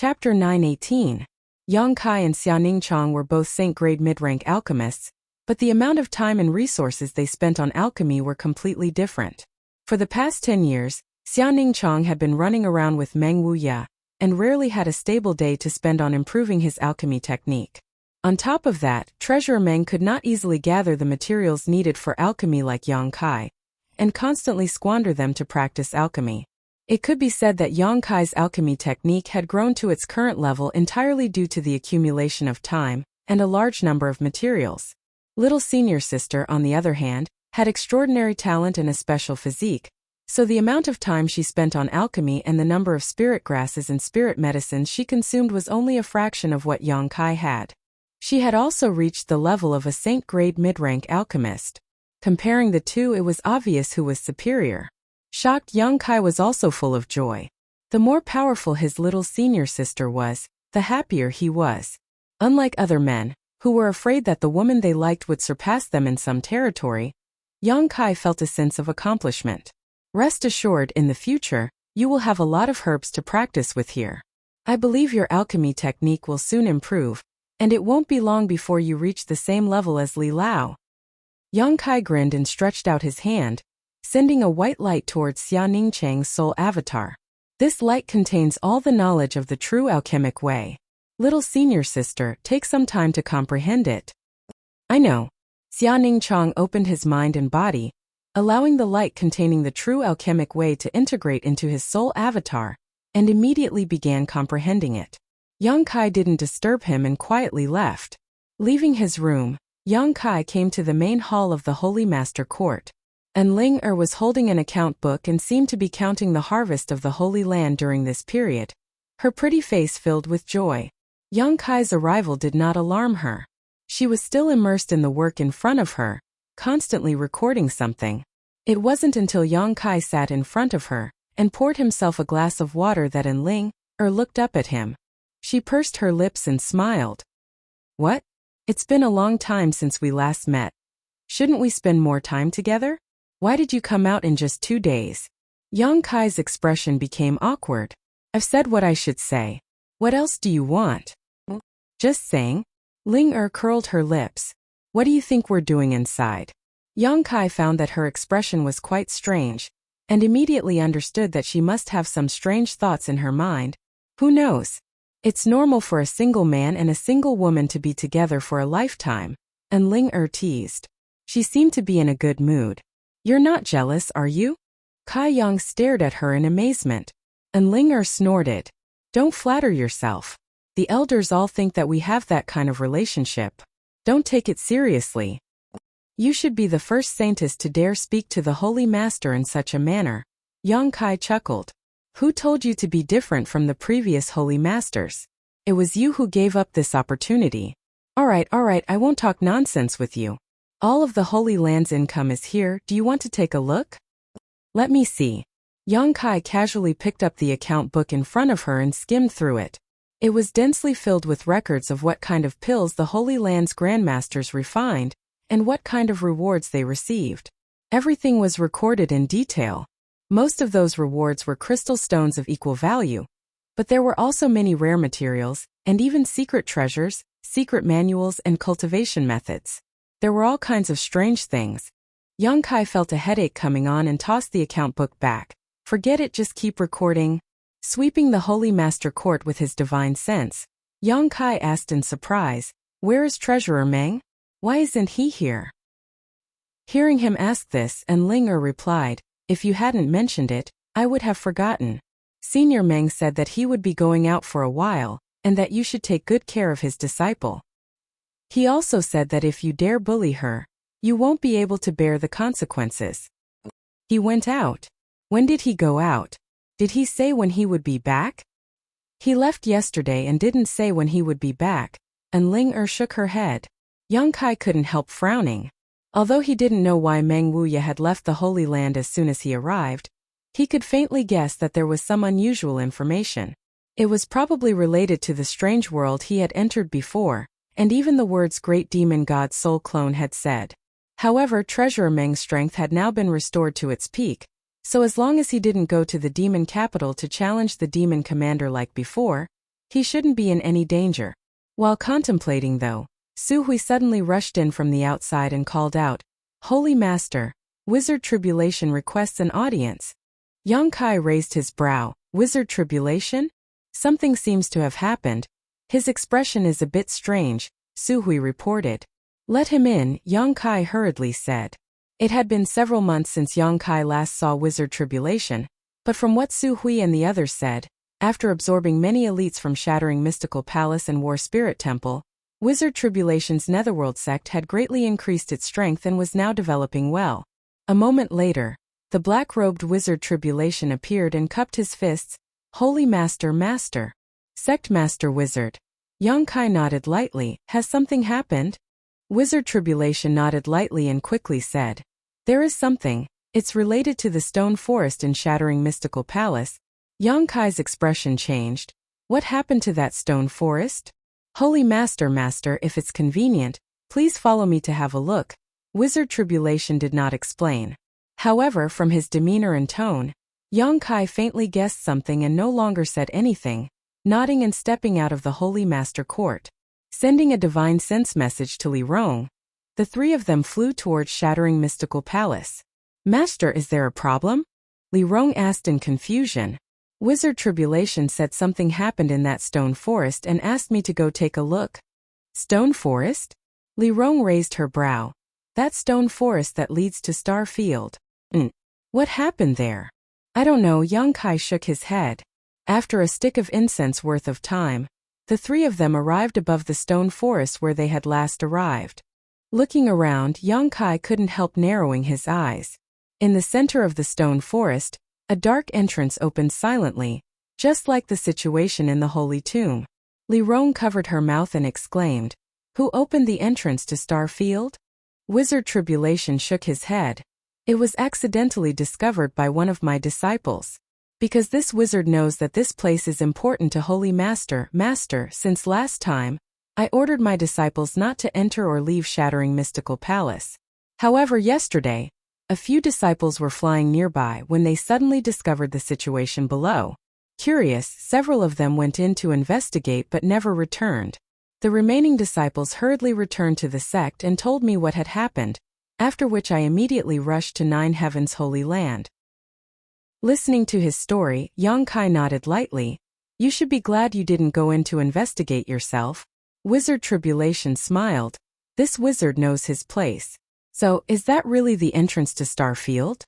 Chapter 918. Yang Kai and Xiaoning Chang were both Saint-grade mid-rank alchemists, but the amount of time and resources they spent on alchemy were completely different. For the past 10 years, Xiaoning Chang had been running around with Meng Wuya, and rarely had a stable day to spend on improving his alchemy technique. On top of that, Treasurer Meng could not easily gather the materials needed for alchemy like Yang Kai, and constantly squander them to practice alchemy. It could be said that Yang Kai's alchemy technique had grown to its current level entirely due to the accumulation of time and a large number of materials. Little senior sister, on the other hand, had extraordinary talent and a special physique, so the amount of time she spent on alchemy and the number of spirit grasses and spirit medicines she consumed was only a fraction of what Yang Kai had. She had also reached the level of a Saint-grade mid-rank alchemist. Comparing the two, it was obvious who was superior. Shocked, Yang Kai was also full of joy. The more powerful his little senior sister was, the happier he was. Unlike other men, who were afraid that the woman they liked would surpass them in some territory, Yang Kai felt a sense of accomplishment. Rest assured, in the future, you will have a lot of herbs to practice with here. I believe your alchemy technique will soon improve, and it won't be long before you reach the same level as Li Lao. Yang Kai grinned and stretched out his hand, sending a white light towards Xiaoning Chang's soul avatar. This light contains all the knowledge of the true alchemic way. Little senior sister, take some time to comprehend it. I know. Xiaoning Chang opened his mind and body, allowing the light containing the true alchemic way to integrate into his soul avatar, and immediately began comprehending it. Yang Kai didn't disturb him and quietly left. Leaving his room, Yang Kai came to the main hall of the Holy Master Court. And Ling was holding an account book and seemed to be counting the harvest of the Holy Land during this period. Her pretty face filled with joy. Yang Kai's arrival did not alarm her. She was still immersed in the work in front of her, constantly recording something. It wasn't until Yang Kai sat in front of her and poured himself a glass of water that Ling looked up at him. She pursed her lips and smiled. What? It's been a long time since we last met. Shouldn't we spend more time together? Why did you come out in just 2 days? Yang Kai's expression became awkward. I've said what I should say. What else do you want? Just saying. Ling curled her lips. What do you think we're doing inside? Yang Kai found that her expression was quite strange, and immediately understood that she must have some strange thoughts in her mind. Who knows? It's normal for a single man and a single woman to be together for a lifetime, and Ling teased. She seemed to be in a good mood. You're not jealous, are you? Kai Yang stared at her in amazement, and Ling snorted. Don't flatter yourself. The elders all think that we have that kind of relationship. Don't take it seriously. You should be the first saintess to dare speak to the Holy Master in such a manner. Yang Kai chuckled. Who told you to be different from the previous Holy Masters? It was you who gave up this opportunity. All right, I won't talk nonsense with you. All of the Holy Land's income is here. Do you want to take a look? Let me see. Yang Kai casually picked up the account book in front of her and skimmed through it. It was densely filled with records of what kind of pills the Holy Land's grandmasters refined, and what kind of rewards they received. Everything was recorded in detail. Most of those rewards were crystal stones of equal value, but there were also many rare materials, and even secret treasures, secret manuals, and cultivation methods. There were all kinds of strange things. Yang Kai felt a headache coming on and tossed the account book back. Forget it, just keep recording. Sweeping the Holy Master Court with his divine sense, Yang Kai asked in surprise, where is Treasurer Meng? Why isn't he here? Hearing him ask this, and Ling replied, if you hadn't mentioned it, I would have forgotten. Senior Meng said that he would be going out for a while, and that you should take good care of his disciple. He also said that if you dare bully her, you won't be able to bear the consequences. He went out. When did he go out? Did he say when he would be back? He left yesterday and didn't say when he would be back, and Ling shook her head. Yang Kai couldn't help frowning. Although he didn't know why Meng Wuya had left the Holy Land as soon as he arrived, he could faintly guess that there was some unusual information. It was probably related to the strange world he had entered before, and even the words Great Demon God Soul Clone had said. However, Treasurer Meng's strength had now been restored to its peak, so as long as he didn't go to the demon capital to challenge the demon commander like before, He shouldn't be in any danger. While contemplating though, Su Hui suddenly rushed in from the outside and called out, "Holy Master, Wizard Tribulation requests an audience." Yang Kai raised his brow. Wizard Tribulation? Something seems to have happened. His expression is a bit strange, Su Hui reported. "Let him in," Yang Kai hurriedly said. It had been several months since Yang Kai last saw Wizard Tribulation, but from what Su Hui and the others said, after absorbing many elites from Shattering Mystical Palace and War Spirit Temple, Wizard Tribulation's Netherworld sect had greatly increased its strength and was now developing well. A moment later, the black-robed Wizard Tribulation appeared and cupped his fists. "Holy Master, Master." "Sect Master Wizard." Yang Kai nodded lightly. "Has something happened?" Wizard Tribulation nodded lightly and quickly said, "There is something. It's related to the stone forest in Shattering Mystical Palace." Yang Kai's expression changed. "What happened to that stone forest?" "Holy Master, Master, if it's convenient, please follow me to have a look." Wizard Tribulation did not explain. However, from his demeanor and tone, Yang Kai faintly guessed something and no longer said anything, nodding and stepping out of the Holy Master Court. Sending a divine sense message to Li Rong, the three of them flew towards Shattering Mystical Palace. "Master, is there a problem?" Li Rong asked in confusion. "Wizard Tribulation said something happened in that stone forest and asked me to go take a look." "Stone forest?" Li Rong raised her brow. "That stone forest that leads to Star Field. What happened there?" "I don't know," Yang Kai shook his head. After a stick of incense worth of time, the three of them arrived above the stone forest where they had last arrived. Looking around, Yang Kai couldn't help narrowing his eyes. In the center of the stone forest, a dark entrance opened silently, just like the situation in the Holy Tomb. Li Rong covered her mouth and exclaimed, "Who opened the entrance to Star Field?" Wizard Tribulation shook his head. "It was accidentally discovered by one of my disciples. Because this wizard knows that this place is important to Holy Master, since last time, I ordered my disciples not to enter or leave Shattering Mystical Palace. However, yesterday, a few disciples were flying nearby when they suddenly discovered the situation below. Curious, several of them went in to investigate but never returned. The remaining disciples hurriedly returned to the sect and told me what had happened, after which I immediately rushed to Nine Heavens' Holy Land." Listening to his story, Yang Kai nodded lightly. "You should be glad you didn't go in to investigate yourself." Wizard Tribulation smiled. "This wizard knows his place. So, is that really the entrance to Starfield?"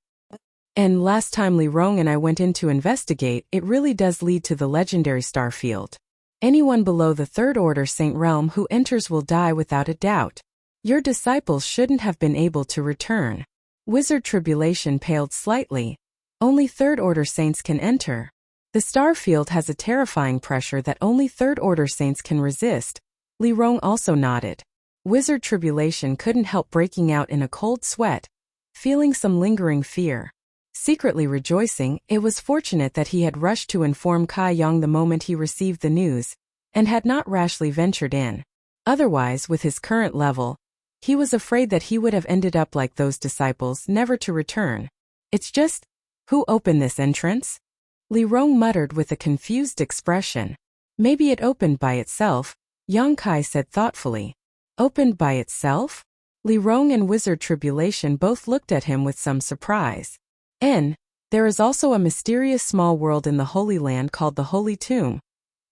"And last time Li Rong and I went in to investigate, it really does lead to the legendary Starfield. Anyone below the Third Order Saint Realm who enters will die without a doubt. Your disciples shouldn't have been able to return." Wizard Tribulation paled slightly. "Only Third Order Saints can enter. The Starfield has a terrifying pressure that only Third Order Saints can resist." Li Rong also nodded. Wizard Tribulation couldn't help breaking out in a cold sweat, feeling some lingering fear. Secretly rejoicing, it was fortunate that he had rushed to inform Kai Yang the moment he received the news, and had not rashly ventured in. Otherwise, with his current level, he was afraid that he would have ended up like those disciples, never to return. "It's just, who opened this entrance?" Li Rong muttered with a confused expression. "Maybe it opened by itself," Yang Kai said thoughtfully. "Opened by itself?" Li Rong and Wizard Tribulation both looked at him with some surprise. There is also a mysterious small world in the Holy Land called the Holy Tomb,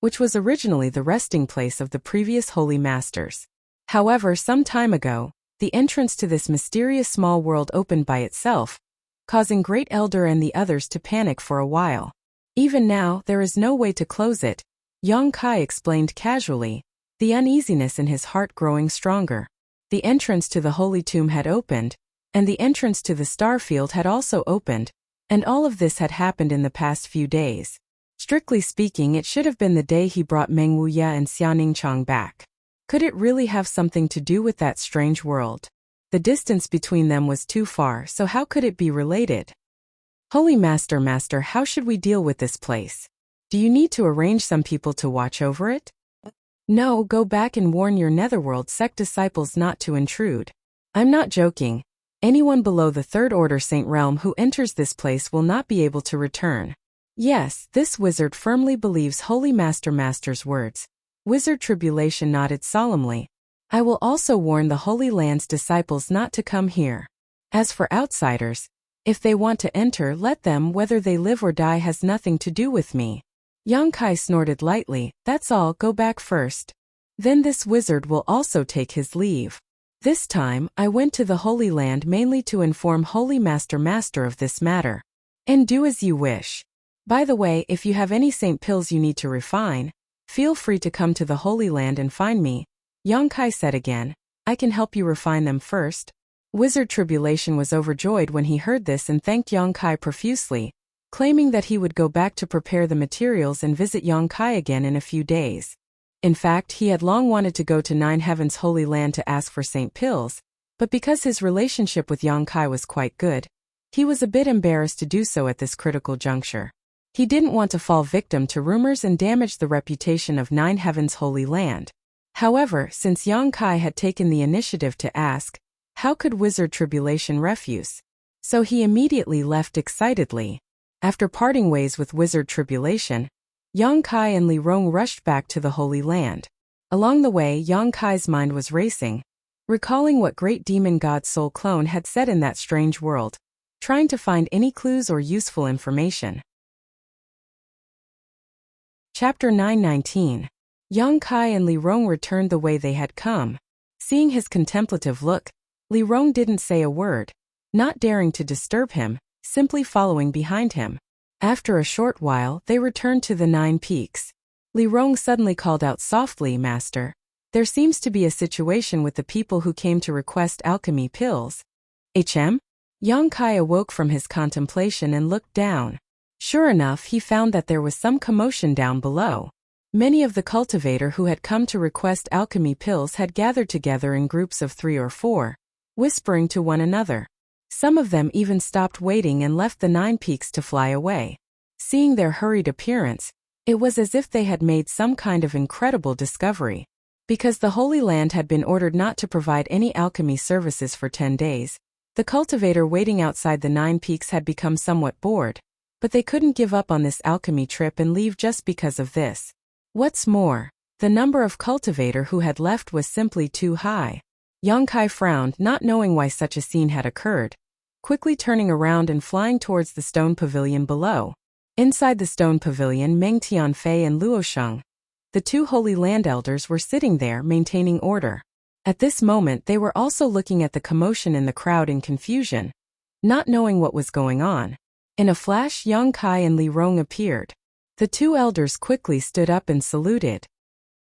which was originally the resting place of the previous Holy Masters. However, some time ago, the entrance to this mysterious small world opened by itself, causing Great Elder and the others to panic for a while. Even now, there is no way to close it, Yang Kai explained casually, the uneasiness in his heart growing stronger. The entrance to the Holy Tomb had opened, and the entrance to the Starfield had also opened, and all of this had happened in the past few days. Strictly speaking, it should have been the day he brought Meng Wuya and Xiaoning Chang back. Could it really have something to do with that strange world? The distance between them was too far, so how could it be related? "Holy Master, how should we deal with this place? Do you need to arrange some people to watch over it?" "No, go back and warn your Netherworld sect disciples not to intrude. I'm not joking. Anyone below the Third Order Saint Realm who enters this place will not be able to return." Yes, this wizard firmly believes Holy Master's words. Wizard Tribulation nodded solemnly. I will also warn the Holy Land's disciples not to come here. As for outsiders, if they want to enter, let them. Whether they live or die has nothing to do with me. Yang Kai snorted lightly. That's all, go back first. Then this wizard will also take his leave. This time, I went to the Holy Land mainly to inform Holy Master of this matter. And do as you wish. By the way, if you have any saint pills you need to refine, feel free to come to the Holy Land and find me. Yang Kai said again. I can help you refine them first. Wizard Tribulation was overjoyed when he heard this and thanked Yang Kai profusely, claiming that he would go back to prepare the materials and visit Yang Kai again in a few days. In fact, he had long wanted to go to Nine Heaven's Holy Land to ask for saint pills, but because his relationship with Yang Kai was quite good, he was a bit embarrassed to do so at this critical juncture. He didn't want to fall victim to rumors and damage the reputation of Nine Heaven's Holy Land. However, since Yang Kai had taken the initiative to ask, how could Wizard Tribulation refuse? So he immediately left excitedly. After parting ways with Wizard Tribulation, Yang Kai and Li Rong rushed back to the Holy Land. Along the way, Yang Kai's mind was racing, recalling what great demon god Soul Clone had said in that strange world, trying to find any clues or useful information. Chapter 919. Yang Kai and Li Rong returned the way they had come. Seeing his contemplative look, Li Rong didn't say a word, not daring to disturb him, simply following behind him. After a short while, they returned to the 9 peaks. Li Rong suddenly called out softly, Master, there seems to be a situation with the people who came to request alchemy pills. Yang Kai awoke from his contemplation and looked down. Sure enough, he found that there was some commotion down below. Many of the cultivator who had come to request alchemy pills had gathered together in groups of 3 or 4, whispering to one another. Some of them even stopped waiting and left the 9 peaks to fly away. Seeing their hurried appearance, it was as if they had made some kind of incredible discovery. Because the Holy Land had been ordered not to provide any alchemy services for 10 days, the cultivator waiting outside the 9 peaks had become somewhat bored. But they couldn't give up on this alchemy trip and leave just because of this. What's more, the number of cultivator who had left was simply too high. Yang Kai frowned, not knowing why such a scene had occurred, quickly turning around and flying towards the stone pavilion below. Inside the stone pavilion, Meng Tianfei and Luo Sheng, the 2 Holy Land elders, were sitting there maintaining order. At this moment they were also looking at the commotion in the crowd in confusion, not knowing what was going on. In a flash, Yang Kai and Li Rong appeared. The 2 elders quickly stood up and saluted.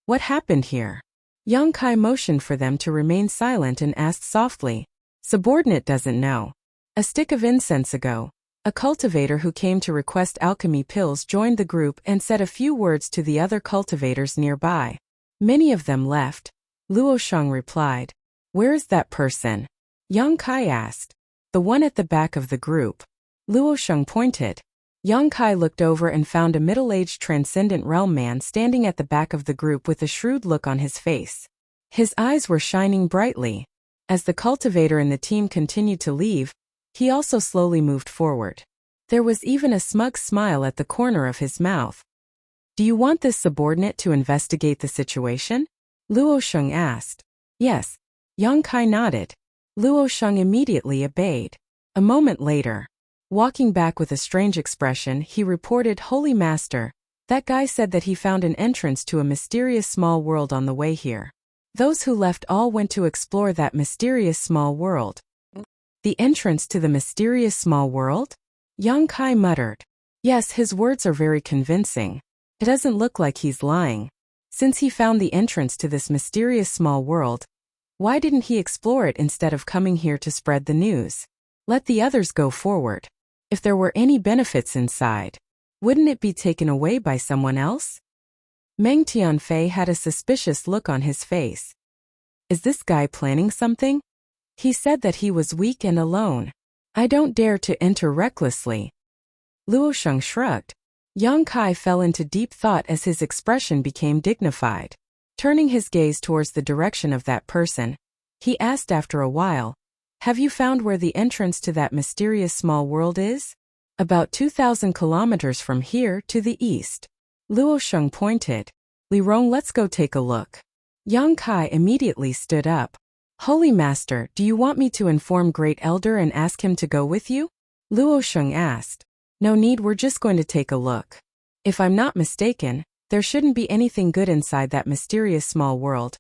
What happened here? Yang Kai motioned for them to remain silent and asked softly. Subordinate doesn't know. A stick of incense ago, a cultivator who came to request alchemy pills joined the group and said a few words to the other cultivators nearby. Many of them left. Luo Sheng replied. Where is that person? Yang Kai asked. The one at the back of the group. Luo Sheng pointed. Yang Kai looked over and found a middle-aged transcendent realm man standing at the back of the group with a shrewd look on his face. His eyes were shining brightly. As the cultivator and the team continued to leave, he also slowly moved forward. There was even a smug smile at the corner of his mouth. Do you want this subordinate to investigate the situation? Luo Sheng asked. Yes. Yang Kai nodded. Luo Sheng immediately obeyed. A moment later, walking back with a strange expression, he reported, Holy Master, that guy said that he found an entrance to a mysterious small world on the way here. Those who left all went to explore that mysterious small world. The entrance to the mysterious small world? Yang Kai muttered. Yes, his words are very convincing. It doesn't look like he's lying. Since he found the entrance to this mysterious small world, why didn't he explore it instead of coming here to spread the news? Let the others go forward. If there were any benefits inside, wouldn't it be taken away by someone else? Meng Tianfei had a suspicious look on his face. Is this guy planning something? He said that he was weak and alone. I don't dare to enter recklessly. Luo Sheng shrugged. Yang Kai fell into deep thought as his expression became dignified. Turning his gaze towards the direction of that person, he asked after a while, Have you found where the entrance to that mysterious small world is? About 2,000 kilometers from here to the east. Luo Sheng pointed. Li Rong, let's go take a look. Yang Kai immediately stood up. Holy Master, do you want me to inform Great Elder and ask him to go with you? Luo Sheng asked. No need, we're just going to take a look. If I'm not mistaken, there shouldn't be anything good inside that mysterious small world,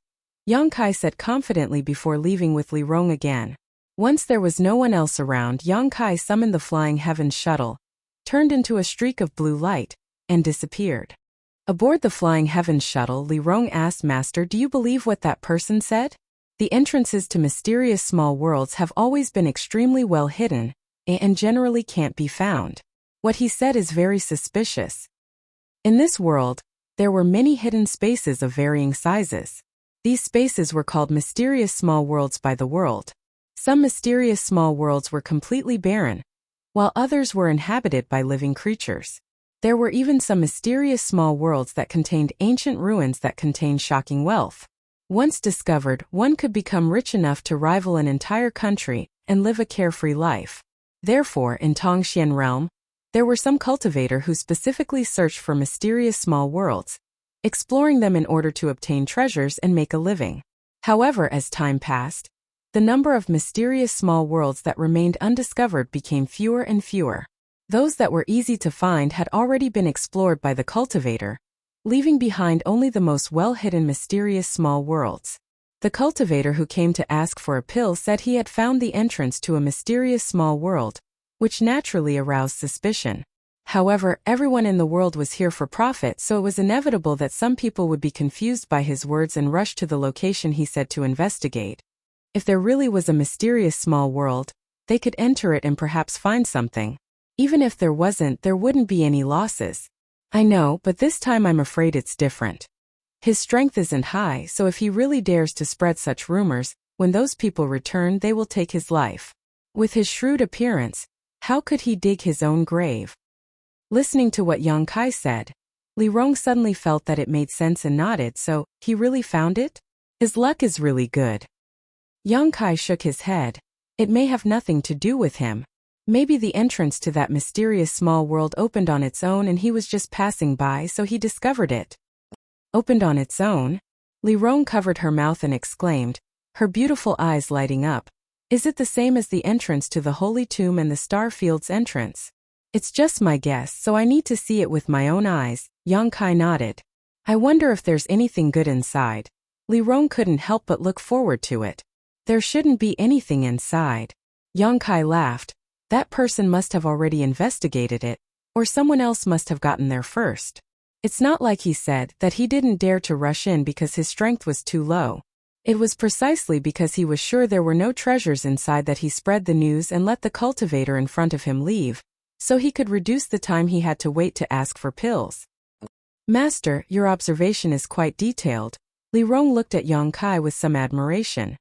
Yang Kai said confidently before leaving with Li Rong again. Once there was no one else around, Yang Kai summoned the Flying Heavens shuttle, turned into a streak of blue light, and disappeared. Aboard the Flying Heavens shuttle, Li Rong asked, Master, do you believe what that person said? The entrances to mysterious small worlds have always been extremely well hidden, and generally can't be found. What he said is very suspicious. In this world, there were many hidden spaces of varying sizes. These spaces were called mysterious small worlds by the world. Some mysterious small worlds were completely barren, while others were inhabited by living creatures. There were even some mysterious small worlds that contained ancient ruins that contained shocking wealth. Once discovered, one could become rich enough to rival an entire country and live a carefree life. Therefore, in Tongxian realm, there were some cultivator who specifically searched for mysterious small worlds, exploring them in order to obtain treasures and make a living. However, as time passed, the number of mysterious small worlds that remained undiscovered became fewer and fewer. Those that were easy to find had already been explored by the cultivator, leaving behind only the most well-hidden mysterious small worlds. The cultivator who came to ask for a pill said he had found the entrance to a mysterious small world, which naturally aroused suspicion. However, everyone in the world was here for profit, so it was inevitable that some people would be confused by his words and rush to the location he said to investigate. If there really was a mysterious small world, they could enter it and perhaps find something. Even if there wasn't, there wouldn't be any losses. I know, but this time I'm afraid it's different. His strength isn't high, so if he really dares to spread such rumors, when those people return, they will take his life. With his shrewd appearance, how could he dig his own grave? Listening to what Yang Kai said, Li Rong suddenly felt that it made sense and nodded. So, he really found it? His luck is really good. Yang Kai shook his head. It may have nothing to do with him. Maybe the entrance to that mysterious small world opened on its own and he was just passing by, so he discovered it. Opened on its own? Li Rong covered her mouth and exclaimed, her beautiful eyes lighting up. Is it the same as the entrance to the Holy Tomb and the Star Field's entrance? It's just my guess, so I need to see it with my own eyes. Yang Kai nodded. I wonder if there's anything good inside. Li Rong couldn't help but look forward to it. There shouldn't be anything inside. Yang Kai laughed. That person must have already investigated it, or someone else must have gotten there first. It's not like he said that he didn't dare to rush in because his strength was too low. It was precisely because he was sure there were no treasures inside that he spread the news and let the cultivator in front of him leave, so he could reduce the time he had to wait to ask for pills. Master, your observation is quite detailed. Li Rong looked at Yang Kai with some admiration.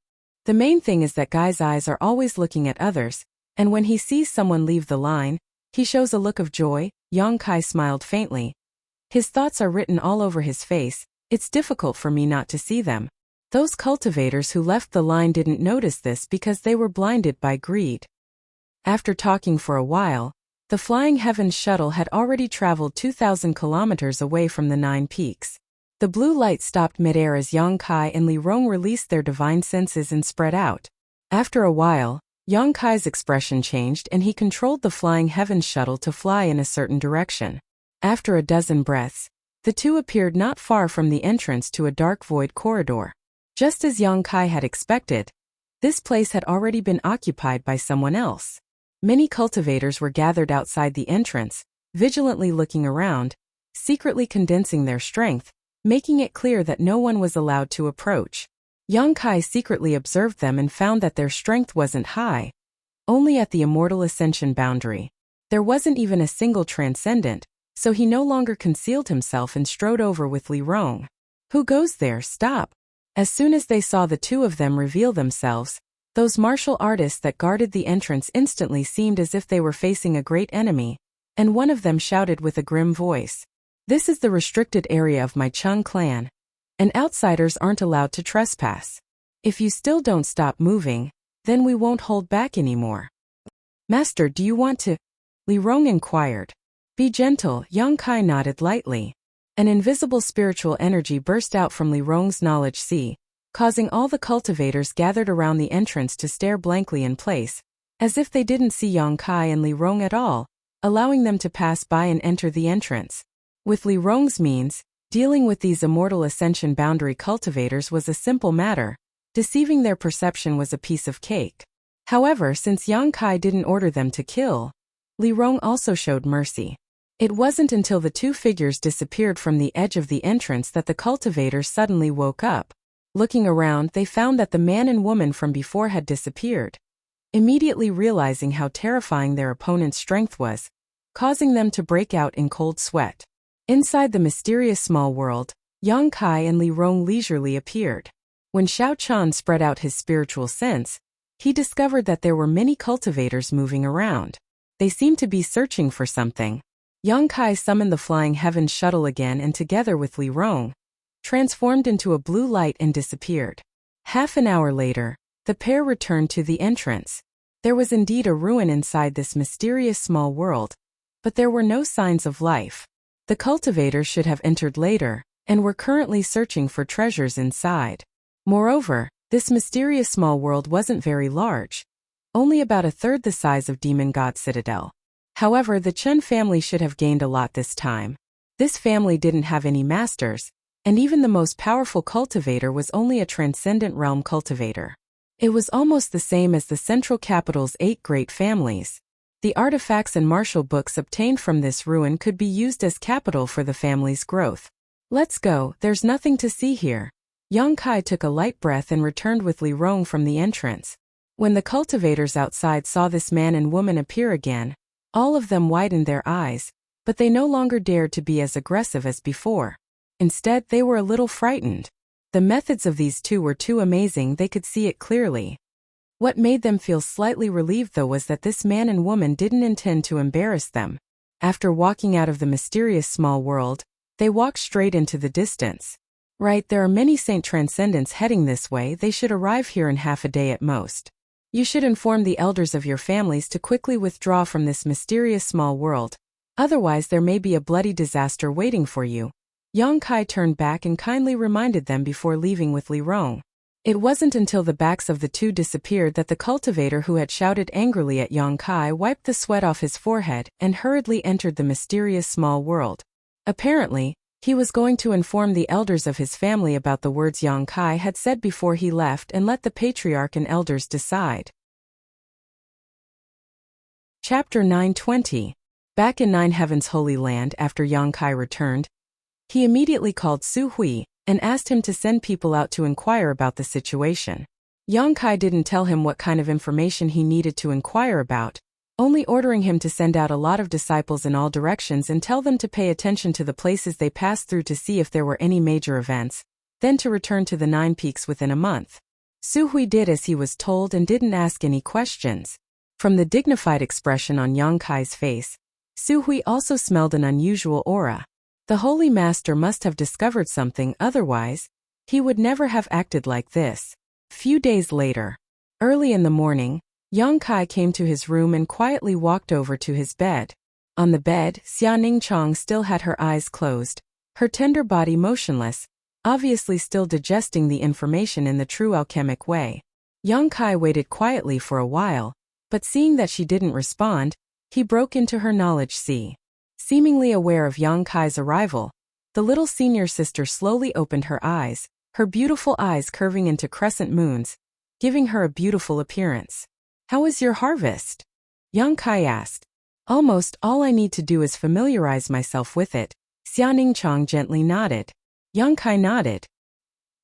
The main thing is that guy's eyes are always looking at others, and when he sees someone leave the line, he shows a look of joy. Yang Kai smiled faintly. His thoughts are written all over his face. It's difficult for me not to see them. Those cultivators who left the line didn't notice this because they were blinded by greed. After talking for a while, the Flying Heavens shuttle had already traveled 2,000 kilometers away from the 9 peaks. The blue light stopped midair as Yang Kai and Li Rong released their divine senses and spread out. After a while, Yang Kai's expression changed and he controlled the Flying Heavens shuttle to fly in a certain direction. After a dozen breaths, the two appeared not far from the entrance to a dark void corridor. Just as Yang Kai had expected, this place had already been occupied by someone else. Many cultivators were gathered outside the entrance, vigilantly looking around, secretly condensing their strength, making it clear that no one was allowed to approach. Yang Kai secretly observed them and found that their strength wasn't high, only at the immortal ascension boundary. There wasn't even a single transcendent, so he no longer concealed himself and strode over with Li Rong. Who goes there? Stop! As soon as they saw the two of them reveal themselves, those martial artists that guarded the entrance instantly seemed as if they were facing a great enemy, and one of them shouted with a grim voice, "This is the restricted area of my Chung clan, and outsiders aren't allowed to trespass. If you still don't stop moving, then we won't hold back anymore." Master, do you want to? Li Rong inquired. Be gentle, Yang Kai nodded lightly. An invisible spiritual energy burst out from Li Rong's knowledge sea, causing all the cultivators gathered around the entrance to stare blankly in place, as if they didn't see Yang Kai and Li Rong at all, allowing them to pass by and enter the entrance. With Li Rong's means, dealing with these immortal ascension boundary cultivators was a simple matter. Deceiving their perception was a piece of cake. However, since Yang Kai didn't order them to kill, Li Rong also showed mercy. It wasn't until the two figures disappeared from the edge of the entrance that the cultivators suddenly woke up. Looking around, they found that the man and woman from before had disappeared. Immediately realizing how terrifying their opponent's strength was, causing them to break out in cold sweat. Inside the mysterious small world, Yang Kai and Li Rong leisurely appeared. When Xiao Chan spread out his spiritual sense, he discovered that there were many cultivators moving around. They seemed to be searching for something. Yang Kai summoned the Flying Heavens shuttle again and together with Li Rong, transformed into a blue light and disappeared. Half an hour later, the pair returned to the entrance. There was indeed a ruin inside this mysterious small world, but there were no signs of life. The cultivators should have entered later, and were currently searching for treasures inside. Moreover, this mysterious small world wasn't very large, only about a third the size of Demon God Citadel. However, the Chen family should have gained a lot this time. This family didn't have any masters, and even the most powerful cultivator was only a transcendent realm cultivator. It was almost the same as the central capital's 8 great families. The artifacts and martial books obtained from this ruin could be used as capital for the family's growth. Let's go, there's nothing to see here. Yang Kai took a light breath and returned with Li Rong from the entrance. When the cultivators outside saw this man and woman appear again, all of them widened their eyes, but they no longer dared to be as aggressive as before. Instead, they were a little frightened. The methods of these two were too amazing, they could see it clearly. What made them feel slightly relieved though was that this man and woman didn't intend to embarrass them. After walking out of the mysterious small world, they walked straight into the distance. Right, there are many Saint Transcendents heading this way, they should arrive here in half a day at most. You should inform the elders of your families to quickly withdraw from this mysterious small world. Otherwise there may be a bloody disaster waiting for you. Yang Kai turned back and kindly reminded them before leaving with Li Rong. It wasn't until the backs of the two disappeared that the cultivator who had shouted angrily at Yang Kai wiped the sweat off his forehead and hurriedly entered the mysterious small world. Apparently, he was going to inform the elders of his family about the words Yang Kai had said before he left and let the patriarch and elders decide. Chapter 920. Back in Nine Heaven's Holy Land after Yang Kai returned, he immediately called Su Hui and asked him to send people out to inquire about the situation. Yang Kai didn't tell him what kind of information he needed to inquire about, only ordering him to send out a lot of disciples in all directions and tell them to pay attention to the places they passed through to see if there were any major events, then to return to the 9 peaks within a month. Su Hui did as he was told and didn't ask any questions. From the dignified expression on Yang Kai's face, Su Hui also smelled an unusual aura. The Holy Master must have discovered something, otherwise, he would never have acted like this. Few days later, early in the morning, Yang Kai came to his room and quietly walked over to his bed. On the bed, Xia Chong still had her eyes closed, her tender body motionless, obviously still digesting the information in the true alchemic way. Yang Kai waited quietly for a while, but seeing that she didn't respond, he broke into her knowledge sea. Seemingly aware of Yang Kai's arrival, the little senior sister slowly opened her eyes, her beautiful eyes curving into crescent moons, giving her a beautiful appearance. How is your harvest? Yang Kai asked. Almost all I need to do is familiarize myself with it. Xia Chong gently nodded. Yang Kai nodded.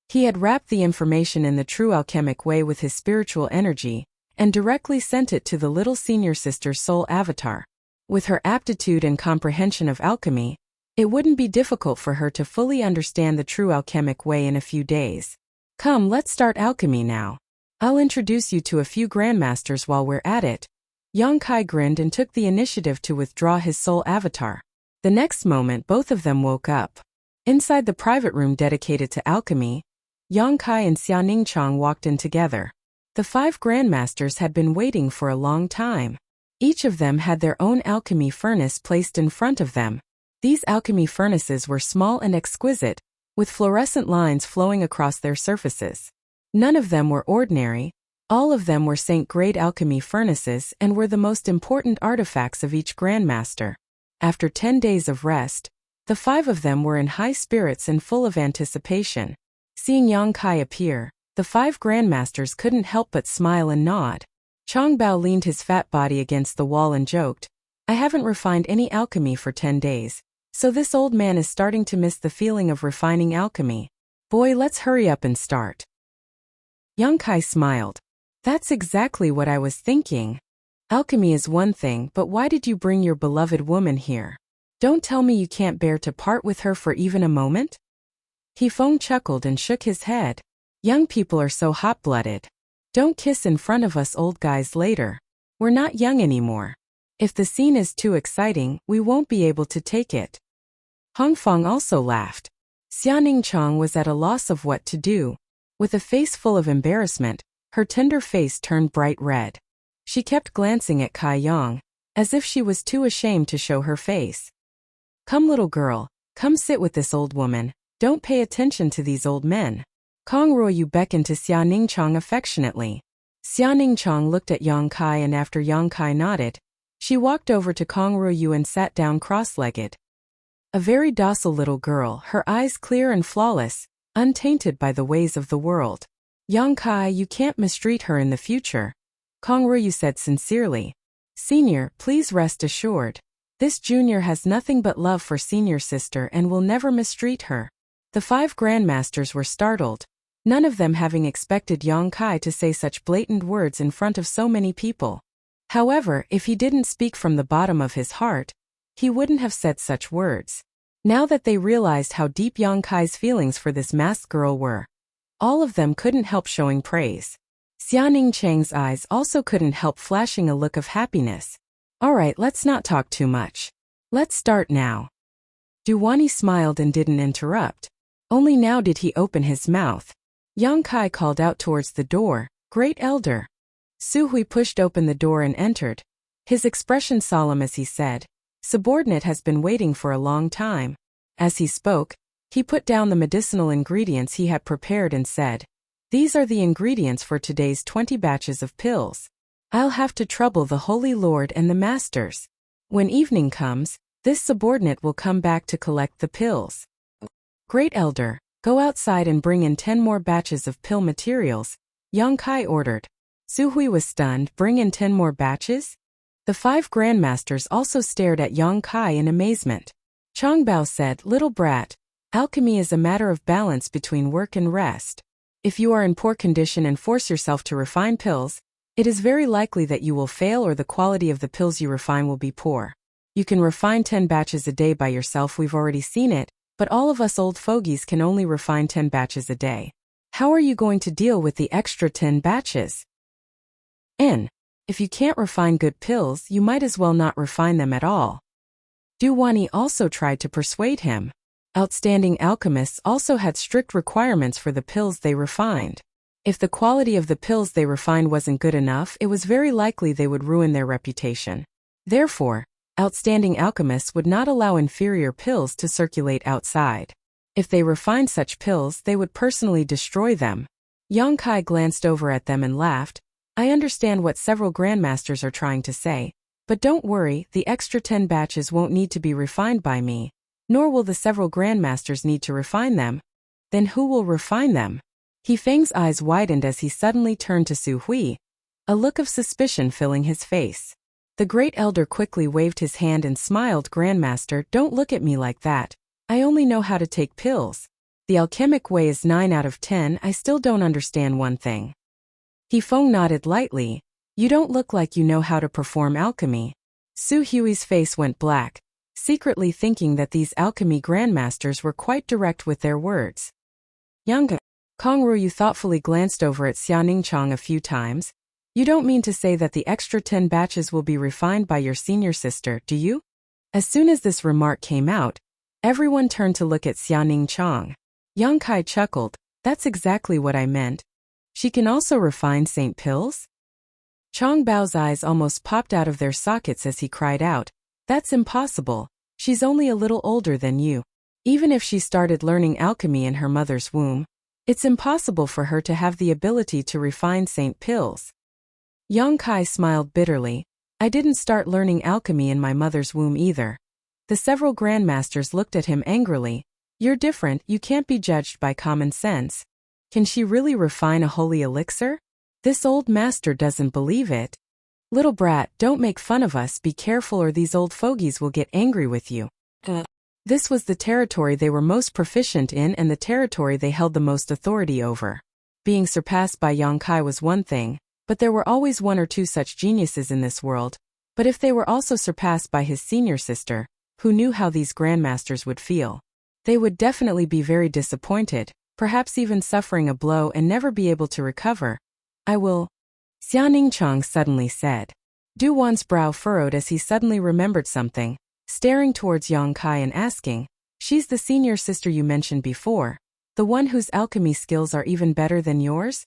He had wrapped the information in the true alchemic way with his spiritual energy, and directly sent it to the little senior sister's soul avatar. With her aptitude and comprehension of alchemy, it wouldn't be difficult for her to fully understand the true alchemic way in a few days. Come, let's start alchemy now. I'll introduce you to a few grandmasters while we're at it. Yang Kai grinned and took the initiative to withdraw his soul avatar. The next moment both of them woke up. Inside the private room dedicated to alchemy, Yang Kai and Xia Chong walked in together. The 5 grandmasters had been waiting for a long time. Each of them had their own alchemy furnace placed in front of them. These alchemy furnaces were small and exquisite, with fluorescent lines flowing across their surfaces. None of them were ordinary. All of them were saint-grade alchemy furnaces and were the most important artifacts of each grandmaster. After 10 days of rest, the 5 of them were in high spirits and full of anticipation. Seeing Yang Kai appear, the 5 grandmasters couldn't help but smile and nod. Chang Bao leaned his fat body against the wall and joked, "I haven't refined any alchemy for 10 days, so this old man is starting to miss the feeling of refining alchemy. Boy, let's hurry up and start." Yang Kai smiled. "That's exactly what I was thinking. Alchemy is one thing, but why did you bring your beloved woman here? Don't tell me you can't bear to part with her for even a moment?" He Feng chuckled and shook his head. "Young people are so hot-blooded. Don't kiss in front of us old guys later. We're not young anymore. If the scene is too exciting, we won't be able to take it." Hong Feng also laughed. Xiaoning Chang was at a loss of what to do. With a face full of embarrassment, her tender face turned bright red. She kept glancing at Kai Yang, as if she was too ashamed to show her face. "Come, little girl, come sit with this old woman. Don't pay attention to these old men." Kong Ruoyu beckoned to Xia Ningchang affectionately. Xia Ningchang looked at Yang Kai, and after Yang Kai nodded, she walked over to Kong Ruoyu and sat down cross-legged. A very docile little girl, her eyes clear and flawless, untainted by the ways of the world. "Yang Kai, you can't mistreat her in the future," Kong Ruoyu said sincerely. "Senior, please rest assured. This junior has nothing but love for senior sister and will never mistreat her." The 5 grandmasters were startled, none of them having expected Yang Kai to say such blatant words in front of so many people. However, if he didn't speak from the bottom of his heart, he wouldn't have said such words. Now that they realized how deep Yang Kai's feelings for this masked girl were, all of them couldn't help showing praise. Xiaoning Chang's eyes also couldn't help flashing a look of happiness. "All right, let's not talk too much. Let's start now." Duwani smiled and didn't interrupt. Only now did he open his mouth. Yang Kai called out towards the door, "Great Elder." Su Hui pushed open the door and entered. His expression solemn as he said, "Subordinate has been waiting for a long time." As he spoke, he put down the medicinal ingredients he had prepared and said, "These are the ingredients for today's 20 batches of pills. I'll have to trouble the Holy Lord and the Masters. When evening comes, this subordinate will come back to collect the pills." "Great Elder, go outside and bring in 10 more batches of pill materials," Yang Kai ordered. Su Hui was stunned. "Bring in 10 more batches?" The 5 grandmasters also stared at Yang Kai in amazement. Chang Bao said, "Little brat, alchemy is a matter of balance between work and rest. If you are in poor condition and force yourself to refine pills, it is very likely that you will fail or the quality of the pills you refine will be poor. You can refine 10 batches a day by yourself, we've already seen it, but all of us old fogies can only refine 10 batches a day. How are you going to deal with the extra 10 batches? If you can't refine good pills, you might as well not refine them at all." Duwani also tried to persuade him. Outstanding alchemists also had strict requirements for the pills they refined. If the quality of the pills they refined wasn't good enough, it was very likely they would ruin their reputation. Therefore, outstanding alchemists would not allow inferior pills to circulate outside. If they refined such pills, they would personally destroy them. Yang Kai glanced over at them and laughed. "I understand what several grandmasters are trying to say, but don't worry, the extra 10 batches won't need to be refined by me, nor will the several grandmasters need to refine them. Then who will refine them?" He Feng's eyes widened as he suddenly turned to Su Hui, a look of suspicion filling his face. The Great Elder quickly waved his hand and smiled. "Grandmaster, don't look at me like that. I only know how to take pills. The alchemic way is 9 out of 10, I still don't understand one thing." He Feng nodded lightly. "You don't look like you know how to perform alchemy." Su Hui's face went black, secretly thinking that these alchemy grandmasters were quite direct with their words. "Yang." Kong Ruoyu thoughtfully glanced over at Xia Ningchang a few times. "You don't mean to say that the extra 10 batches will be refined by your senior sister, do you?" As soon as this remark came out, everyone turned to look at Xia Ningchang. Yang Kai chuckled. "That's exactly what I meant. She can also refine saint pills?" Chang Bao's eyes almost popped out of their sockets as he cried out, "That's impossible. She's only a little older than you. Even if she started learning alchemy in her mother's womb, it's impossible for her to have the ability to refine Saint pills." Yang Kai smiled bitterly. "I didn't start learning alchemy in my mother's womb either." The several grandmasters looked at him angrily. "You're different, you can't be judged by common sense. Can she really refine a holy elixir? This old master doesn't believe it." "Little brat, don't make fun of us, be careful or these old fogies will get angry with you." This was the territory they were most proficient in and the territory they held the most authority over. Being surpassed by Yang Kai was one thing, but there were always one or two such geniuses in this world. But if they were also surpassed by his senior sister, who knew how these grandmasters would feel? They would definitely be very disappointed, perhaps even suffering a blow and never be able to recover. "I will," Xiaoning Chang suddenly said. Du Wan's brow furrowed as he suddenly remembered something, staring towards Yang Kai and asking, "She's the senior sister you mentioned before, the one whose alchemy skills are even better than yours?"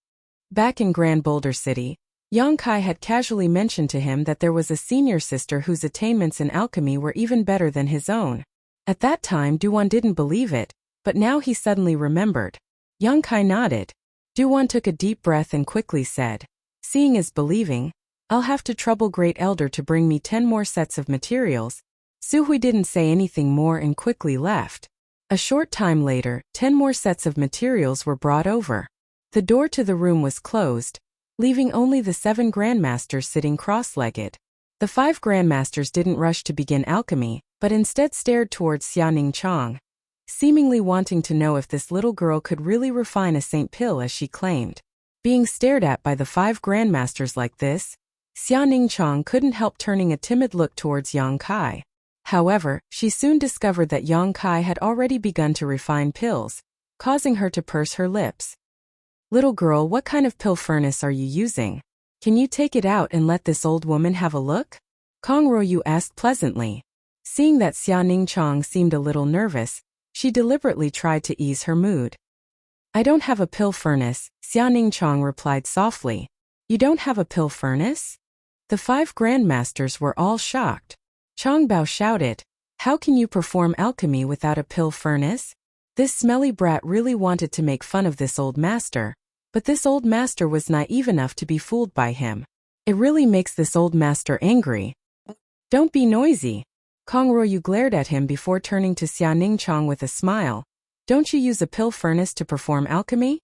Back in Grand Boulder City, Yang Kai had casually mentioned to him that there was a senior sister whose attainments in alchemy were even better than his own. At that time Du Wan didn't believe it, but now he suddenly remembered. Yang Kai nodded. Du Wan took a deep breath and quickly said, "Seeing is believing. I'll have to trouble Great Elder to bring me 10 more sets of materials." Su Hui didn't say anything more and quickly left. A short time later, 10 more sets of materials were brought over. The door to the room was closed, leaving only the 7 grandmasters sitting cross-legged. The 5 grandmasters didn't rush to begin alchemy, but instead stared towards Xiaoning Chang, seemingly wanting to know if this little girl could really refine a saint pill as she claimed. Being stared at by the 5 grandmasters like this, Xiaoning Chang couldn't help turning a timid look towards Yang Kai. However, she soon discovered that Yang Kai had already begun to refine pills, causing her to purse her lips. "Little girl, what kind of pill furnace are you using? Can you take it out and let this old woman have a look?" Kong Ruoyu asked pleasantly. Seeing that Xiaoning Chang seemed a little nervous, she deliberately tried to ease her mood. "I don't have a pill furnace," Xiaoning Chang replied softly. "You don't have a pill furnace?" The 5 grandmasters were all shocked. Chang Bao shouted, "How can you perform alchemy without a pill furnace?" This smelly brat really wanted to make fun of this old master, but this old master was naive enough to be fooled by him. It really makes this old master angry. "Don't be noisy." Kong Ruoyu glared at him before turning to Xiaoning Chang with a smile. "Don't you use a pill furnace to perform alchemy?"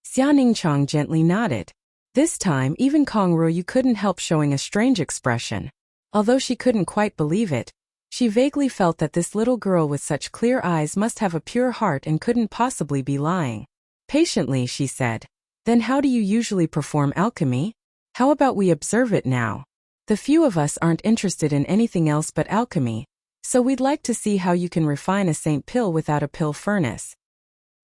Xiaoning Chang gently nodded. This time even Kong Ruoyu couldn't help showing a strange expression. Although she couldn't quite believe it, she vaguely felt that this little girl with such clear eyes must have a pure heart and couldn't possibly be lying. Patiently she said, "Then how do you usually perform alchemy? How about we observe it now? The few of us aren't interested in anything else but alchemy, so we'd like to see how you can refine a saint pill without a pill furnace."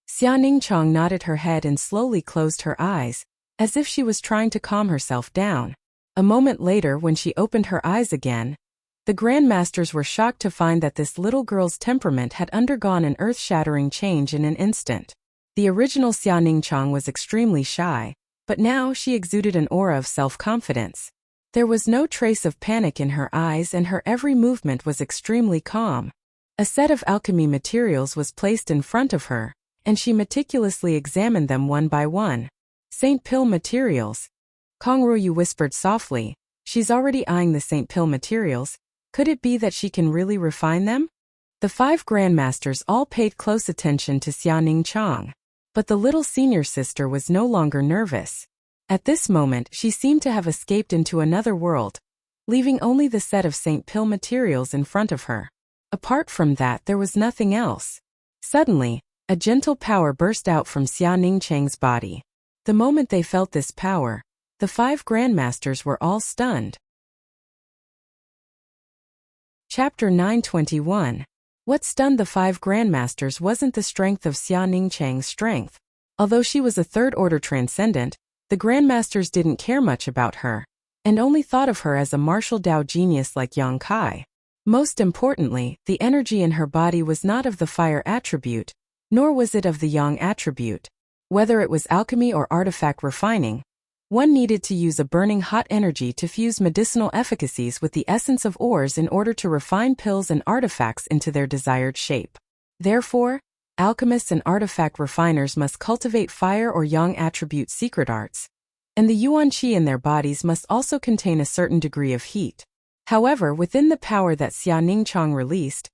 Xiaoning Chang nodded her head and slowly closed her eyes, as if she was trying to calm herself down. A moment later, when she opened her eyes again, the grandmasters were shocked to find that this little girl's temperament had undergone an earth-shattering change in an instant. The original Xiaoning Chang was extremely shy, but now she exuded an aura of self-confidence. There was no trace of panic in her eyes and her every movement was extremely calm. A set of alchemy materials was placed in front of her, and she meticulously examined them one by one. "Saint pill materials," Kong Ruoyu whispered softly. "She's already eyeing the saint pill materials. Could it be that she can really refine them?" The 5 grandmasters all paid close attention to Xiaoning Chang. But the little senior sister was no longer nervous. At this moment she seemed to have escaped into another world, leaving only the set of saint pill materials in front of her. Apart from that there was nothing else. Suddenly, a gentle power burst out from Xiaoning Chang's body. The moment they felt this power, the 5 grandmasters were all stunned. Chapter 921. What stunned the 5 grandmasters wasn't the strength of Xiaoning Chang's strength. Although she was a 3rd-order transcendent, the grandmasters didn't care much about her, and only thought of her as a martial Dao genius like Yang Kai. Most importantly, the energy in her body was not of the fire attribute, nor was it of the yang attribute. Whether it was alchemy or artifact refining, One needed to use a burning hot energy to fuse medicinal efficacies with the essence of ores in order to refine pills and artifacts into their desired shape. Therefore, alchemists and artifact refiners must cultivate fire or yang attribute secret arts, and the yuan qi in their bodies must also contain a certain degree of heat. However, within the power that Xiaoning Chang released,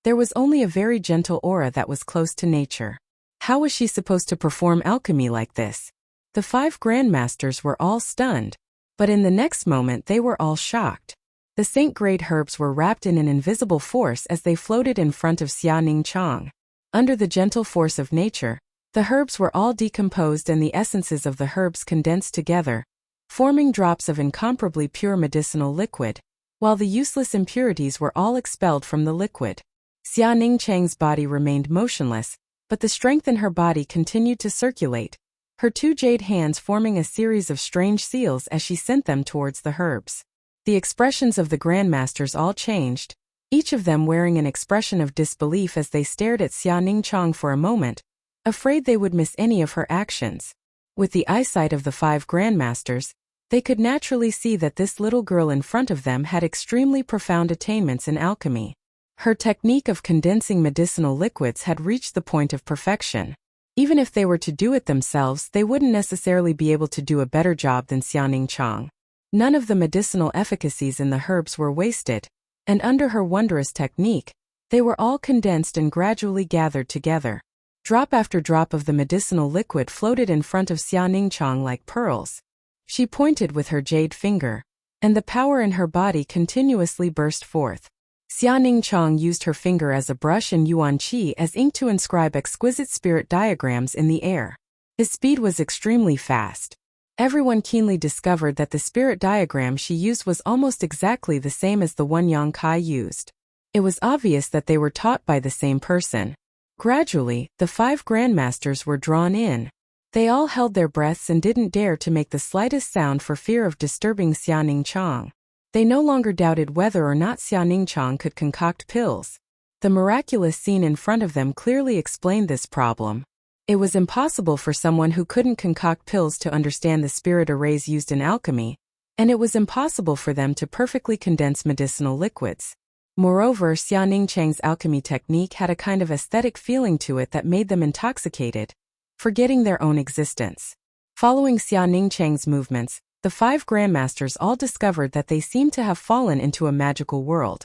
there was only a very gentle aura that was close to nature. How was she supposed to perform alchemy like this? The 5 grandmasters were all stunned, but in the next moment they were all shocked. The saint-grade herbs were wrapped in an invisible force as they floated in front of Xiaoning Chang. Under the gentle force of nature, the herbs were all decomposed and the essences of the herbs condensed together, forming drops of incomparably pure medicinal liquid, while the useless impurities were all expelled from the liquid. Xiaoning Chang's body remained motionless, but the strength in her body continued to circulate, her 2 jade hands forming a series of strange seals as she sent them towards the herbs. The expressions of the grandmasters all changed, each of them wearing an expression of disbelief as they stared at Xiaoning Chang for a moment, afraid they would miss any of her actions. With the eyesight of the 5 grandmasters, they could naturally see that this little girl in front of them had extremely profound attainments in alchemy. Her technique of condensing medicinal liquids had reached the point of perfection. Even if they were to do it themselves, they wouldn't necessarily be able to do a better job than Xiaoning Chang. None of the medicinal efficacies in the herbs were wasted, and under her wondrous technique, they were all condensed and gradually gathered together. Drop after drop of the medicinal liquid floated in front of Xiaoning Chang like pearls. She pointed with her jade finger, and the power in her body continuously burst forth. Xiaoning Chang used her finger as a brush and yuan qi as ink to inscribe exquisite spirit diagrams in the air. His speed was extremely fast. Everyone keenly discovered that the spirit diagram she used was almost exactly the same as the one Yang Kai used. It was obvious that they were taught by the same person. Gradually, the 5 grandmasters were drawn in. They all held their breaths and didn't dare to make the slightest sound for fear of disturbing Xiaoning Chang. They no longer doubted whether or not Xiaoning Chang could concoct pills. The miraculous scene in front of them clearly explained this problem. It was impossible for someone who couldn't concoct pills to understand the spirit arrays used in alchemy, and it was impossible for them to perfectly condense medicinal liquids. Moreover, Xiaoning Chang's alchemy technique had a kind of aesthetic feeling to it that made them intoxicated, forgetting their own existence. Following Xiaoning Chang's movements, the 5 grandmasters all discovered that they seemed to have fallen into a magical world.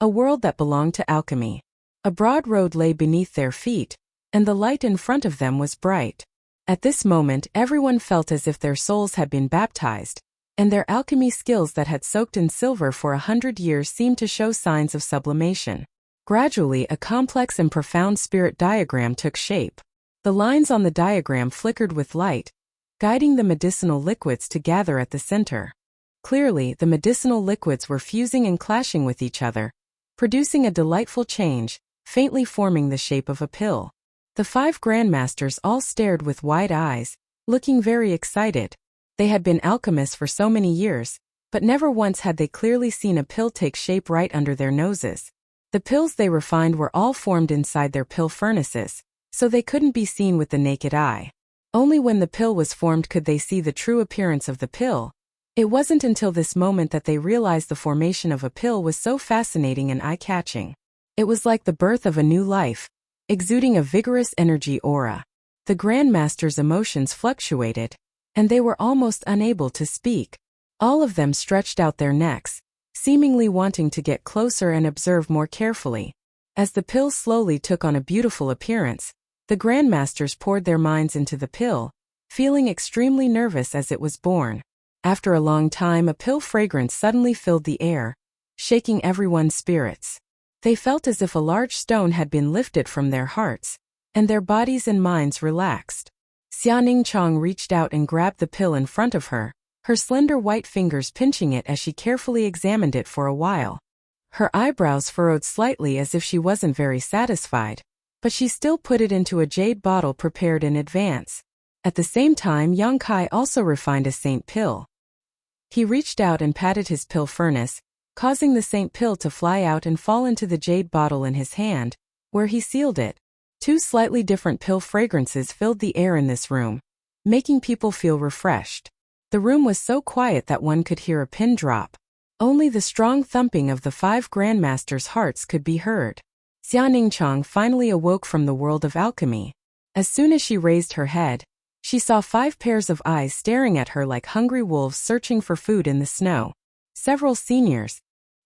A world that belonged to alchemy. A broad road lay beneath their feet, and the light in front of them was bright. At this moment, everyone felt as if their souls had been baptized, and their alchemy skills that had soaked in silver for 100 years seemed to show signs of sublimation. Gradually, a complex and profound spirit diagram took shape. The lines on the diagram flickered with light, guiding the medicinal liquids to gather at the center. Clearly, the medicinal liquids were fusing and clashing with each other, producing a delightful change, faintly forming the shape of a pill. The 5 grandmasters all stared with wide eyes, looking very excited. They had been alchemists for so many years, but never once had they clearly seen a pill take shape right under their noses. The pills they refined were all formed inside their pill furnaces, so they couldn't be seen with the naked eye. Only when the pill was formed could they see the true appearance of the pill. It wasn't until this moment that they realized the formation of a pill was so fascinating and eye-catching. It was like the birth of a new life, exuding a vigorous energy aura. The grandmaster's emotions fluctuated, and they were almost unable to speak. All of them stretched out their necks, seemingly wanting to get closer and observe more carefully. As the pill slowly took on a beautiful appearance, the grandmasters poured their minds into the pill, feeling extremely nervous as it was born. After a long time, a pill fragrance suddenly filled the air, shaking everyone's spirits. They felt as if a large stone had been lifted from their hearts, and their bodies and minds relaxed. Xiaoning Chang reached out and grabbed the pill in front of her, her slender white fingers pinching it as she carefully examined it for a while. Her eyebrows furrowed slightly as if she wasn't very satisfied, but she still put it into a jade bottle prepared in advance. At the same time, Yang Kai also refined a saint pill. He reached out and patted his pill furnace, causing the saint pill to fly out and fall into the jade bottle in his hand, where he sealed it. 2 slightly different pill fragrances filled the air in this room, making people feel refreshed. The room was so quiet that one could hear a pin drop. Only the strong thumping of the 5 grandmasters' hearts could be heard. Xia Ningqiang finally awoke from the world of alchemy. As soon as she raised her head, she saw 5 pairs of eyes staring at her like hungry wolves searching for food in the snow. Several seniors.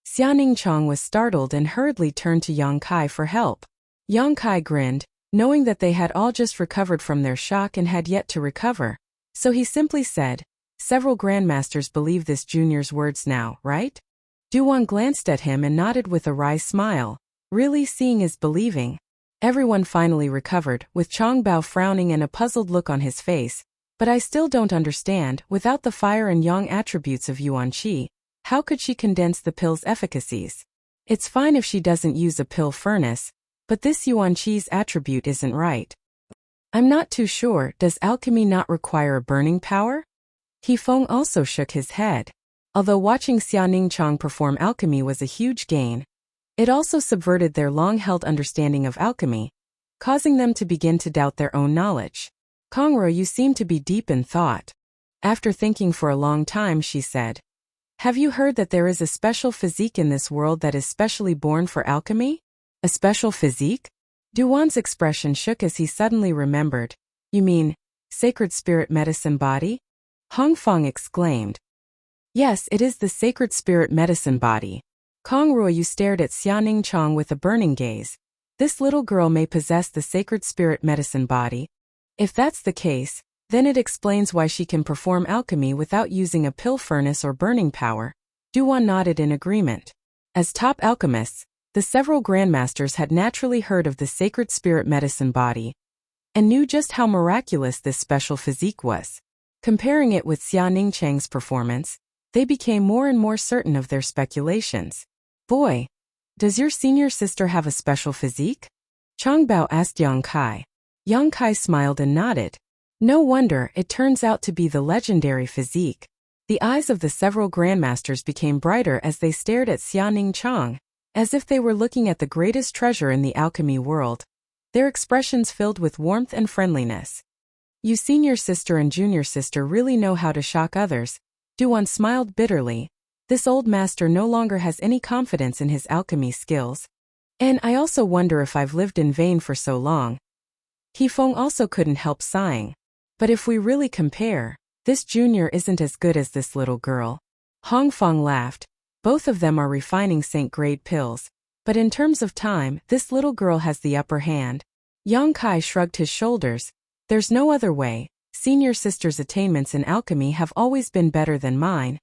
Xia Ningqiang was startled and hurriedly turned to Yang Kai for help. Yang Kai grinned, knowing that they had all just recovered from their shock and had yet to recover. So he simply said, "Several grandmasters believe this junior's words now, right?" Duan glanced at him and nodded with a wry smile. Really, seeing is believing. Everyone finally recovered, with Chongbao frowning and a puzzled look on his face. But I still don't understand, without the fire and yang attributes of Yuan Qi, how could she condense the pill's efficacies? It's fine if she doesn't use a pill furnace, but this Yuan Qi's attribute isn't right. I'm not too sure, does alchemy not require a burning power? He Feng also shook his head. Although watching Xia Ningqiang perform alchemy was a huge gain, it also subverted their long-held understanding of alchemy, causing them to begin to doubt their own knowledge. Kongro, you seem to be deep in thought. After thinking for a long time, she said, "Have you heard that there is a special physique in this world that is specially born for alchemy?" A special physique? Duan's expression shook as he suddenly remembered. You mean, sacred spirit medicine body? Hongfang exclaimed. Yes, it is the sacred spirit medicine body. Kong Ruoyu stared at Xia Ningqiang with a burning gaze. This little girl may possess the sacred spirit medicine body. If that's the case, then it explains why she can perform alchemy without using a pill furnace or burning power. Duan nodded in agreement. As top alchemists, the several grandmasters had naturally heard of the sacred spirit medicine body and knew just how miraculous this special physique was. Comparing it with Xia Ningqiang's performance, they became more and more certain of their speculations. Boy, does your senior sister have a special physique? Chongbao asked Yang Kai. Yang Kai smiled and nodded. No wonder, it turns out to be the legendary physique. The eyes of the several grandmasters became brighter as they stared at Xia Ningqiang, as if they were looking at the greatest treasure in the alchemy world. Their expressions filled with warmth and friendliness. You senior sister and junior sister really know how to shock others. Duan smiled bitterly. This old master no longer has any confidence in his alchemy skills. And I also wonder if I've lived in vain for so long. He Feng also couldn't help sighing. But if we really compare, this junior isn't as good as this little girl. Hong Feng laughed. Both of them are refining Saint-grade pills. But in terms of time, this little girl has the upper hand. Yang Kai shrugged his shoulders. There's no other way. Senior sister's attainments in alchemy have always been better than mine.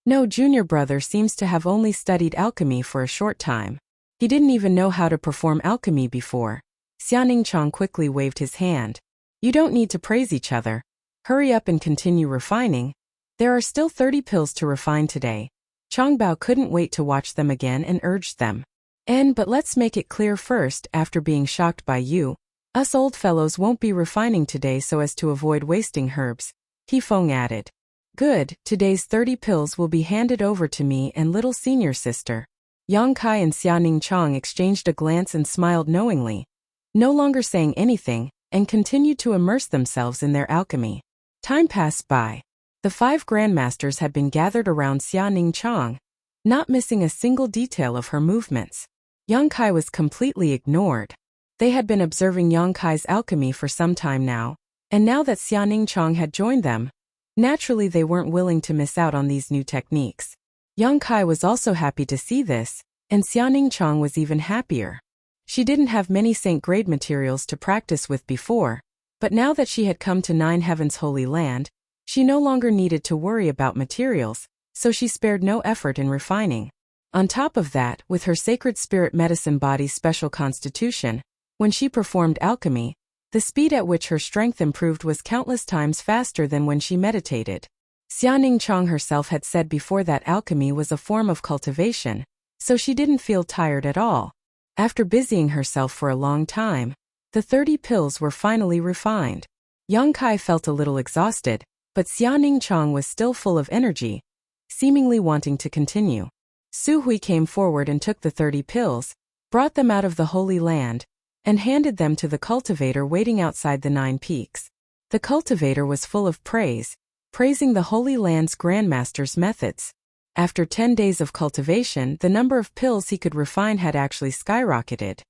No, junior brother seems to have only studied alchemy for a short time. He didn't even know how to perform alchemy before. Xia Ningqiang quickly waved his hand. You don't need to praise each other. Hurry up and continue refining. There are still 30 pills to refine today. Chongbao couldn't wait to watch them again and urged them. But let's make it clear first, after being shocked by you, us old fellows won't be refining today so as to avoid wasting herbs. He Feng added. Good, today's 30 pills will be handed over to me and little senior sister. Yang Kai and Xia Ningqiang exchanged a glance and smiled knowingly, no longer saying anything, and continued to immerse themselves in their alchemy. Time passed by. The 5 grandmasters had been gathered around Xia Ningqiang, not missing a single detail of her movements. Yang Kai was completely ignored. They had been observing Yang Kai's alchemy for some time now, and now that Xia Ningqiang had joined them, naturally they weren't willing to miss out on these new techniques. Yang Kai was also happy to see this, and Xia Ningqiang was even happier. She didn't have many Saint-grade materials to practice with before, but now that she had come to Nine Heaven's Holy Land, she no longer needed to worry about materials, so she spared no effort in refining. On top of that, with her sacred spirit medicine body's special constitution, when she performed alchemy, the speed at which her strength improved was countless times faster than when she meditated. Xia Ningqiang herself had said before that alchemy was a form of cultivation, so she didn't feel tired at all. After busying herself for a long time, the 30 pills were finally refined. Yang Kai felt a little exhausted, but Xia Ningqiang was still full of energy, seemingly wanting to continue. Su Hui came forward and took the 30 pills, brought them out of the Holy Land, and handed them to the cultivator waiting outside the 9 peaks. The cultivator was full of praise. praising the Holy Land's Grandmaster's methods. After 10 days of cultivation, the number of pills he could refine had actually skyrocketed.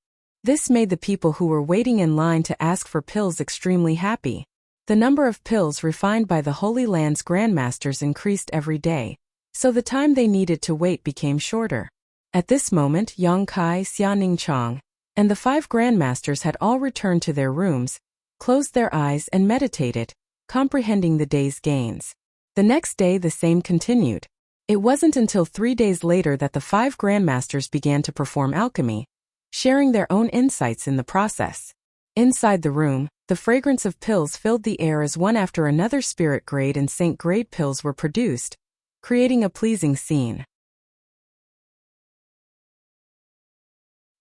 This made the people who were waiting in line to ask for pills extremely happy. The number of pills refined by the Holy Land's Grandmasters increased every day, so the time they needed to wait became shorter. At this moment, Yang Kai, Xianing Chong, and the 5 Grandmasters had all returned to their rooms, closed their eyes and meditated, comprehending the day's gains. The next day the same continued. It wasn't until 3 days later that the 5 Grandmasters began to perform alchemy, sharing their own insights in the process. Inside the room, the fragrance of pills filled the air as one after another spirit grade and saint grade pills were produced, creating a pleasing scene.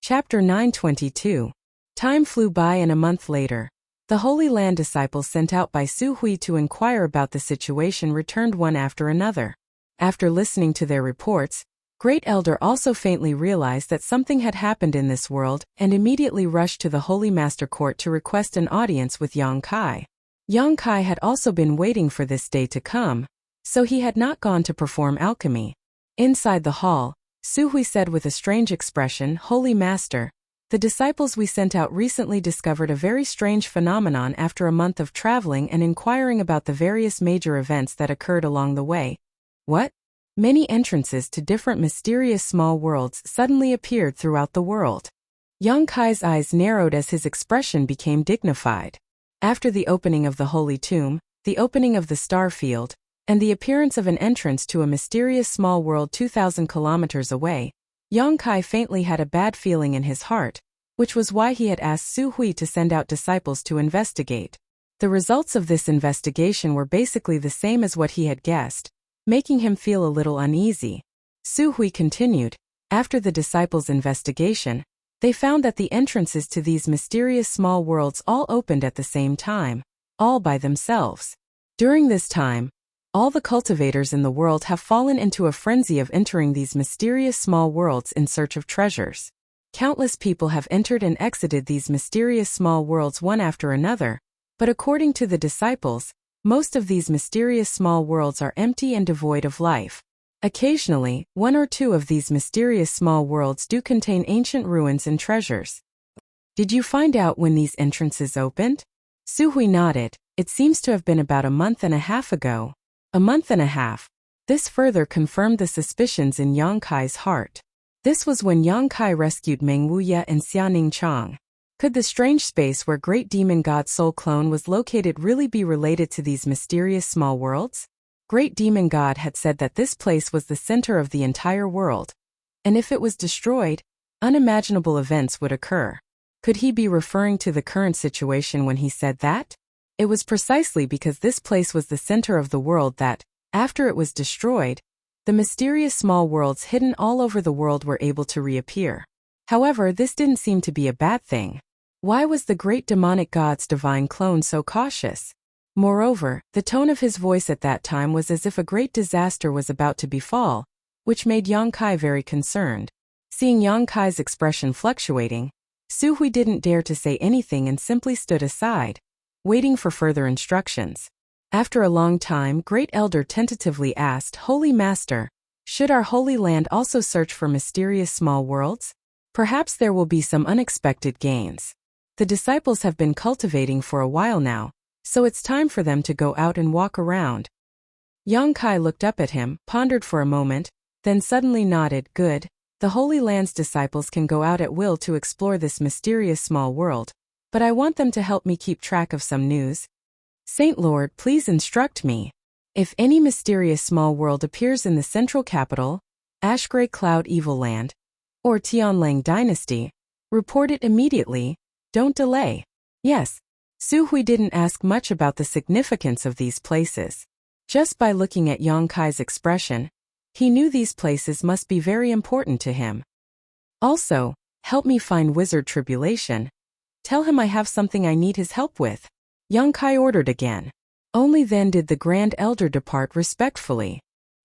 Chapter 922. Time flew by and a month later, the Holy Land disciples sent out by Su Hui to inquire about the situation returned one after another. After listening to their reports, Great Elder also faintly realized that something had happened in this world and immediately rushed to the Holy Master Court to request an audience with Yang Kai. Yang Kai had also been waiting for this day to come, so he had not gone to perform alchemy. Inside the hall, Su Hui said with a strange expression, "Holy Master, the disciples we sent out recently discovered a very strange phenomenon after a month of traveling and inquiring about the various major events that occurred along the way." What? Many entrances to different mysterious small worlds suddenly appeared throughout the world. Yang Kai's eyes narrowed as his expression became dignified. After the opening of the Holy Tomb, the opening of the Star Field, and the appearance of an entrance to a mysterious small world 2,000 kilometers away, Yang Kai faintly had a bad feeling in his heart, which was why he had asked Su Hui to send out disciples to investigate. The results of this investigation were basically the same as what he had guessed, making him feel a little uneasy. Su Hui continued, after the disciples' investigation, they found that the entrances to these mysterious small worlds all opened at the same time, all by themselves. During this time, all the cultivators in the world have fallen into a frenzy of entering these mysterious small worlds in search of treasures. Countless people have entered and exited these mysterious small worlds one after another, but according to the disciples, most of these mysterious small worlds are empty and devoid of life. Occasionally, 1 or 2 of these mysterious small worlds do contain ancient ruins and treasures. Did you find out when these entrances opened? Su Hui nodded. It seems to have been about a month and a half ago. A month and a half. This further confirmed the suspicions in Yang Kai's heart. This was when Yang Kai rescued Meng Wuye and Xianing Chong. Could the strange space where Great Demon God Soul Clone was located really be related to these mysterious small worlds? Great Demon God had said that this place was the center of the entire world, and if it was destroyed, unimaginable events would occur. Could he be referring to the current situation when he said that? It was precisely because this place was the center of the world that, after it was destroyed, the mysterious small worlds hidden all over the world were able to reappear. However, this didn't seem to be a bad thing. Why was the great demonic god's divine clone so cautious? Moreover, the tone of his voice at that time was as if a great disaster was about to befall, which made Yang Kai very concerned. Seeing Yang Kai's expression fluctuating, Su Hui didn't dare to say anything and simply stood aside, waiting for further instructions. After a long time, Great Elder tentatively asked, "Holy Master, should our Holy Land also search for mysterious small worlds? Perhaps there will be some unexpected gains. The disciples have been cultivating for a while now, so it's time for them to go out and walk around." Yang Kai looked up at him, pondered for a moment, then suddenly nodded. "Good, the Holy Land's disciples can go out at will to explore this mysterious small world, but I want them to help me keep track of some news. Saint Lord, please instruct me. If any mysterious small world appears in the central capital, Ashgrey Cloud Evil Land, or Tianlang Dynasty, report it immediately, don't delay." Yes. Su Hui didn't ask much about the significance of these places. Just by looking at Yang Kai's expression, he knew these places must be very important to him. Also, help me find Wizard Tribulation. Tell him I have something I need his help with. Yang Kai ordered again. Only then did the Grand Elder depart respectfully.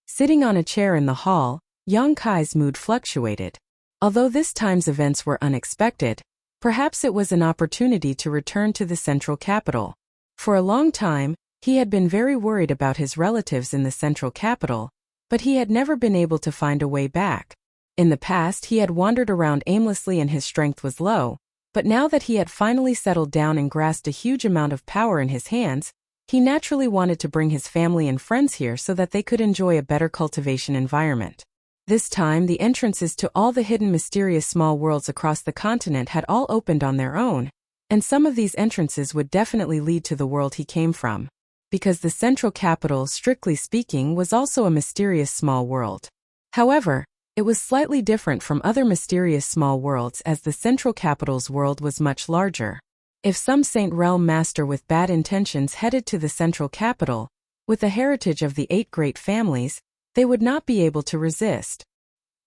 Sitting on a chair in the hall, Yang Kai's mood fluctuated. Although this time's events were unexpected, perhaps it was an opportunity to return to the central capital. For a long time, He had been very worried about his relatives in the central capital, but he had never been able to find a way back. In the past, he had wandered around aimlessly and his strength was low, but now that he had finally settled down and grasped a huge amount of power in his hands, he naturally wanted to bring his family and friends here so that they could enjoy a better cultivation environment. This time, the entrances to all the hidden mysterious small worlds across the continent had all opened on their own, and some of these entrances would definitely lead to the world he came from. Because the central capital, strictly speaking, was also a mysterious small world. However, it was slightly different from other mysterious small worlds as the central capital's world was much larger. If some Saint Realm master with bad intentions headed to the central capital, with the heritage of the 8 great families, they would not be able to resist.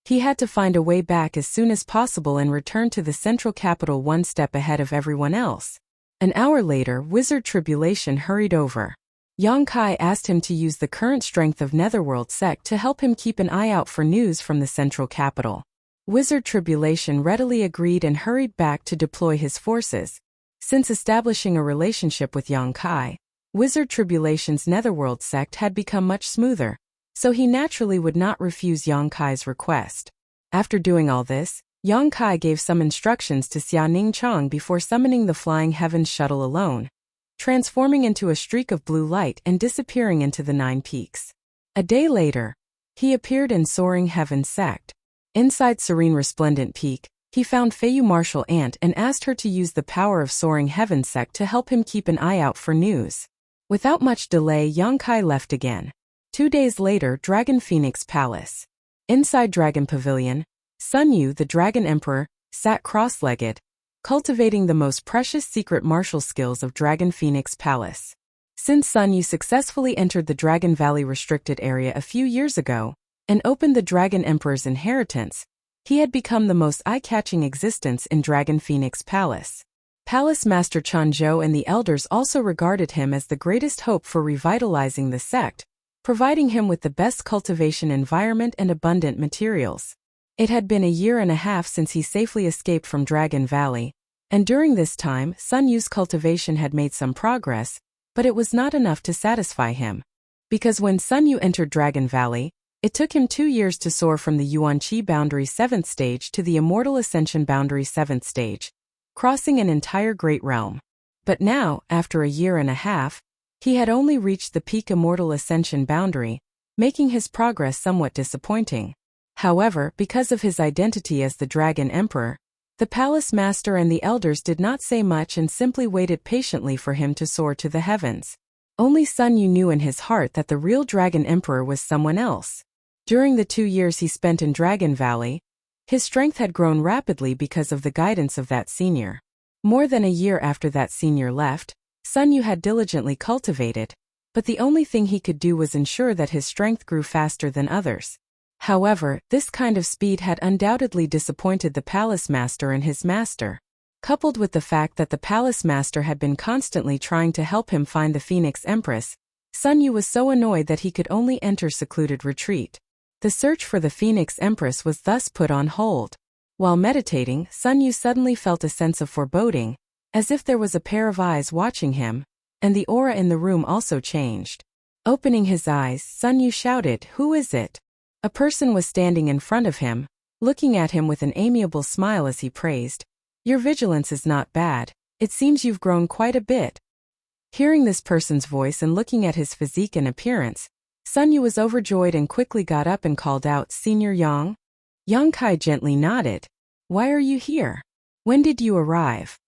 He had to find a way back as soon as possible and return to the central capital one step ahead of everyone else. An hour later, Wizard Tribulation hurried over. Yongkai asked him to use the current strength of Netherworld Sect to help him keep an eye out for news from the central capital. Wizard Tribulation readily agreed and hurried back to deploy his forces. Since establishing a relationship with Yongkai, Wizard Tribulation's Netherworld Sect had become much smoother, so he naturally would not refuse Yongkai's request. After doing all this, Yongkai gave some instructions to Xiaoning Chang before summoning the Flying Heavens shuttle alone, transforming into a streak of blue light and disappearing into the 9 peaks. A day later, he appeared in Soaring Heaven Sect. Inside Serene Resplendent Peak, he found Feiyu Martial Ant and asked her to use the power of Soaring Heaven Sect to help him keep an eye out for news. Without much delay, Yongkai left again. 2 days later, Dragon Phoenix Palace. Inside Dragon Pavilion, Sun Yu, the Dragon Emperor, sat cross-legged, cultivating the most precious secret martial skills of Dragon Phoenix Palace. Since Sun Yu successfully entered the Dragon Valley restricted area a few years ago and opened the Dragon Emperor's inheritance, he had become the most eye-catching existence in Dragon Phoenix Palace. Palace Master Chanzhou and the elders also regarded him as the greatest hope for revitalizing the sect, providing him with the best cultivation environment and abundant materials. It had been a year and a half since he safely escaped from Dragon Valley, and during this time, Sun Yu's cultivation had made some progress, but it was not enough to satisfy him. Because when Sun Yu entered Dragon Valley, it took him 2 years to soar from the Yuanqi Boundary 7th stage to the Immortal Ascension Boundary 7th stage, crossing an entire great realm. But now, after a year and a half, he had only reached the peak Immortal Ascension boundary, making his progress somewhat disappointing. However, because of his identity as the Dragon Emperor, the Palace Master and the elders did not say much and simply waited patiently for him to soar to the heavens. Only Sun Yu knew in his heart that the real Dragon Emperor was someone else. During the 2 years he spent in Dragon Valley, his strength had grown rapidly because of the guidance of that senior. More than a year after that senior left, Sun Yu had diligently cultivated, but the only thing he could do was ensure that his strength grew faster than others. However, this kind of speed had undoubtedly disappointed the Palace Master and his master. Coupled with the fact that the Palace Master had been constantly trying to help him find the Phoenix Empress, Sun Yu was so annoyed that he could only enter secluded retreat. The search for the Phoenix Empress was thus put on hold. While meditating, Sun Yu suddenly felt a sense of foreboding, as if there was a pair of eyes watching him, and the aura in the room also changed. Opening his eyes, Sun Yu shouted, "Who is it?" A person was standing in front of him, looking at him with an amiable smile as he praised, "Your vigilance is not bad. It seems you've grown quite a bit." Hearing this person's voice and looking at his physique and appearance, Sun Yu was overjoyed and quickly got up and called out, "Senior Yang?" Yongkai gently nodded. "Why are you here? When did you arrive?"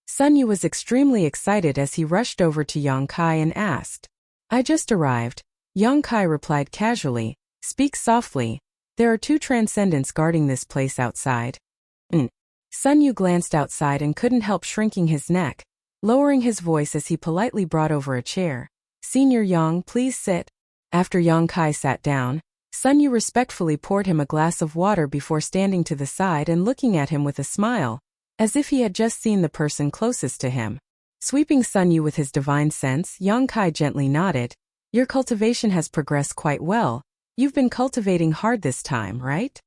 Sun Yu was extremely excited as he rushed over to Yongkai and asked. "I just arrived," Yongkai replied casually. "Speak softly. There are 2 transcendents guarding this place outside." Sun Yu glanced outside and couldn't help shrinking his neck, lowering his voice as he politely brought over a chair. "Senior Yang, please sit." After Yongkai sat down, Sun Yu respectfully poured him a glass of water before standing to the side and looking at him with a smile, as if he had just seen the person closest to him. Sweeping Sun Yu with his divine sense, Yongkai gently nodded. "Your cultivation has progressed quite well. You've been cultivating hard this time, right?"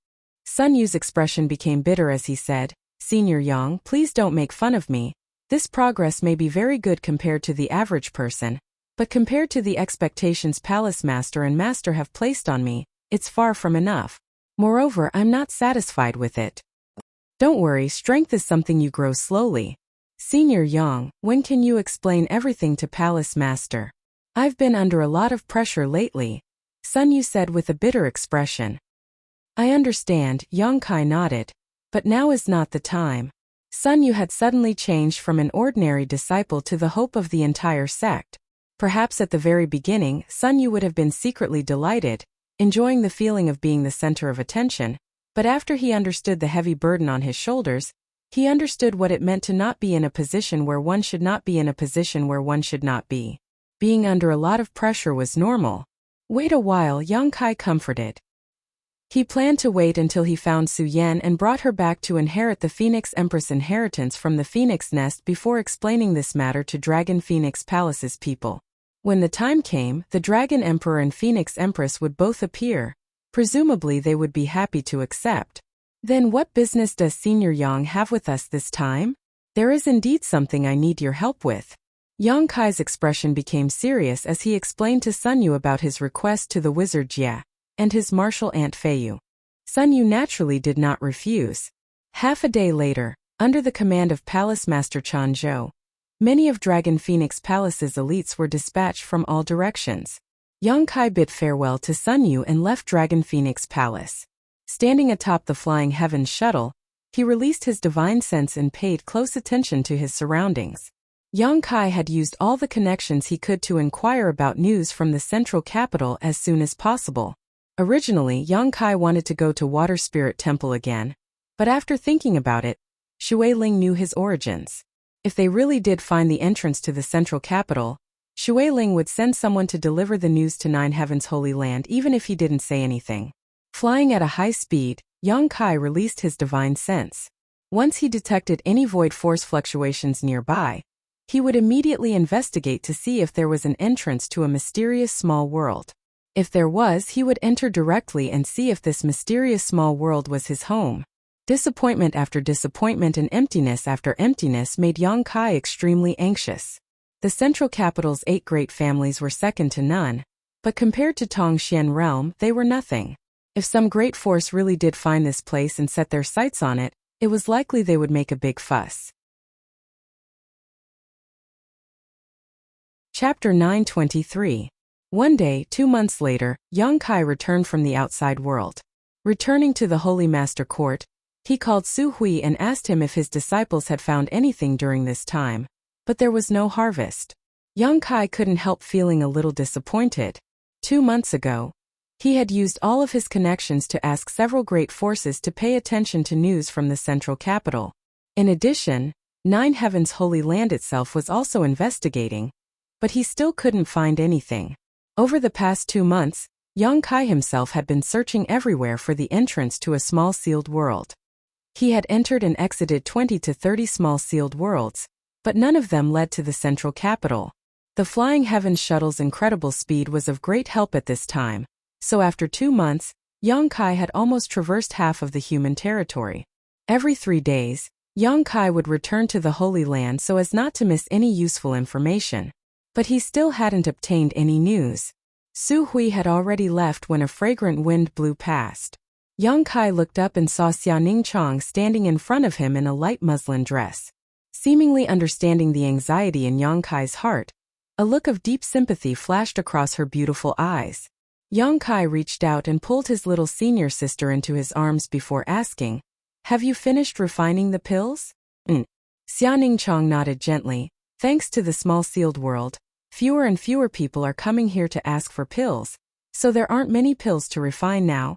Sun Yu's expression became bitter as he said, "Senior Yang, please don't make fun of me. This progress may be very good compared to the average person, But compared to the expectations Palace Master and Master have placed on me, it's far from enough. Moreover, I'm not satisfied with it. Don't worry, strength is something you grow slowly. Senior Yang, when can you explain everything to Palace Master? I've been under a lot of pressure lately, Sun Yu said with a bitter expression. I understand, Yang Kai nodded. But now is not the time. Sun Yu had suddenly changed from an ordinary disciple to the hope of the entire sect. Perhaps at the very beginning, Sun Yu would have been secretly delighted, enjoying the feeling of being the center of attention, but after he understood the heavy burden on his shoulders, he understood what it meant to not be in a position where one should not be in a position where one should not be. Being under a lot of pressure was normal. Wait a while, Yang Kai comforted. He planned to wait until he found Su Yan and brought her back to inherit the Phoenix Empress inheritance from the Phoenix Nest before explaining this matter to Dragon Phoenix Palace's people. When the time came, the Dragon Emperor and Phoenix Empress would both appear. Presumably they would be happy to accept. Then what business does Senior Yang have with us this time? There is indeed something I need your help with. Yang Kai's expression became serious as he explained to Sun Yu about his request to the wizard Jia and his martial aunt Feiyu. Sun Yu naturally did not refuse. Half a day later, under the command of Palace Master Chan Zhou, many of Dragon Phoenix Palace's elites were dispatched from all directions. Yang Kai bid farewell to Sun Yu and left Dragon Phoenix Palace. Standing atop the Flying Heavens shuttle, he released his divine sense and paid close attention to his surroundings. Yang Kai had used all the connections he could to inquire about news from the central capital as soon as possible. Originally, Yang Kai wanted to go to Water Spirit Temple again, but after thinking about it, Shui Ling knew his origins. If they really did find the entrance to the central capital, Shui Ling would send someone to deliver the news to Nine Heaven's Holy Land even if he didn't say anything. Flying at a high speed, Yang Kai released his divine sense. Once he detected any void force fluctuations nearby, he would immediately investigate to see if there was an entrance to a mysterious small world. If there was, he would enter directly and see if this mysterious small world was his home. Disappointment after disappointment and emptiness after emptiness made Yang Kai extremely anxious. The central capital's 8 great families were second to none, but compared to Tongxian realm, they were nothing. If some great force really did find this place and set their sights on it, it was likely they would make a big fuss. Chapter 923. One day, 2 months later, Yang Kai returned from the outside world. Returning to the Holy Master Court, he called Su Hui and asked him if his disciples had found anything during this time, but there was no harvest. Yang Kai couldn't help feeling a little disappointed. 2 months ago, he had used all of his connections to ask several great forces to pay attention to news from the central capital. In addition, Nine Heaven's Holy Land itself was also investigating, but he still couldn't find anything. Over the past 2 months, Yang Kai himself had been searching everywhere for the entrance to a small sealed world. He had entered and exited 20 to 30 small sealed worlds, but none of them led to the central capital. The Flying Heavens shuttle's incredible speed was of great help at this time, so after 2 months, Yang Kai had almost traversed half of the human territory. Every 3 days, Yang Kai would return to the Holy Land so as not to miss any useful information. But he still hadn't obtained any news. Su Hui had already left when a fragrant wind blew past. Yang Kai looked up and saw Xiaoning Chang standing in front of him in a light muslin dress. Seemingly understanding the anxiety in Yang Kai's heart, a look of deep sympathy flashed across her beautiful eyes. Yang Kai reached out and pulled his little senior sister into his arms before asking, "Have you finished refining the pills?" Xiaoning Chang nodded gently. Thanks to the small sealed world, fewer and fewer people are coming here to ask for pills, so there aren't many pills to refine now.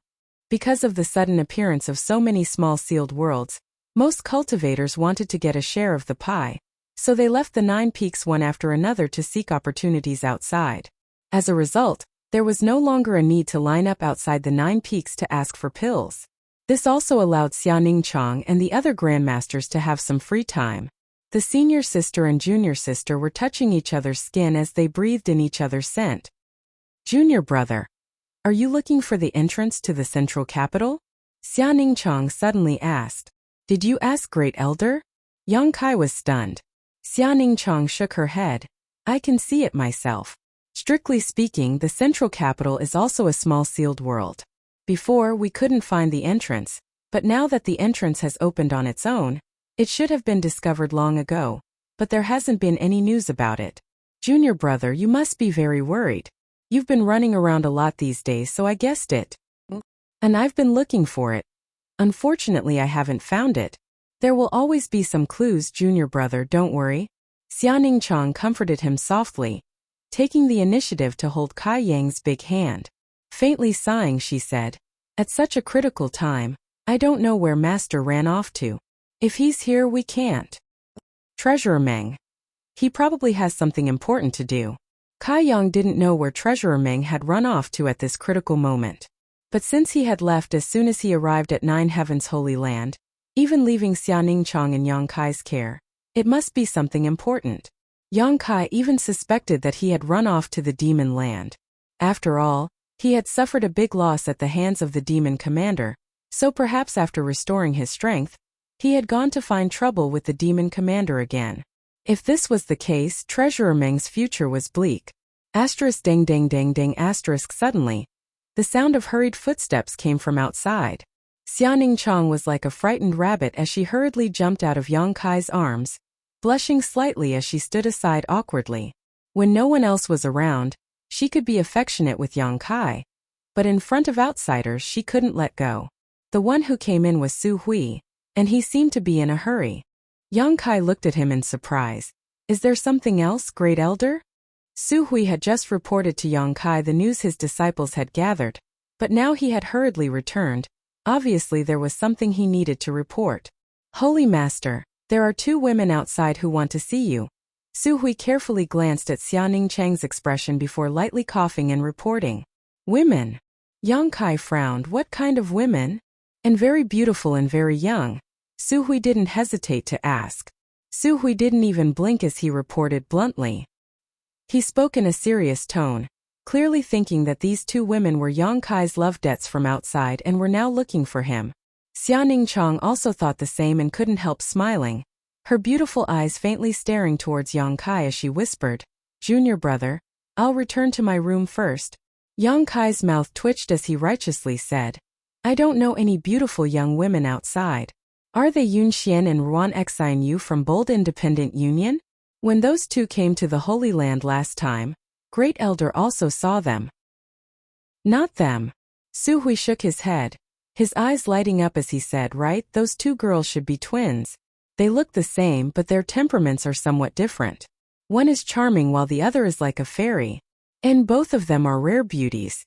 Because of the sudden appearance of so many small sealed worlds, most cultivators wanted to get a share of the pie, so they left the 9 peaks one after another to seek opportunities outside. As a result, there was no longer a need to line up outside the 9 peaks to ask for pills. This also allowed Xiaoning Chang and the other grandmasters to have some free time. The senior sister and junior sister were touching each other's skin as they breathed in each other's scent. "Junior brother, are you looking for the entrance to the central capital?" Xiaoning Chang suddenly asked. "Did you ask Great Elder?" Yang Kai was stunned. Xiaoning Chang shook her head. "I can see it myself. Strictly speaking, the central capital is also a small sealed world. Before, we couldn't find the entrance, but now that the entrance has opened on its own, it should have been discovered long ago, but there hasn't been any news about it. Junior brother, you must be very worried. You've been running around a lot these days, so I guessed it. And I've been looking for it. Unfortunately, I haven't found it. There will always be some clues, junior brother, don't worry. Xiaoning Chang comforted him softly, taking the initiative to hold Kai Yang's big hand. Faintly sighing, she said, "At such a critical time, I don't know where Master ran off to. If he's here, we can't." Treasurer Meng. He probably has something important to do. Kai Yang didn't know where Treasurer Meng had run off to at this critical moment. But since he had left as soon as he arrived at Nine Heavens Holy Land, even leaving Xiaoning Chang in Yang Kai's care, it must be something important. Yang Kai even suspected that he had run off to the demon land. After all, he had suffered a big loss at the hands of the demon commander, so perhaps after restoring his strength, he had gone to find trouble with the demon commander again. If this was the case, Treasurer Meng's future was bleak. Asterisk ding ding ding ding asterisk suddenly, the sound of hurried footsteps came from outside. Xiaoning Chang was like a frightened rabbit as she hurriedly jumped out of Yang Kai's arms, blushing slightly as she stood aside awkwardly. When no one else was around, she could be affectionate with Yang Kai, but in front of outsiders she couldn't let go. The one who came in was Su Hui, and he seemed to be in a hurry. Yang Kai looked at him in surprise. "Is there something else, Great Elder?" Su Hui had just reported to Yang Kai the news his disciples had gathered, but now he had hurriedly returned. Obviously there was something he needed to report. "Holy Master, there are 2 women outside who want to see you." Su Hui carefully glanced at Xiaoning Chang's expression before lightly coughing and reporting. "Women?" Yang Kai frowned. "What kind of women?" "And very beautiful and very young." Su Hui didn't hesitate to ask. Su Hui didn't even blink as he reported bluntly. He spoke in a serious tone, clearly thinking that these 2 women were Yang Kai's love debts from outside and were now looking for him. Xiaoning Chang also thought the same and couldn't help smiling, her beautiful eyes faintly staring towards Yang Kai as she whispered, "Junior brother, I'll return to my room first." Yang Kai's mouth twitched as he righteously said, "I don't know any beautiful young women outside. Are they Yun Xian and Ruan Xian Yu from Bold Independent Union? When those 2 came to the Holy Land last time, Great Elder also saw them." "Not them." Su Hui shook his head, his eyes lighting up as he said, "Right, those 2 girls should be twins. They look the same, but their temperaments are somewhat different. One is charming while the other is like a fairy. And both of them are rare beauties."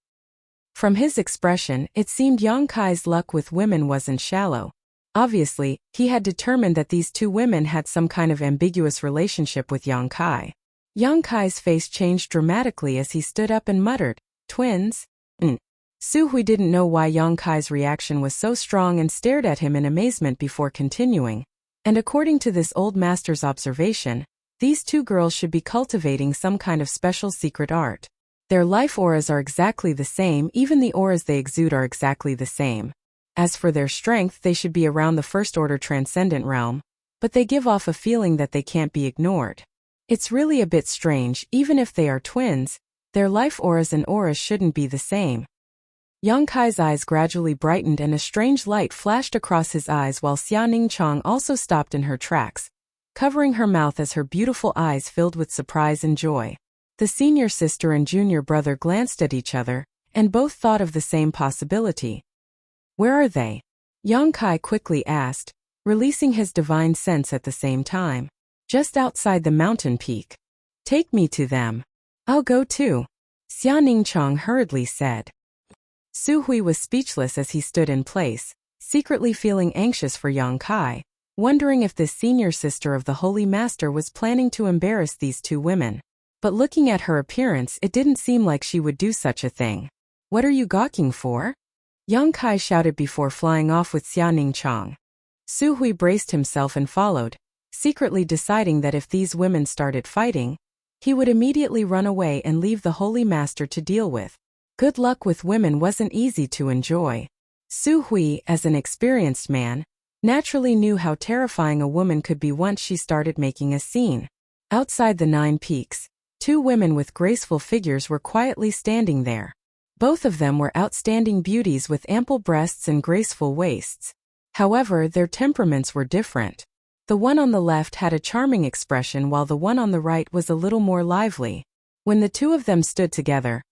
From his expression, it seemed Yang Kai's luck with women wasn't shallow. Obviously, he had determined that these 2 women had some kind of ambiguous relationship with Yang Kai. Yang Kai's face changed dramatically as he stood up and muttered, "Twins? Su Hui didn't know why Yang Kai's reaction was so strong and stared at him in amazement before continuing. And according to this old master's observation, these 2 girls should be cultivating some kind of special secret art. Their life auras are exactly the same, even the auras they exude are exactly the same. As for their strength, they should be around the first-order transcendent realm, but they give off a feeling that they can't be ignored. It's really a bit strange, even if they are twins, their life auras and auras shouldn't be the same." Yang Kai's eyes gradually brightened and a strange light flashed across his eyes while Xiaoning Chang also stopped in her tracks, covering her mouth as her beautiful eyes filled with surprise and joy. The senior sister and junior brother glanced at each other, and both thought of the same possibility. "Where are they?" Yang Kai quickly asked, releasing his divine sense at the same time. "Just outside the mountain peak." "Take me to them." "I'll go too," Xiaoning Chang hurriedly said. Su Hui was speechless as he stood in place, secretly feeling anxious for Yang Kai, wondering if this senior sister of the Holy Master was planning to embarrass these 2 women. But looking at her appearance, it didn't seem like she would do such a thing. "What are you gawking for?" Yang Kai shouted before flying off with Xiaoning Chang. Su Hui braced himself and followed, secretly deciding that if these women started fighting, he would immediately run away and leave the Holy Master to deal with. Good luck with women wasn't easy to enjoy. Su Hui, as an experienced man, naturally knew how terrifying a woman could be once she started making a scene. Outside the 9 peaks, Two women with graceful figures were quietly standing there. Both of them were outstanding beauties with ample breasts and graceful waists. However, their temperaments were different. The one on the left had a charming expression while the one on the right was a little more lively. When the two of them stood together,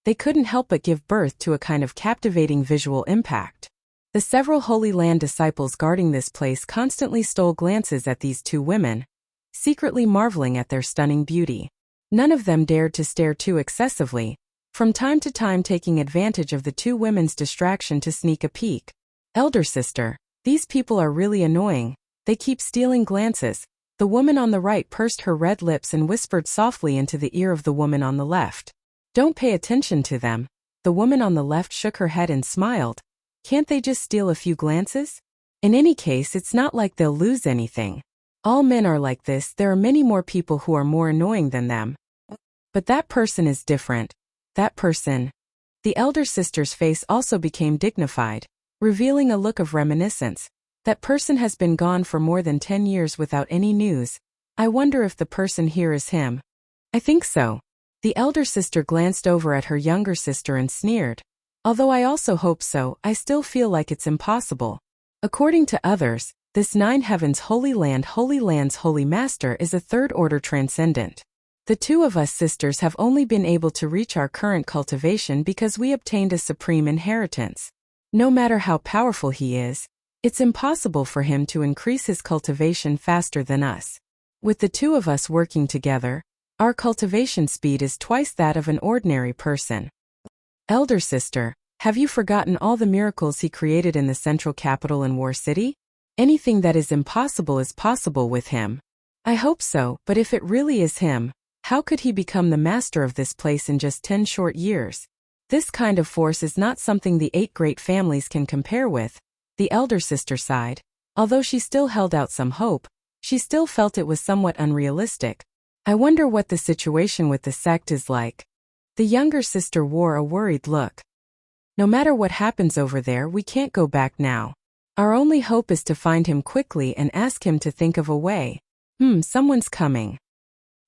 they couldn't help but give birth to a kind of captivating visual impact. The several Holy Land disciples guarding this place constantly stole glances at these two women, secretly marveling at their stunning beauty. None of them dared to stare too excessively, from time to time taking advantage of the two women's distraction to sneak a peek. Elder sister, these people are really annoying. They keep stealing glances. The woman on the right pursed her red lips and whispered softly into the ear of the woman on the left. Don't pay attention to them. The woman on the left shook her head and smiled. Can't they just steal a few glances? In any case, it's not like they'll lose anything. All men are like this. There are many more people who are more annoying than them. But that person is different. That person. The elder sister's face also became dignified, revealing a look of reminiscence. That person has been gone for more than 10 years without any news. I wonder if the person here is him. I think so. The elder sister glanced over at her younger sister and sneered. Although I also hope so, I still feel like it's impossible. According to others, this Nine Heavens Holy Land, Holy Land's Holy Master is a third-order transcendent. The two of us sisters have only been able to reach our current cultivation because we obtained a supreme inheritance. No matter how powerful he is, it's impossible for him to increase his cultivation faster than us. With the two of us working together, our cultivation speed is twice that of an ordinary person. Elder sister, have you forgotten all the miracles he created in the central capital and War City? Anything that is impossible is possible with him. I hope so, but if it really is him, how could he become the master of this place in just 10 short years? This kind of force is not something the 8 great families can compare with. The elder sister sighed. Although she still held out some hope, she still felt it was somewhat unrealistic. I wonder what the situation with the sect is like. The younger sister wore a worried look. No matter what happens over there, we can't go back now. Our only hope is to find him quickly and ask him to think of a way. Someone's coming.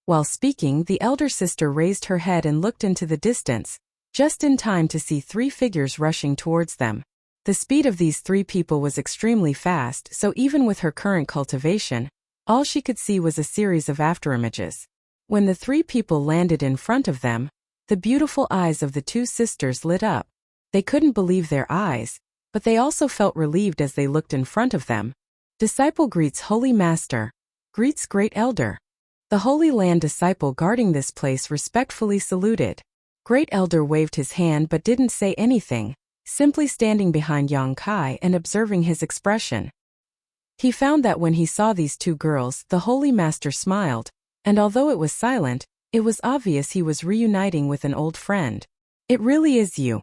While speaking, the elder sister raised her head and looked into the distance, just in time to see 3 figures rushing towards them. The speed of these 3 people was extremely fast, so even with her current cultivation, all she could see was a series of afterimages. When the 3 people landed in front of them, the beautiful eyes of the 2 sisters lit up. They couldn't believe their eyes, but they also felt relieved as they looked in front of them. Disciple greets Holy Master. Greets Great Elder. The Holy Land disciple guarding this place respectfully saluted. Great Elder waved his hand but didn't say anything, simply standing behind Yang Kai and observing his expression. He found that when he saw these 2 girls, the Holy Master smiled, and although it was silent, it was obvious he was reuniting with an old friend. It really is you.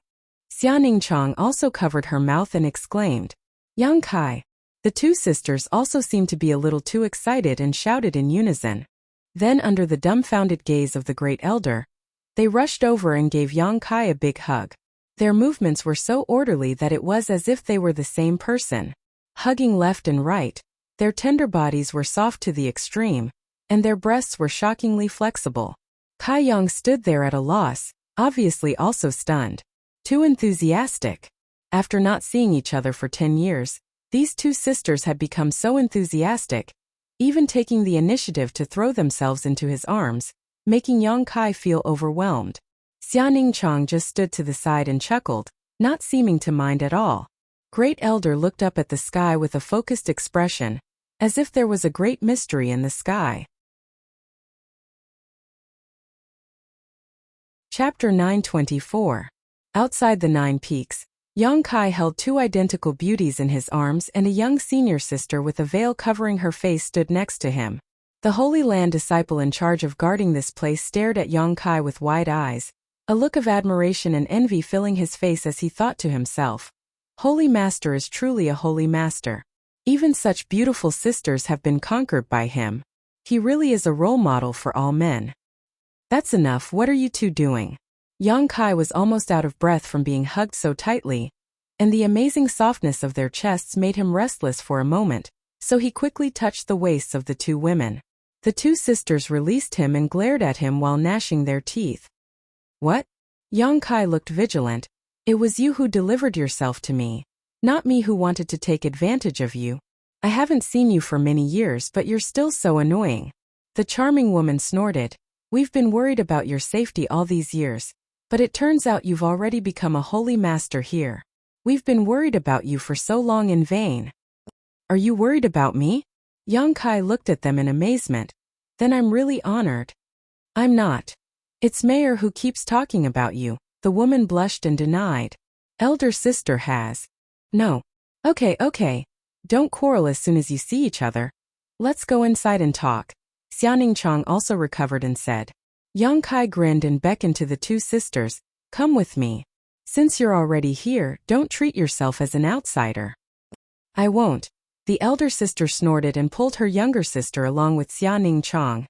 Xianing Chang also covered her mouth and exclaimed, Yang Kai. The 2 sisters also seemed to be a little too excited and shouted in unison. Then under the dumbfounded gaze of the Great Elder, they rushed over and gave Yang Kai a big hug. Their movements were so orderly that it was as if they were the same person. Hugging left and right, their tender bodies were soft to the extreme, and their breasts were shockingly flexible. Kai Yang stood there at a loss, obviously also stunned. Too enthusiastic. After not seeing each other for 10 years, these 2 sisters had become so enthusiastic, even taking the initiative to throw themselves into his arms, making Yang Kai feel overwhelmed. Xianing Chang just stood to the side and chuckled, not seeming to mind at all. Great Elder looked up at the sky with a focused expression, as if there was a great mystery in the sky. Chapter 924. Outside the 9 peaks, Yang Kai held 2 identical beauties in his arms, and a young senior sister with a veil covering her face stood next to him. The Holy Land disciple in charge of guarding this place stared at Yang Kai with wide eyes, a look of admiration and envy filling his face as he thought to himself, Holy Master is truly a holy master. Even such beautiful sisters have been conquered by him. He really is a role model for all men. That's enough, what are you 2 doing? Yang Kai was almost out of breath from being hugged so tightly, and the amazing softness of their chests made him restless for a moment, so he quickly touched the waists of the 2 women. The two sisters released him and glared at him while gnashing their teeth. What? Yang Kai looked vigilant. It was you who delivered yourself to me. Not me who wanted to take advantage of you. I haven't seen you for many years, but you're still so annoying. The charming woman snorted. We've been worried about your safety all these years, but it turns out you've already become a holy master here. We've been worried about you for so long in vain. Are you worried about me? Yang Kai looked at them in amazement. Then I'm really honored. I'm not. It's Mayor who keeps talking about you. The woman blushed and denied. Elder sister has. No. Okay. Don't quarrel as soon as you see each other. Let's go inside and talk. Xiaoning Chang also recovered and said. Yang Kai grinned and beckoned to the two sisters. Come with me. Since you're already here, don't treat yourself as an outsider. I won't. The elder sister snorted and pulled her younger sister along with Xiaoning Chang,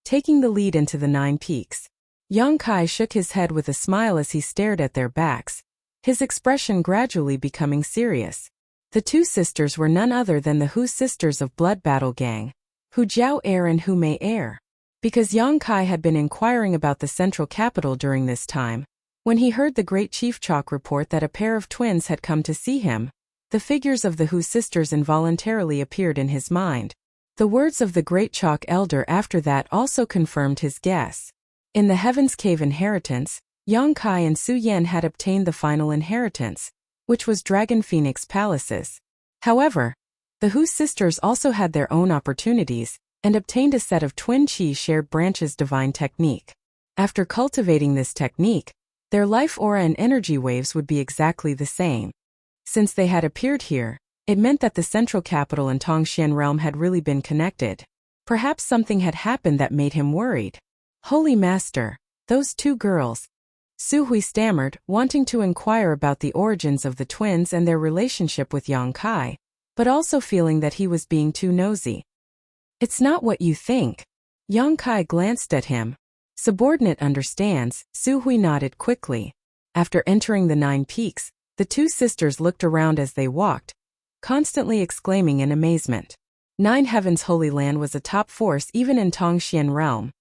taking the lead into the 9 peaks. Yang Kai shook his head with a smile as he stared at their backs, his expression gradually becoming serious. The two sisters were none other than the Hu sisters of Blood Battle Gang, Hu Jiao Air and Hu Mei Air. Because Yang Kai had been inquiring about the central capital during this time, when he heard the great Chief Chalk report that a pair of twins had come to see him, the figures of the Hu sisters involuntarily appeared in his mind. The words of the great Chalk elder after that also confirmed his guess. In the Heaven's Cave inheritance, Yang Kai and Su Yan had obtained the final inheritance, which was Dragon Phoenix Palaces. However, the Hu sisters also had their own opportunities, and obtained a set of twin chi shared branches divine technique. After cultivating this technique, their life aura and energy waves would be exactly the same. Since they had appeared here, it meant that the central capital and Tongxian realm had really been connected. Perhaps something had happened that made him worried. Holy Master, those two girls. Su Hui stammered, wanting to inquire about the origins of the twins and their relationship with Yang Kai, but also feeling that he was being too nosy. It's not what you think. Yang Kai glanced at him. Subordinate understands. Su Hui nodded quickly. After entering the 9 peaks, the two sisters looked around as they walked, constantly exclaiming in amazement. 9 Heavens Holy Land was a top force even in Tongxian realm,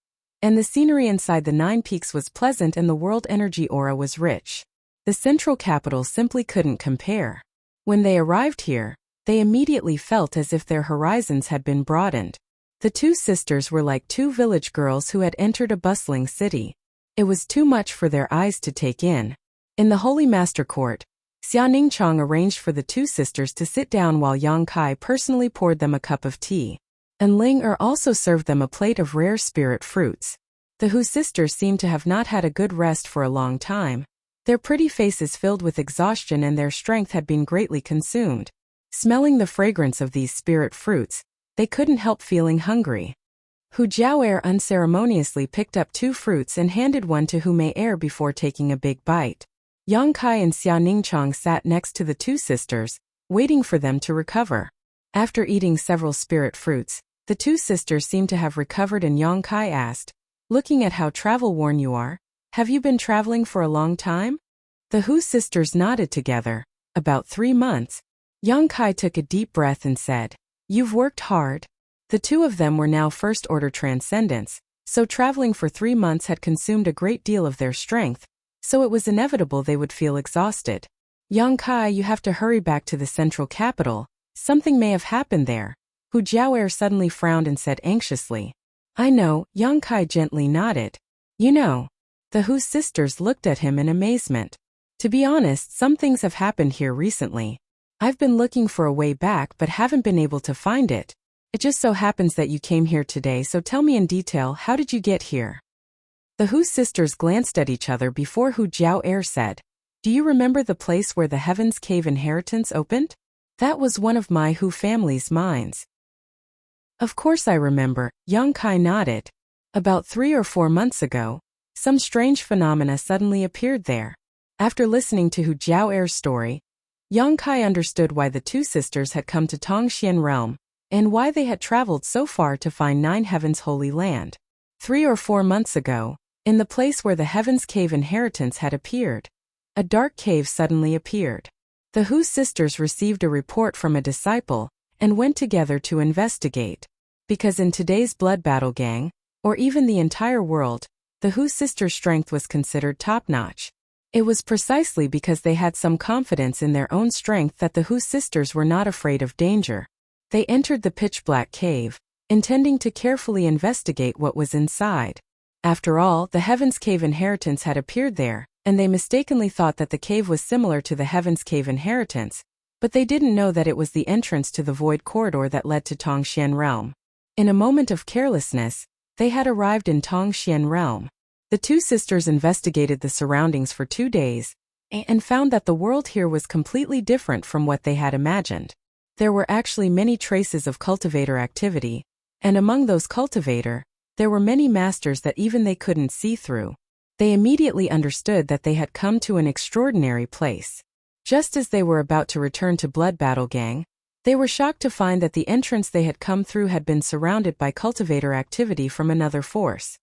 and the scenery inside the 9 peaks was pleasant and the world energy aura was rich. The central capital simply couldn't compare. When they arrived here, they immediately felt as if their horizons had been broadened. The two sisters were like two village girls who had entered a bustling city. It was too much for their eyes to take in. In the Holy Master Court, Xiaoning Chang arranged for the two sisters to sit down while Yang Kai personally poured them a cup of tea, and Ling Er also served them a plate of rare spirit fruits. The Hu sisters seemed to have not had a good rest for a long time. Their pretty faces filled with exhaustion and their strength had been greatly consumed. Smelling the fragrance of these spirit fruits, they couldn't help feeling hungry. Hu Jiaoer unceremoniously picked up 2 fruits and handed one to Hu Mei Er before taking a big bite. Yang Kai and Xiaoning Chang sat next to the two sisters, waiting for them to recover. After eating several spirit fruits, the two sisters seemed to have recovered and Yang Kai asked, looking at how travel-worn you are, have you been traveling for a long time? The Hu sisters nodded together. About 3 months. Yang Kai took a deep breath and said, you've worked hard. The two of them were now first-order transcendents, so traveling for 3 months had consumed a great deal of their strength, so it was inevitable they would feel exhausted. Yang Kai, you have to hurry back to the central capital. Something may have happened there. Hu Jiaoer suddenly frowned and said anxiously. I know, Yang Kai gently nodded. You know. The Hu sisters looked at him in amazement. To be honest, some things have happened here recently. I've been looking for a way back but haven't been able to find it. It just so happens that you came here today, so tell me in detail, how did you get here? The Hu sisters glanced at each other before Hu Jiaoer said, do you remember the place where the Heaven's Cave inheritance opened? That was one of my Hu family's mines. Of course I remember, Yang Kai nodded. About 3 or 4 months ago, some strange phenomena suddenly appeared there. After listening to Hu Jiaoer's story, Yang Kai understood why the two sisters had come to Tongxian realm, and why they had traveled so far to find 9 Heavens Holy Land. 3 or 4 months ago, in the place where the Heaven's Cave inheritance had appeared, a dark cave suddenly appeared. The Hu sisters received a report from a disciple, and went together to investigate. Because in today's blood battle gang, or even the entire world, the Hu sisters' strength was considered top-notch. It was precisely because they had some confidence in their own strength that the Hu sisters were not afraid of danger. They entered the pitch-black cave, intending to carefully investigate what was inside. After all, the Heaven's Cave inheritance had appeared there, and they mistakenly thought that the cave was similar to the Heaven's Cave inheritance, but they didn't know that it was the entrance to the void corridor that led to Tongxian realm. In a moment of carelessness, they had arrived in Tongxian realm. The two sisters investigated the surroundings for 2 days, and found that the world here was completely different from what they had imagined. There were actually many traces of cultivator activity, and among those cultivator, there were many masters that even they couldn't see through. They immediately understood that they had come to an extraordinary place. Just as they were about to return to Blood Battle Gang, they were shocked to find that the entrance they had come through had been surrounded by cultivator activity from another force.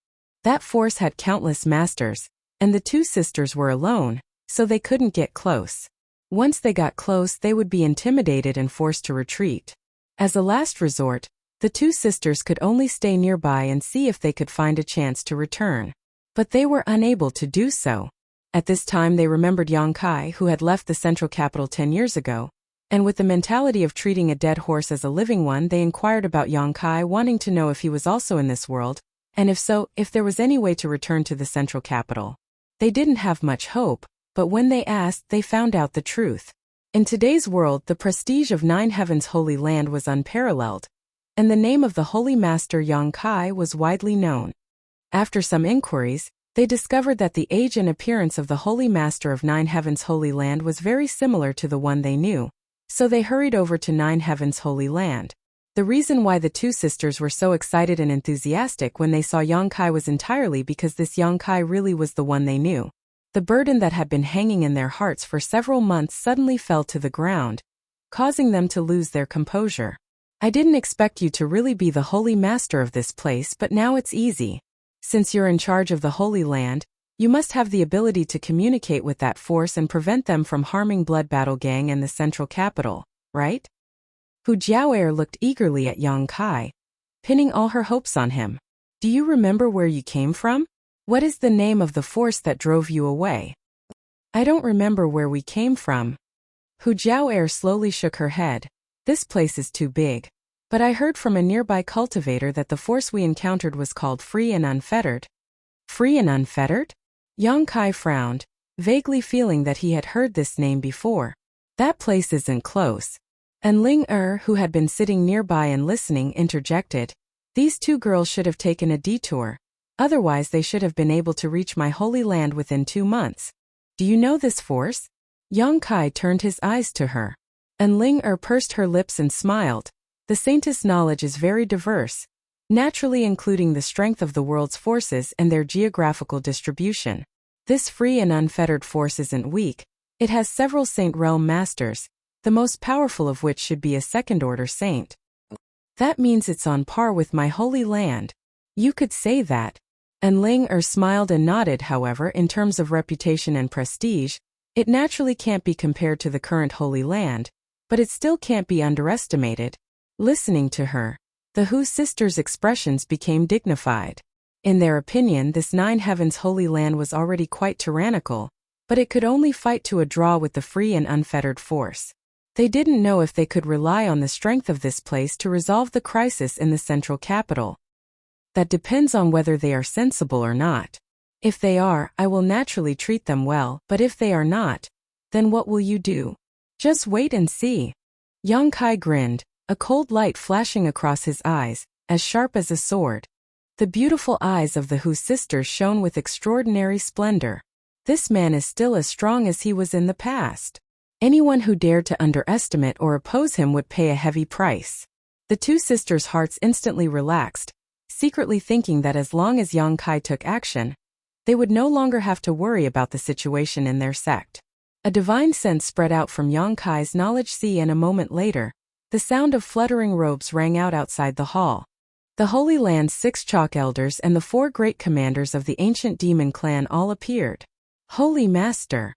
That force had countless masters, and the two sisters were alone, so they couldn't get close. Once they got close, they would be intimidated and forced to retreat. As a last resort, the two sisters could only stay nearby and see if they could find a chance to return. But they were unable to do so. At this time they remembered Yang Kai, who had left the central capital 10 years ago, and with the mentality of treating a dead horse as a living one, they inquired about Yang Kai, wanting to know if he was also in this world, and if so, if there was any way to return to the central capital. They didn't have much hope, but when they asked, they found out the truth. In today's world, the prestige of Nine Heavens Holy Land was unparalleled, and the name of the Holy Master Yang Kai was widely known. After some inquiries, they discovered that the age and appearance of the Holy Master of Nine Heavens Holy Land was very similar to the one they knew, so they hurried over to Nine Heavens Holy Land. The reason why the two sisters were so excited and enthusiastic when they saw Yang Kai was entirely because this Yang Kai really was the one they knew. The burden that had been hanging in their hearts for several months suddenly fell to the ground, causing them to lose their composure. I didn't expect you to really be the Holy Master of this place, but now it's easy. Since you're in charge of the Holy Land, you must have the ability to communicate with that force and prevent them from harming Blood Battle Gang and the central capital, right? Hu Jiaoer looked eagerly at Yang Kai, pinning all her hopes on him. Do you remember where you came from? What is the name of the force that drove you away? I don't remember where we came from. Hu Jiaoer slowly shook her head. This place is too big. But I heard from a nearby cultivator that the force we encountered was called Free and Unfettered. Free and Unfettered? Yang Kai frowned, vaguely feeling that he had heard this name before. That place isn't close. And Ling who had been sitting nearby and listening, interjected. These two girls should have taken a detour. Otherwise they should have been able to reach my holy land within 2 months. Do you know this force? Yang Kai turned his eyes to her. And Ling pursed her lips and smiled. The saintess' knowledge is very diverse, naturally including the strength of the world's forces and their geographical distribution. This free and unfettered force isn't weak. It has several saint realm masters, the most powerful of which should be a second-order saint. That means it's on par with my holy land. You could say that. And Ling smiled and nodded. However, in terms of reputation and prestige, it naturally can't be compared to the current holy land, but it still can't be underestimated. Listening to her, the Hu sisters' expressions became dignified. In their opinion, this Nine Heavens Holy Land was already quite tyrannical, but it could only fight to a draw with the free and unfettered force. They didn't know if they could rely on the strength of this place to resolve the crisis in the central capital. That depends on whether they are sensible or not. If they are, I will naturally treat them well, but if they are not, then what will you do? Just wait and see. Yang Kai grinned, a cold light flashing across his eyes, as sharp as a sword. The beautiful eyes of the Hu sisters shone with extraordinary splendor. This man is still as strong as he was in the past. Anyone who dared to underestimate or oppose him would pay a heavy price. The two sisters' hearts instantly relaxed, secretly thinking that as long as Yang Kai took action, they would no longer have to worry about the situation in their sect. A divine sense spread out from Yang Kai's knowledge sea, and a moment later, the sound of fluttering robes rang out outside the hall. The Holy Land's 6 chalk elders and the 4 great commanders of the ancient demon clan all appeared. Holy Master!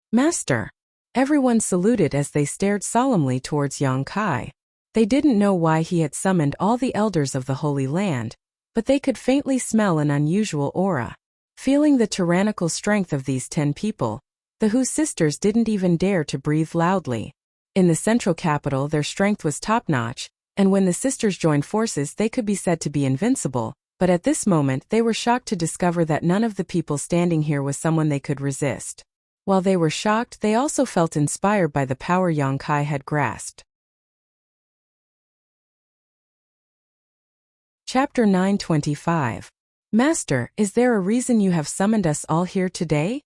Master! Everyone saluted as they stared solemnly towards Yang Kai. They didn't know why he had summoned all the elders of the Holy Land, but they could faintly smell an unusual aura. Feeling the tyrannical strength of these 10 people, the Hu sisters didn't even dare to breathe loudly. In the central capital their strength was top-notch, and when the sisters joined forces they could be said to be invincible, but at this moment they were shocked to discover that none of the people standing here was someone they could resist. While they were shocked, they also felt inspired by the power Yang Kai had grasped. Chapter 925. Master, is there a reason you have summoned us all here today?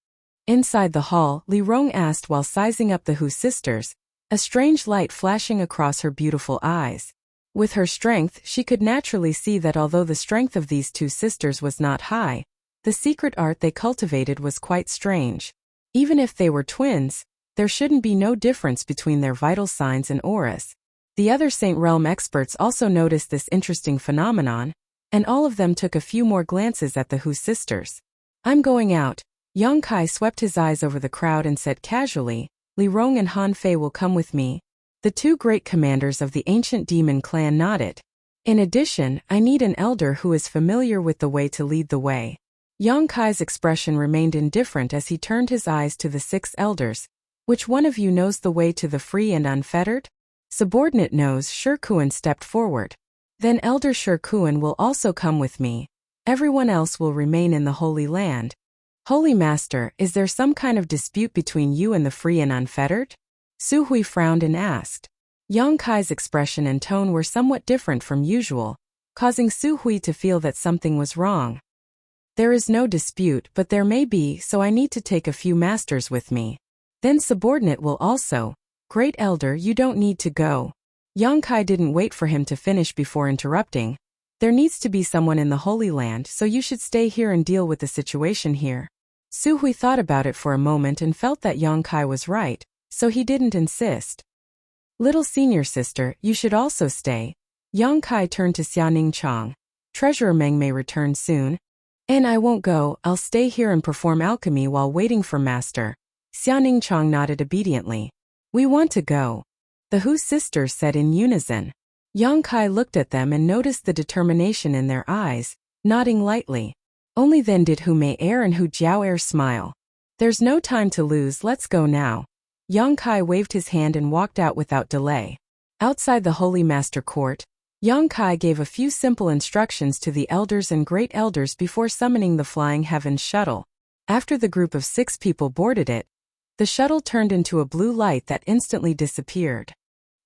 Inside the hall, Li Rong asked while sizing up the Hu sisters, a strange light flashing across her beautiful eyes. With her strength, she could naturally see that although the strength of these 2 sisters was not high, the secret art they cultivated was quite strange. Even if they were twins, there shouldn't be no difference between their vital signs and auras. The other Saint Realm experts also noticed this interesting phenomenon, and all of them took a few more glances at the Hu sisters. I'm going out. Yang Kai swept his eyes over the crowd and said casually, Li Rong and Han Fei will come with me. The 2 great commanders of the ancient demon clan nodded. In addition, I need an elder who is familiar with the way to lead the way. Yang Kai's expression remained indifferent as he turned his eyes to the 6 elders. Which one of you knows the way to the free and unfettered? Subordinate knows. Shikuan stepped forward. Then Elder Shikuan will also come with me. Everyone else will remain in the Holy Land. Holy Master, is there some kind of dispute between you and the free and unfettered? Su Hui frowned and asked. Yang Kai's expression and tone were somewhat different from usual, causing Su Hui to feel that something was wrong. There is no dispute, but there may be, so I need to take a few masters with me. Then Subordinate will also. Great Elder, you don't need to go. Yang Kai didn't wait for him to finish before interrupting. There needs to be someone in the Holy Land, so you should stay here and deal with the situation here. Su Hui thought about it for a moment and felt that Yang Kai was right, so he didn't insist. Little senior sister, you should also stay. Yang Kai turned to Xiaoning Chang. Treasurer Meng may return soon. And I won't go, I'll stay here and perform alchemy while waiting for Master. Xiaoning Chang nodded obediently. We want to go. The Hu sisters said in unison. Yang Kai looked at them and noticed the determination in their eyes, nodding lightly. Only then did Hu Mei-er and Hu Jiao-er smile. There's no time to lose, let's go now. Yang Kai waved his hand and walked out without delay. Outside the Holy Master Court, Yang Kai gave a few simple instructions to the elders and great elders before summoning the Flying Heavens shuttle. After the group of 6 people boarded it, the shuttle turned into a blue light that instantly disappeared.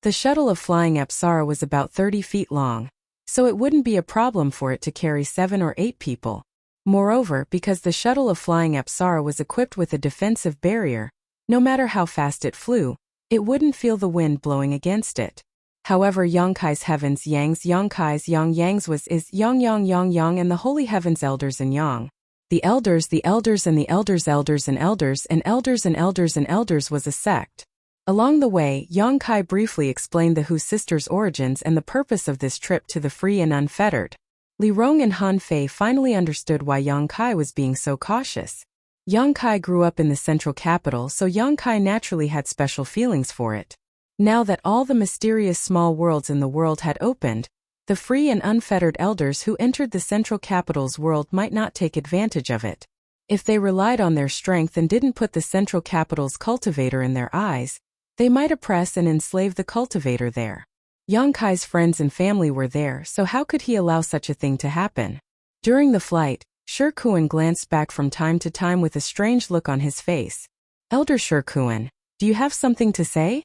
The shuttle of Flying Apsara was about 30 feet long, so it wouldn't be a problem for it to carry 7 or 8 people. Moreover, because the shuttle of Flying Apsara was equipped with a defensive barrier, no matter how fast it flew, it wouldn't feel the wind blowing against it. However, Yang Kai's heavens Yang's, Yang Kai's Yang Yang's was is Yang Yang Yang Yang and the Holy Heavens elders and Yang. The elders and the elders and elders and elders and elders and elders and elders was a sect. Along the way, Yang Kai briefly explained the Hu sisters' origins and the purpose of this trip to the free and unfettered. Li Rong and Han Fei finally understood why Yang Kai was being so cautious. Yang Kai grew up in the central capital, so Yang Kai naturally had special feelings for it. Now that all the mysterious small worlds in the world had opened, the free and unfettered elders who entered the central capital's world might not take advantage of it. If they relied on their strength and didn't put the central capital's cultivator in their eyes, they might oppress and enslave the cultivator there. Yang Kai's friends and family were there, so how could he allow such a thing to happen? During the flight, Shikuan glanced back from time to time with a strange look on his face. Elder Shikuan, do you have something to say?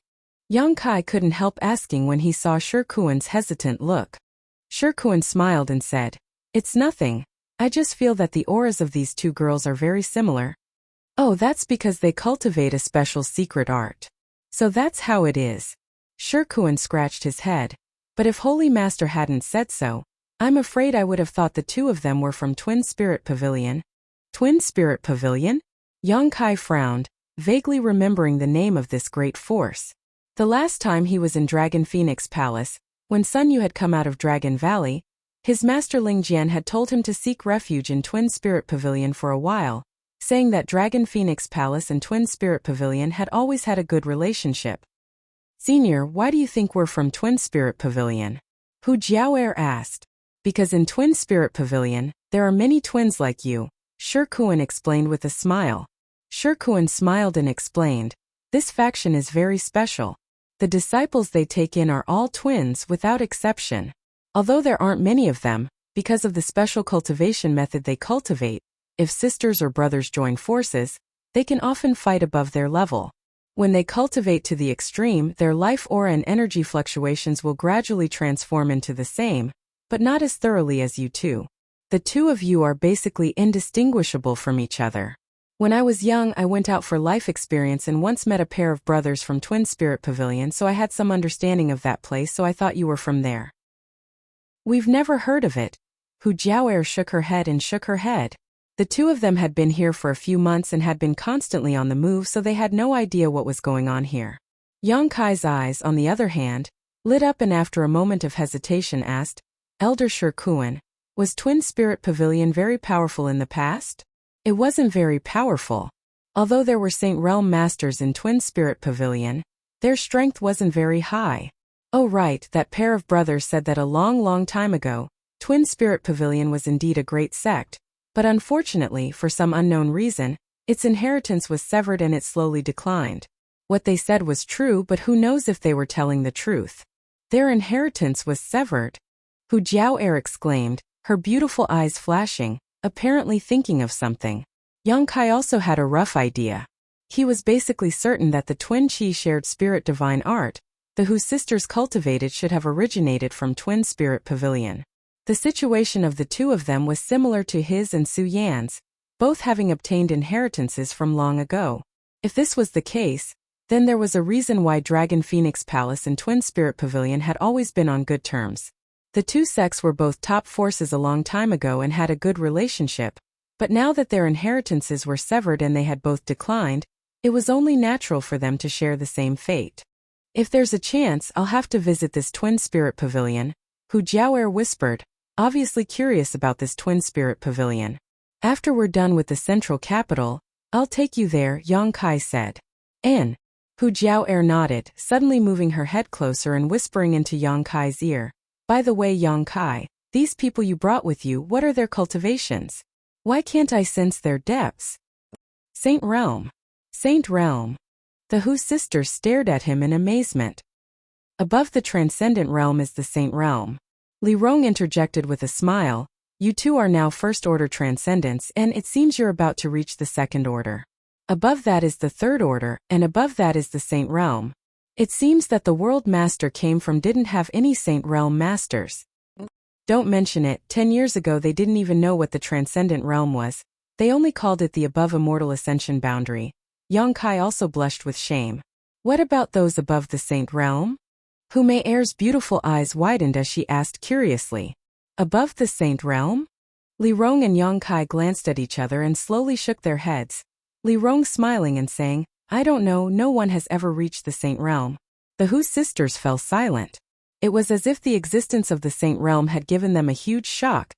Yang Kai couldn't help asking when he saw Shikuan's hesitant look. Shikuan smiled and said, It's nothing. I just feel that the auras of these 2 girls are very similar. Oh, that's because they cultivate a special secret art. So that's how it is. Shikuan scratched his head. But if Holy Master hadn't said so, I'm afraid I would have thought the 2 of them were from Twin Spirit Pavilion. Twin Spirit Pavilion? Yang Kai frowned, vaguely remembering the name of this great force. The last time he was in Dragon Phoenix Palace, when Sun Yu had come out of Dragon Valley, his master Ling Jian had told him to seek refuge in Twin Spirit Pavilion for a while, saying that Dragon Phoenix Palace and Twin Spirit Pavilion had always had a good relationship. Senior, why do you think we're from Twin Spirit Pavilion? Hu Jiaoer asked. Because in Twin Spirit Pavilion, there are many twins like you, Shikuan explained with a smile. Shikuan smiled and explained, this faction is very special. The disciples they take in are all twins without exception. Although there aren't many of them, because of the special cultivation method they cultivate, if sisters or brothers join forces, they can often fight above their level. When they cultivate to the extreme, their life aura and energy fluctuations will gradually transform into the same, but not as thoroughly as you two. The two of you are basically indistinguishable from each other. When I was young, I went out for life experience and once met a pair of brothers from Twin Spirit Pavilion, so I had some understanding of that place, so I thought you were from there. We've never heard of it. Hu Jiaoer shook her head and shook her head. The two of them had been here for a few months and had been constantly on the move, so they had no idea what was going on here. Yang Kai's eyes, on the other hand, lit up and after a moment of hesitation asked, Elder Shikuan, was Twin Spirit Pavilion very powerful in the past? It wasn't very powerful. Although there were Saint Realm Masters in Twin Spirit Pavilion, their strength wasn't very high. Oh right, that pair of brothers said that a long time ago, Twin Spirit Pavilion was indeed a great sect, but unfortunately, for some unknown reason, its inheritance was severed and it slowly declined. What they said was true, but who knows if they were telling the truth. Their inheritance was severed. Hu Jiaoer exclaimed, her beautiful eyes flashing, apparently thinking of something. Yang Kai also had a rough idea. He was basically certain that the twin Qi shared spirit divine art, the Hu sisters cultivated should have originated from Twin Spirit Pavilion. The situation of the two of them was similar to his and Su Yan's, both having obtained inheritances from long ago. If this was the case, then there was a reason why Dragon Phoenix Palace and Twin Spirit Pavilion had always been on good terms. The two sects were both top forces a long time ago and had a good relationship, but now that their inheritances were severed and they had both declined, it was only natural for them to share the same fate. If there's a chance, I'll have to visit this Twin Spirit Pavilion, Hu Jiaoer whispered, obviously curious about this Twin Spirit Pavilion. After we're done with the central capital, I'll take you there, Yang Kai said. Hu Jiaoer nodded, suddenly moving her head closer and whispering into Yang Kai's ear. By the way, Yang Kai, these people you brought with you, what are their cultivations? Why can't I sense their depths? Saint Realm. Saint Realm. The Hu sisters stared at him in amazement. Above the transcendent realm is the Saint Realm. Li Rong interjected with a smile, you two are now first order transcendents and it seems you're about to reach the second order. Above that is the third order, and above that is the Saint Realm. It seems that the World Master came from didn't have any Saint Realm Masters. Don't mention it, 10 years ago they didn't even know what the Transcendent Realm was, they only called it the Above Immortal Ascension Boundary. Yang Kai also blushed with shame. What about those above the Saint Realm? Hu Mei-er's beautiful eyes widened as she asked curiously. Above the Saint Realm? Li Rong and Yang Kai glanced at each other and slowly shook their heads. Li Rong smiling and saying, I don't know, no one has ever reached the Saint Realm. The Hu sisters fell silent. It was as if the existence of the Saint Realm had given them a huge shock,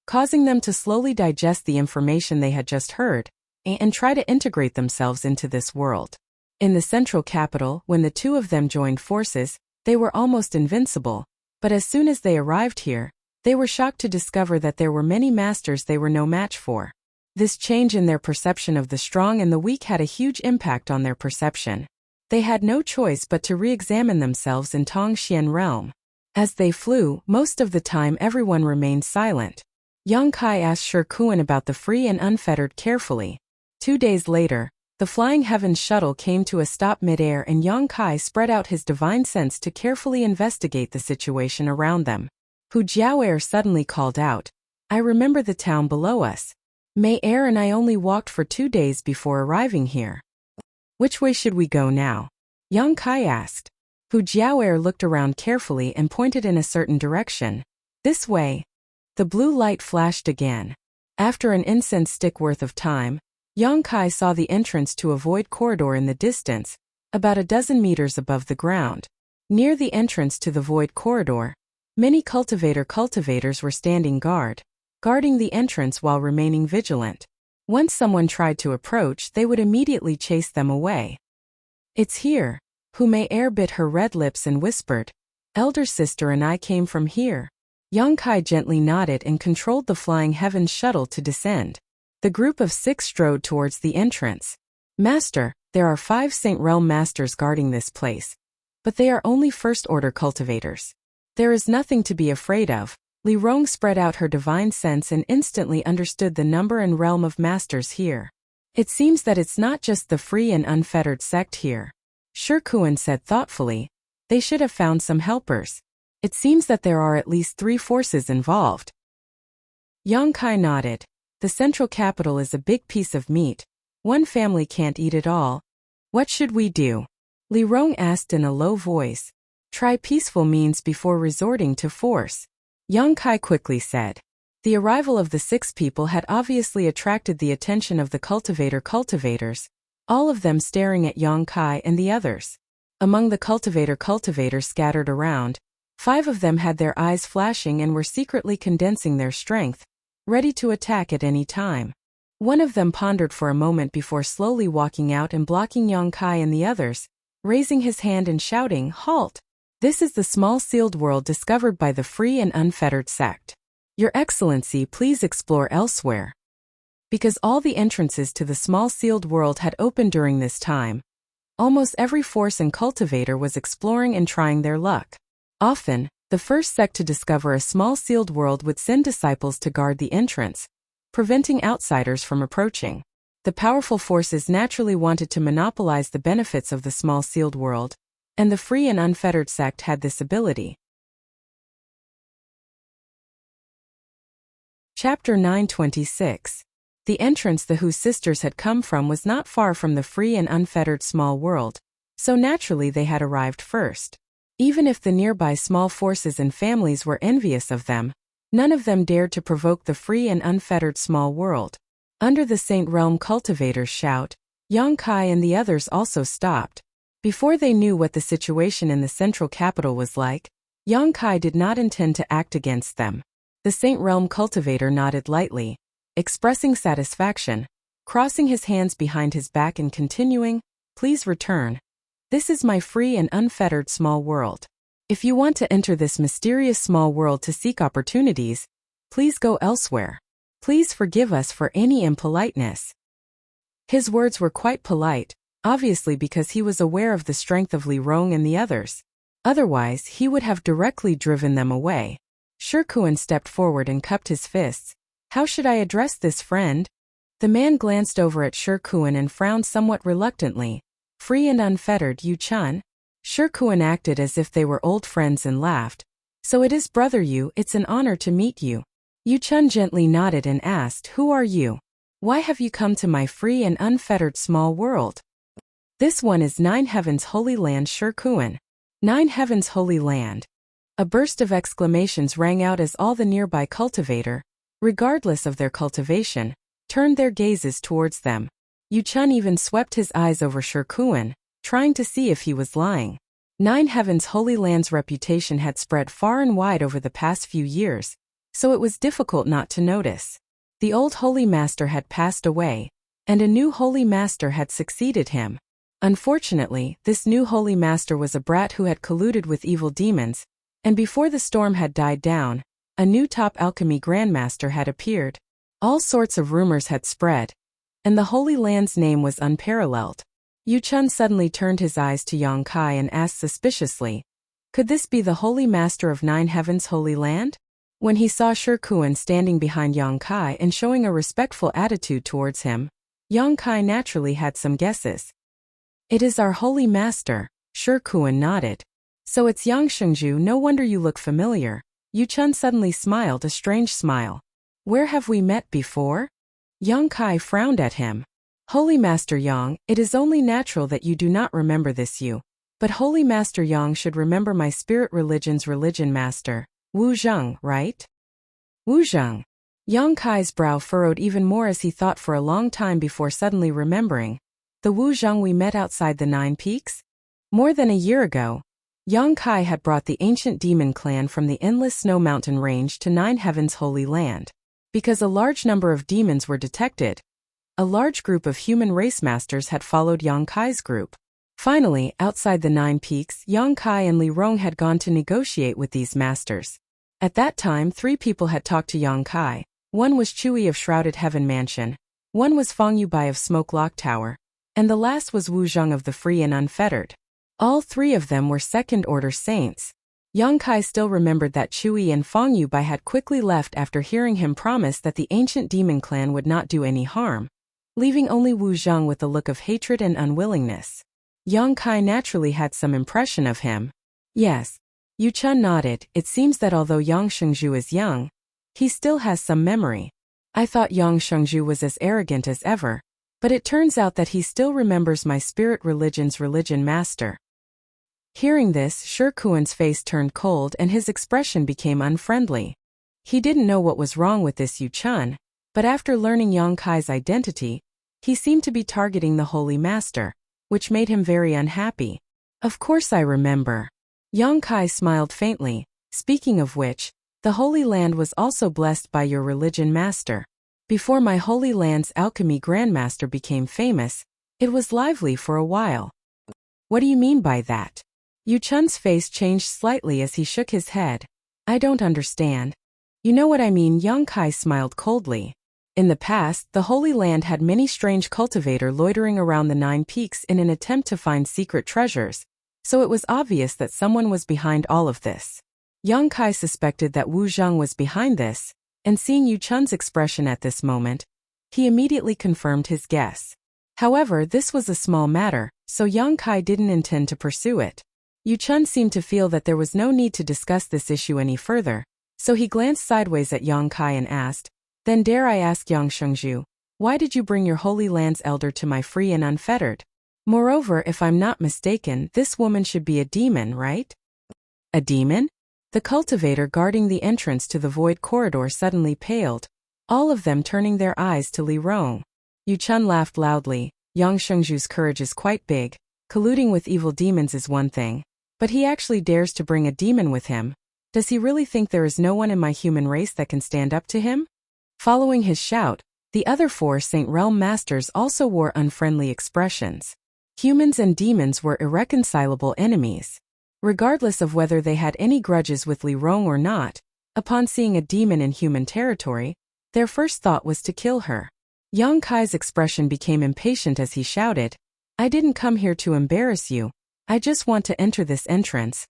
causing them to slowly digest the information they had just heard, and try to integrate themselves into this world. In the central capital, when the two of them joined forces, they were almost invincible, but as soon as they arrived here, they were shocked to discover that there were many masters they were no match for. This change in their perception of the strong and the weak had a huge impact on their perception. They had no choice but to re-examine themselves in Tongxian realm. As they flew, most of the time everyone remained silent. Yang Kai asked Shikuan about the free and unfettered carefully. 2 days later, the Flying Heavens shuttle came to a stop mid-air and Yang Kai spread out his divine sense to carefully investigate the situation around them. Hu Jiaoer suddenly called out, I remember the town below us. Mei-er and I only walked for 2 days before arriving here. Which way should we go now? Yang Kai asked. Hu Jiaoer looked around carefully and pointed in a certain direction. This way. The blue light flashed again. After an incense stick worth of time, Yang Kai saw the entrance to a void corridor in the distance, about a dozen meters above the ground. Near the entrance to the void corridor, many cultivators were standing guard, guarding the entrance while remaining vigilant. Once someone tried to approach, they would immediately chase them away. It's here. Hume bit her red lips and whispered, "Elder sister and I came from here." Yang Kai gently nodded and controlled the flying heavens shuttle to descend. The group of 6 strode towards the entrance. "Master, there are 5 Saint Realm masters guarding this place. But they are only first-order cultivators. There is nothing to be afraid of." Li Rong spread out her divine sense and instantly understood the number and realm of masters here. "It seems that it's not just the free and unfettered sect here," Shi Kuan said thoughtfully. "They should have found some helpers. It seems that there are at least 3 forces involved." Yang Kai nodded. "The central capital is a big piece of meat. One family can't eat it all. What should we do?" Li Rong asked in a low voice. "Try peaceful means before resorting to force," Yang Kai quickly said. The arrival of the 6 people had obviously attracted the attention of the cultivators, all of them staring at Yang Kai and the others. Among the cultivators scattered around, 5 of them had their eyes flashing and were secretly condensing their strength, ready to attack at any time. One of them pondered for a moment before slowly walking out and blocking Yang Kai and the others, raising his hand and shouting, "Halt! This is the small sealed world discovered by the free and unfettered sect. Your Excellency, please explore elsewhere." Because all the entrances to the small sealed world had opened during this time, almost every force and cultivator was exploring and trying their luck. Often, the first sect to discover a small sealed world would send disciples to guard the entrance, preventing outsiders from approaching. The powerful forces naturally wanted to monopolize the benefits of the small sealed world, and the free and unfettered sect had this ability. Chapter 926. The entrance the Hu sisters had come from was not far from the free and unfettered small world, so naturally they had arrived first. Even if the nearby small forces and families were envious of them, none of them dared to provoke the free and unfettered small world. Under the Saint Realm cultivators' shout, Yang Kai and the others also stopped. Before they knew what the situation in the central capital was like, Yang Kai did not intend to act against them. The Saint Realm cultivator nodded lightly, expressing satisfaction, crossing his hands behind his back and continuing, "Please return. This is my free and unfettered small world. If you want to enter this mysterious small world to seek opportunities, please go elsewhere. Please forgive us for any impoliteness." His words were quite polite, obviously because he was aware of the strength of Li Rong and the others. Otherwise, he would have directly driven them away. Shi Kuan stepped forward and cupped his fists. "How should I address this friend?" The man glanced over at Shi Kuan and frowned somewhat reluctantly. "Free and unfettered, Yu Chun?" Shi Kuan acted as if they were old friends and laughed. "So it is brother Yu, it's an honor to meet you." Yu Chun gently nodded and asked, "Who are you? Why have you come to my free and unfettered small world?" "This one is 9 Heavens Holy Land, Shi Kuan." 9 Heavens Holy Land. A burst of exclamations rang out as all the nearby cultivator, regardless of their cultivation, turned their gazes towards them. Yu Chun even swept his eyes over Shi Kuan, trying to see if he was lying. 9 Heavens Holy Land's reputation had spread far and wide over the past few years, so it was difficult not to notice. The old Holy Master had passed away, and a new Holy Master had succeeded him. Unfortunately, this new Holy Master was a brat who had colluded with evil demons, and before the storm had died down, a new top alchemy grandmaster had appeared. All sorts of rumors had spread, and the Holy Land's name was unparalleled. Yu Chun suddenly turned his eyes to Yang Kai and asked suspiciously, "Could this be the Holy Master of 9 Heavens Holy Land?" When he saw Shi Kuan standing behind Yang Kai and showing a respectful attitude towards him, Yang Kai naturally had some guesses. "It is our Holy Master," Shi Kuan nodded. "So it's Yang Shengju, no wonder you look familiar." Yu Chun suddenly smiled a strange smile. "Where have we met before?" Yang Kai frowned at him. "Holy Master Yang, it is only natural that you do not remember this Yu. But Holy Master Yang should remember my spirit religion's religion master, Wu Zheng, right?" Wu Zheng. Yang Kai's brow furrowed even more as he thought for a long time before suddenly remembering. The Wu Zheng we met outside the 9 Peaks? More than a year ago, Yang Kai had brought the ancient demon clan from the endless snow mountain range to 9 Heavens Holy Land. Because a large number of demons were detected, a large group of human race masters had followed Yang Kai's group. Finally, outside the Nine Peaks, Yang Kai and Li Rong had gone to negotiate with these masters. At that time, 3 people had talked to Yang Kai. One was Chui of Shrouded Heaven Mansion, one was Fang Yubai of Smoke Lock Tower, and the last was Wu Zheng of the Free and Unfettered. All 3 of them were second-order saints. Yang Kai still remembered that Chui and Fang Yubai had quickly left after hearing him promise that the ancient demon clan would not do any harm, leaving only Wu Zheng with a look of hatred and unwillingness. Yang Kai naturally had some impression of him. Yes. Yu Chun nodded. It seems that although Yang Shengzhu is young, he still has some memory. I thought Yang Shengzhu was as arrogant as ever, but it turns out that he still remembers my spirit religion's religion master. Hearing this, Shi Kuan's face turned cold and his expression became unfriendly. He didn't know what was wrong with this Yu Chun, but after learning Yang Kai's identity, he seemed to be targeting the Holy Master, which made him very unhappy. Of course I remember. Yang Kai smiled faintly. Speaking of which, the Holy Land was also blessed by your religion master. Before my Holy Land's alchemy grandmaster became famous, it was lively for a while. What do you mean by that? Yu Chun's face changed slightly as he shook his head. I don't understand. You know what I mean? Yang Kai smiled coldly. In the past, the Holy Land had many strange cultivators loitering around the Nine Peaks in an attempt to find secret treasures, so it was obvious that someone was behind all of this. Yang Kai suspected that Wu Zheng was behind this, and seeing Yu Chun's expression at this moment, he immediately confirmed his guess. However, this was a small matter, so Yang Kai didn't intend to pursue it. Yu Chun seemed to feel that there was no need to discuss this issue any further, so he glanced sideways at Yang Kai and asked, Then dare I ask Yang Shengzhu, why did you bring your Holy Land's elder to my Free and Unfettered? Moreover, if I'm not mistaken, this woman should be a demon, right? A demon? The cultivator guarding the entrance to the void corridor suddenly paled, all of them turning their eyes to Li Rong. Yu Chun laughed loudly. Yang Shengzhu's courage is quite big. Colluding with evil demons is one thing, but he actually dares to bring a demon with him. Does he really think there is no one in my human race that can stand up to him? Following his shout, the other 4 Saint Realm Masters also wore unfriendly expressions. Humans and demons were irreconcilable enemies. Regardless of whether they had any grudges with Li Rong or not, upon seeing a demon in human territory, their first thought was to kill her. Yang Kai's expression became impatient as he shouted, I didn't come here to embarrass you. I just want to enter this entrance.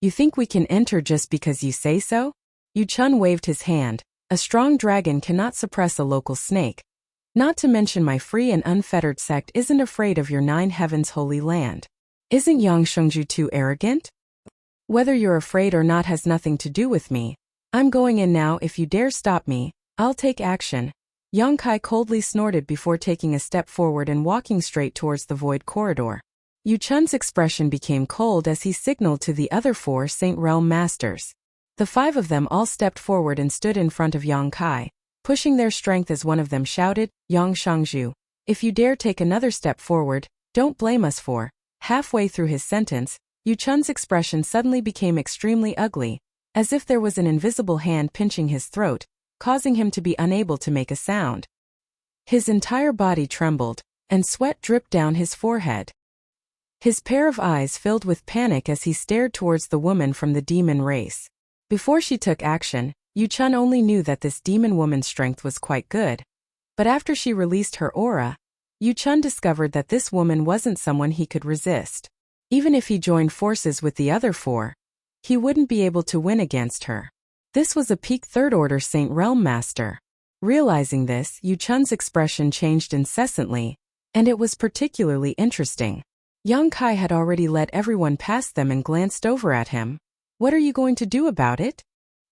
You think we can enter just because you say so? Yu Chun waved his hand. A strong dragon cannot suppress a local snake. Not to mention my Free and Unfettered sect isn't afraid of your 9 Heavens Holy Land. Isn't Yang Shengzhu too arrogant? Whether you're afraid or not has nothing to do with me. I'm going in now. If you dare stop me, I'll take action. Yang Kai coldly snorted before taking a step forward and walking straight towards the void corridor. Yu Chun's expression became cold as he signaled to the other 4 Saint Realm Masters. The 5 of them all stepped forward and stood in front of Yang Kai, pushing their strength as one of them shouted, Yang Shengzhu, if you dare take another step forward, don't blame us for. Halfway through his sentence, Yu Chun's expression suddenly became extremely ugly, as if there was an invisible hand pinching his throat, causing him to be unable to make a sound. His entire body trembled, and sweat dripped down his forehead. His pair of eyes filled with panic as he stared towards the woman from the demon race. Before she took action, Yu Chun only knew that this demon woman's strength was quite good. But after she released her aura, Yu Chun discovered that this woman wasn't someone he could resist. Even if he joined forces with the other 4, he wouldn't be able to win against her. This was a peak 3rd Order Saint Realm Master. Realizing this, Yu Chun's expression changed incessantly, and it was particularly interesting. Yang Kai had already let everyone past them and glanced over at him. What are you going to do about it?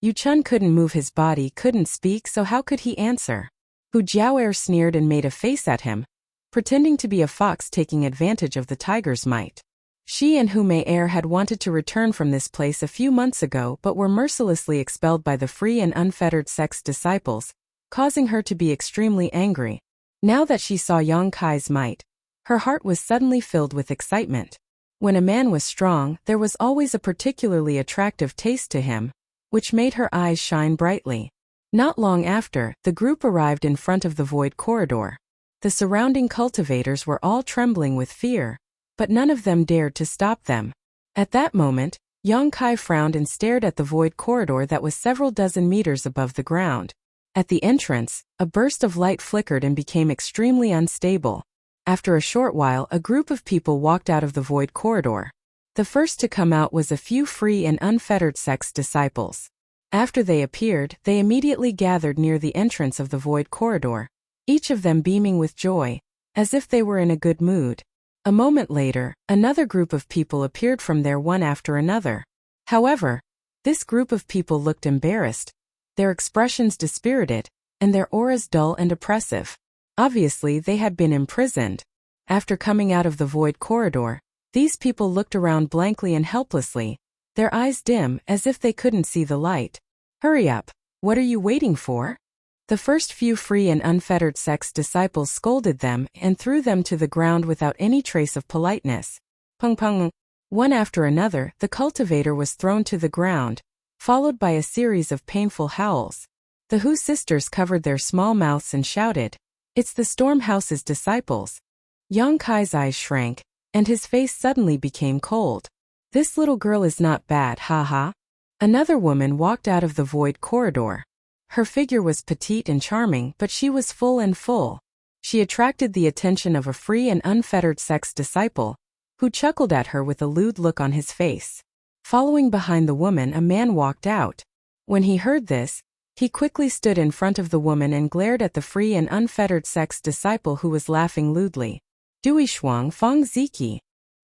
Yu Chun couldn't move his body, couldn't speak, so how could he answer? Hu Jiaoer sneered and made a face at him, pretending to be a fox taking advantage of the tiger's might. She and Hu Mei-er had wanted to return from this place a few months ago but were mercilessly expelled by the Free and Unfettered sect's disciples, causing her to be extremely angry. Now that she saw Yang Kai's might, her heart was suddenly filled with excitement. When a man was strong, there was always a particularly attractive taste to him, which made her eyes shine brightly. Not long after, the group arrived in front of the void corridor. The surrounding cultivators were all trembling with fear, but none of them dared to stop them. At that moment, Yang Kai frowned and stared at the void corridor that was several dozen meters above the ground. At the entrance, a burst of light flickered and became extremely unstable. After a short while, a group of people walked out of the void corridor. The first to come out was a few free and unfettered sex disciples. After they appeared, they immediately gathered near the entrance of the void corridor, each of them beaming with joy, as if they were in a good mood. A moment later, another group of people appeared from there one after another. However, this group of people looked embarrassed, their expressions dispirited, and their auras dull and oppressive. Obviously, they had been imprisoned. After coming out of the void corridor, these people looked around blankly and helplessly, their eyes dim as if they couldn't see the light. Hurry up, what are you waiting for? The first few free and unfettered sex disciples scolded them and threw them to the ground without any trace of politeness. Pung pung. One after another, the cultivator was thrown to the ground, followed by a series of painful howls. The Hu sisters covered their small mouths and shouted, "It's the Storm House's disciples." Yang Kai's eyes shrank, and his face suddenly became cold. "This little girl is not bad, haha." Another woman walked out of the void corridor. Her figure was petite and charming, but she was full. She attracted the attention of a free and unfettered sex disciple, who chuckled at her with a lewd look on his face. Following behind the woman, a man walked out. When he heard this, he quickly stood in front of the woman and glared at the free and unfettered sex disciple who was laughing lewdly. "Dui shuang fang ziki."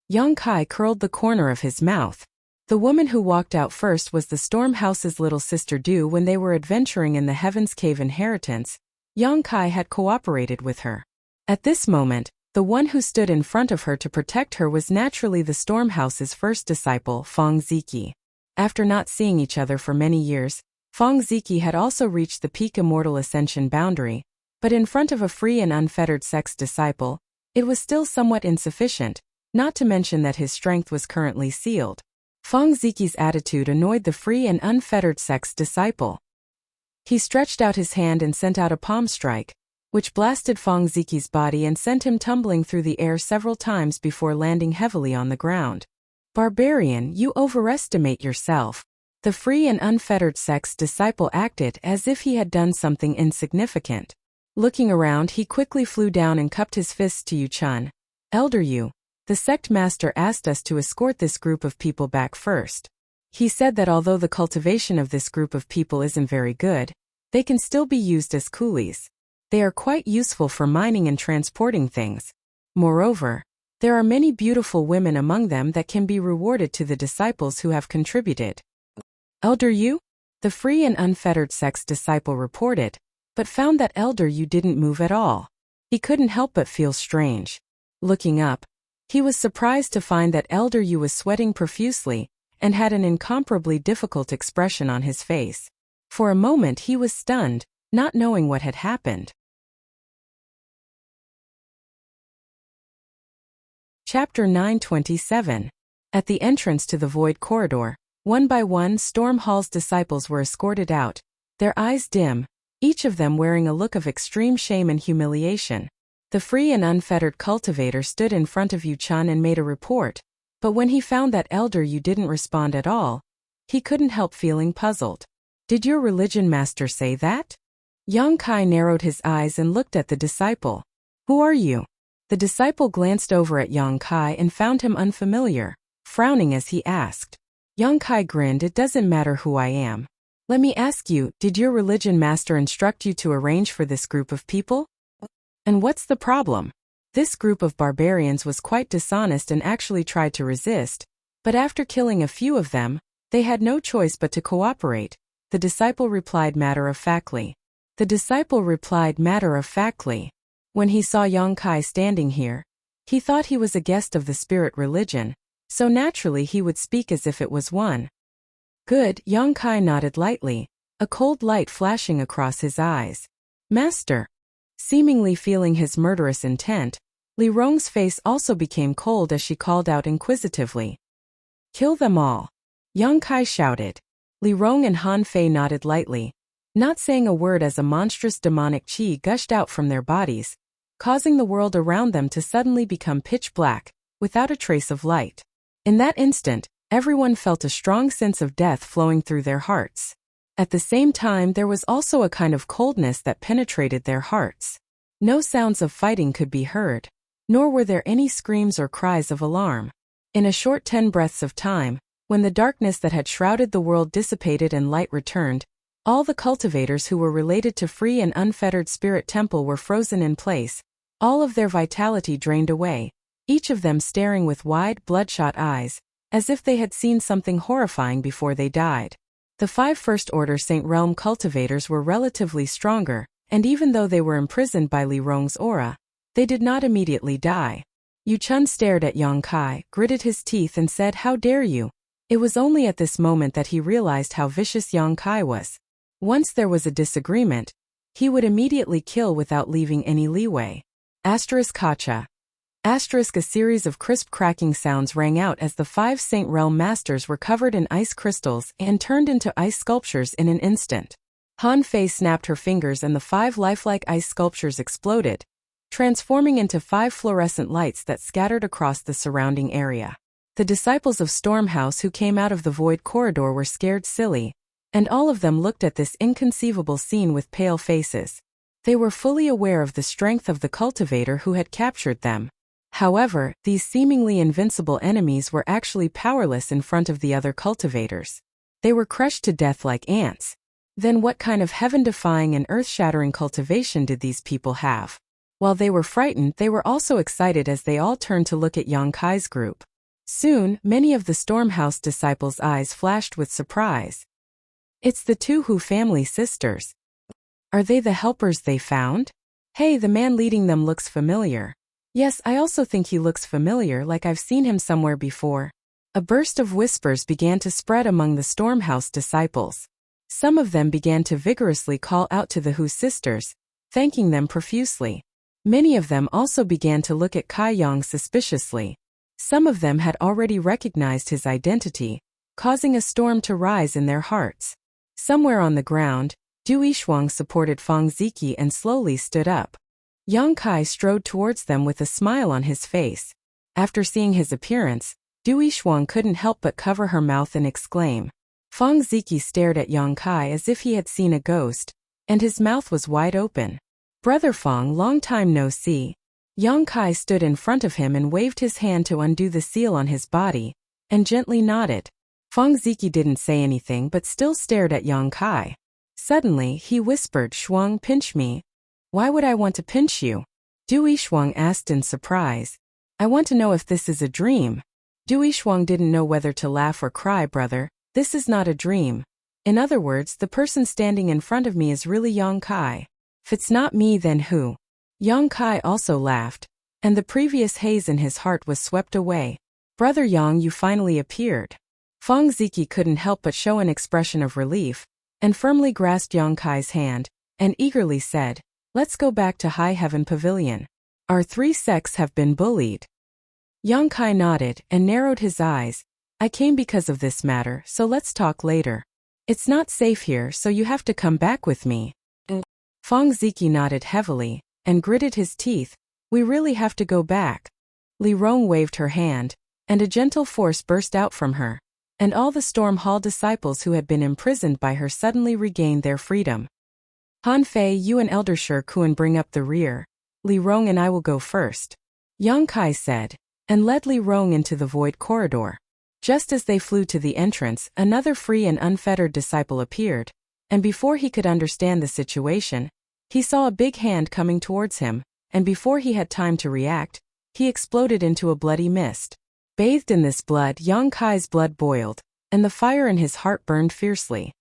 Yang Kai curled the corner of his mouth. The woman who walked out first was the Storm House's little sister Du. When they were adventuring in the Heaven's Cave inheritance, Yang Kai had cooperated with her. At this moment, the one who stood in front of her to protect her was naturally the Storm House's first disciple, Fang Ziki. After not seeing each other for many years, Fang Ziki had also reached the peak immortal ascension boundary, but in front of a free and unfettered sex disciple, it was still somewhat insufficient, not to mention that his strength was currently sealed. Fang Ziki's attitude annoyed the free and unfettered sex disciple. He stretched out his hand and sent out a palm strike, which blasted Fang Ziki's body and sent him tumbling through the air several times before landing heavily on the ground. "Barbarian, you overestimate yourself." The free and unfettered sex disciple acted as if he had done something insignificant. Looking around, he quickly flew down and cupped his fists to Yu Chun. "Elder Yu, the sect master asked us to escort this group of people back first. He said that although the cultivation of this group of people isn't very good, they can still be used as coolies. They are quite useful for mining and transporting things. Moreover, there are many beautiful women among them that can be rewarded to the disciples who have contributed." "Elder Yu?" the free and unfettered sex disciple reported, but found that Elder Yu didn't move at all. He couldn't help but feel strange. Looking up, he was surprised to find that Elder Yu was sweating profusely and had an incomparably difficult expression on his face. For a moment he was stunned, not knowing what had happened. Chapter 927. At the entrance to the void corridor, one by one Storm Hall's disciples were escorted out, their eyes dim, each of them wearing a look of extreme shame and humiliation. The free and unfettered cultivator stood in front of Yu Chun and made a report, but when he found that Elder Yu didn't respond at all, he couldn't help feeling puzzled. "Did your religion master say that?" Yang Kai narrowed his eyes and looked at the disciple. "Who are you?" The disciple glanced over at Yang Kai and found him unfamiliar, frowning as he asked. Yang Kai grinned. "It doesn't matter who I am. Let me ask you, did your religion master instruct you to arrange for this group of people? And what's the problem?" This group of barbarians was quite dishonest and actually tried to resist, but after killing a few of them, they had no choice but to cooperate, the disciple replied matter-of-factly. When he saw Yang Kai standing here, he thought he was a guest of the spirit religion, so naturally he would speak as if it was one. "Good," Yang Kai nodded lightly, a cold light flashing across his eyes. "Master." Seemingly feeling his murderous intent, Li Rong's face also became cold as she called out inquisitively. "Kill them all," Yang Kai shouted. Li Rong and Han Fei nodded lightly, not saying a word as a monstrous demonic qi gushed out from their bodies, causing the world around them to suddenly become pitch black, without a trace of light. In that instant, everyone felt a strong sense of death flowing through their hearts. At the same time, there was also a kind of coldness that penetrated their hearts. No sounds of fighting could be heard, nor were there any screams or cries of alarm. In a short 10 breaths of time, when the darkness that had shrouded the world dissipated and light returned, all the cultivators who were related to free and unfettered Spirit Temple were frozen in place, all of their vitality drained away, each of them staring with wide, bloodshot eyes, as if they had seen something horrifying before they died. The 5 First Order Saint Realm cultivators were relatively stronger, and even though they were imprisoned by Li Rong's aura, they did not immediately die. Yu Chun stared at Yang Kai, gritted his teeth and said, "How dare you?" It was only at this moment that he realized how vicious Yang Kai was. Once there was a disagreement, he would immediately kill without leaving any leeway. Kacha. A series of crisp cracking sounds rang out as the 5 Saint Realm Masters were covered in ice crystals and turned into ice sculptures in an instant. Han Fei snapped her fingers and the 5 lifelike ice sculptures exploded, transforming into 5 fluorescent lights that scattered across the surrounding area. The disciples of Stormhouse who came out of the void corridor were scared silly, and all of them looked at this inconceivable scene with pale faces. They were fully aware of the strength of the cultivator who had captured them. However, these seemingly invincible enemies were actually powerless in front of the other cultivators. They were crushed to death like ants. Then what kind of heaven-defying and earth-shattering cultivation did these people have? While they were frightened, they were also excited as they all turned to look at Yang Kai's group. Soon, many of the Stormhouse disciples' eyes flashed with surprise. It's the 2 Hu family sisters. Are they the helpers they found? Hey, the man leading them looks familiar. Yes, I also think he looks familiar, like I've seen him somewhere before. A burst of whispers began to spread among the Stormhouse disciples. Some of them began to vigorously call out to the Hu sisters, thanking them profusely. Many of them also began to look at Kai Yang suspiciously. Some of them had already recognized his identity, causing a storm to rise in their hearts. Somewhere on the ground, Du Yishuang supported Fang Ziki and slowly stood up. Yang Kai strode towards them with a smile on his face. After seeing his appearance, Du Yishuang couldn't help but cover her mouth and exclaim. Fang Ziki stared at Yang Kai as if he had seen a ghost, and his mouth was wide open. Brother Fang, long time no see. Yang Kai stood in front of him and waved his hand to undo the seal on his body, and gently nodded. Fang Ziki didn't say anything but still stared at Yang Kai. Suddenly, he whispered, "Shuang, pinch me." "Why would I want to pinch you?" Du Yishuang asked in surprise. "I want to know if this is a dream." Du Yishuang didn't know whether to laugh or cry. "Brother, this is not a dream. In other words, the person standing in front of me is really Yang Kai. If it's not me, then who?" Yang Kai also laughed, and the previous haze in his heart was swept away. "Brother Yang, you finally appeared." Fang Ziki couldn't help but show an expression of relief, and firmly grasped Yang Kai's hand, and eagerly said, "Let's go back to High Heaven Pavilion. Our 3 sects have been bullied." Yang Kai nodded and narrowed his eyes. "I came because of this matter, so let's talk later. It's not safe here, so you have to come back with me." Fang Ziki nodded heavily, and gritted his teeth. "We really have to go back." Li Rong waved her hand, and a gentle force burst out from her, and all the Storm Hall disciples who had been imprisoned by her suddenly regained their freedom. "Han Fei, you and Elder Shi Kuan bring up the rear. Li Rong and I will go first," Yang Kai said, and led Li Rong into the void corridor. Just as they flew to the entrance, another free and unfettered disciple appeared, and before he could understand the situation, he saw a big hand coming towards him, and before he had time to react, he exploded into a bloody mist. Bathed in this blood, Yang Kai's blood boiled, and the fire in his heart burned fiercely.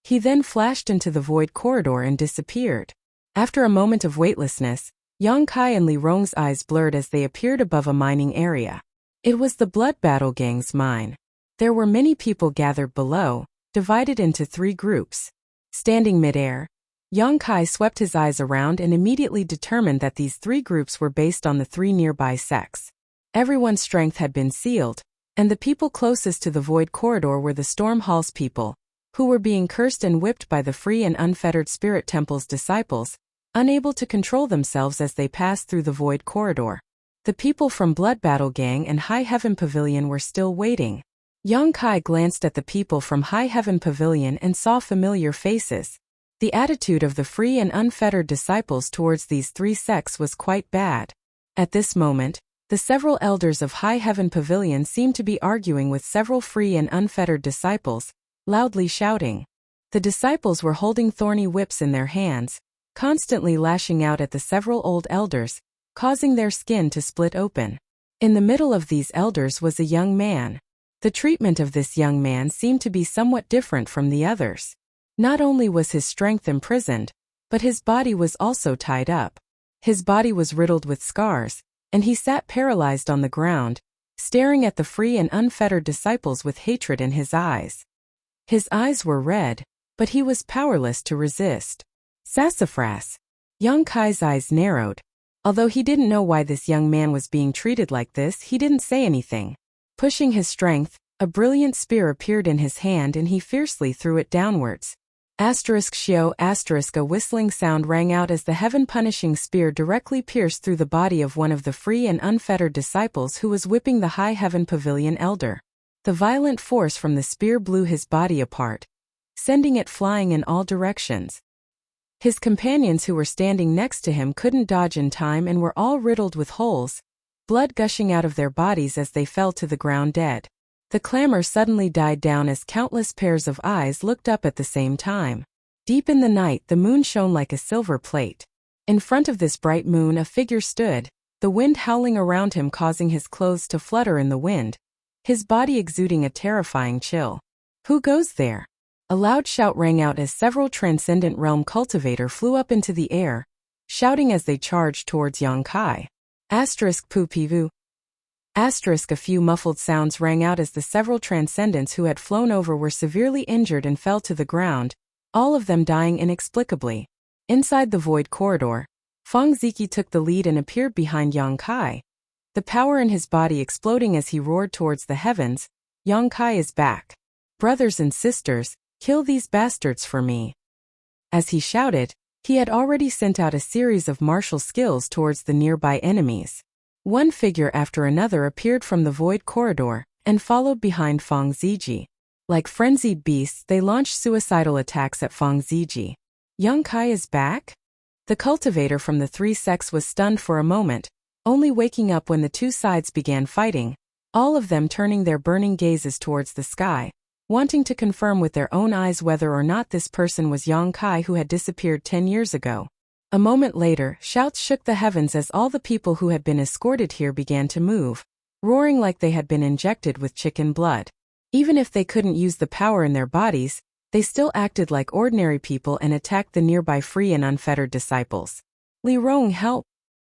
He then flashed into the void corridor and disappeared. After a moment of weightlessness, Yang Kai and Li Rong's eyes blurred as they appeared above a mining area. It was the Blood Battle Gang's mine. There were many people gathered below, divided into 3 groups. Standing midair, Yang Kai swept his eyes around and immediately determined that these 3 groups were based on the 3 nearby sects. Everyone's strength had been sealed, and the people closest to the void corridor were the Storm Hall's people, who were being cursed and whipped by the free and unfettered Spirit Temple's disciples, unable to control themselves as they passed through the void corridor. The people from Blood Battle Gang and High Heaven Pavilion were still waiting. Yang Kai glanced at the people from High Heaven Pavilion and saw familiar faces. The attitude of the free and unfettered disciples towards these three sects was quite bad. At this moment, the several elders of High Heaven Pavilion seemed to be arguing with several free and unfettered disciples, loudly shouting. The disciples were holding thorny whips in their hands, constantly lashing out at the several old elders, causing their skin to split open. In the middle of these elders was a young man. The treatment of this young man seemed to be somewhat different from the others. Not only was his strength imprisoned, but his body was also tied up. His body was riddled with scars, and he sat paralyzed on the ground, staring at the free and unfettered disciples with hatred in his eyes. His eyes were red, but he was powerless to resist. Sassafras. Yang Kai's eyes narrowed. Although he didn't know why this young man was being treated like this, he didn't say anything. Pushing his strength, a brilliant spear appeared in his hand and he fiercely threw it downwards. Shio a whistling sound rang out as the heaven-punishing spear directly pierced through the body of one of the free and unfettered disciples who was whipping the High Heaven Pavilion elder. The violent force from the spear blew his body apart, sending it flying in all directions. His companions who were standing next to him couldn't dodge in time and were all riddled with holes, blood gushing out of their bodies as they fell to the ground dead. The clamor suddenly died down as countless pairs of eyes looked up at the same time. Deep in the night, the moon shone like a silver plate. In front of this bright moon a figure stood, the wind howling around him causing his clothes to flutter in the wind, his body exuding a terrifying chill. Who goes there? A loud shout rang out as several Transcendent Realm cultivator flew up into the air, shouting as they charged towards Yang Kai. Pu pivu. A few muffled sounds rang out as the several transcendents who had flown over were severely injured and fell to the ground, all of them dying inexplicably. Inside the void corridor, Feng Ziki took the lead and appeared behind Yang Kai. The power in his body exploding as he roared towards the heavens. Yang Kai is back. Brothers and sisters, kill these bastards for me. As he shouted, he had already sent out a series of martial skills towards the nearby enemies. One figure after another appeared from the void corridor, and followed behind Feng Ziji. Like frenzied beasts, they launched suicidal attacks at Feng Ziji. Yang Kai is back? The cultivator from the three sects was stunned for a moment, only waking up when the two sides began fighting, all of them turning their burning gazes towards the sky, wanting to confirm with their own eyes whether or not this person was Yang Kai who had disappeared 10 years ago. A moment later, shouts shook the heavens as all the people who had been escorted here began to move, roaring like they had been injected with chicken blood. Even if they couldn't use the power in their bodies, they still acted like ordinary people and attacked the nearby free and unfettered disciples. Li Rong, help!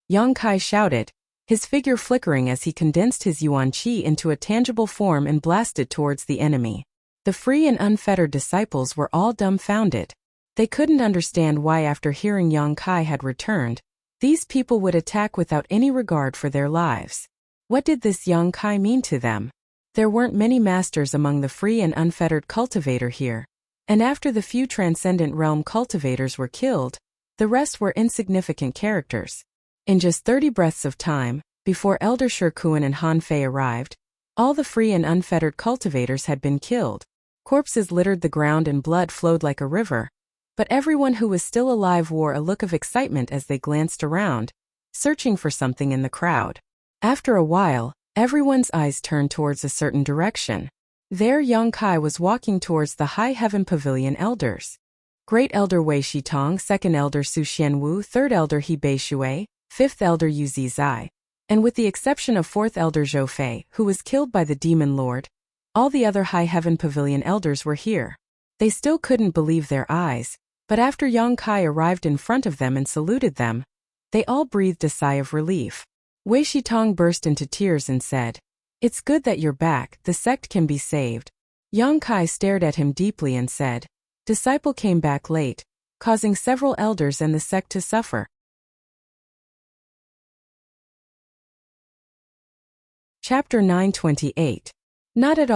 Yang Kai shouted, his figure flickering as he condensed his yuan qi into a tangible form and blasted towards the enemy. The free and unfettered disciples were all dumbfounded. They couldn't understand why after hearing Yang Kai had returned, these people would attack without any regard for their lives. What did this Yang Kai mean to them? There weren't many masters among the free and unfettered cultivator here, and after the few Transcendent Realm cultivators were killed, the rest were insignificant characters. In just 30 breaths of time, before Elder Shikuan and Han Fei arrived, all the free and unfettered cultivators had been killed. Corpses littered the ground and blood flowed like a river. But everyone who was still alive wore a look of excitement as they glanced around, searching for something in the crowd. After a while, everyone's eyes turned towards a certain direction. There Yang Kai was walking towards the High Heaven Pavilion elders. Great Elder Wei Shitong, Second Elder Su Xianwu, Third Elder He Bei Shui, Fifth Elder Yu Zizai, and with the exception of Fourth Elder Zhou Fei, who was killed by the Demon Lord, all the other High Heaven Pavilion elders were here. They still couldn't believe their eyes. But after Yang Kai arrived in front of them and saluted them, they all breathed a sigh of relief. Wei Shitong burst into tears and said, "It's good that you're back, the sect can be saved." Yang Kai stared at him deeply and said, "Disciple came back late, causing several elders and the sect to suffer." Chapter 928. Not at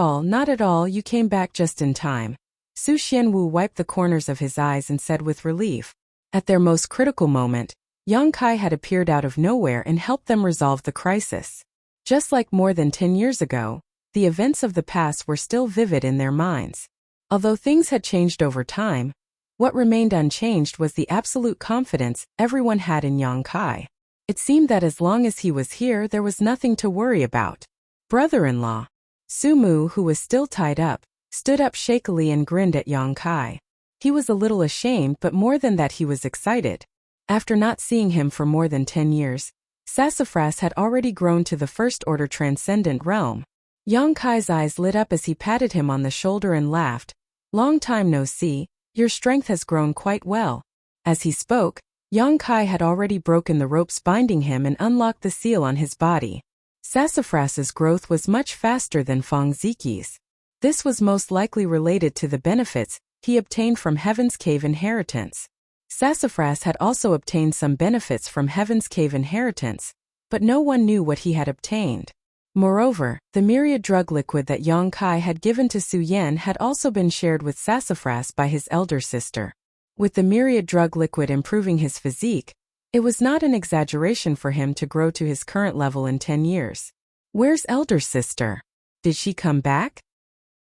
all, you came back just in time. Su Xianwu wiped the corners of his eyes and said with relief, "At their most critical moment, Yang Kai had appeared out of nowhere and helped them resolve the crisis. Just like more than 10 years ago, the events of the past were still vivid in their minds. Although things had changed over time, what remained unchanged was the absolute confidence everyone had in Yang Kai. It seemed that as long as he was here, there was nothing to worry about. Brother-in-law Sumu, who was still tied up, stood up shakily and grinned at Yang Kai. He was a little ashamed, but more than that he was excited. After not seeing him for more than 10 years, Sassafras had already grown to the first-order transcendent realm. Yang Kai's eyes lit up as he patted him on the shoulder and laughed. "Long time no see, your strength has grown quite well." As he spoke, Yang Kai had already broken the ropes binding him and unlocked the seal on his body. Sassafras's growth was much faster than Feng Ziqi's. This was most likely related to the benefits he obtained from Heaven's Cave inheritance. Sassafras had also obtained some benefits from Heaven's Cave inheritance, but no one knew what he had obtained. Moreover, the myriad drug liquid that Yang Kai had given to Su Yan had also been shared with Sassafras by his elder sister. With the myriad drug liquid improving his physique, it was not an exaggeration for him to grow to his current level in 10 years. Where's elder sister? Did she come back?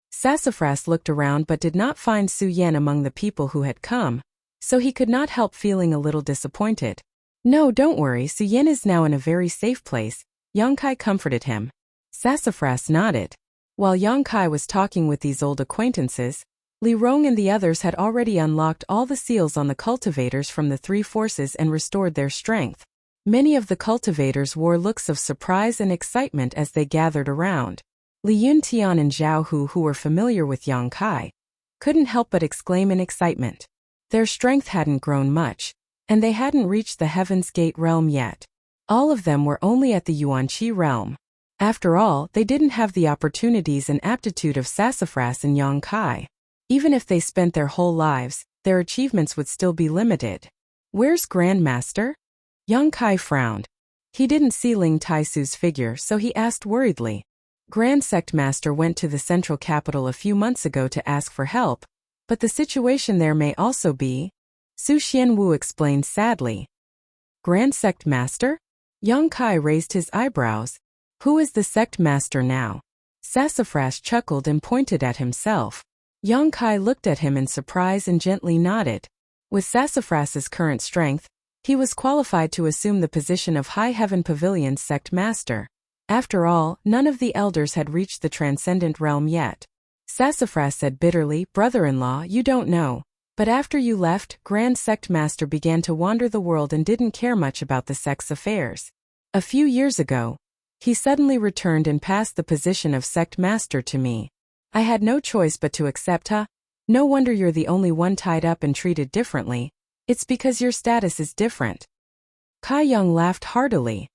Sassafras looked around but did not find Su Yan among the people who had come, so he could not help feeling a little disappointed. "No, don't worry, Su Yan is now in a very safe place," Yang Kai comforted him. Sassafras nodded. While Yang Kai was talking with these old acquaintances, Li Rong and the others had already unlocked all the seals on the cultivators from the three forces and restored their strength. Many of the cultivators wore looks of surprise and excitement as they gathered around. Li Yuntian and Zhao Hu, who were familiar with Yang Kai, couldn't help but exclaim in excitement. Their strength hadn't grown much, and they hadn't reached the Heaven's Gate realm yet. All of them were only at the Yuanqi realm. After all, they didn't have the opportunities and aptitude of Sassafras and Yang Kai. Even if they spent their whole lives, their achievements would still be limited. "Where's Grandmaster?" Yang Kai frowned. He didn't see Ling Taisu's figure, so he asked worriedly. "Grand Sect Master went to the central capital a few months ago to ask for help, but the situation there may also be," Su Xianwu explained sadly. "Grand Sect Master?" Yang Kai raised his eyebrows. "Who is the Sect Master now?" Sassafras chuckled and pointed at himself. Yang Kai looked at him in surprise and gently nodded. With Sassafras's current strength, he was qualified to assume the position of High Heaven Pavilion's Sect Master. After all, none of the elders had reached the Transcendent Realm yet. Sassafras said bitterly, "Brother-in-law, you don't know, but after you left, Grand Sect Master began to wander the world and didn't care much about the sect's affairs. A few years ago, he suddenly returned and passed the position of Sect Master to me. I had no choice but to accept, huh? No wonder you're the only one tied up and treated differently. It's because your status is different." Kai Young laughed heartily.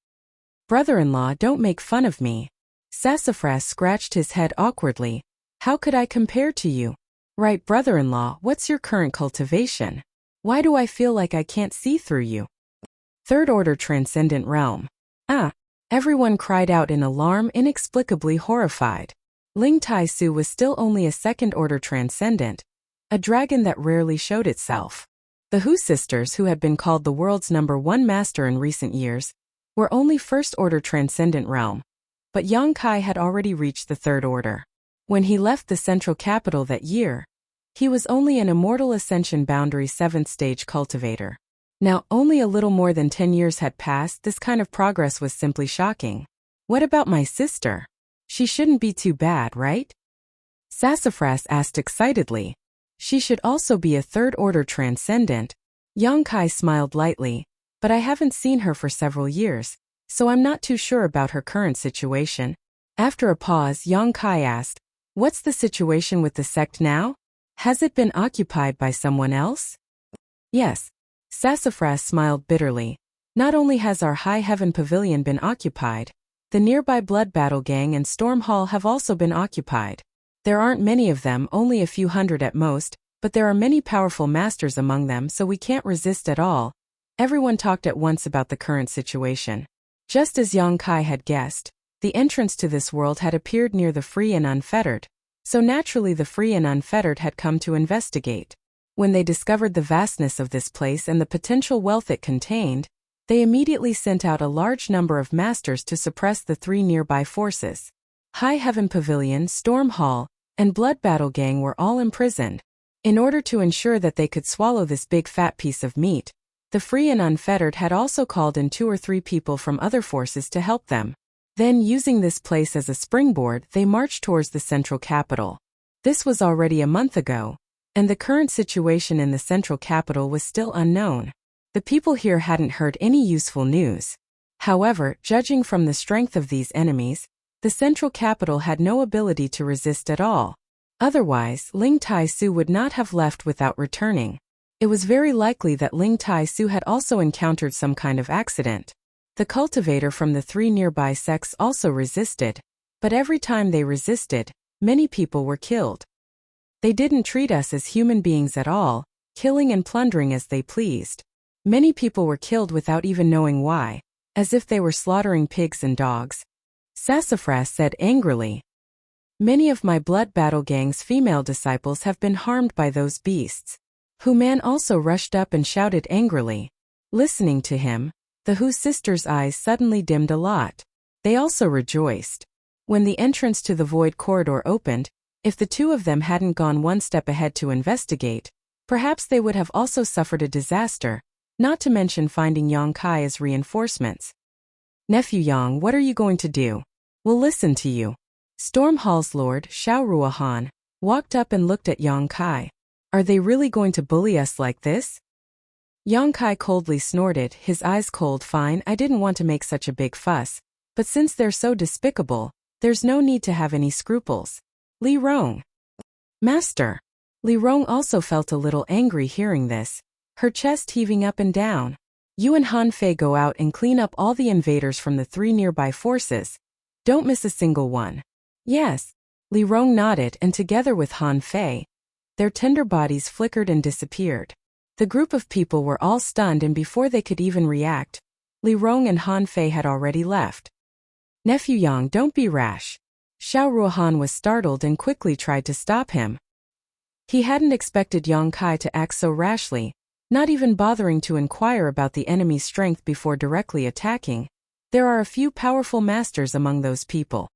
"Brother-in-law, don't make fun of me." Sassafras scratched his head awkwardly. "How could I compare to you?" "Right, brother-in-law, what's your current cultivation? Why do I feel like I can't see through you?" "Third order transcendent realm." "Ah!" Everyone cried out in alarm, inexplicably horrified. Ling Taisu was still only a second order transcendent, a dragon that rarely showed itself. The Hu sisters, who had been called the world's #1 master in recent years, were only first order transcendent realm, but Yang Kai had already reached the third order. When he left the central capital that year, he was only an immortal ascension boundary 7th stage cultivator. Now, only a little more than 10 years had passed. This kind of progress was simply shocking. "What about my sister? She shouldn't be too bad, right?" Sassafras asked excitedly. "She should also be a third order transcendent." Yang Kai smiled lightly. "But I haven't seen her for several years, so I'm not too sure about her current situation." After a pause, Yang Kai asked, "What's the situation with the sect now? Has it been occupied by someone else?" "Yes." Sassafras smiled bitterly. "Not only has our High Heaven Pavilion been occupied, the nearby Blood Battle Gang and Storm Hall have also been occupied. There aren't many of them, only a few hundred at most, but there are many powerful masters among them, so we can't resist at all." Everyone talked at once about the current situation. Just as Yang Kai had guessed, the entrance to this world had appeared near the Free and Unfettered, so naturally the Free and Unfettered had come to investigate. When they discovered the vastness of this place and the potential wealth it contained, They immediately sent out a large number of masters to suppress the 3 nearby forces. High Heaven Pavilion, Storm Hall, and Blood Battle Gang were all imprisoned. In order to ensure that they could swallow this big fat piece of meat, the Free and Unfettered had also called in 2 or 3 people from other forces to help them. Then, using this place as a springboard, they marched towards the central capital. This was already a month ago, and the current situation in the central capital was still unknown. The people here hadn't heard any useful news. However, judging from the strength of these enemies, the central capital had no ability to resist at all. Otherwise, Ling Tai Su would not have left without returning. It was very likely that Ling Tai Su had also encountered some kind of accident. The cultivator from the 3 nearby sects also resisted, but every time they resisted, many people were killed. They didn't treat us as human beings at all, killing and plundering as they pleased. Many people were killed without even knowing why, as if they were slaughtering pigs and dogs. Sassafras said angrily. Many of my Blood Battle Gang's female disciples have been harmed by those beasts. Hu Man also rushed up and shouted angrily. Listening to him, the Hu sisters' eyes suddenly dimmed a lot. They also rejoiced. When the entrance to the void corridor opened, if the 2 of them hadn't gone one step ahead to investigate, perhaps they would have also suffered a disaster, not to mention finding Yang Kai as reinforcements. Nephew Yang, what are you going to do? We'll listen to you. Storm Hall's Lord, Xiao Ruohan, walked up and looked at Yang Kai. Are they really going to bully us like this? Yang Kai coldly snorted, his eyes cold. Fine, I didn't want to make such a big fuss, but since they're so despicable, there's no need to have any scruples. Li Rong. Master. Li Rong also felt a little angry hearing this, her chest heaving up and down. You and Han Fei go out and clean up all the invaders from the 3 nearby forces. Don't miss a single one. Yes. Li Rong nodded, and together with Han Fei, their tender bodies flickered and disappeared. The group of people were all stunned, and before they could even react, Li Rong and Han Fei had already left. Nephew Yang, don't be rash. Xiao Ruohan was startled and quickly tried to stop him. He hadn't expected Yang Kai to act so rashly, not even bothering to inquire about the enemy's strength before directly attacking. There are a few powerful masters among those people.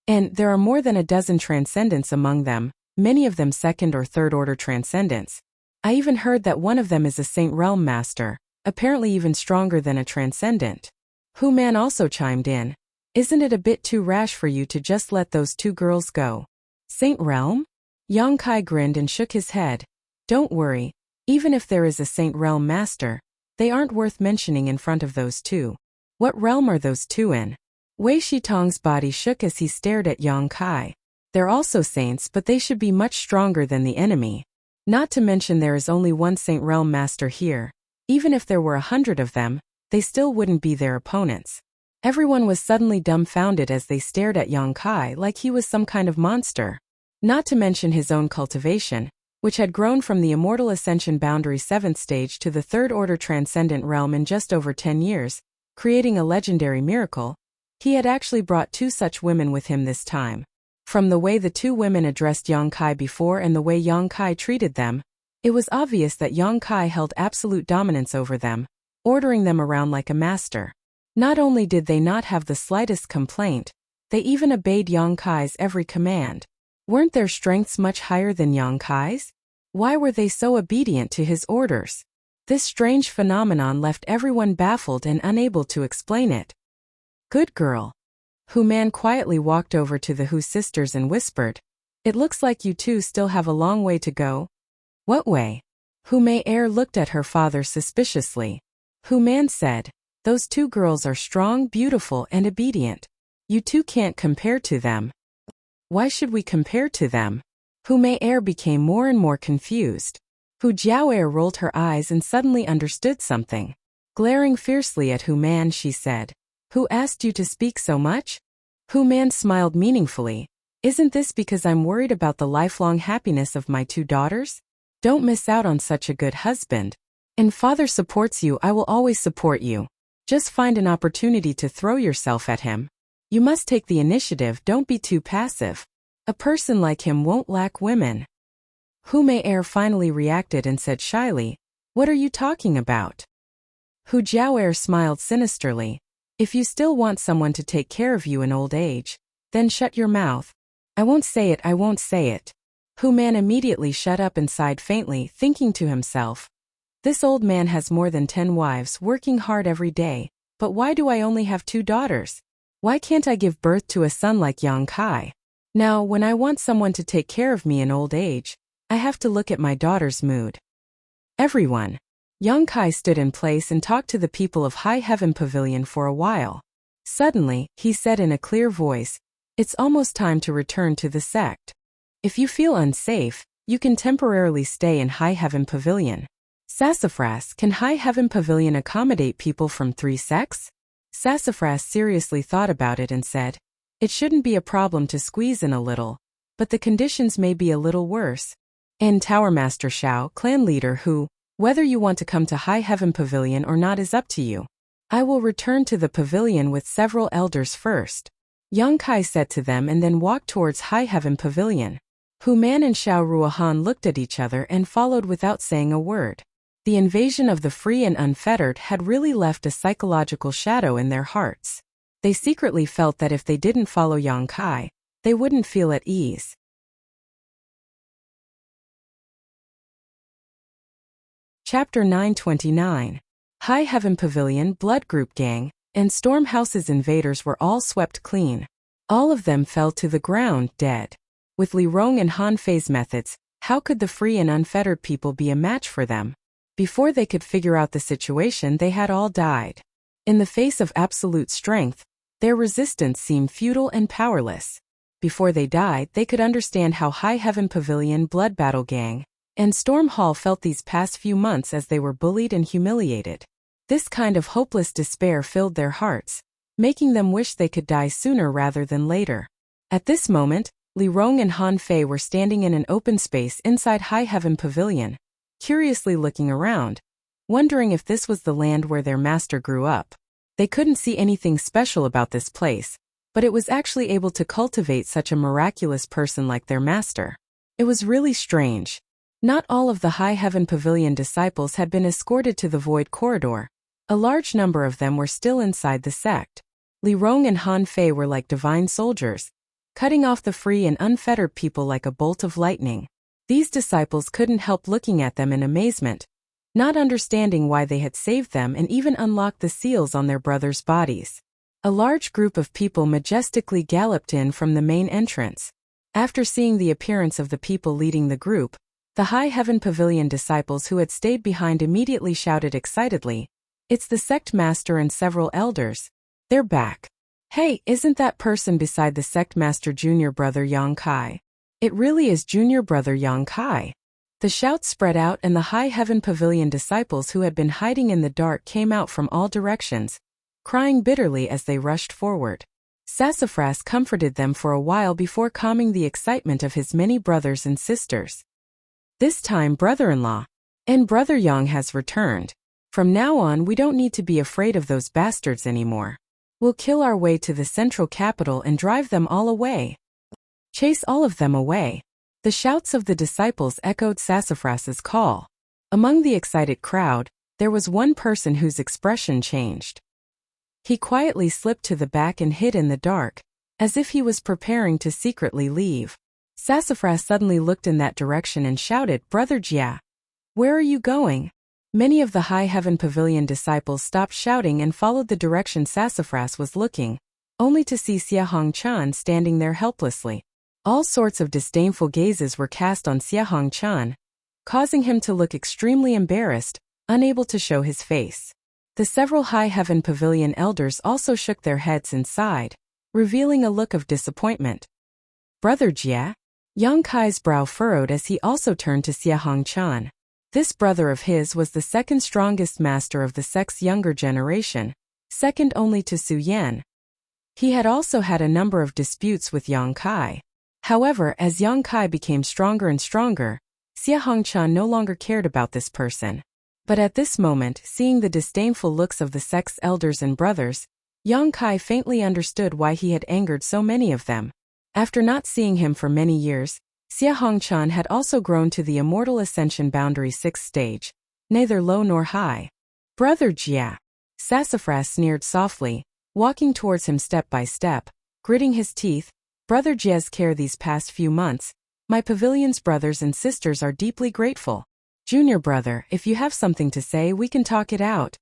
And there are more than a dozen transcendents among them, many of them 2nd or 3rd order transcendents. I even heard that one of them is a Saint Realm master, apparently even stronger than a transcendent. Hu Man also chimed in. Isn't it a bit too rash for you to just let those 2 girls go? Saint Realm? Yang Kai grinned and shook his head. Don't worry, even if there is a Saint Realm master, they aren't worth mentioning in front of those 2. What realm are those 2 in? Wei Shitong's body shook as he stared at Yang Kai. They're also saints, but they should be much stronger than the enemy. Not to mention there is only one Saint Realm master here. Even if there were 100 of them, they still wouldn't be their opponents. Everyone was suddenly dumbfounded as they stared at Yang Kai like he was some kind of monster. Not to mention his own cultivation, which had grown from the Immortal Ascension Boundary 7th stage to the 3rd Order Transcendent Realm in just over 10 years, creating a legendary miracle. He had actually brought 2 such women with him this time. From the way the 2 women addressed Yang Kai before and the way Yang Kai treated them, it was obvious that Yang Kai held absolute dominance over them, ordering them around like a master. Not only did they not have the slightest complaint, they even obeyed Yang Kai's every command. Weren't their strengths much higher than Yang Kai's? Why were they so obedient to his orders? This strange phenomenon left everyone baffled and unable to explain it. Good girl. Hu Man quietly walked over to the Hu sisters and whispered, It looks like you 2 still have a long way to go. What way? Hu Mei Er looked at her father suspiciously. Hu Man said, Those 2 girls are strong, beautiful, and obedient. You 2 can't compare to them. Why should we compare to them? Hu Mei Er became more and more confused. Hu Jiaoer rolled her eyes and suddenly understood something. Glaring fiercely at Hu Man, she said, Who asked you to speak so much? Hu Man smiled meaningfully. Isn't this because I'm worried about the lifelong happiness of my 2 daughters? Don't miss out on such a good husband. And father supports you, I will always support you. Just find an opportunity to throw yourself at him. You must take the initiative, don't be too passive. A person like him won't lack women. Hu Mei Er finally reacted and said shyly, What are you talking about? Hu Jiaoer smiled sinisterly. If you still want someone to take care of you in old age, then shut your mouth. I won't say it, I won't say it. Hu Man immediately shut up and sighed faintly, thinking to himself. This old man has more than 10 wives working hard every day, but why do I only have 2 daughters? Why can't I give birth to a son like Yang Kai? Now, when I want someone to take care of me in old age, I have to look at my daughter's mood. Everyone. Yang Kai stood in place and talked to the people of High Heaven Pavilion for a while. Suddenly, he said in a clear voice, it's almost time to return to the sect. If you feel unsafe, you can temporarily stay in High Heaven Pavilion. Sassafras, can High Heaven Pavilion accommodate people from 3 sects? Sassafras seriously thought about it and said, it shouldn't be a problem to squeeze in a little, but the conditions may be a little worse. And Tower Master Xiao, clan leader Hu, whether you want to come to High Heaven Pavilion or not is up to you. I will return to the pavilion with several elders first. Yang Kai said to them and then walked towards High Heaven Pavilion. Hu Man and Xiao Ruohan looked at each other and followed without saying a word. The invasion of the free and unfettered had really left a psychological shadow in their hearts. They secretly felt that if they didn't follow Yang Kai, they wouldn't feel at ease. Chapter 929. High Heaven Pavilion, Blood Group Gang, and Storm House's invaders were all swept clean. All of them fell to the ground, dead. With Li Rong and Han Fei's methods, how could the free and unfettered people be a match for them? Before they could figure out the situation, they had all died. In the face of absolute strength, their resistance seemed futile and powerless. Before they died, they could understand how High Heaven Pavilion, Blood Battle Gang, and Storm Hall felt these past few months as they were bullied and humiliated. This kind of hopeless despair filled their hearts, making them wish they could die sooner rather than later. At this moment, Li Rong and Han Fei were standing in an open space inside High Heaven Pavilion, curiously looking around, wondering if this was the land where their master grew up. They couldn't see anything special about this place, but it was actually able to cultivate such a miraculous person like their master. It was really strange. Not all of the High Heaven Pavilion disciples had been escorted to the Void Corridor. A large number of them were still inside the sect. Li Rong and Han Fei were like divine soldiers, cutting off the free and unfettered people like a bolt of lightning. These disciples couldn't help looking at them in amazement, not understanding why they had saved them and even unlocked the seals on their brothers' bodies. A large group of people majestically galloped in from the main entrance. After seeing the appearance of the people leading the group, the High Heaven Pavilion disciples who had stayed behind immediately shouted excitedly, it's the sect master and several elders. They're back. Hey, isn't that person beside the sect master junior brother Yang Kai? It really is junior brother Yang Kai. The shouts spread out and the High Heaven Pavilion disciples who had been hiding in the dark came out from all directions, crying bitterly as they rushed forward. Sassafras comforted them for a while before calming the excitement of his many brothers and sisters. This time brother-in-law and brother Yang has returned. From now on we don't need to be afraid of those bastards anymore. We'll kill our way to the central capital and drive them all away. Chase all of them away. The shouts of the disciples echoed Sassafras's call. Among the excited crowd, there was one person whose expression changed. He quietly slipped to the back and hid in the dark, as if he was preparing to secretly leave. Sassafras suddenly looked in that direction and shouted, Brother Jia, where are you going? Many of the High Heaven Pavilion disciples stopped shouting and followed the direction Sassafras was looking, only to see Xia Hongchan standing there helplessly. All sorts of disdainful gazes were cast on Xia Hongchan, causing him to look extremely embarrassed, unable to show his face. The several High Heaven Pavilion elders also shook their heads and sighed, revealing a look of disappointment. Brother Jia? Yang Kai's brow furrowed as he also turned to Xia Hongchan. This brother of his was the second strongest master of the sect's younger generation, second only to Su Yan. He had also had a number of disputes with Yang Kai. However, as Yang Kai became stronger and stronger, Xia Hongchan no longer cared about this person. But at this moment, seeing the disdainful looks of the sect's elders and brothers, Yang Kai faintly understood why he had angered so many of them. After not seeing him for many years, Xia Hongchan had also grown to the immortal ascension boundary 6th stage, neither low nor high. Brother Jia. Sassafras sneered softly, walking towards him step by step, gritting his teeth. Brother Jia's care these past few months. My pavilion's brothers and sisters are deeply grateful. Junior brother, if you have something to say, we can talk it out.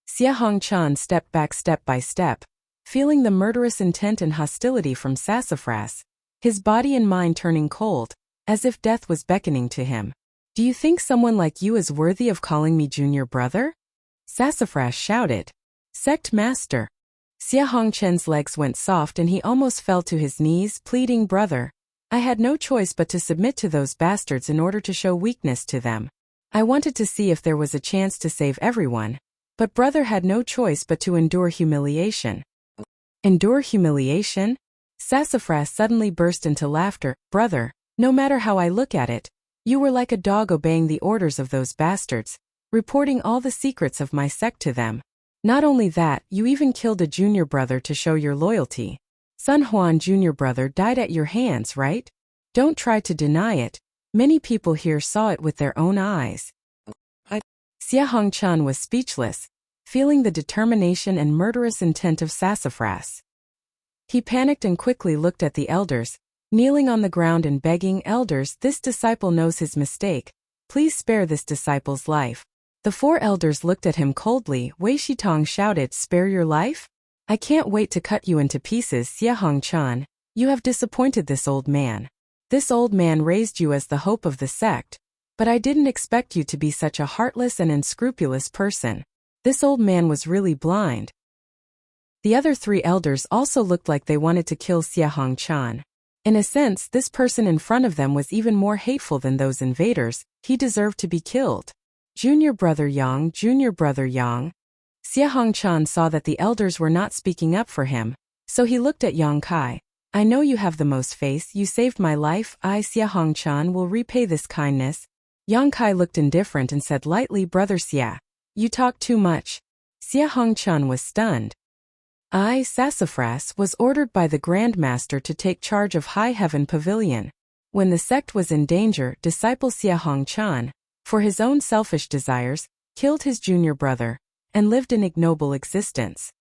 Xia Hongchan stepped back step by step, feeling the murderous intent and hostility from Sassafras, his body and mind turning cold, as if death was beckoning to him. Do you think someone like you is worthy of calling me junior brother? Sassafras shouted. Sect master. Xia Hongchen's legs went soft and he almost fell to his knees, pleading, brother, I had no choice but to submit to those bastards in order to show weakness to them. I wanted to see if there was a chance to save everyone, but brother had no choice but to endure humiliation. Endure humiliation? Sassafras suddenly burst into laughter. Brother, no matter how I look at it, you were like a dog obeying the orders of those bastards, reporting all the secrets of my sect to them. Not only that, you even killed a junior brother to show your loyalty. Sun Huan junior brother died at your hands, right? Don't try to deny it. Many people here saw it with their own eyes. Xia Hongchan was speechless, feeling the determination and murderous intent of Sassafras. He panicked and quickly looked at the elders, kneeling on the ground and begging, elders, this disciple knows his mistake. Please spare this disciple's life. The 4 elders looked at him coldly. Wei Shitong shouted, spare your life? I can't wait to cut you into pieces. Xia Hongchan, you have disappointed this old man. This old man raised you as the hope of the sect, but I didn't expect you to be such a heartless and unscrupulous person. This old man was really blind. The other 3 elders also looked like they wanted to kill Xia Hongchan. In a sense, this person in front of them was even more hateful than those invaders. He deserved to be killed. Junior brother Yang, junior brother Yang. Xia Hongchan saw that the elders were not speaking up for him, so he looked at Yang Kai. I know you have the most faith, you saved my life, I, Xia Hongchan, will repay this kindness. Yang Kai looked indifferent and said lightly, brother Xia, you talk too much. Xia Hongchan was stunned. I, Sassafras, was ordered by the Grand Master to take charge of High Heaven Pavilion. When the sect was in danger, disciple Xia Hongchan, for his own selfish desires, killed his junior brother, and lived an ignoble existence.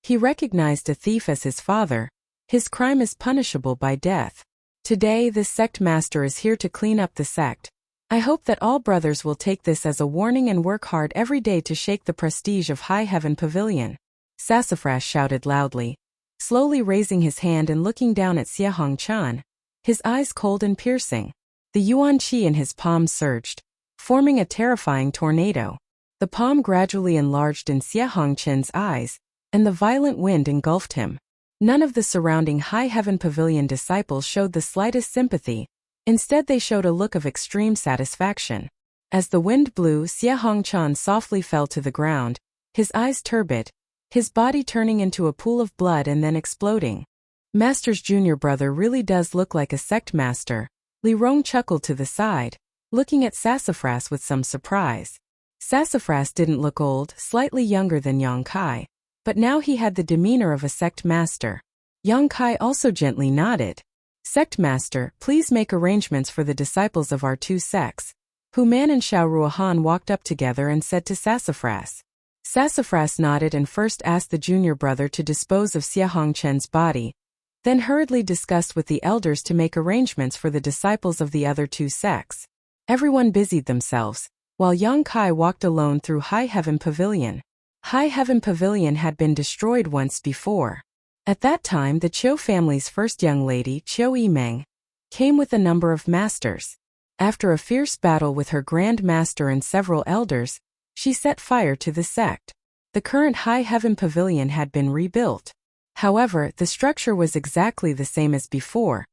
He recognized a thief as his father. His crime is punishable by death. Today this sect master is here to clean up the sect. I hope that all brothers will take this as a warning and work hard every day to shake the prestige of High Heaven Pavilion. Sassafras shouted loudly, slowly raising his hand and looking down at Xia Hongchan, his eyes cold and piercing. The yuan qi in his palm surged, forming a terrifying tornado. The palm gradually enlarged in Xia Hongchan's eyes, and the violent wind engulfed him. None of the surrounding High Heaven Pavilion disciples showed the slightest sympathy. Instead they showed a look of extreme satisfaction. As the wind blew, Xia Hongchan softly fell to the ground, his eyes turbid, his body turning into a pool of blood and then exploding. Master's junior brother really does look like a sect master. Li Rong chuckled to the side, looking at Sassafras with some surprise. Sassafras didn't look old, slightly younger than Yang Kai, but now he had the demeanor of a sect master. Yang Kai also gently nodded. Sect master, please make arrangements for the disciples of our 2 sects. Hu Man and Xiao Ruohan walked up together and said to Sassafras. Sassafras nodded and first asked the junior brother to dispose of Xia Hongchen's body, then hurriedly discussed with the elders to make arrangements for the disciples of the other 2 sects. Everyone busied themselves, while Yang Kai walked alone through High Heaven Pavilion. High Heaven Pavilion had been destroyed once before. At that time the Qiu family's first young lady, Qiu Yimeng, came with a number of masters. After a fierce battle with her Grand Master and several elders, she set fire to the sect. The current High Heaven Pavilion had been rebuilt. However, the structure was exactly the same as before.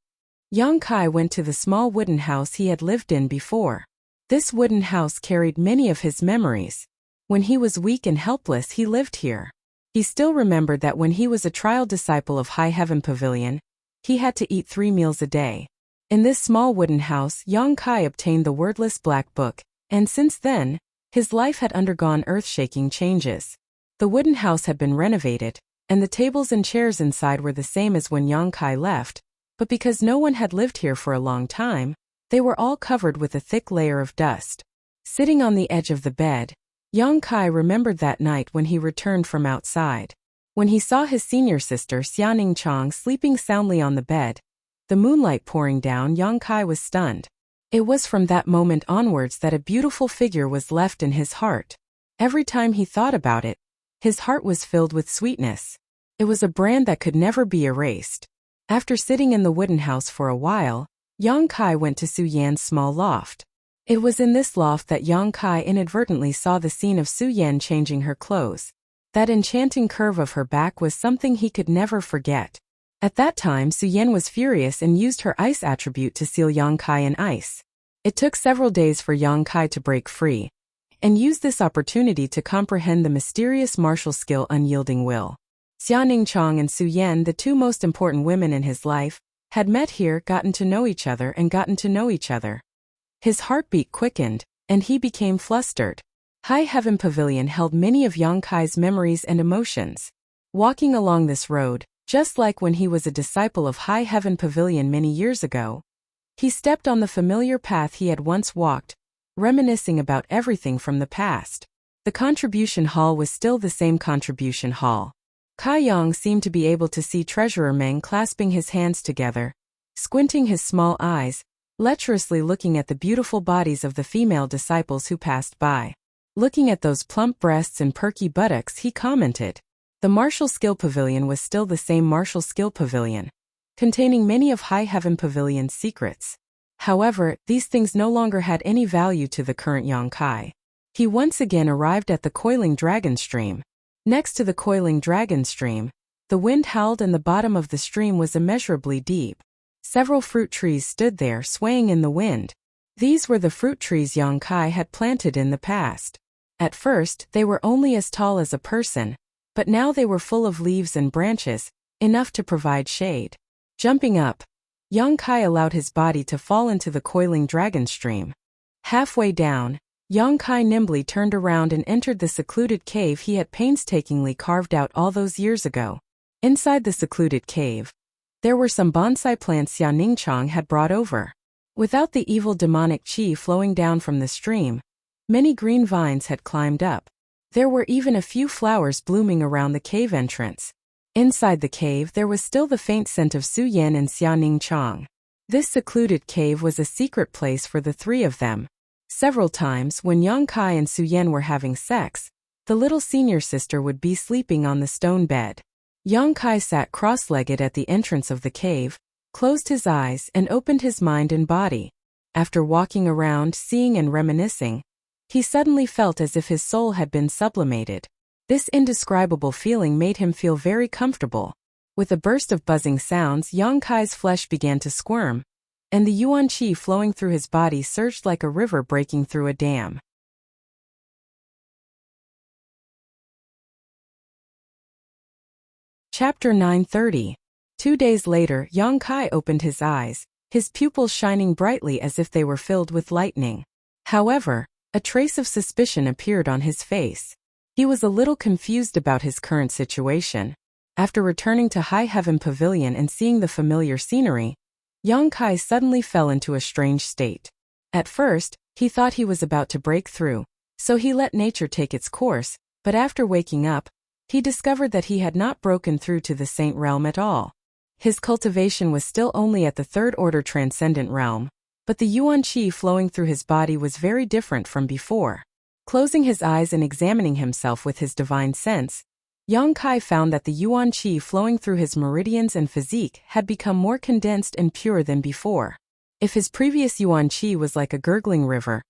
Yang Kai went to the small wooden house he had lived in before. This wooden house carried many of his memories. When he was weak and helpless, he lived here. He still remembered that when he was a trial disciple of High Heaven Pavilion, he had to eat 3 meals a day. In this small wooden house, Yang Kai obtained the wordless black book, and since then, his life had undergone earth-shaking changes. The wooden house had been renovated, and the tables and chairs inside were the same as when Yang Kai left, but because no one had lived here for a long time, they were all covered with a thick layer of dust. Sitting on the edge of the bed, Yang Kai remembered that night when he returned from outside. When he saw his senior sister Xiaoning Chang sleeping soundly on the bed, the moonlight pouring down, Yang Kai was stunned. It was from that moment onwards that a beautiful figure was left in his heart. Every time he thought about it, his heart was filled with sweetness. It was a brand that could never be erased. After sitting in the wooden house for a while, Yang Kai went to Su Yan's small loft. It was in this loft that Yang Kai inadvertently saw the scene of Su Yan changing her clothes. That enchanting curve of her back was something he could never forget. At that time, Su Yan was furious and used her ice attribute to seal Yang Kai in ice. It took several days for Yang Kai to break free, and used this opportunity to comprehend the mysterious martial skill Unyielding Will. Xiaoning Chang and Su Yan, the two most important women in his life, had met here, gotten to know each other. His heartbeat quickened, and he became flustered. High Heaven Pavilion held many of Yang Kai's memories and emotions. Walking along this road, just like when he was a disciple of High Heaven Pavilion many years ago, he stepped on the familiar path he had once walked, reminiscing about everything from the past. The contribution hall was still the same contribution hall. Kai Yang seemed to be able to see Treasurer Meng clasping his hands together, squinting his small eyes, lecherously looking at the beautiful bodies of the female disciples who passed by. Looking at those plump breasts and perky buttocks, he commented. The Martial Skill Pavilion was still the same Martial Skill Pavilion, containing many of High Heaven Pavilion's secrets. However, these things no longer had any value to the current Yang Kai. He once again arrived at the coiling dragon stream. Next to the coiling dragon stream, the wind howled and the bottom of the stream was immeasurably deep. Several fruit trees stood there swaying in the wind. These were the fruit trees Yang Kai had planted in the past. At first, they were only as tall as a person, but now they were full of leaves and branches, enough to provide shade. Jumping up, Yang Kai allowed his body to fall into the coiling dragon stream. Halfway down, Yang Kai nimbly turned around and entered the secluded cave he had painstakingly carved out all those years ago. Inside the secluded cave, there were some bonsai plants Xiaoning Chang had brought over. Without the evil demonic qi flowing down from the stream, many green vines had climbed up. There were even a few flowers blooming around the cave entrance. Inside the cave there was still the faint scent of Su Yan and Xiaoning Chang. This secluded cave was a secret place for the three of them. Several times when Yang Kai and Su Yan were having sex, the little senior sister would be sleeping on the stone bed. Yang Kai sat cross-legged at the entrance of the cave, closed his eyes and opened his mind and body. After walking around, seeing and reminiscing, he suddenly felt as if his soul had been sublimated. This indescribable feeling made him feel very comfortable. With a burst of buzzing sounds, Yang Kai's flesh began to squirm, and the yuan qi flowing through his body surged like a river breaking through a dam. Chapter 930. 2 days later, Yang Kai opened his eyes, his pupils shining brightly as if they were filled with lightning. However, a trace of suspicion appeared on his face. He was a little confused about his current situation. After returning to High Heaven Pavilion and seeing the familiar scenery, Yang Kai suddenly fell into a strange state. At first, he thought he was about to break through, so he let nature take its course, but after waking up, he discovered that he had not broken through to the Saint Realm at all. His cultivation was still only at the third-order transcendent realm, but the yuan qi flowing through his body was very different from before. Closing his eyes and examining himself with his divine sense, Yang Kai found that the yuan qi flowing through his meridians and physique had become more condensed and pure than before. If his previous yuan qi was like a gurgling river,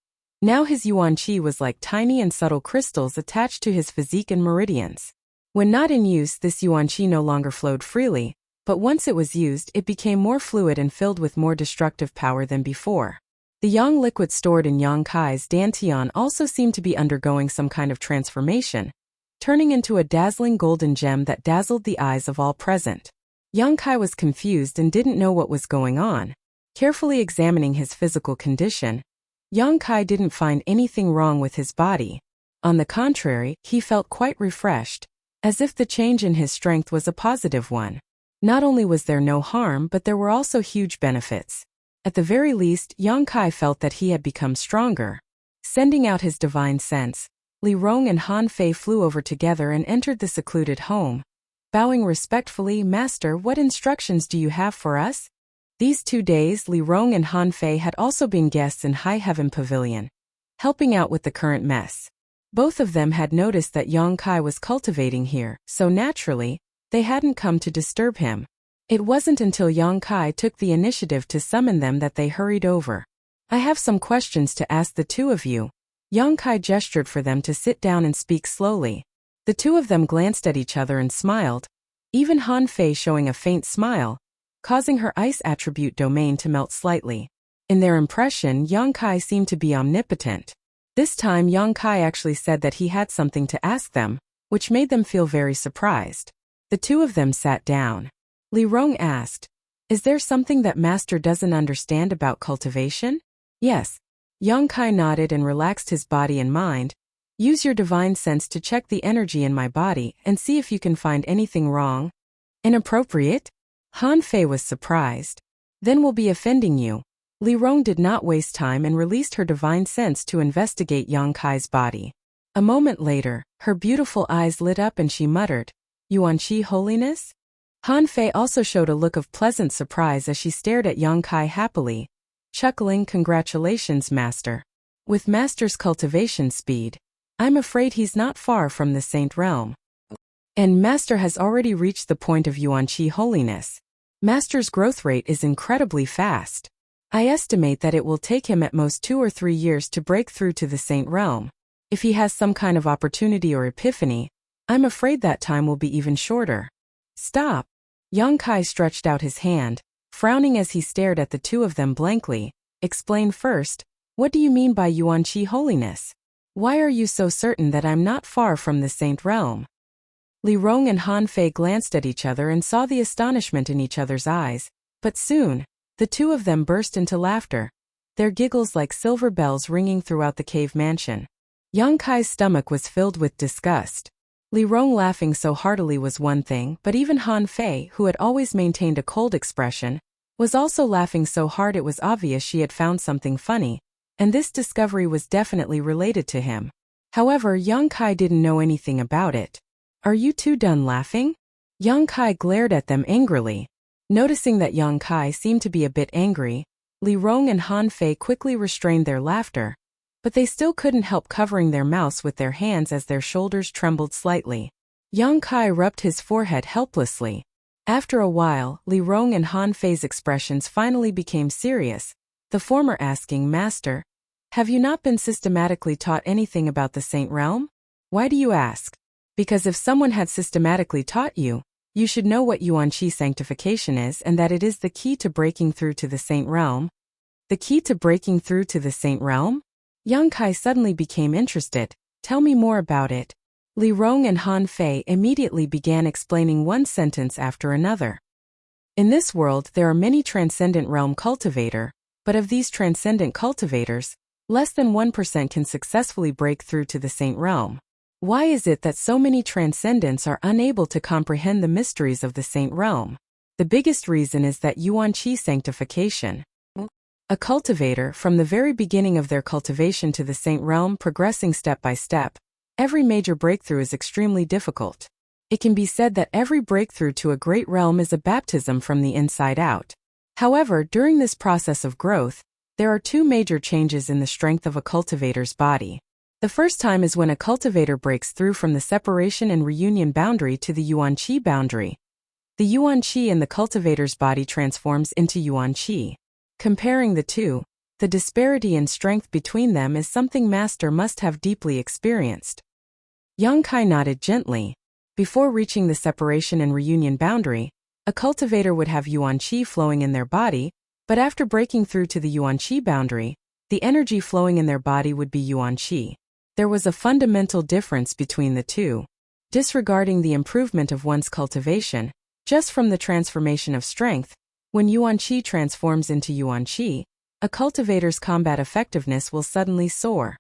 now his yuan qi was like tiny and subtle crystals attached to his physique and meridians. When not in use, this yuan qi no longer flowed freely, but once it was used, it became more fluid and filled with more destructive power than before. The yang liquid stored in Yang Kai's dantian also seemed to be undergoing some kind of transformation, turning into a dazzling golden gem that dazzled the eyes of all present. Yang Kai was confused and didn't know what was going on. Carefully examining his physical condition, Yang Kai didn't find anything wrong with his body. On the contrary, he felt quite refreshed, as if the change in his strength was a positive one. Not only was there no harm, but there were also huge benefits. At the very least, Yang Kai felt that he had become stronger. Sending out his divine sense, Li Rong and Han Fei flew over together and entered the secluded home. Bowing respectfully, "Master, what instructions do you have for us?" These 2 days, Li Rong and Han Fei had also been guests in High Heaven Pavilion, helping out with the current mess. Both of them had noticed that Yang Kai was cultivating here, so naturally, they hadn't come to disturb him. It wasn't until Yang Kai took the initiative to summon them that they hurried over. "I have some questions to ask the two of you." Yang Kai gestured for them to sit down and speak slowly. The two of them glanced at each other and smiled, even Han Fei showing a faint smile, causing her ice attribute domain to melt slightly. In their impression, Yang Kai seemed to be omnipotent. This time Yang Kai actually said that he had something to ask them, which made them feel very surprised. The two of them sat down. Li Rong asked, "Is there something that Master doesn't understand about cultivation?" "Yes." Yang Kai nodded and relaxed his body and mind. "Use your divine sense to check the energy in my body and see if you can find anything wrong." "Inappropriate?" Han Fei was surprised. "Then we'll be offending you." Li Rong did not waste time and released her divine sense to investigate Yang Kai's body. A moment later, her beautiful eyes lit up and she muttered, "Yuan Qi holiness?" Han Fei also showed a look of pleasant surprise as she stared at Yang Kai happily, chuckling, "Congratulations, Master. With Master's cultivation speed, I'm afraid he's not far from the Saint Realm. And Master has already reached the point of Yuan Qi holiness. Master's growth rate is incredibly fast. I estimate that it will take him at most 2 or 3 years to break through to the Saint Realm. If he has some kind of opportunity or epiphany, I'm afraid that time will be even shorter." "Stop." Yang Kai stretched out his hand, frowning as he stared at the two of them blankly. "Explain first, what do you mean by Yuan Qi holiness? Why are you so certain that I'm not far from the Saint Realm?" Li Rong and Han Fei glanced at each other and saw the astonishment in each other's eyes, but soon, the two of them burst into laughter, their giggles like silver bells ringing throughout the cave mansion. Yang Kai's stomach was filled with disgust. Li Rong laughing so heartily was one thing, but even Han Fei, who had always maintained a cold expression, was also laughing so hard it was obvious she had found something funny, and this discovery was definitely related to him. However, Yang Kai didn't know anything about it. "Are you two done laughing?" Yang Kai glared at them angrily. Noticing that Yang Kai seemed to be a bit angry, Li Rong and Han Fei quickly restrained their laughter, but they still couldn't help covering their mouths with their hands as their shoulders trembled slightly. Yang Kai rubbed his forehead helplessly. After a while, Li Rong and Han Fei's expressions finally became serious, the former asking, "Master, have you not been systematically taught anything about the Saint Realm?" "Why do you ask?" "Because if someone had systematically taught you, you should know what Yuan Qi sanctification is and that it is the key to breaking through to the Saint Realm." "The key to breaking through to the Saint Realm?" Yang Kai suddenly became interested. "Tell me more about it." Li Rong and Han Fei immediately began explaining one sentence after another. "In this world there are many transcendent realm cultivator, but of these transcendent cultivators, less than 1% can successfully break through to the Saint Realm. Why is it that so many transcendents are unable to comprehend the mysteries of the Saint Realm? The biggest reason is that Yuan Qi sanctification. A cultivator, from the very beginning of their cultivation to the Saint Realm progressing step by step, every major breakthrough is extremely difficult. It can be said that every breakthrough to a great realm is a baptism from the inside out. However, during this process of growth, there are two major changes in the strength of a cultivator's body. The first time is when a cultivator breaks through from the separation and reunion boundary to the Yuan Qi boundary. The Yuan Qi in the cultivator's body transforms into Yuan Qi. Comparing the two, the disparity in strength between them is something Master must have deeply experienced. Yang Kai nodded gently. Before reaching the separation and reunion boundary, a cultivator would have Yuan Qi flowing in their body, but after breaking through to the Yuan Qi boundary, the energy flowing in their body would be Yuan Qi. There was a fundamental difference between the two. Disregarding the improvement of one's cultivation, just from the transformation of strength, when Yuan Qi transforms into Yuan Qi, a cultivator's combat effectiveness will suddenly soar.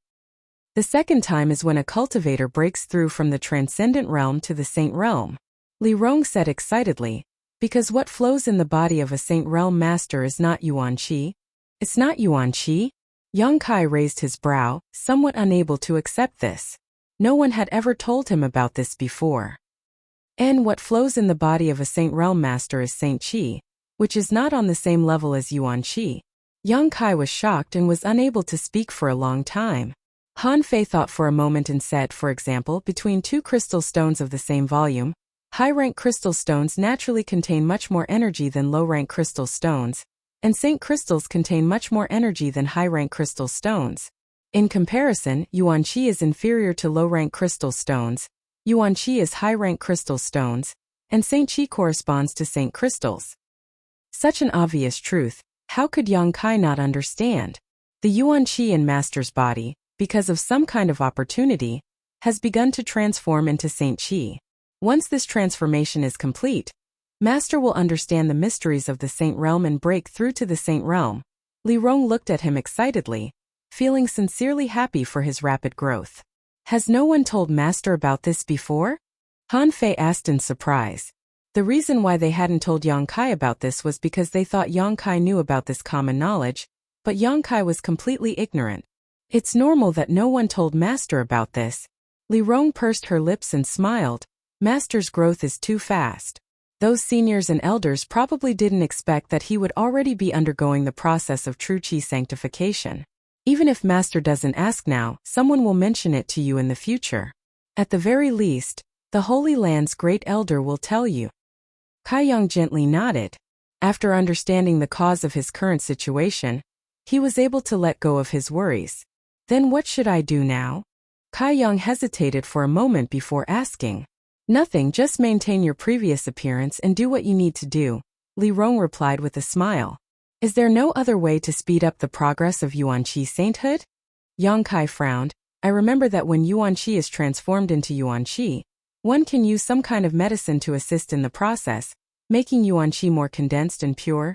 The second time is when a cultivator breaks through from the transcendent realm to the Saint Realm. Li Rong said excitedly, "Because what flows in the body of a Saint Realm master is not Yuan Qi." "It's not Yuan Qi?" Yang Kai raised his brow, somewhat unable to accept this. No one had ever told him about this before. And what flows in the body of a Saint Realm Master is Saint Qi, which is not on the same level as Yuan Qi. Yang Kai was shocked and was unable to speak for a long time. Han Fei thought for a moment and said, for example, between two crystal stones of the same volume, high-rank crystal stones naturally contain much more energy than low-rank crystal stones, and Saint crystals contain much more energy than high-rank crystal stones. In comparison, Yuan Qi is inferior to low-rank crystal stones, Yuan Qi is high-rank crystal stones, and Saint Qi corresponds to Saint crystals. Such an obvious truth, how could Yang Kai not understand? The Yuan Qi in Master's body, because of some kind of opportunity, has begun to transform into Saint Qi. Once this transformation is complete, Master will understand the mysteries of the Saint Realm and break through to the Saint Realm. Li Rong looked at him excitedly, feeling sincerely happy for his rapid growth. Has no one told Master about this before? Han Fei asked in surprise. The reason why they hadn't told Yang Kai about this was because they thought Yang Kai knew about this common knowledge, but Yang Kai was completely ignorant. It's normal that no one told Master about this. Li Rong pursed her lips and smiled. Master's growth is too fast. Those seniors and elders probably didn't expect that he would already be undergoing the process of true Qi sanctification. Even if Master doesn't ask now, someone will mention it to you in the future. At the very least, the Holy Land's great elder will tell you. Kai Yang gently nodded. After understanding the cause of his current situation, he was able to let go of his worries. Then what should I do now? Kai Yang hesitated for a moment before asking. Nothing, just maintain your previous appearance and do what you need to do, Li Rong replied with a smile. Is there no other way to speed up the progress of Yuan Qi sainthood? Yang Kai frowned. I remember that when Yuan Qi is transformed into Yuan Qi, one can use some kind of medicine to assist in the process, making Yuan Qi more condensed and pure.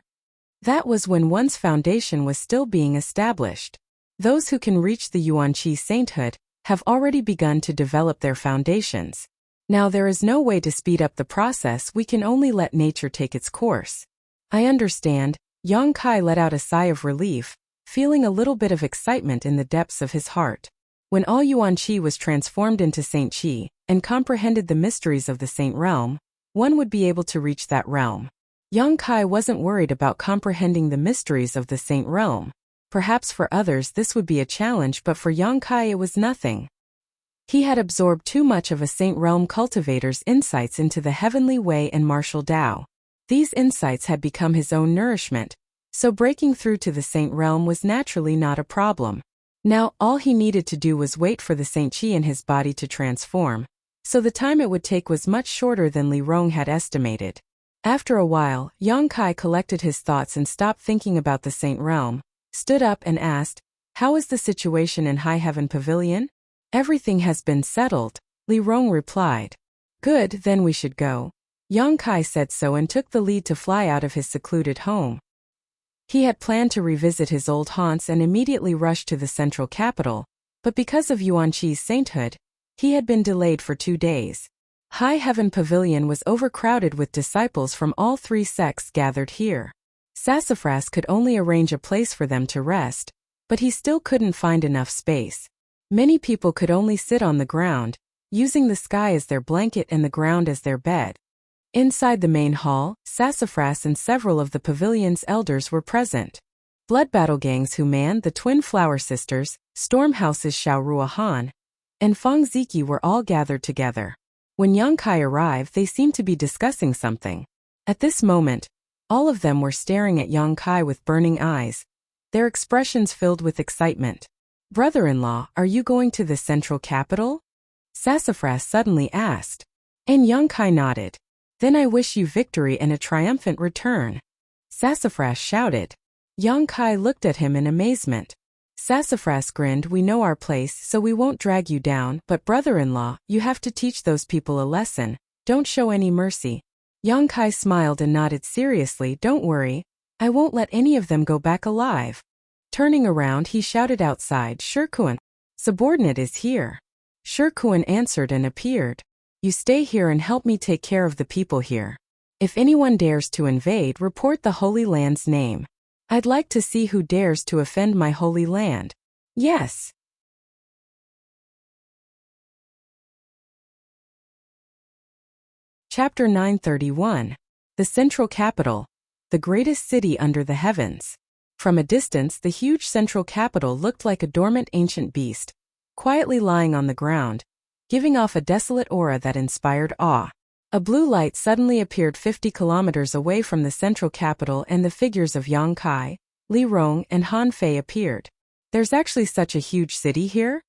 That was when one's foundation was still being established. Those who can reach the Yuan Qi sainthood have already begun to develop their foundations. Now there is no way to speed up the process, we can only let nature take its course. I understand. Yang Kai let out a sigh of relief, feeling a little bit of excitement in the depths of his heart. When all Yuan Qi was transformed into Saint Qi, and comprehended the mysteries of the Saint Realm, one would be able to reach that realm. Yang Kai wasn't worried about comprehending the mysteries of the Saint Realm. Perhaps for others this would be a challenge, but for Yang Kai it was nothing. He had absorbed too much of a Saint Realm cultivator's insights into the heavenly way and martial Tao. These insights had become his own nourishment, so breaking through to the Saint Realm was naturally not a problem. Now all he needed to do was wait for the Saint Qi in his body to transform, so the time it would take was much shorter than Li Rong had estimated. After a while, Yang Kai collected his thoughts and stopped thinking about the Saint Realm, stood up and asked, "How is the situation in High Heaven Pavilion?" "Everything has been settled," Li Rong replied. "Good, then we should go." Yang Kai said so and took the lead to fly out of his secluded home. He had planned to revisit his old haunts and immediately rush to the central capital, but because of Yuan Qi's sainthood, he had been delayed for 2 days. High Heaven Pavilion was overcrowded with disciples from all 3 sects gathered here. Sassafras could only arrange a place for them to rest, but he still couldn't find enough space. Many people could only sit on the ground, using the sky as their blanket and the ground as their bed. Inside the main hall, Sassafras and several of the pavilion's elders were present. Blood battle gangs who manned the Twin Flower Sisters, Stormhouse's Xiaorua Han, and Feng Ziki were all gathered together. When Yang Kai arrived, they seemed to be discussing something. At this moment, all of them were staring at Yang Kai with burning eyes, their expressions filled with excitement. "Brother-in-law, are you going to the central capital?" Sassafras suddenly asked. And Yang Kai nodded. "Then I wish you victory and a triumphant return," Sassafras shouted. Yang Kai looked at him in amazement. Sassafras grinned. "We know our place, so we won't drag you down, but brother-in-law, you have to teach those people a lesson. Don't show any mercy." Yang Kai smiled and nodded seriously. "Don't worry, I won't let any of them go back alive." Turning around, he shouted outside, "Shirkuan, subordinate is here." Shirkuan answered and appeared. "You stay here and help me take care of the people here. If anyone dares to invade, report the Holy Land's name. I'd like to see who dares to offend my holy land." "Yes." Chapter 931. The Central Capital, the greatest city under the heavens. From a distance, the huge central capital looked like a dormant ancient beast, quietly lying on the ground, giving off a desolate aura that inspired awe. A blue light suddenly appeared 50 kilometers away from the central capital, and the figures of Yang Kai, Li Rong, and Han Fei appeared. There's actually such a huge city here?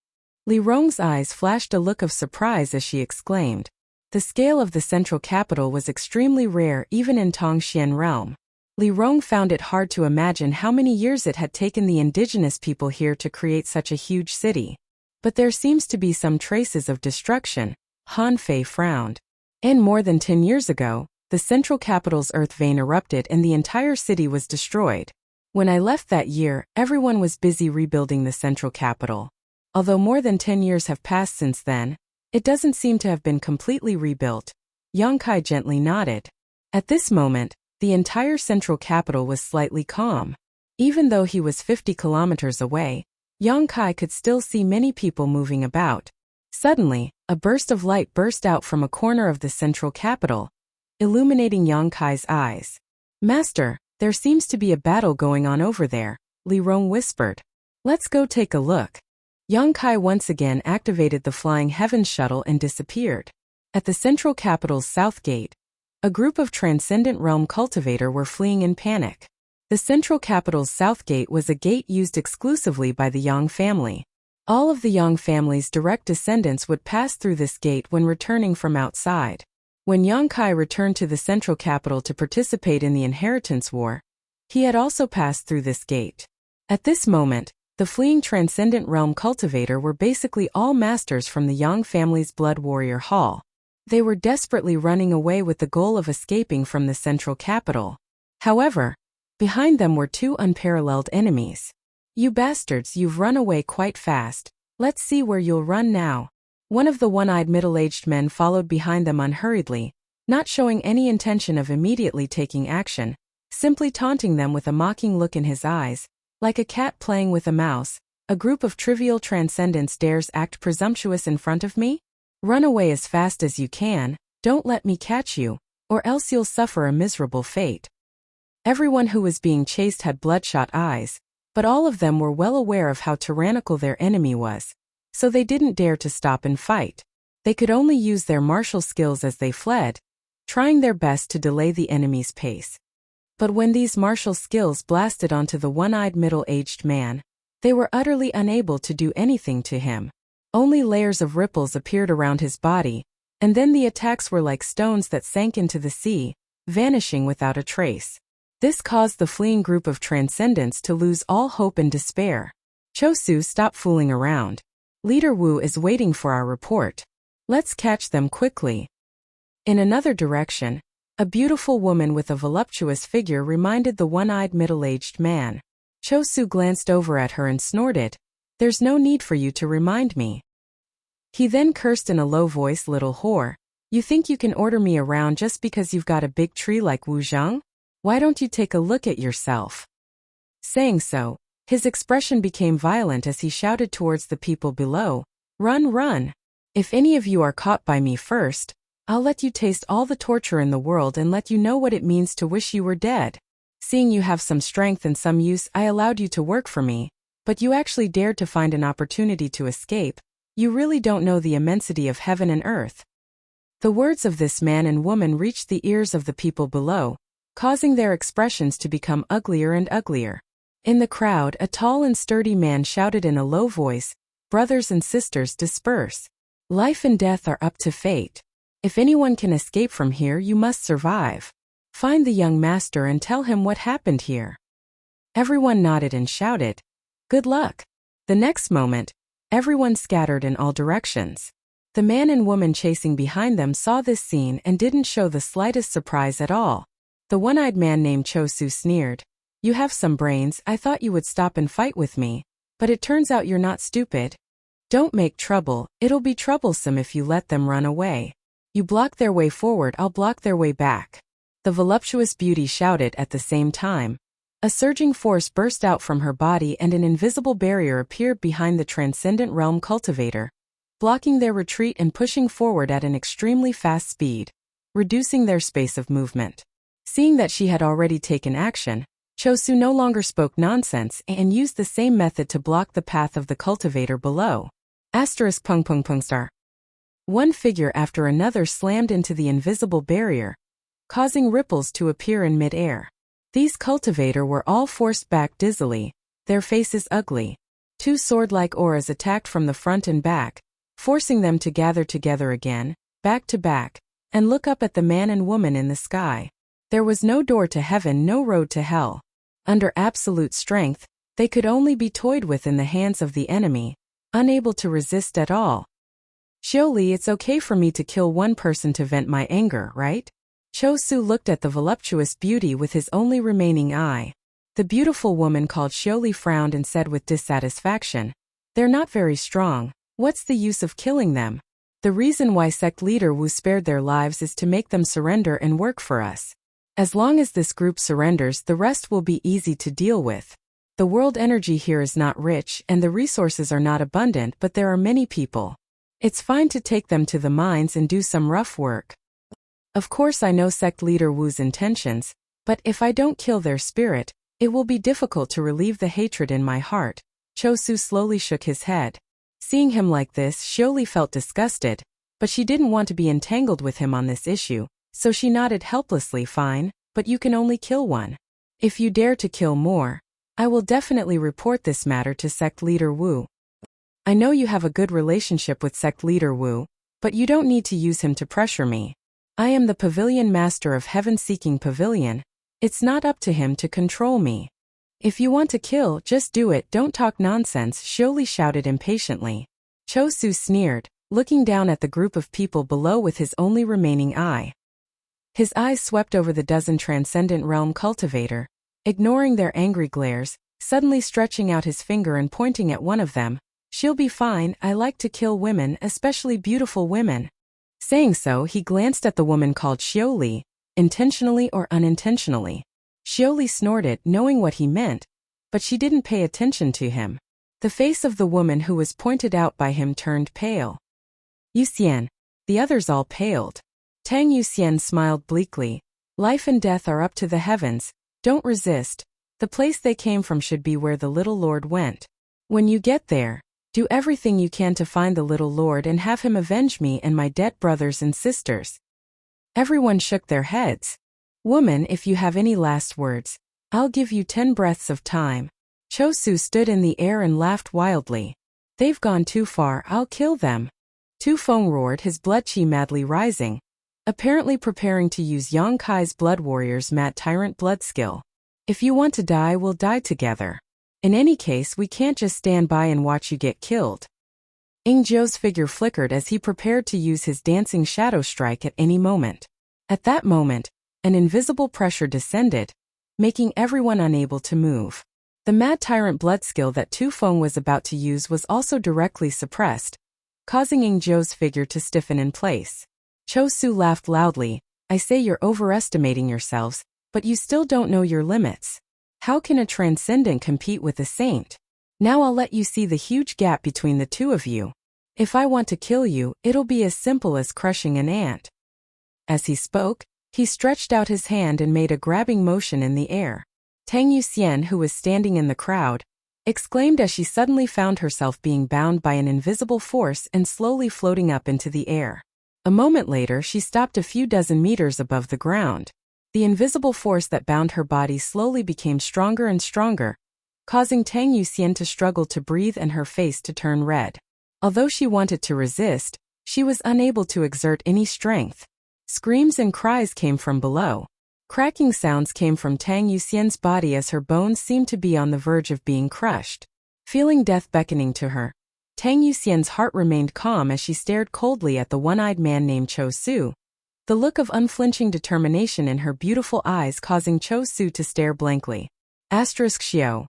Li Rong's eyes flashed a look of surprise as she exclaimed. The scale of the central capital was extremely rare even in Tongxian realm. Li Rong found it hard to imagine how many years it had taken the indigenous people here to create such a huge city. But there seems to be some traces of destruction. Han Fei frowned. And more than 10 years ago, the central capital's earth vein erupted and the entire city was destroyed. When I left that year, everyone was busy rebuilding the central capital. Although more than 10 years have passed since then, it doesn't seem to have been completely rebuilt. Yang Kai gently nodded. At this moment, the entire central capital was slightly calm. Even though he was 50 kilometers away, Yang Kai could still see many people moving about. Suddenly, a burst of light burst out from a corner of the central capital, illuminating Yang Kai's eyes. "Master, there seems to be a battle going on over there," Li Rong whispered. "Let's go take a look." Yang Kai once again activated the Flying Heavens shuttle and disappeared. At the central capital's south gate, a group of Transcendent Realm cultivator were fleeing in panic. The central capital's south gate was a gate used exclusively by the Yang family. All of the Yang family's direct descendants would pass through this gate when returning from outside. When Yang Kai returned to the central capital to participate in the inheritance war, he had also passed through this gate. At this moment, the fleeing Transcendent Realm cultivator were basically all masters from the Yang family's Blood Warrior Hall. They were desperately running away with the goal of escaping from the central capital. However, behind them were two unparalleled enemies. "You bastards, you've run away quite fast. Let's see where you'll run now." One of the one-eyed middle-aged men followed behind them unhurriedly, not showing any intention of immediately taking action, simply taunting them with a mocking look in his eyes. Like a cat playing with a mouse, a group of trivial transcendents dares act presumptuous in front of me? Run away as fast as you can, don't let me catch you, or else you'll suffer a miserable fate. Everyone who was being chased had bloodshot eyes, but all of them were well aware of how tyrannical their enemy was, so they didn't dare to stop and fight. They could only use their martial skills as they fled, trying their best to delay the enemy's pace. But when these martial skills blasted onto the one-eyed middle-aged man, they were utterly unable to do anything to him. Only layers of ripples appeared around his body, and then the attacks were like stones that sank into the sea, vanishing without a trace. This caused the fleeing group of transcendents to lose all hope and despair. "Chosu, stop fooling around. Leader Wu is waiting for our report. Let's catch them quickly." In another direction, a beautiful woman with a voluptuous figure reminded the one-eyed middle-aged man. Chosu glanced over at her and snorted, "There's no need for you to remind me." He then cursed in a low voice, "Little whore, you think you can order me around just because you've got a big tree like Wu Zhang? Why don't you take a look at yourself?" Saying so, his expression became violent as he shouted towards the people below, "Run, run! If any of you are caught by me first, I'll let you taste all the torture in the world and let you know what it means to wish you were dead. Seeing you have some strength and some use, I allowed you to work for me, but you actually dared to find an opportunity to escape. You really don't know the immensity of heaven and earth." The words of this man and woman reached the ears of the people below, causing their expressions to become uglier and uglier. In the crowd, a tall and sturdy man shouted in a low voice, "Brothers and sisters, disperse. Life and death are up to fate. If anyone can escape from here, you must survive. Find the young master and tell him what happened here." Everyone nodded and shouted, "Good luck." The next moment, everyone scattered in all directions. The man and woman chasing behind them saw this scene and didn't show the slightest surprise at all. The one-eyed man named Chosu sneered, "You have some brains, I thought you would stop and fight with me, but it turns out you're not stupid. Don't make trouble, it'll be troublesome if you let them run away. You block their way forward, I'll block their way back." The voluptuous beauty shouted at the same time. A surging force burst out from her body and an invisible barrier appeared behind the Transcendent Realm cultivator, blocking their retreat and pushing forward at an extremely fast speed. reducing their space of movement. Seeing that she had already taken action, Chosu no longer spoke nonsense and used the same method to block the path of the cultivator below. ********. One figure after another slammed into the invisible barrier, causing ripples to appear in mid-air. These cultivator were all forced back dizzily, their faces ugly. Two sword-like auras attacked from the front and back, forcing them to gather together again, back to back, and look up at the man and woman in the sky. There was no door to heaven, no road to hell. Under absolute strength, they could only be toyed with in the hands of the enemy, unable to resist at all. Xioli, it's okay for me to kill one person to vent my anger, right? Chosu looked at the voluptuous beauty with his only remaining eye. The beautiful woman called Xioli frowned and said with dissatisfaction, "They're not very strong. What's the use of killing them? The reason why sect leader Wu spared their lives is to make them surrender and work for us. As long as this group surrenders, the rest will be easy to deal with. The world energy here is not rich and the resources are not abundant, but there are many people. It's fine to take them to the mines and do some rough work. Of course I know sect leader Wu's intentions, but if I don't kill their spirit, it will be difficult to relieve the hatred in my heart." Chosu slowly shook his head. Seeing him like this, Xioli felt disgusted, but she didn't want to be entangled with him on this issue, so she nodded helplessly. "Fine, but you can only kill one. If you dare to kill more, I will definitely report this matter to sect leader Wu. I know you have a good relationship with sect leader Wu, but you don't need to use him to pressure me. I am the pavilion master of heaven-seeking pavilion. It's not up to him to control me. If you want to kill, just do it, don't talk nonsense," Xioli shouted impatiently. Chosu sneered, looking down at the group of people below with his only remaining eye. His eyes swept over the dozen transcendent realm cultivator, ignoring their angry glares, suddenly stretching out his finger and pointing at one of them. "She'll be fine, I like to kill women, especially beautiful women." Saying so, he glanced at the woman called Xioli, intentionally or unintentionally. Xioli snorted, knowing what he meant, but she didn't pay attention to him. The face of the woman who was pointed out by him turned pale. "Yuxian." The others all paled. Tang Yuxian smiled bleakly. "Life and death are up to the heavens, don't resist. The place they came from should be where the little lord went. When you get there, do everything you can to find the little lord and have him avenge me and my dead brothers and sisters." Everyone shook their heads. "Woman, if you have any last words, I'll give you 10 breaths of time." Chosu stood in the air and laughed wildly. "They've gone too far, I'll kill them." Tu Feng roared, his blood chi madly rising, apparently preparing to use Yang Kai's blood warrior's mad tyrant blood skill. "If you want to die, we'll die together. In any case, we can't just stand by and watch you get killed." Ing Zhou's figure flickered as he prepared to use his dancing shadow strike at any moment. At that moment, an invisible pressure descended, making everyone unable to move. The mad tyrant blood skill that Tu Feng was about to use was also directly suppressed, causing Ing Zhou's figure to stiffen in place. Chosu laughed loudly. "I say you're overestimating yourselves, but you still don't know your limits. How can a transcendent compete with a saint? Now I'll let you see the huge gap between the two of you. If I want to kill you, it'll be as simple as crushing an ant." As he spoke, he stretched out his hand and made a grabbing motion in the air. Tang Yuxian, who was standing in the crowd, exclaimed as she suddenly found herself being bound by an invisible force and slowly floating up into the air. A moment later, she stopped a few dozen meters above the ground. The invisible force that bound her body slowly became stronger and stronger, causing Tang Yuxian to struggle to breathe and her face to turn red. Although she wanted to resist, she was unable to exert any strength. Screams and cries came from below. Cracking sounds came from Tang Yuxian's body as her bones seemed to be on the verge of being crushed. Feeling death beckoning to her, Tang Yuxian's heart remained calm as she stared coldly at the one-eyed man named Chosu, the look of unflinching determination in her beautiful eyes causing Chosu to stare blankly. *Xiao.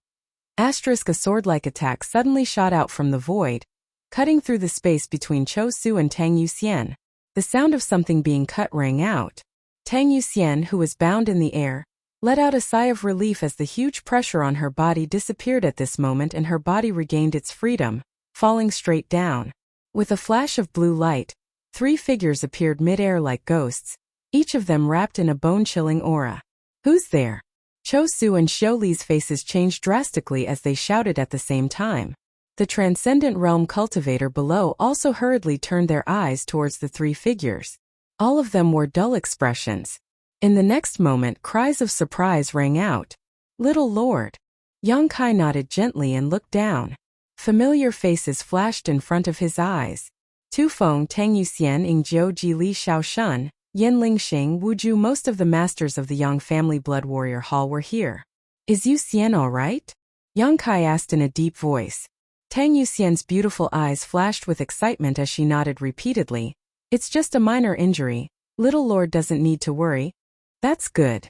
A sword-like attack suddenly shot out from the void, cutting through the space between Chosu and Tang Yuxian. The sound of something being cut rang out. Tang Yuxian, who was bound in the air, let out a sigh of relief as the huge pressure on her body disappeared at this moment and her body regained its freedom, falling straight down. With a flash of blue light, 3 figures appeared mid-air like ghosts, each of them wrapped in a bone-chilling aura. Who's there? Cho-Su and Xiuli's faces changed drastically as they shouted at the same time. The Transcendent Realm cultivator below also hurriedly turned their eyes towards the three figures. All of them wore dull expressions. In the next moment, cries of surprise rang out. "Little Lord!" Yang Kai nodded gently and looked down. Familiar faces flashed in front of his eyes. Tu Feng Tang Yuxian Ing Jiu Ji Li Xiao Shun, Yin Ling Xing Wu Ju. Most of the masters of the Yang family Blood Warrior Hall were here. "Is Yuxian all right?" Yang Kai asked in a deep voice. Tang Yuxian's beautiful eyes flashed with excitement as she nodded repeatedly. "It's just a minor injury. Little Lord doesn't need to worry." "That's good."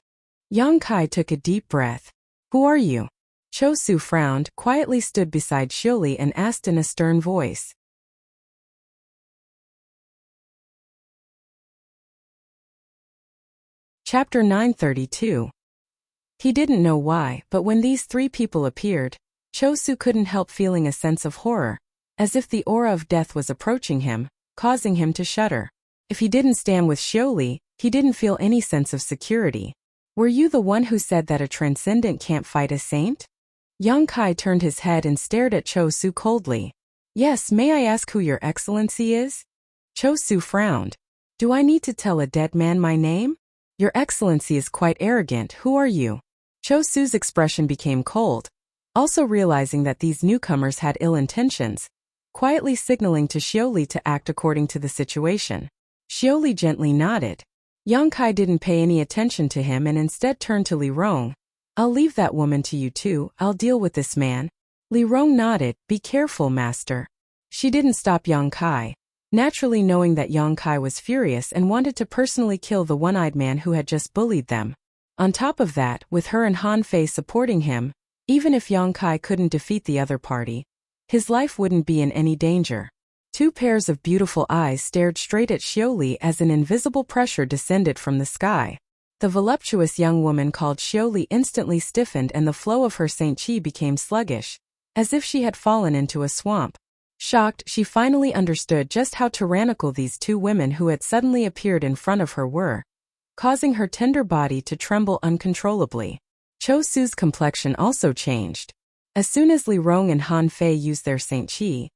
Yang Kai took a deep breath. "Who are you?" Cho-Su frowned, quietly stood beside Xiuli and asked in a stern voice. Chapter 932. He didn't know why, but when these three people appeared, Cho-Su couldn't help feeling a sense of horror, as if the aura of death was approaching him, causing him to shudder. If he didn't stand with Xiuli, he didn't feel any sense of security. "Were you the one who said that a transcendent can't fight a saint?" Yang Kai turned his head and stared at Cho-Su coldly. "Yes, may I ask who your excellency is?" Cho-Su frowned. "Do I need to tell a dead man my name?" "Your excellency is quite arrogant. Who are you?" Cho-Su's expression became cold, also realizing that these newcomers had ill intentions, quietly signaling to Xiuli to act according to the situation. Xiuli gently nodded. Yang Kai didn't pay any attention to him and instead turned to Li Rong. "I'll leave that woman to you two. I'll deal with this man." Li Rong nodded. "Be careful, master." She didn't stop Yang Kai, naturally knowing that Yang Kai was furious and wanted to personally kill the one-eyed man who had just bullied them. On top of that, with her and Han Fei supporting him, even if Yang Kai couldn't defeat the other party, his life wouldn't be in any danger. Two pairs of beautiful eyes stared straight at Xiuli as an invisible pressure descended from the sky. The voluptuous young woman called Xiuli instantly stiffened and the flow of her Saint Qi became sluggish, as if she had fallen into a swamp. Shocked, she finally understood just how tyrannical these two women who had suddenly appeared in front of her were, causing her tender body to tremble uncontrollably. Cho-Su's complexion also changed. As soon as Li Rong and Han Fei used their Saint Qi,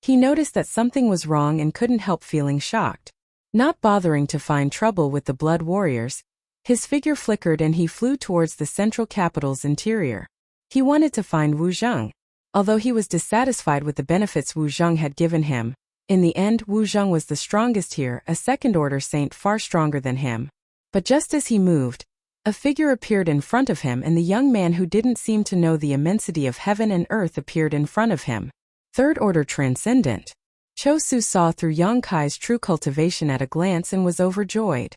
he noticed that something was wrong and couldn't help feeling shocked. Not bothering to find trouble with the Blood Warriors, his figure flickered and he flew towards the central capital's interior. He wanted to find Wu Zheng. Although he was dissatisfied with the benefits Wu Zheng had given him, in the end Wu Zheng was the strongest here, a second-order saint far stronger than him. But just as he moved, a figure appeared in front of him and the young man who didn't seem to know the immensity of heaven and earth appeared in front of him. Third-order transcendent. Cho-Su saw through Yang Kai's true cultivation at a glance and was overjoyed.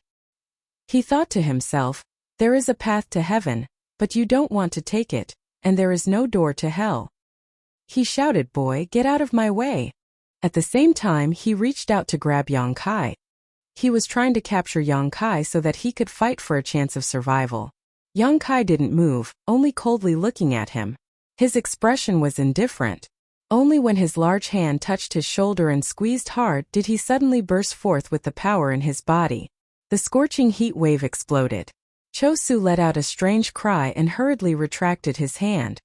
He thought to himself, "There is a path to heaven, but you don't want to take it, and there is no door to hell." He shouted, "Boy, get out of my way." At the same time, he reached out to grab Yang Kai. He was trying to capture Yang Kai so that he could fight for a chance of survival. Yang Kai didn't move, only coldly looking at him. His expression was indifferent. Only when his large hand touched his shoulder and squeezed hard did he suddenly burst forth with the power in his body. The scorching heat wave exploded. Cho-Su let out a strange cry and hurriedly retracted his hand.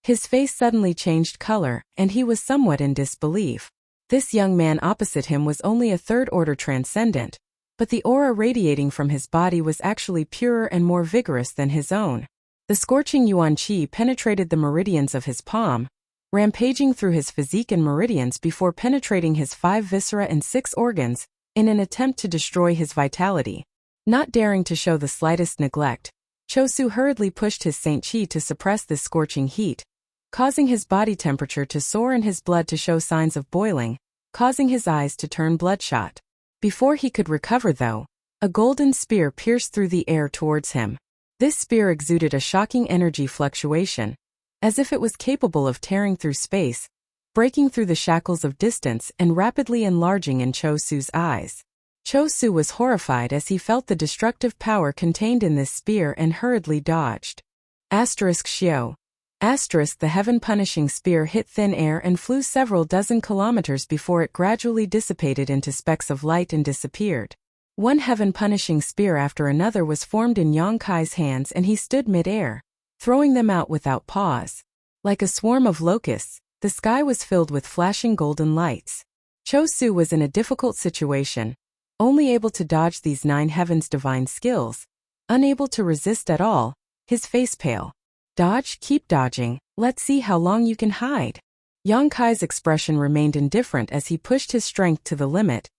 His face suddenly changed color, and he was somewhat in disbelief. This young man opposite him was only a third-order transcendent, but the aura radiating from his body was actually purer and more vigorous than his own. The scorching yuan qi penetrated the meridians of his palm, rampaging through his physique and meridians before penetrating his 5 viscera and 6 organs, in an attempt to destroy his vitality. Not daring to show the slightest neglect, Cho-Su hurriedly pushed his Saint Qi to suppress this scorching heat, causing his body temperature to soar and his blood to show signs of boiling, causing his eyes to turn bloodshot. Before he could recover though, a golden spear pierced through the air towards him. This spear exuded a shocking energy fluctuation, as if it was capable of tearing through space, breaking through the shackles of distance and rapidly enlarging in Cho-Su's eyes. Cho-Su was horrified as he felt the destructive power contained in this spear and hurriedly dodged. Xiao. The heaven-punishing spear hit thin air and flew several dozen kilometers before it gradually dissipated into specks of light and disappeared. One heaven-punishing spear after another was formed in Yang Kai's hands, and he stood mid-air, throwing them out without pause. Like a swarm of locusts, the sky was filled with flashing golden lights. Cho Su was in a difficult situation, only able to dodge these 9 heavens' divine skills, unable to resist at all, his face pale. Dodge, keep dodging, let's see how long you can hide. Yang Kai's expression remained indifferent as he pushed his strength to the limit,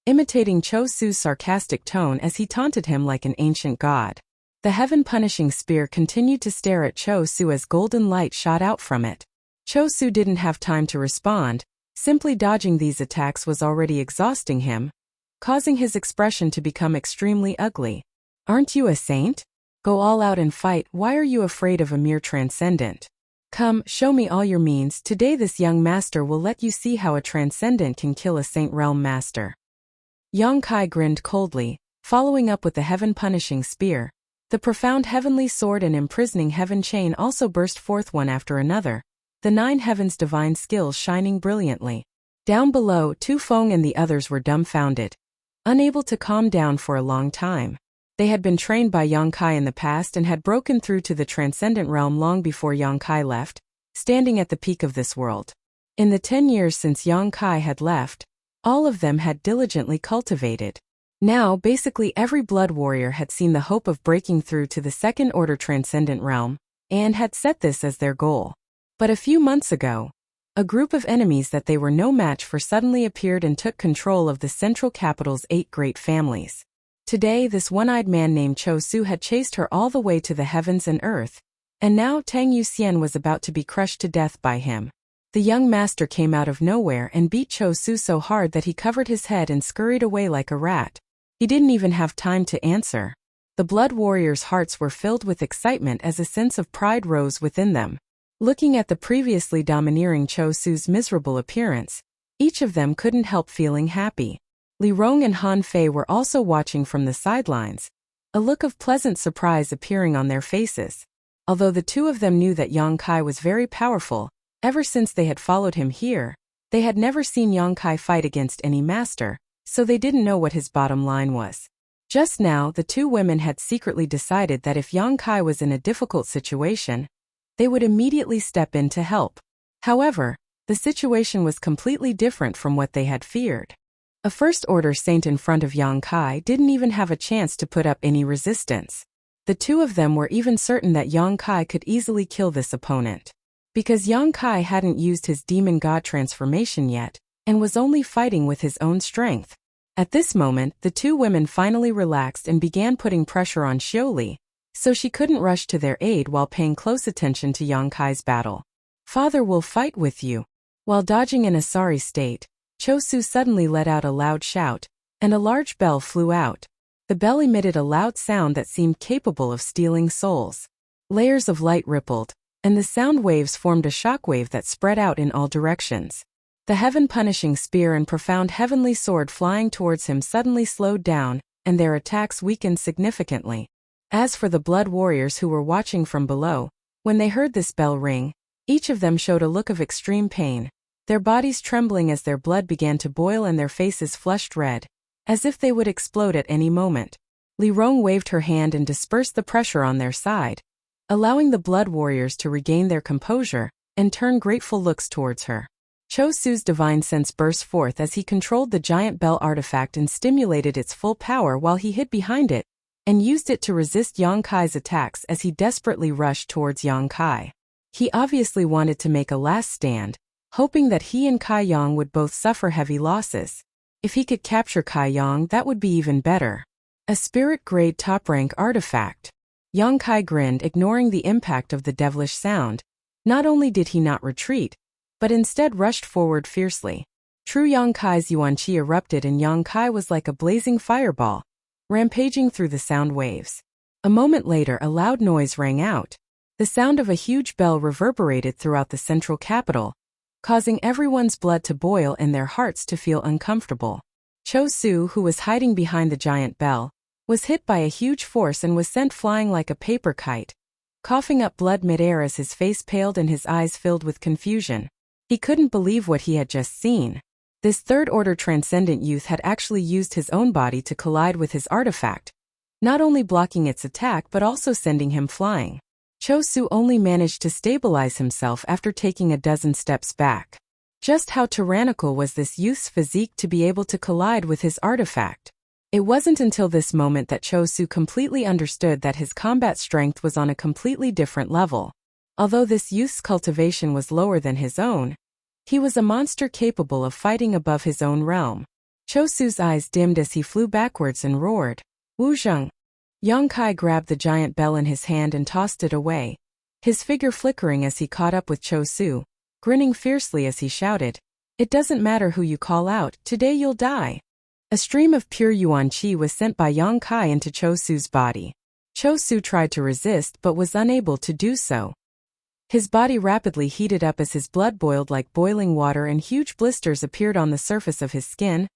imitating Cho Su's sarcastic tone as he taunted him like an ancient god. The heaven-punishing spear continued to stare at Cho Su as golden light shot out from it. Cho Su didn't have time to respond, simply dodging these attacks was already exhausting him, causing his expression to become extremely ugly. Aren't you a saint? Go all out and fight, why are you afraid of a mere transcendent? Come, show me all your means, today this young master will let you see how a transcendent can kill a saint realm master. Yang Kai grinned coldly, following up with the heaven-punishing spear. The profound heavenly sword and imprisoning heaven chain also burst forth one after another, the 9 heavens' divine skills shining brilliantly. Down below, Tu Feng and the others were dumbfounded, unable to calm down for a long time. They had been trained by Yang Kai in the past and had broken through to the transcendent realm long before Yang Kai left, standing at the peak of this world. In the 10 years since Yang Kai had left, all of them had diligently cultivated. Now, basically every blood warrior had seen the hope of breaking through to the second-order transcendent realm, and had set this as their goal. But a few months ago, a group of enemies that they were no match for suddenly appeared and took control of the central capital's 8 great families. Today, this one-eyed man named Cho Su had chased her all the way to the heavens and earth, and now Tang Yuxian was about to be crushed to death by him. The young master came out of nowhere and beat Cho Su so hard that he covered his head and scurried away like a rat. He didn't even have time to answer. The blood warriors' hearts were filled with excitement as a sense of pride rose within them. Looking at the previously domineering Cho Su's miserable appearance, each of them couldn't help feeling happy. Li Rong and Han Fei were also watching from the sidelines, a look of pleasant surprise appearing on their faces. Although the two of them knew that Yang Kai was very powerful, ever since they had followed him here, they had never seen Yang Kai fight against any master, so they didn't know what his bottom line was. Just now, the two women had secretly decided that if Yang Kai was in a difficult situation, they would immediately step in to help. However, the situation was completely different from what they had feared. A first-order saint in front of Yang Kai didn't even have a chance to put up any resistance. The two of them were even certain that Yang Kai could easily kill this opponent. Because Yang Kai hadn't used his demon god transformation yet, and was only fighting with his own strength. At this moment, the two women finally relaxed and began putting pressure on Xioli, so she couldn't rush to their aid while paying close attention to Yang Kai's battle. Father will fight with you. While dodging in a sorry state, Cho Su suddenly let out a loud shout, and a large bell flew out. The bell emitted a loud sound that seemed capable of stealing souls. Layers of light rippled, and the sound waves formed a shockwave that spread out in all directions. The heaven-punishing spear and profound heavenly sword flying towards him suddenly slowed down, and their attacks weakened significantly. As for the blood warriors who were watching from below, when they heard this bell ring, each of them showed a look of extreme pain, their bodies trembling as their blood began to boil and their faces flushed red, as if they would explode at any moment. Li Rong waved her hand and dispersed the pressure on their side, allowing the blood warriors to regain their composure and turn grateful looks towards her. Cho Su's divine sense burst forth as he controlled the giant bell artifact and stimulated its full power while he hid behind it, and used it to resist Yang Kai's attacks as he desperately rushed towards Yang Kai. He obviously wanted to make a last stand, hoping that he and Kai Yang would both suffer heavy losses. If he could capture Kai Yang, that would be even better. A spirit-grade top-rank artifact. Yang Kai grinned, ignoring the impact of the devilish sound. Not only did he not retreat, but instead rushed forward fiercely. True Yang Kai's yuan qi erupted and Yang Kai was like a blazing fireball, rampaging through the sound waves. A moment later a loud noise rang out. The sound of a huge bell reverberated throughout the central capital, causing everyone's blood to boil and their hearts to feel uncomfortable. Cho Su, who was hiding behind the giant bell, was hit by a huge force and was sent flying like a paper kite, coughing up blood mid-air as his face paled and his eyes filled with confusion. He couldn't believe what he had just seen. This third-order transcendent youth had actually used his own body to collide with his artifact, not only blocking its attack but also sending him flying. Cho-Su only managed to stabilize himself after taking a dozen steps back. Just how tyrannical was this youth's physique to be able to collide with his artifact? It wasn't until this moment that Cho-Su completely understood that his combat strength was on a completely different level. Although this youth's cultivation was lower than his own, he was a monster capable of fighting above his own realm. Cho-Su's eyes dimmed as he flew backwards and roared, "Wu Zheng!" Yang Kai grabbed the giant bell in his hand and tossed it away, his figure flickering as he caught up with Cho-Su, grinning fiercely as he shouted, "It doesn't matter who you call out, today you'll die." A stream of pure yuan qi was sent by Yang Kai into Cho-Su's body. Cho-Su tried to resist but was unable to do so. His body rapidly heated up as his blood boiled like boiling water and huge blisters appeared on the surface of his skin.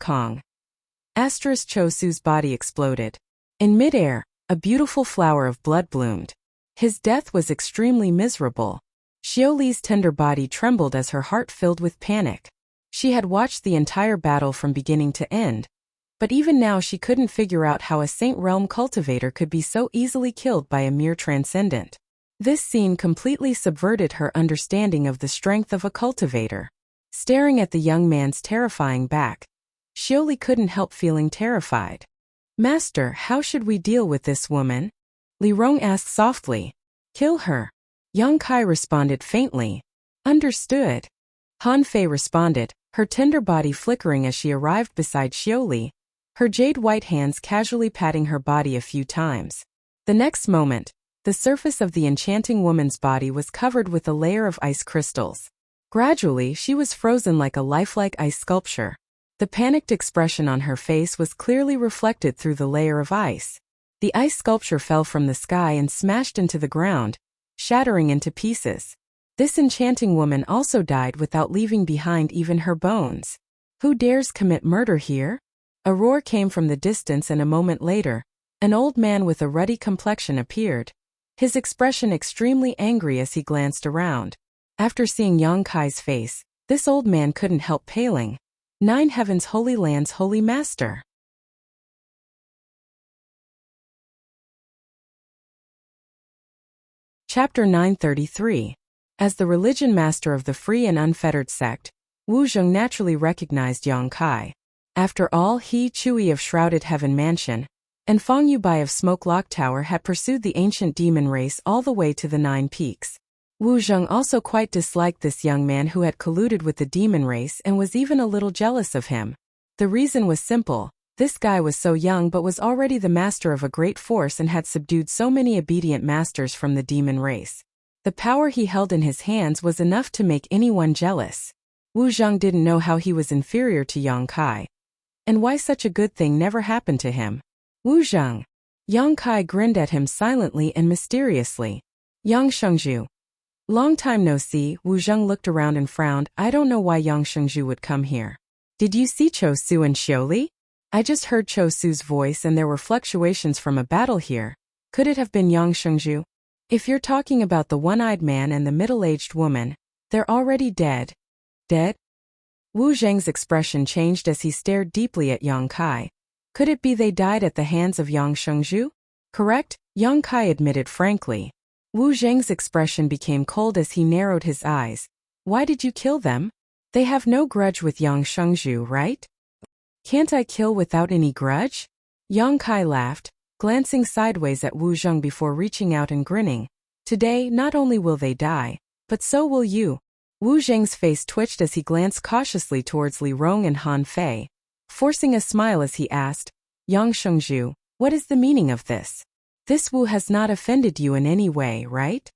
Kong. Cho-Su's body exploded. In midair, a beautiful flower of blood bloomed. His death was extremely miserable. Xiaoli's tender body trembled as her heart filled with panic. She had watched the entire battle from beginning to end, but even now she couldn't figure out how a Saint Realm cultivator could be so easily killed by a mere transcendent. This scene completely subverted her understanding of the strength of a cultivator. Staring at the young man's terrifying back, Xiaoli couldn't help feeling terrified. "Master, how should we deal with this woman?" Li Rong asked softly. "Kill her." Yang Kai responded faintly. "Understood." Han Fei responded, her tender body flickering as she arrived beside Xiaoli, her jade-white hands casually patting her body a few times. The next moment, the surface of the enchanting woman's body was covered with a layer of ice crystals. Gradually, she was frozen like a lifelike ice sculpture. The panicked expression on her face was clearly reflected through the layer of ice. The ice sculpture fell from the sky and smashed into the ground, shattering into pieces. This enchanting woman also died without leaving behind even her bones. "Who dares commit murder here?" A roar came from the distance, and a moment later, an old man with a ruddy complexion appeared, his expression extremely angry as he glanced around. After seeing Yang Kai's face, this old man couldn't help paling. "Nine Heavens Holy Land's Holy Master." Chapter 933. As the religion master of the free and unfettered sect, Wu Zheng naturally recognized Yang Kai. After all, he, Chui of Shrouded Heaven Mansion, and Fang Yubai of Smoke Lock Tower had pursued the ancient demon race all the way to the Nine Peaks. Wu Zheng also quite disliked this young man who had colluded with the demon race and was even a little jealous of him. The reason was simple. This guy was so young but was already the master of a great force and had subdued so many obedient masters from the demon race. The power he held in his hands was enough to make anyone jealous. Wu Zheng didn't know how he was inferior to Yang Kai, and why such a good thing never happened to him. "Wu Zheng." Yang Kai grinned at him silently and mysteriously. "Yang Shengzhu." "Long time no see." Wu Zheng looked around and frowned. "I don't know why Yang Shengzhu would come here." "Did you see Cho-Su and Xiaoli?" "I just heard Cho-Su's voice and there were fluctuations from a battle here. Could it have been Yang Shengzhu?" "If you're talking about the one-eyed man and the middle-aged woman, they're already dead." "Dead?" Wu Zheng's expression changed as he stared deeply at Yang Kai. "Could it be they died at the hands of Yang Shengzhu?" "Correct," Yang Kai admitted frankly. Wu Zheng's expression became cold as he narrowed his eyes. "Why did you kill them? They have no grudge with Yang Shengzhu, right?" "Can't I kill without any grudge?" Yang Kai laughed, glancing sideways at Wu Zheng before reaching out and grinning. "Today, not only will they die, but so will you." Wu Zheng's face twitched as he glanced cautiously towards Li Rong and Han Fei, forcing a smile as he asked, "Yang Shengzhu, what is the meaning of this? This Wu has not offended you in any way, right?"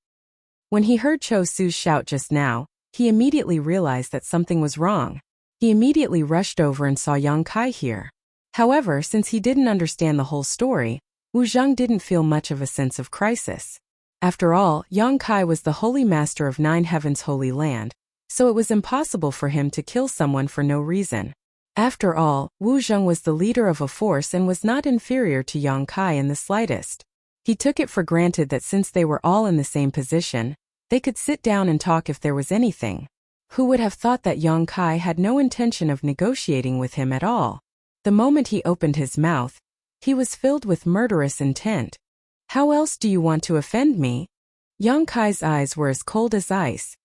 When he heard Cho-Su's shout just now, he immediately realized that something was wrong. He immediately rushed over and saw Yang Kai here. However, since he didn't understand the whole story, Wu Zheng didn't feel much of a sense of crisis. After all, Yang Kai was the holy master of Nine Heavens Holy Land, so it was impossible for him to kill someone for no reason. After all, Wu Zheng was the leader of a force and was not inferior to Yang Kai in the slightest. He took it for granted that since they were all in the same position, they could sit down and talk if there was anything. Who would have thought that Yang Kai had no intention of negotiating with him at all? The moment he opened his mouth, he was filled with murderous intent. How else do you want to offend me? Yang Kai's eyes were as cold as ice.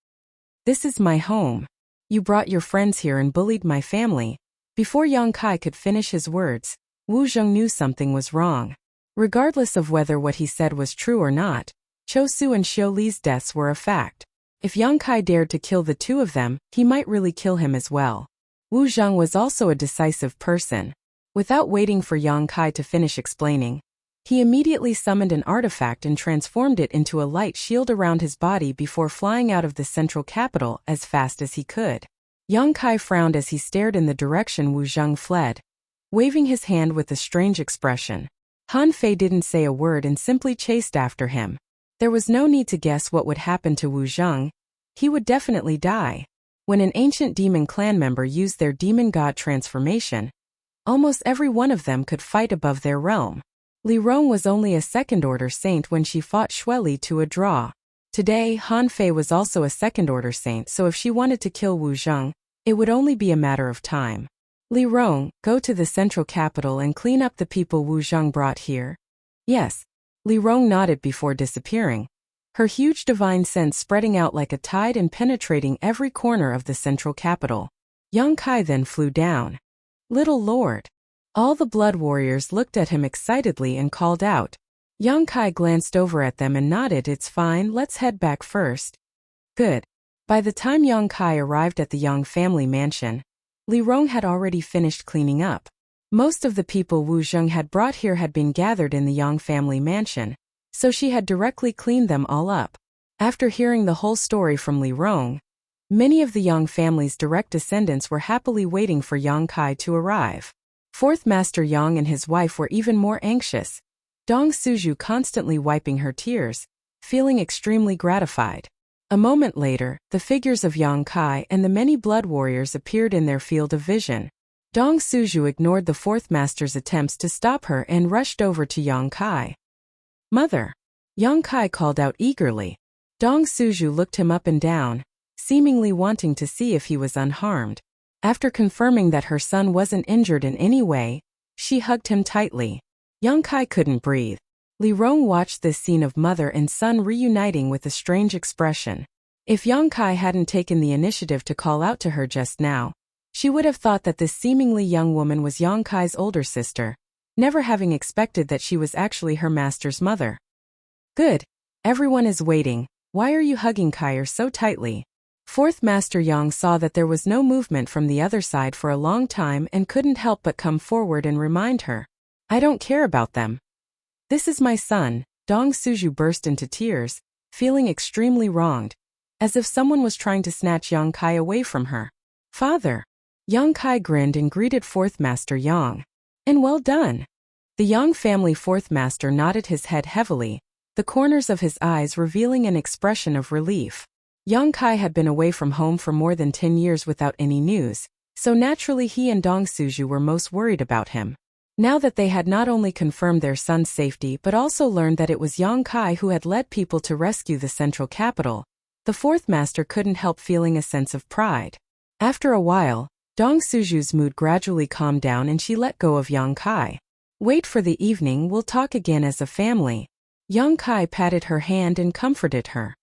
This is my home. You brought your friends here and bullied my family. Before Yang Kai could finish his words, Wu Zheng knew something was wrong. Regardless of whether what he said was true or not, Cho Su and Xiu Li's deaths were a fact. If Yang Kai dared to kill the two of them, he might really kill him as well. Wu Zheng was also a decisive person. Without waiting for Yang Kai to finish explaining, he immediately summoned an artifact and transformed it into a light shield around his body before flying out of the central capital as fast as he could. Yang Kai frowned as he stared in the direction Wu Zheng fled, waving his hand with a strange expression. Han Fei didn't say a word and simply chased after him. There was no need to guess what would happen to Wu Zheng. He would definitely die. When an ancient demon clan member used their demon god transformation, almost every one of them could fight above their realm. Li Rong was only a second-order saint when she fought Xue Li to a draw. Today, Han Fei was also a second-order saint, so if she wanted to kill Wu Zheng, it would only be a matter of time. Li Rong, go to the central capital and clean up the people Wu Zheng brought here. Yes. Li Rong nodded before disappearing, her huge divine sense spreading out like a tide and penetrating every corner of the central capital. Yang Kai then flew down. Little Lord. All the blood warriors looked at him excitedly and called out. Yang Kai glanced over at them and nodded. It's fine, let's head back first. Good. By the time Yang Kai arrived at the Yang family mansion, Li Rong had already finished cleaning up. Most of the people Wu Zheng had brought here had been gathered in the Yang family mansion, so she had directly cleaned them all up. After hearing the whole story from Li Rong, many of the Yang family's direct descendants were happily waiting for Yang Kai to arrive. Fourth Master Yang and his wife were even more anxious, Dong Suju constantly wiping her tears, feeling extremely gratified. A moment later, the figures of Yang Kai and the many blood warriors appeared in their field of vision. Dong Suju ignored the fourth master's attempts to stop her and rushed over to Yang Kai. Mother! Yang Kai called out eagerly. Dong Suju looked him up and down, seemingly wanting to see if he was unharmed. After confirming that her son wasn't injured in any way, she hugged him tightly. Yang Kai couldn't breathe. Li Rong watched this scene of mother and son reuniting with a strange expression. If Yang Kai hadn't taken the initiative to call out to her just now, she would have thought that this seemingly young woman was Yang Kai's older sister, never having expected that she was actually her master's mother. Good. Everyone is waiting. Why are you hugging Kai so tightly? Fourth Master Yang saw that there was no movement from the other side for a long time and couldn't help but come forward and remind her. I don't care about them. This is my son. Dong Suju burst into tears, feeling extremely wronged, as if someone was trying to snatch Yang Kai away from her. Father! Yang Kai grinned and greeted Fourth Master Yang. And well done. The Yang family Fourth Master nodded his head heavily, the corners of his eyes revealing an expression of relief. Yang Kai had been away from home for more than 10 years without any news, so naturally he and Dong Suju were most worried about him. Now that they had not only confirmed their son's safety but also learned that it was Yang Kai who had led people to rescue the central capital, the Fourth Master couldn't help feeling a sense of pride. After a while, Dong Suju's mood gradually calmed down and she let go of Yang Kai. Wait for the evening, we'll talk again as a family. Yang Kai patted her hand and comforted her.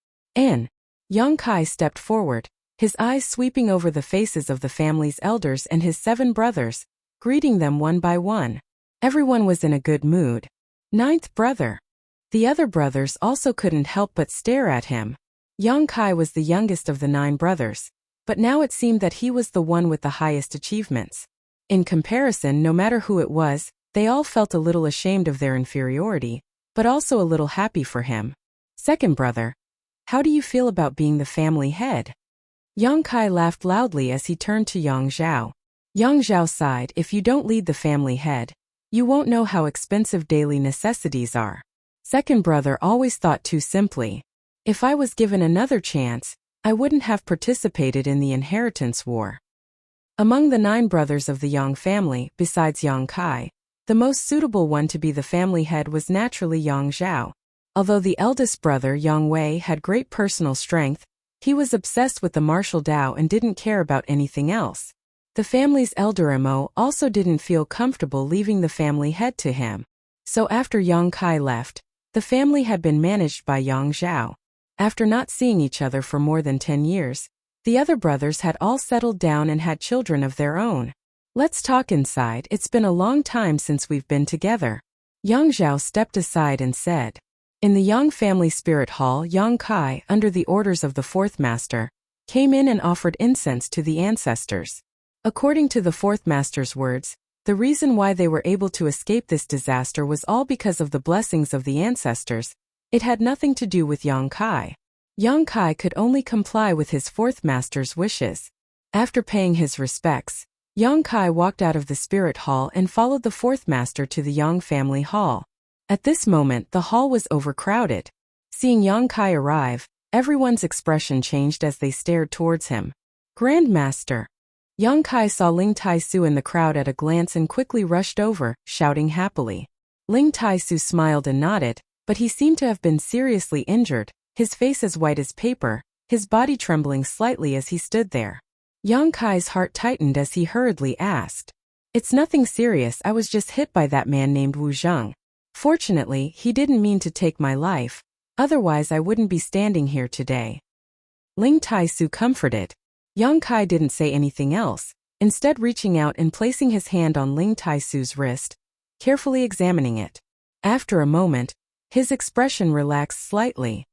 Yang Kai stepped forward, his eyes sweeping over the faces of the family's elders and his 7 brothers, greeting them one by one. Everyone was in a good mood. 9th brother. The other brothers also couldn't help but stare at him. Yang Kai was the youngest of the 9 brothers, but now it seemed that he was the one with the highest achievements. In comparison, no matter who it was, they all felt a little ashamed of their inferiority, but also a little happy for him. 2nd brother. How do you feel about being the family head? Yang Kai laughed loudly as he turned to Yang Zhao. Yang Zhao sighed. If you don't lead the family head, you won't know how expensive daily necessities are. 2nd brother always thought too simply. If I was given another chance, I wouldn't have participated in the inheritance war. Among the 9 brothers of the Yang family, besides Yang Kai, the most suitable one to be the family head was naturally Yang Zhao. Although the eldest brother Yang Wei had great personal strength, He was obsessed with the martial Dao and didn't care about anything else. The family's elder Mo also didn't feel comfortable leaving the family head to him. So after Yang Kai left, the family had been managed by Yang Zhao. After not seeing each other for more than 10 years, the other brothers had all settled down and had children of their own. Let's talk inside, it's been a long time since we've been together. Yang Zhao stepped aside and said. In the Yang family spirit hall, Yang Kai, under the orders of the fourth master, came in and offered incense to the ancestors. According to the fourth master's words, the reason why they were able to escape this disaster was all because of the blessings of the ancestors. It had nothing to do with Yang Kai. Yang Kai could only comply with his fourth master's wishes. After paying his respects, Yang Kai walked out of the spirit hall and followed the fourth master to the Yang family hall. At this moment, the hall was overcrowded. Seeing Yang Kai arrive, everyone's expression changed as they stared towards him. Grand Master. Yang Kai saw Ling Tai-su in the crowd at a glance and quickly rushed over, shouting happily. Ling Tai-su smiled and nodded, but he seemed to have been seriously injured, his face as white as paper, his body trembling slightly as he stood there. Yang Kai's heart tightened as he hurriedly asked. It's nothing serious, I was just hit by that man named Wu Zheng. Fortunately, he didn't mean to take my life, otherwise I wouldn't be standing here today. Ling Tai-su comforted. Yang Kai didn't say anything else, instead reaching out and placing his hand on Ling Tai-su's wrist, carefully examining it. After a moment, his expression relaxed slightly.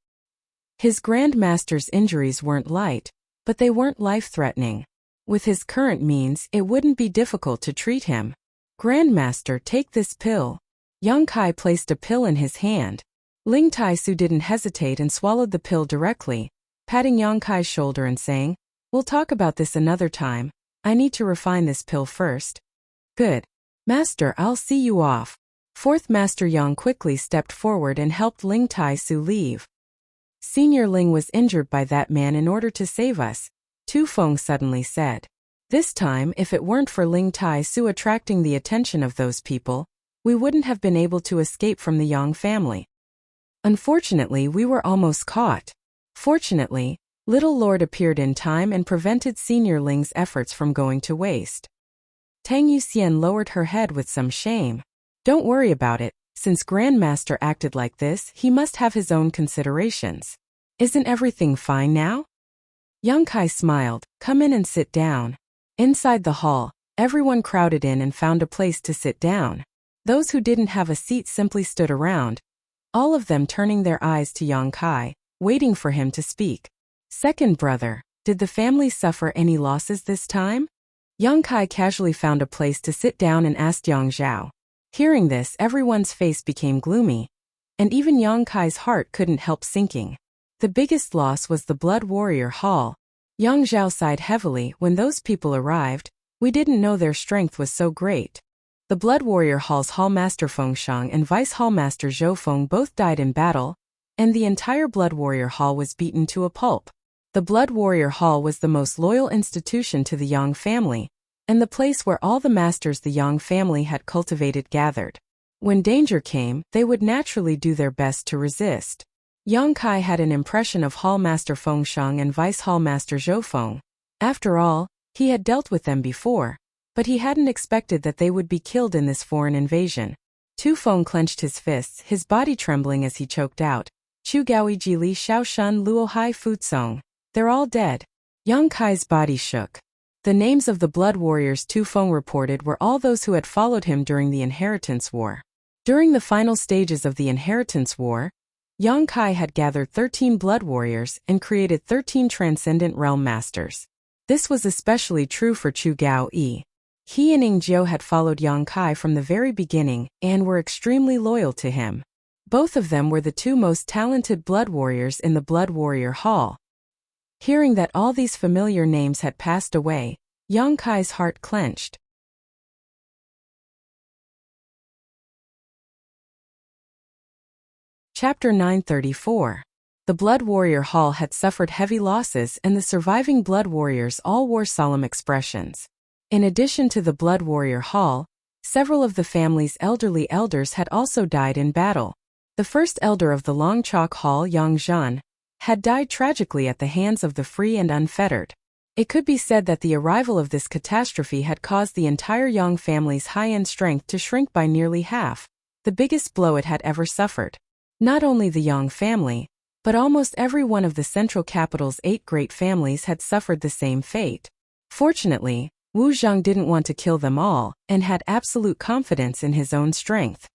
His Grand Master's injuries weren't light, but they weren't life-threatening. With his current means, it wouldn't be difficult to treat him. Grand Master, take this pill. Yang Kai placed a pill in his hand. Ling Tai-su didn't hesitate and swallowed the pill directly, patting Yang Kai's shoulder and saying, We'll talk about this another time. I need to refine this pill first. Good. Master, I'll see you off. Fourth Master Yang quickly stepped forward and helped Ling Tai-su leave. Senior Ling was injured by that man in order to save us, Tu Feng suddenly said. This time, if it weren't for Ling Tai-su attracting the attention of those people, we wouldn't have been able to escape from the Yang family. Unfortunately, we were almost caught. Fortunately, Little Lord appeared in time and prevented Senior Ling's efforts from going to waste. Tang Yuxian lowered her head with some shame. Don't worry about it, since Grand Master acted like this, he must have his own considerations. Isn't everything fine now? Yang Kai smiled. Come in and sit down. Inside the hall, everyone crowded in and found a place to sit down. Those who didn't have a seat simply stood around, all of them turning their eyes to Yang Kai, waiting for him to speak. Second brother, did the family suffer any losses this time? Yang Kai casually found a place to sit down and asked Yang Zhao. Hearing this, everyone's face became gloomy, and even Yang Kai's heart couldn't help sinking. The biggest loss was the Blood Warrior Hall. Yang Zhao sighed heavily. When those people arrived, we didn't know their strength was so great. The Blood Warrior Hall's Hallmaster Feng Shang and Vice Hallmaster Zhou Feng both died in battle, and the entire Blood Warrior Hall was beaten to a pulp. The Blood Warrior Hall was the most loyal institution to the Yang family, and the place where all the masters the Yang family had cultivated gathered. When danger came, they would naturally do their best to resist. Yang Kai had an impression of Hallmaster Feng Shang and Vice Hallmaster Zhou Feng. After all, he had dealt with them before, but he hadn't expected that they would be killed in this foreign invasion. Tu Feng clenched his fists, his body trembling as he choked out, Chu Gaoi Jili Xiao Shun Luo Hai Futsong. They're all dead. Yang Kai's body shook. The names of the Blood Warriors Tu Feng reported were all those who had followed him during the Inheritance War. During the final stages of the Inheritance War, Yang Kai had gathered 13 Blood Warriors and created 13 Transcendent Realm Masters. This was especially true for Chu Gao Yi. He and Ning Jiu had followed Yang Kai from the very beginning and were extremely loyal to him. Both of them were the two most talented Blood Warriors in the Blood Warrior Hall. Hearing that all these familiar names had passed away, Yang Kai's heart clenched. Chapter 934. The Blood Warrior Hall had suffered heavy losses and the surviving Blood Warriors all wore solemn expressions. In addition to the Blood Warrior Hall, several of the family's elderly elders had also died in battle. The first elder of the Long Chalk Hall, Yang Zhan, had died tragically at the hands of the free and unfettered. It could be said that the arrival of this catastrophe had caused the entire Yang family's high-end strength to shrink by nearly half, the biggest blow it had ever suffered. Not only the Yang family, but almost every one of the central capital's 8 great families had suffered the same fate. Fortunately, Wu Zheng didn't want to kill them all and had absolute confidence in his own strength.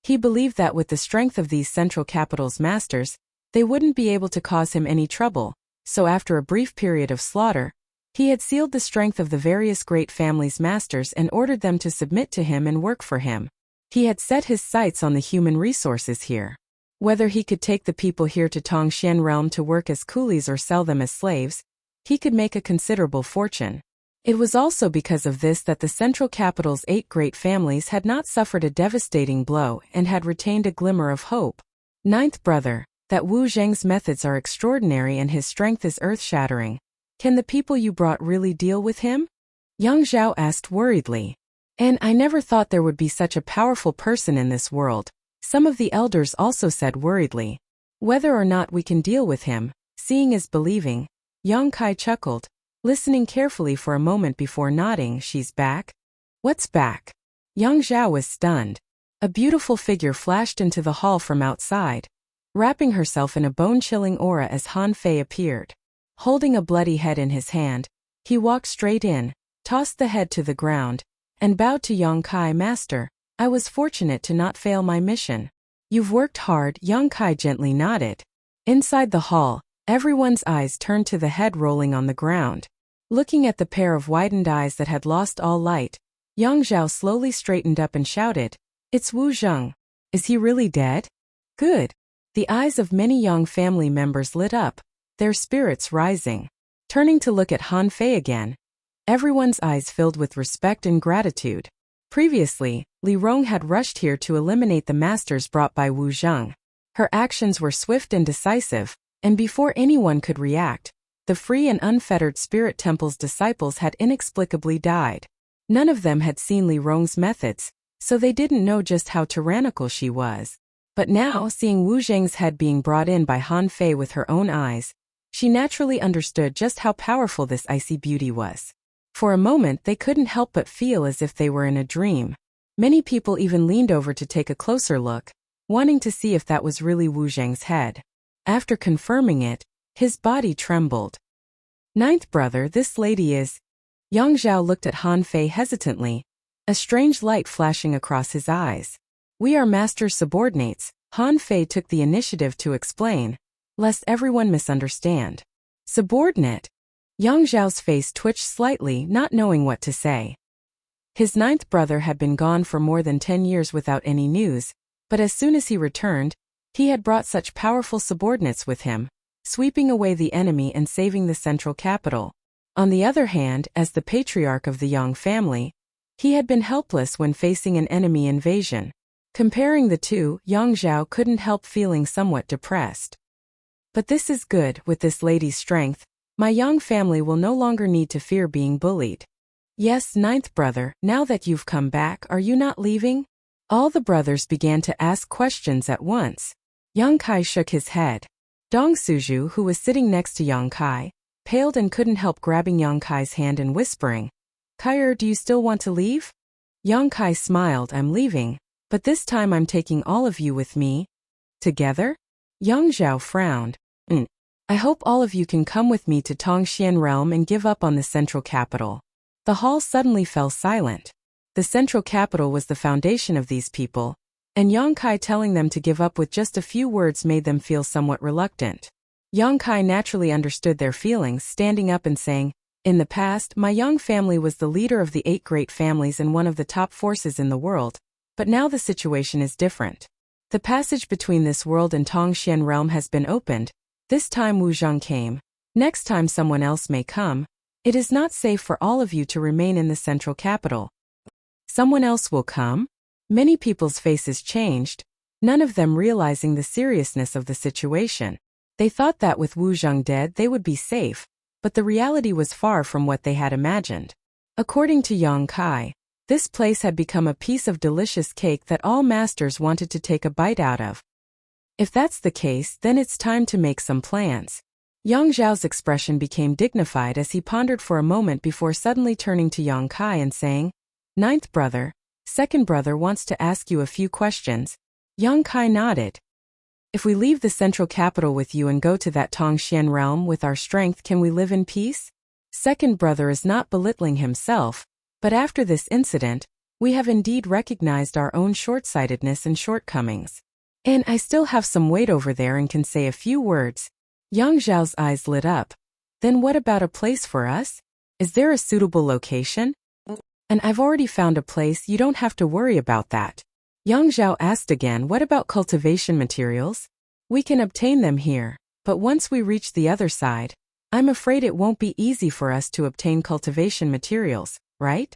He believed that with the strength of these central capital's masters, they wouldn't be able to cause him any trouble, so after a brief period of slaughter, he had sealed the strength of the various great families' masters and ordered them to submit to him and work for him. He had set his sights on the human resources here. Whether he could take the people here to Tongxian realm to work as coolies or sell them as slaves, he could make a considerable fortune. It was also because of this that the central capital's 8 great families had not suffered a devastating blow and had retained a glimmer of hope. Ninth brother, that Wu Zheng's methods are extraordinary and his strength is earth-shattering. Can the people you brought really deal with him? Yang Zhao asked worriedly. And I never thought there would be such a powerful person in this world, some of the elders also said worriedly. Whether or not we can deal with him, seeing is believing. Yang Kai chuckled, listening carefully for a moment before nodding. She's back? What's back? Yang Zhao was stunned. A beautiful figure flashed into the hall from outside, wrapping herself in a bone-chilling aura as Han Fei appeared. Holding a bloody head in his hand, he walked straight in, tossed the head to the ground, and bowed to Yang Kai. Master, I was fortunate to not fail my mission. You've worked hard. Yang Kai gently nodded. Inside the hall, everyone's eyes turned to the head rolling on the ground. Looking at the pair of widened eyes that had lost all light, Yang Zhao slowly straightened up and shouted, It's Wu Zheng. Is he really dead? Good. The eyes of many Yang family members lit up, their spirits rising. Turning to look at Han Fei again, everyone's eyes filled with respect and gratitude. Previously, Li Rong had rushed here to eliminate the masters brought by Wu Zheng. Her actions were swift and decisive, and before anyone could react, the free and unfettered Spirit Temple's disciples had inexplicably died. None of them had seen Li Rong's methods, so they didn't know just how tyrannical she was. But now, seeing Wu Zheng's head being brought in by Han Fei with her own eyes, she naturally understood just how powerful this icy beauty was. For a moment they couldn't help but feel as if they were in a dream. Many people even leaned over to take a closer look, wanting to see if that was really Wu Zheng's head. After confirming it, his body trembled. Ninth brother, this lady is... Yang Zhao looked at Han Fei hesitantly, a strange light flashing across his eyes. We are master's subordinates, Han Fei took the initiative to explain, lest everyone misunderstand. Subordinate? Yang Zhao's face twitched slightly, not knowing what to say. His ninth brother had been gone for more than 10 years without any news, but as soon as he returned, he had brought such powerful subordinates with him, sweeping away the enemy and saving the central capital. On the other hand, as the patriarch of the Yang family, he had been helpless when facing an enemy invasion. Comparing the two, Yang Zhao couldn't help feeling somewhat depressed. But this is good. With this lady's strength, my Yang family will no longer need to fear being bullied. Yes, ninth brother, now that you've come back, are you not leaving? All the brothers began to ask questions at once. Yang Kai shook his head. Dong Suju, who was sitting next to Yang Kai, paled and couldn't help grabbing Yang Kai's hand and whispering, Kai, do you still want to leave? Yang Kai smiled. I'm leaving, but this time I'm taking all of you with me. Together? Yang Zhao frowned. I hope all of you can come with me to Tongxian realm and give up on the central capital. The hall suddenly fell silent. The central capital was the foundation of these people, and Yang Kai telling them to give up with just a few words made them feel somewhat reluctant. Yang Kai naturally understood their feelings, standing up and saying, In the past, my Yang family was the leader of the 8 great families and one of the top forces in the world, but now the situation is different. The passage between this world and Tongxian realm has been opened. This time Wu Zheng came. Next time someone else may come. It is not safe for all of you to remain in the central capital. Someone else will come? Many people's faces changed, none of them realizing the seriousness of the situation. They thought that with Wu Zheng dead they would be safe, but the reality was far from what they had imagined. According to Yang Kai, this place had become a piece of delicious cake that all masters wanted to take a bite out of. If that's the case, then it's time to make some plans. Yang Zhao's expression became dignified as he pondered for a moment before suddenly turning to Yang Kai and saying, "Ninth brother, second brother wants to ask you a few questions." Yang Kai nodded. "If we leave the central capital with you and go to that Tongxian realm with our strength, can we live in peace?" Second brother is not belittling himself, but after this incident, we have indeed recognized our own short-sightedness and shortcomings. And I still have some weight over there and can say a few words. Yang Zhao's eyes lit up. "Then what about a place for us? Is there a suitable location?" "And I've already found a place, you don't have to worry about that." Yang Zhao asked again, "What about cultivation materials?" "We can obtain them here, but once we reach the other side, I'm afraid it won't be easy for us to obtain cultivation materials, right?"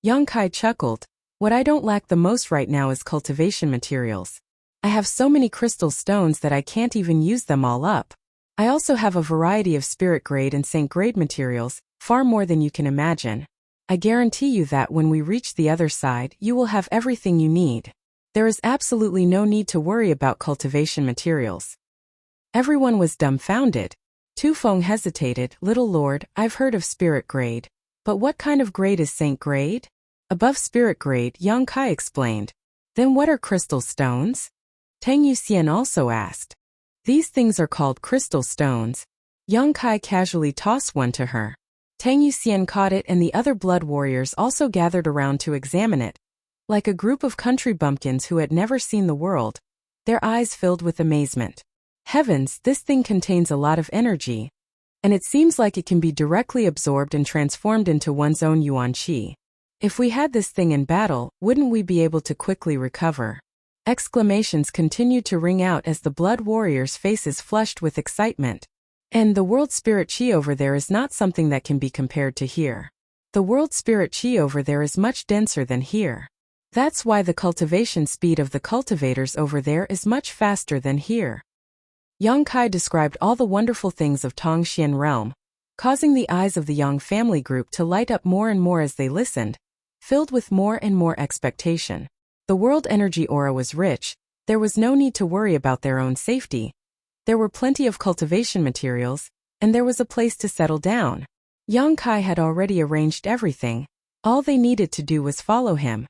Yang Kai chuckled. "What I don't lack the most right now is cultivation materials. I have so many crystal stones that I can't even use them all up. I also have a variety of spirit grade and saint grade materials, far more than you can imagine. I guarantee you that when we reach the other side, you will have everything you need. There is absolutely no need to worry about cultivation materials." Everyone was dumbfounded. Tu Feng hesitated. "Little Lord, I've heard of spirit grade. But what kind of grade is saint grade?" "Above spirit grade," Yang Kai explained. "Then what are crystal stones?" Tang Yuxian also asked. "These things are called crystal stones." Yang Kai casually tossed one to her. Tang Yuxian caught it and the other blood warriors also gathered around to examine it. Like a group of country bumpkins who had never seen the world, their eyes filled with amazement. "Heavens, this thing contains a lot of energy. And it seems like it can be directly absorbed and transformed into one's own yuan qi. If we had this thing in battle, wouldn't we be able to quickly recover?" Exclamations continued to ring out as the blood warriors' faces flushed with excitement. "And the world spirit chi over there is not something that can be compared to here. The world spirit chi over there is much denser than here. That's why the cultivation speed of the cultivators over there is much faster than here." Yang Kai described all the wonderful things of Tongxian realm, causing the eyes of the Yang family group to light up more and more as they listened, filled with more and more expectation. The world energy aura was rich, there was no need to worry about their own safety. There were plenty of cultivation materials, and there was a place to settle down. Yang Kai had already arranged everything. All they needed to do was follow him.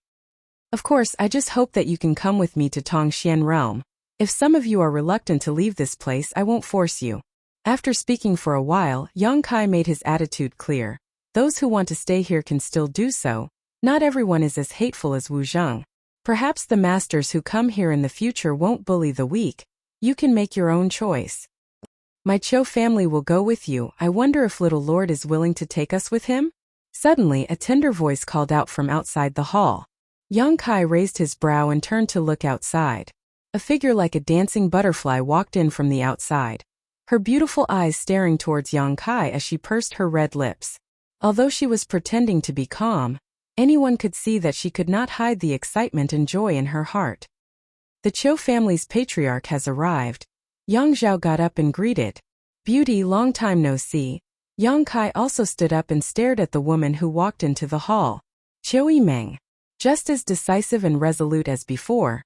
"Of course, I just hope that you can come with me to Tongxian realm. If some of you are reluctant to leave this place, I won't force you." After speaking for a while, Yang Kai made his attitude clear. Those who want to stay here can still do so. Not everyone is as hateful as Wu Zheng. Perhaps the masters who come here in the future won't bully the weak. You can make your own choice. "My Cho family will go with you. I wonder if little Lord is willing to take us with him?" Suddenly, a tender voice called out from outside the hall. Yang Kai raised his brow and turned to look outside. A figure like a dancing butterfly walked in from the outside, her beautiful eyes staring towards Yang Kai as she pursed her red lips. Although she was pretending to be calm, anyone could see that she could not hide the excitement and joy in her heart. "The Cho family's patriarch has arrived." Yang Zhao got up and greeted. "Beauty, long time no see." Yang Kai also stood up and stared at the woman who walked into the hall. Qiu Yimeng. Just as decisive and resolute as before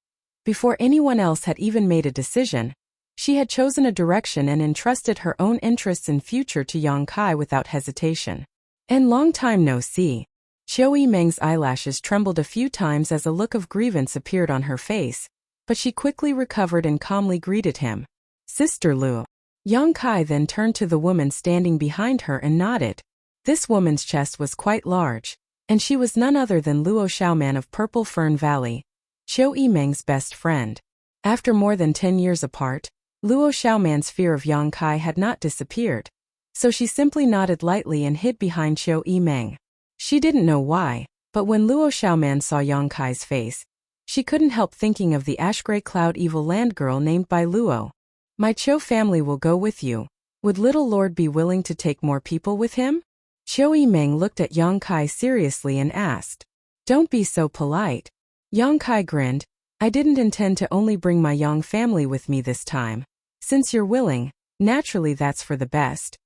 anyone else had even made a decision, she had chosen a direction and entrusted her own interests and future to Yang Kai without hesitation. "And long time no see." Qiu Yimeng's eyelashes trembled a few times as a look of grievance appeared on her face, but she quickly recovered and calmly greeted him. "Sister Lu." Yang Kai then turned to the woman standing behind her and nodded. This woman's chest was quite large, and she was none other than Luo Xiaoman of Purple Fern Valley, Qiu Yimeng's best friend. After more than 10 years apart, Luo Xiaoman's fear of Yang Kai had not disappeared, so she simply nodded lightly and hid behind Qiu Yimeng. She didn't know why, but when Luo Xiaoman saw Yang Kai's face, she couldn't help thinking of the ash-gray cloud evil land girl named by Luo. "My Qiu family will go with you. Would little Lord be willing to take more people with him?" Qiu Yimeng looked at Yang Kai seriously and asked. "Don't be so polite." Yang Kai grinned. "I didn't intend to only bring my Yang family with me this time. Since you're willing, naturally that's for the best.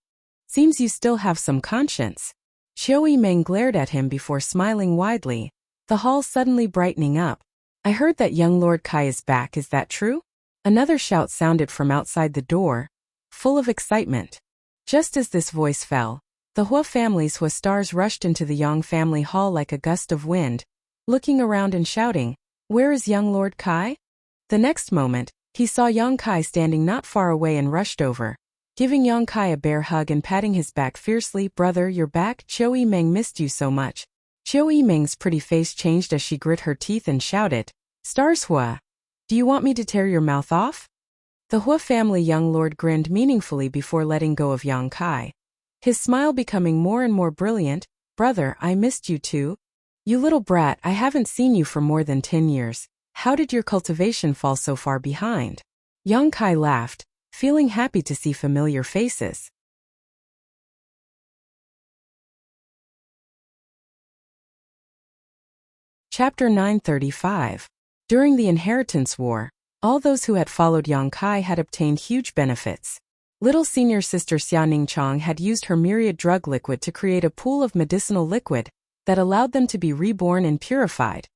Seems you still have some conscience." Qiu Yimeng glared at him before smiling widely, the hall suddenly brightening up. "I heard that young Lord Kai is back, is that true?" Another shout sounded from outside the door, full of excitement. Just as this voice fell, the Hua family's Hua stars rushed into the Yang family hall like a gust of wind, looking around and shouting, "Where is young Lord Kai?" The next moment, he saw Yang Kai standing not far away and rushed over, giving Yang Kai a bear hug and patting his back fiercely. "Brother, you're back. Qiu Yimeng missed you so much." Qiu Yimeng's pretty face changed as she grit her teeth and shouted, "Stars Hua! Do you want me to tear your mouth off?" The Hua family young lord grinned meaningfully before letting go of Yang Kai, his smile becoming more and more brilliant. "Brother, I missed you too. You little brat, I haven't seen you for more than 10 years. How did your cultivation fall so far behind?" Yang Kai laughed, feeling happy to see familiar faces. Chapter 935. During the Inheritance War, all those who had followed Yang Kai had obtained huge benefits. Little senior sister Xiaoning Chong had used her myriad drug liquid to create a pool of medicinal liquid that allowed them to be reborn and purified,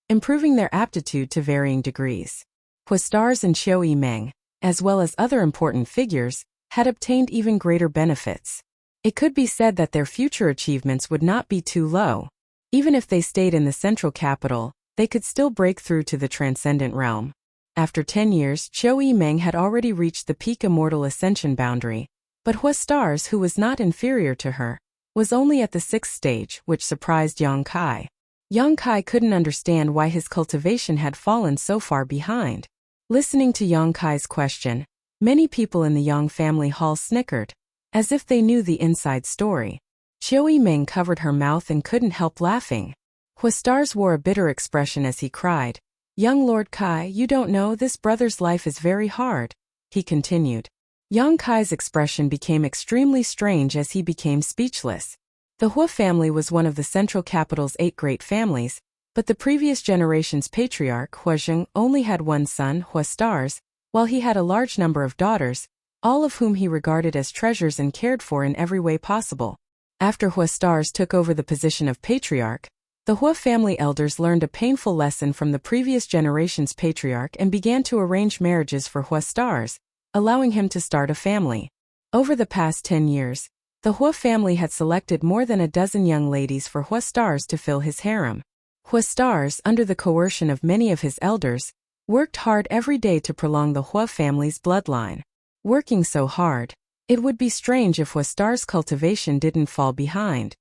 improving their aptitude to varying degrees. Hua stars and Qiu Yimeng, as well as other important figures, had obtained even greater benefits. It could be said that their future achievements would not be too low. Even if they stayed in the central capital, they could still break through to the transcendent realm. After 10 years, Qiu Yimeng had already reached the peak immortal ascension boundary, but Hua stars, who was not inferior to her, was only at the 6th stage, which surprised Yang Kai. Yang Kai couldn't understand why his cultivation had fallen so far behind. Listening to Yang Kai's question, many people in the Yang family hall snickered, as if they knew the inside story. Qiu Yimeng covered her mouth and couldn't help laughing. Hua stars wore a bitter expression as he cried, "Young Lord Kai, you don't know, this brother's life is very hard," he continued. Yang Kai's expression became extremely strange as he became speechless. The Hua family was one of the central capital's 8 great families, but the previous generation's patriarch, Hua Zheng, only had one son, Hua stars, while he had a large number of daughters, all of whom he regarded as treasures and cared for in every way possible. After Hua stars took over the position of patriarch, the Hua family elders learned a painful lesson from the previous generation's patriarch and began to arrange marriages for Hua stars, allowing him to start a family. Over the past 10 years, the Hua family had selected more than a dozen young ladies for Hua stars to fill his harem. Hua stars, under the coercion of many of his elders, worked hard every day to prolong the Hua family's bloodline. Working so hard, it would be strange if Hua stars' cultivation didn't fall behind.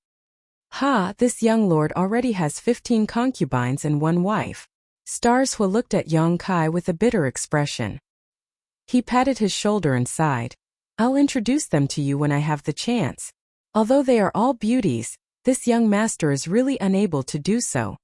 "Ha, this young lord already has 15 concubines and 1 wife." Stars Hua looked at Yang Kai with a bitter expression. He patted his shoulder and sighed. "I'll introduce them to you when I have the chance. Although they are all beauties, this young master is really unable to do so."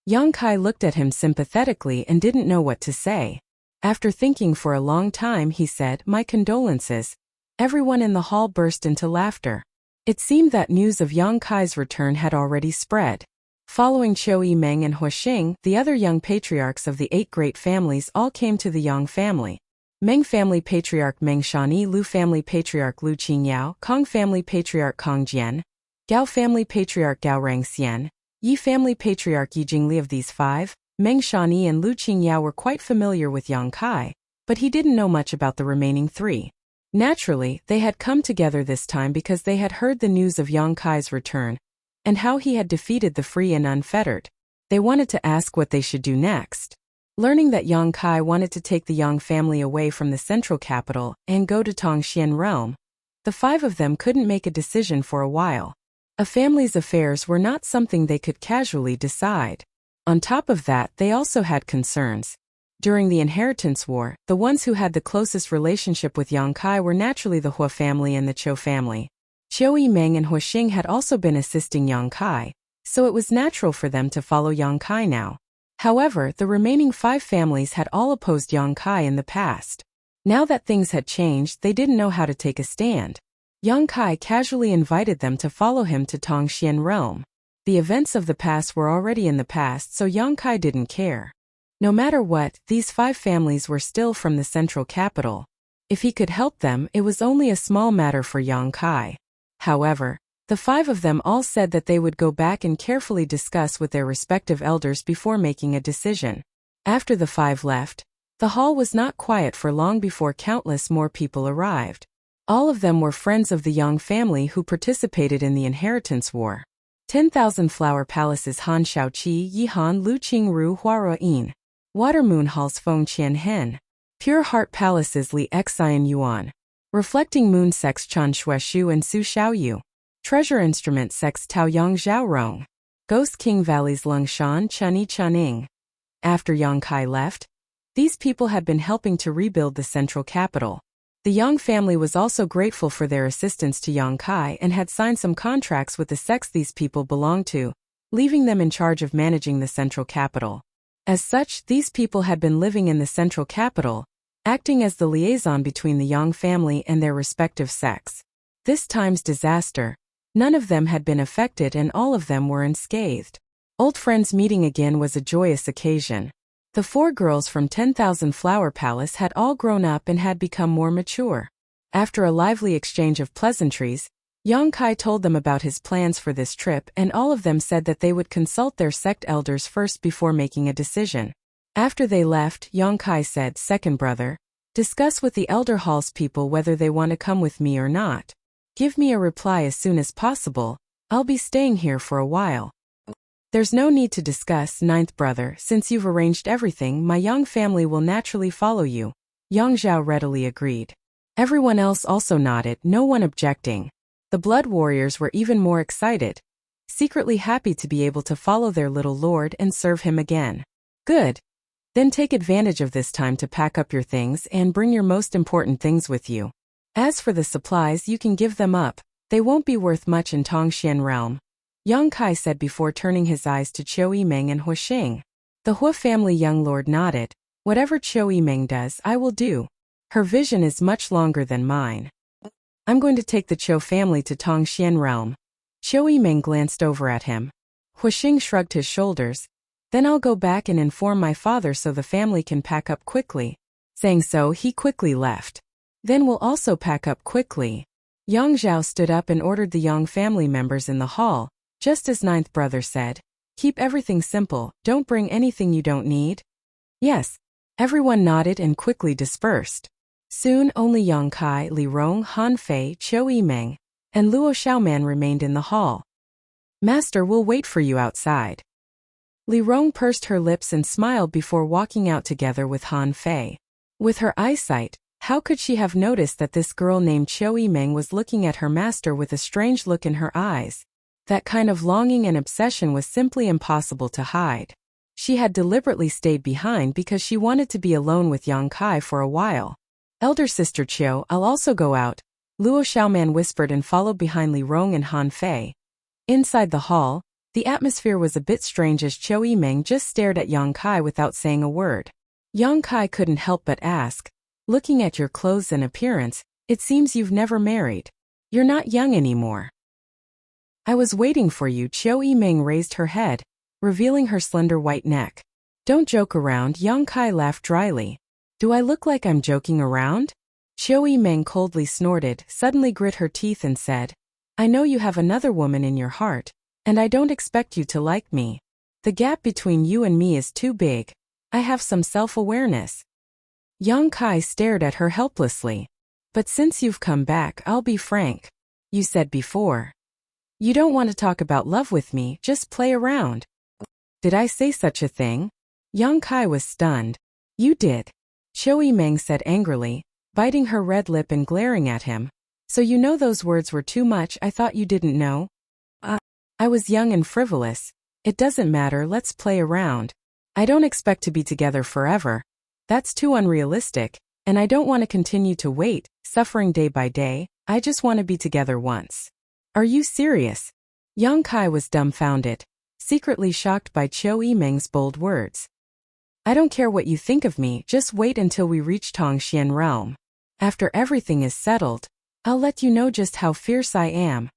Yang Kai looked at him sympathetically and didn't know what to say. After thinking for a long time, he said, "My condolences." Everyone in the hall burst into laughter. It seemed that news of Yang Kai's return had already spread. Following Qiu Yimeng and Hua Xing, the other young patriarchs of the 8 great families all came to the Yang family. Meng family patriarch Meng Shani, Lu family patriarch Lu Qingyao, Kong family patriarch Kong Jian, Gao family patriarch Gao Rangxian, Yi family patriarch Yi Jingli. Of these 5, Meng Shani and Lu Qingyao were quite familiar with Yang Kai, but he didn't know much about the remaining 3. Naturally, they had come together this time because they had heard the news of Yang Kai's return, and how he had defeated the free and unfettered. They wanted to ask what they should do next. Learning that Yang Kai wanted to take the Yang family away from the central capital and go to Tongxian realm, the 5 of them couldn't make a decision for a while. A family's affairs were not something they could casually decide. On top of that, they also had concerns. During the Inheritance War, the ones who had the closest relationship with Yang Kai were naturally the Hua family and the Qiu family. Qiu Yimeng and Hua Xing had also been assisting Yang Kai, so it was natural for them to follow Yang Kai now. However, the remaining 5 families had all opposed Yang Kai in the past. Now that things had changed, they didn't know how to take a stand. Yang Kai casually invited them to follow him to Tongxian realm. The events of the past were already in the past, so Yang Kai didn't care. No matter what, these 5 families were still from the central capital. If he could help them, it was only a small matter for Yang Kai. However, the 5 of them all said that they would go back and carefully discuss with their respective elders before making a decision. After the 5 left, The hall was not quiet for long before countless more people arrived. All of them were friends of the Yang family who participated in the inheritance war. 10,000 Flower Palaces Han Shaoqi Yihan Lu Qingru Huarua Yin. Water Moon Halls Feng Qian Hen. Pure Heart Palaces Li Xian Yuan. Reflecting Moon Sex Chan Shueshu and Su Xiaoyu. Treasure Instrument Sex Tao Yang Zhao Rong. Ghost King Valleys Lung Shan Chani Chaning. After Yang Kai left, these people had been helping to rebuild the central capital. The Yang family was also grateful for their assistance to Yang Kai and had signed some contracts with the sects these people belonged to, leaving them in charge of managing the central capital. As such, these people had been living in the central capital, acting as the liaison between the Yang family and their respective sects. This time's disaster, none of them had been affected and all of them were unscathed. Old friends meeting again was a joyous occasion. The 4 girls from 10,000 Flower Palace had all grown up and had become more mature. After a lively exchange of pleasantries, Yang Kai told them about his plans for this trip and all of them said that they would consult their sect elders first before making a decision. After they left, Yang Kai said, "Second brother, discuss with the Elder Hall's people whether they want to come with me or not. Give me a reply as soon as possible, I'll be staying here for a while." "There's no need to discuss, ninth brother, since you've arranged everything, my Yang family will naturally follow you," Yang Zhao readily agreed. Everyone else also nodded, no one objecting. The Blood Warriors were even more excited, secretly happy to be able to follow their little lord and serve him again. "Good. Then take advantage of this time to pack up your things and bring your most important things with you. As for the supplies, you can give them up, they won't be worth much in Tongxian realm," Yang Kai said before turning his eyes to Qiu Yimeng and Huixing. The Hua family young lord nodded. "Whatever Qiu Yimeng does, I will do. Her vision is much longer than mine. I'm going to take the Qiu family to Tongxian realm." Qiu Yimeng glanced over at him. Huixing shrugged his shoulders. "Then I'll go back and inform my father so the family can pack up quickly." Saying so, he quickly left. "Then we'll also pack up quickly." Yang Zhao stood up and ordered the Yang family members in the hall, just as ninth brother said, "Keep everything simple, don't bring anything you don't need." "Yes." Everyone nodded and quickly dispersed. Soon only Yang Kai, Li Rong, Han Fei, Qiu Yimeng, and Luo Xiaoman remained in the hall. "Master will wait for you outside." Li Rong pursed her lips and smiled before walking out together with Han Fei. With her eyesight, how could she have noticed that this girl named Qiu Yimeng was looking at her master with a strange look in her eyes? That kind of longing and obsession was simply impossible to hide. She had deliberately stayed behind because she wanted to be alone with Yang Kai for a while. "Elder sister Qiu, I'll also go out," Luo Xiaoman whispered and followed behind Li Rong and Han Fei. Inside the hall, the atmosphere was a bit strange as Qiu Yimeng just stared at Yang Kai without saying a word. Yang Kai couldn't help but ask, "Looking at your clothes and appearance, it seems you've never married. You're not young anymore." "I was waiting for you." Qiu Yimeng raised her head, revealing her slender white neck. "Don't joke around," Yang Kai laughed dryly. "Do I look like I'm joking around?" Qiu Yimeng coldly snorted, suddenly grit her teeth and said, "I know you have another woman in your heart, and I don't expect you to like me. The gap between you and me is too big. I have some self-awareness." Yang Kai stared at her helplessly. "But since you've come back, I'll be frank. You said before, you don't want to talk about love with me, just play around." "Did I say such a thing?" Yang Kai was stunned. "You did," Qiu Yimeng said angrily, biting her red lip and glaring at him. "So you know those words were too much. I thought you didn't know." I was young and frivolous. It doesn't matter, let's play around. I don't expect to be together forever. That's too unrealistic, and I don't want to continue to wait, suffering day by day. I just want to be together once." "Are you serious?" Yang Kai was dumbfounded, secretly shocked by Qiu Yimeng's bold words. "I don't care what you think of me, just wait until we reach Tongxian realm. After everything is settled, I'll let you know just how fierce I am."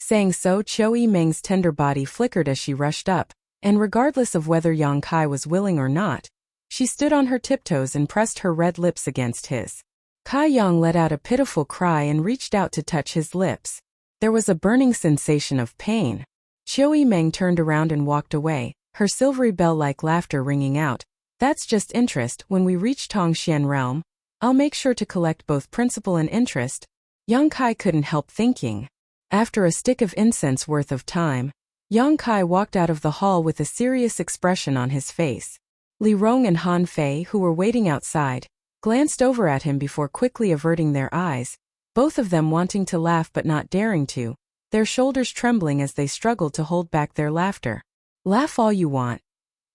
Saying so, Qiu Yimeng's tender body flickered as she rushed up, and regardless of whether Yang Kai was willing or not, she stood on her tiptoes and pressed her red lips against his. Kai Yang let out a pitiful cry and reached out to touch his lips. There was a burning sensation of pain. Qiu Yimeng turned around and walked away, her silvery bell-like laughter ringing out, That's just interest. When we reach Tongxian realm, I'll make sure to collect both principal and interest. Yang Kai couldn't help thinking. After a stick of incense worth of time, Yang Kai walked out of the hall with a serious expression on his face. Li Rong and Han Fei, who were waiting outside, glanced over at him before quickly averting their eyes, both of them wanting to laugh but not daring to, their shoulders trembling as they struggled to hold back their laughter. Laugh all you want.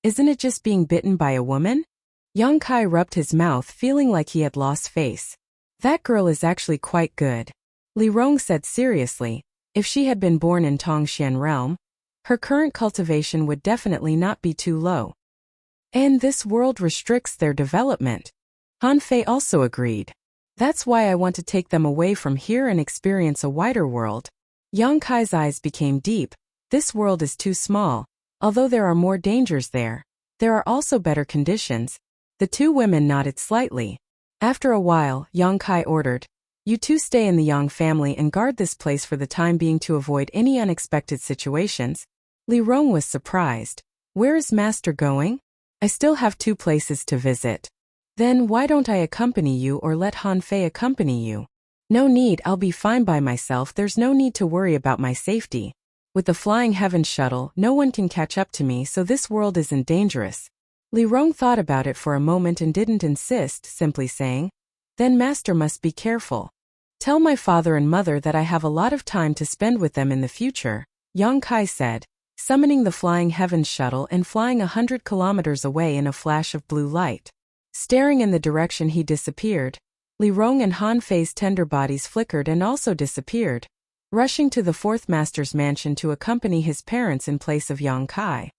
Isn't it just being bitten by a woman? Yang Kai rubbed his mouth, feeling like he had lost face. That girl is actually quite good. Li Rong said seriously. If she had been born in Tongxian realm, her current cultivation would definitely not be too low. And this world restricts their development. Han Fei also agreed. That's why I want to take them away from here and experience a wider world. Yang Kai's eyes became deep. This world is too small. Although there are more dangers there, there are also better conditions. The two women nodded slightly. After a while, Yang Kai ordered, "You two stay in the Yang family and guard this place for the time being to avoid any unexpected situations." Li Rong was surprised. "Where is Master going?" "I still have 2 places to visit." "Then why don't I accompany you or let Han Fei accompany you?" "No need, I'll be fine by myself. There's no need to worry about my safety. With the Flying Heaven shuttle, no one can catch up to me, so this world isn't dangerous." Li Rong thought about it for a moment and didn't insist, simply saying, "Then Master must be careful. Tell my father and mother that I have a lot of time to spend with them in the future," Yang Kai said, summoning the Flying Heaven shuttle and flying 100 kilometers away in a flash of blue light. Staring in the direction he disappeared, Li Rong and Han Fei's tender bodies flickered and also disappeared, rushing to the 4th Master's mansion to accompany his parents in place of Yang Kai.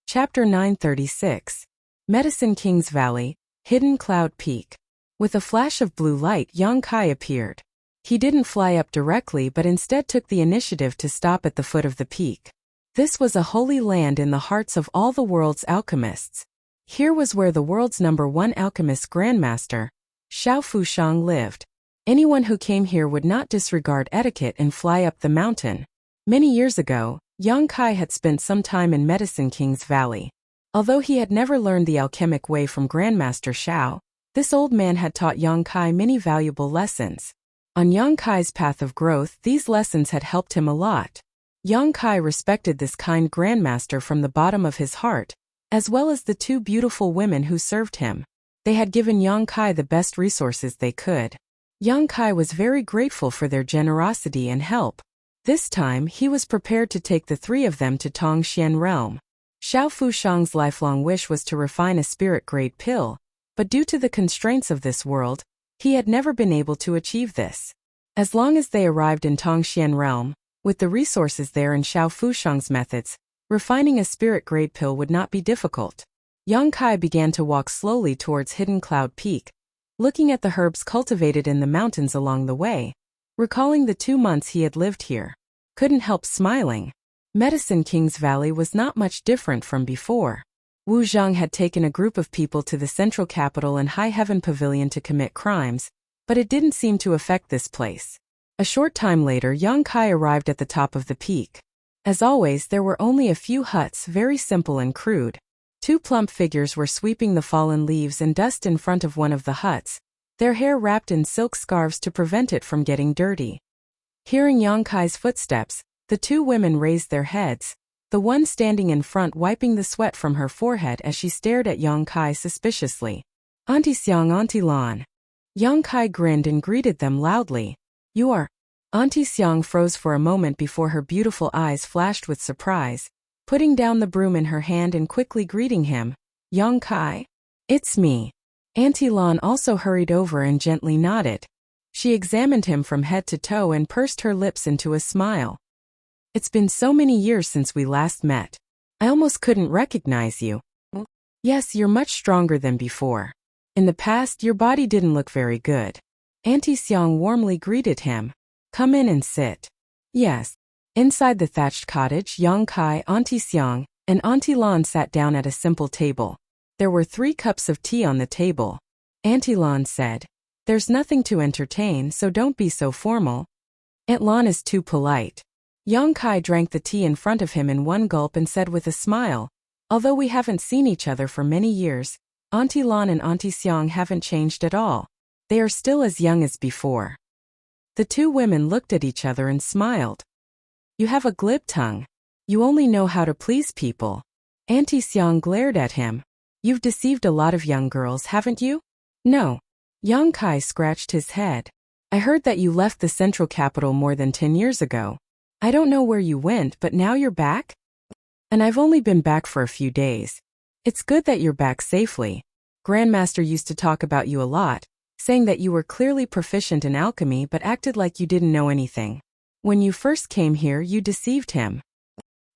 Chapter 936. Medicine King's Valley, Hidden Cloud Peak. With a flash of blue light, Yang Kai appeared. He didn't fly up directly but instead took the initiative to stop at the foot of the peak. This was a holy land in the hearts of all the world's alchemists. Here was where the world's #1 alchemist grandmaster, Xiao Fushang, lived. Anyone who came here would not disregard etiquette and fly up the mountain. Many years ago, Yang Kai had spent some time in Medicine King's Valley. Although he had never learned the alchemic way from Grandmaster Xiao, this old man had taught Yang Kai many valuable lessons. On Yang Kai's path of growth, these lessons had helped him a lot. Yang Kai respected this kind grandmaster from the bottom of his heart, as well as the 2 beautiful women who served him. They had given Yang Kai the best resources they could. Yang Kai was very grateful for their generosity and help. This time, he was prepared to take the 3 of them to Tongxian realm. Xiao Fushang's lifelong wish was to refine a spirit-grade pill, but due to the constraints of this world, he had never been able to achieve this. As long as they arrived in Tongxian realm, with the resources there and Xiao Fushang's methods, refining a spirit-grade pill would not be difficult. Yang Kai began to walk slowly towards Hidden Cloud Peak, looking at the herbs cultivated in the mountains along the way. Recalling the 2 months he had lived here, couldn't help smiling. Medicine King's Valley was not much different from before. Wu Zhang had taken a group of people to the central capital and High Heaven Pavilion to commit crimes, but it didn't seem to affect this place. A short time later, Yang Kai arrived at the top of the peak. As always, there were only a few huts, very simple and crude. 2 plump figures were sweeping the fallen leaves and dust in front of one of the huts, their hair wrapped in silk scarves to prevent it from getting dirty. Hearing Yang Kai's footsteps, the 2 women raised their heads, the one standing in front wiping the sweat from her forehead as she stared at Yang Kai suspiciously. "Auntie Xiang, Auntie Lan." Yang Kai grinned and greeted them loudly. "You are..." Auntie Xiang froze for a moment before her beautiful eyes flashed with surprise, putting down the broom in her hand and quickly greeting him. "Yang Kai? It's me." Auntie Lan also hurried over and gently nodded. She examined him from head to toe and pursed her lips into a smile. "It's been so many years since we last met. I almost couldn't recognize you." "Yes, you're much stronger than before. In the past, your body didn't look very good." Auntie Xiang warmly greeted him. "Come in and sit." "Yes." Inside the thatched cottage, Yang Kai, Auntie Xiang, and Auntie Lan sat down at a simple table. There were 3 cups of tea on the table. Auntie Lan said, "There's nothing to entertain, so don't be so formal." "Aunt Lan is too polite." Yang Kai drank the tea in front of him in one gulp and said with a smile, "Although we haven't seen each other for many years, Auntie Lan and Auntie Xiang haven't changed at all. They are still as young as before." The two women looked at each other and smiled. "You have a glib tongue. You only know how to please people." Auntie Xiang glared at him. "You've deceived a lot of young girls, haven't you?" "No." Yang Kai scratched his head. "I heard that you left the central capital more than 10 years ago. I don't know where you went, but now you're back? And I've only been back for a few days. It's good that you're back safely. Grandmaster used to talk about you a lot, saying that you were clearly proficient in alchemy but acted like you didn't know anything. When you first came here, you deceived him.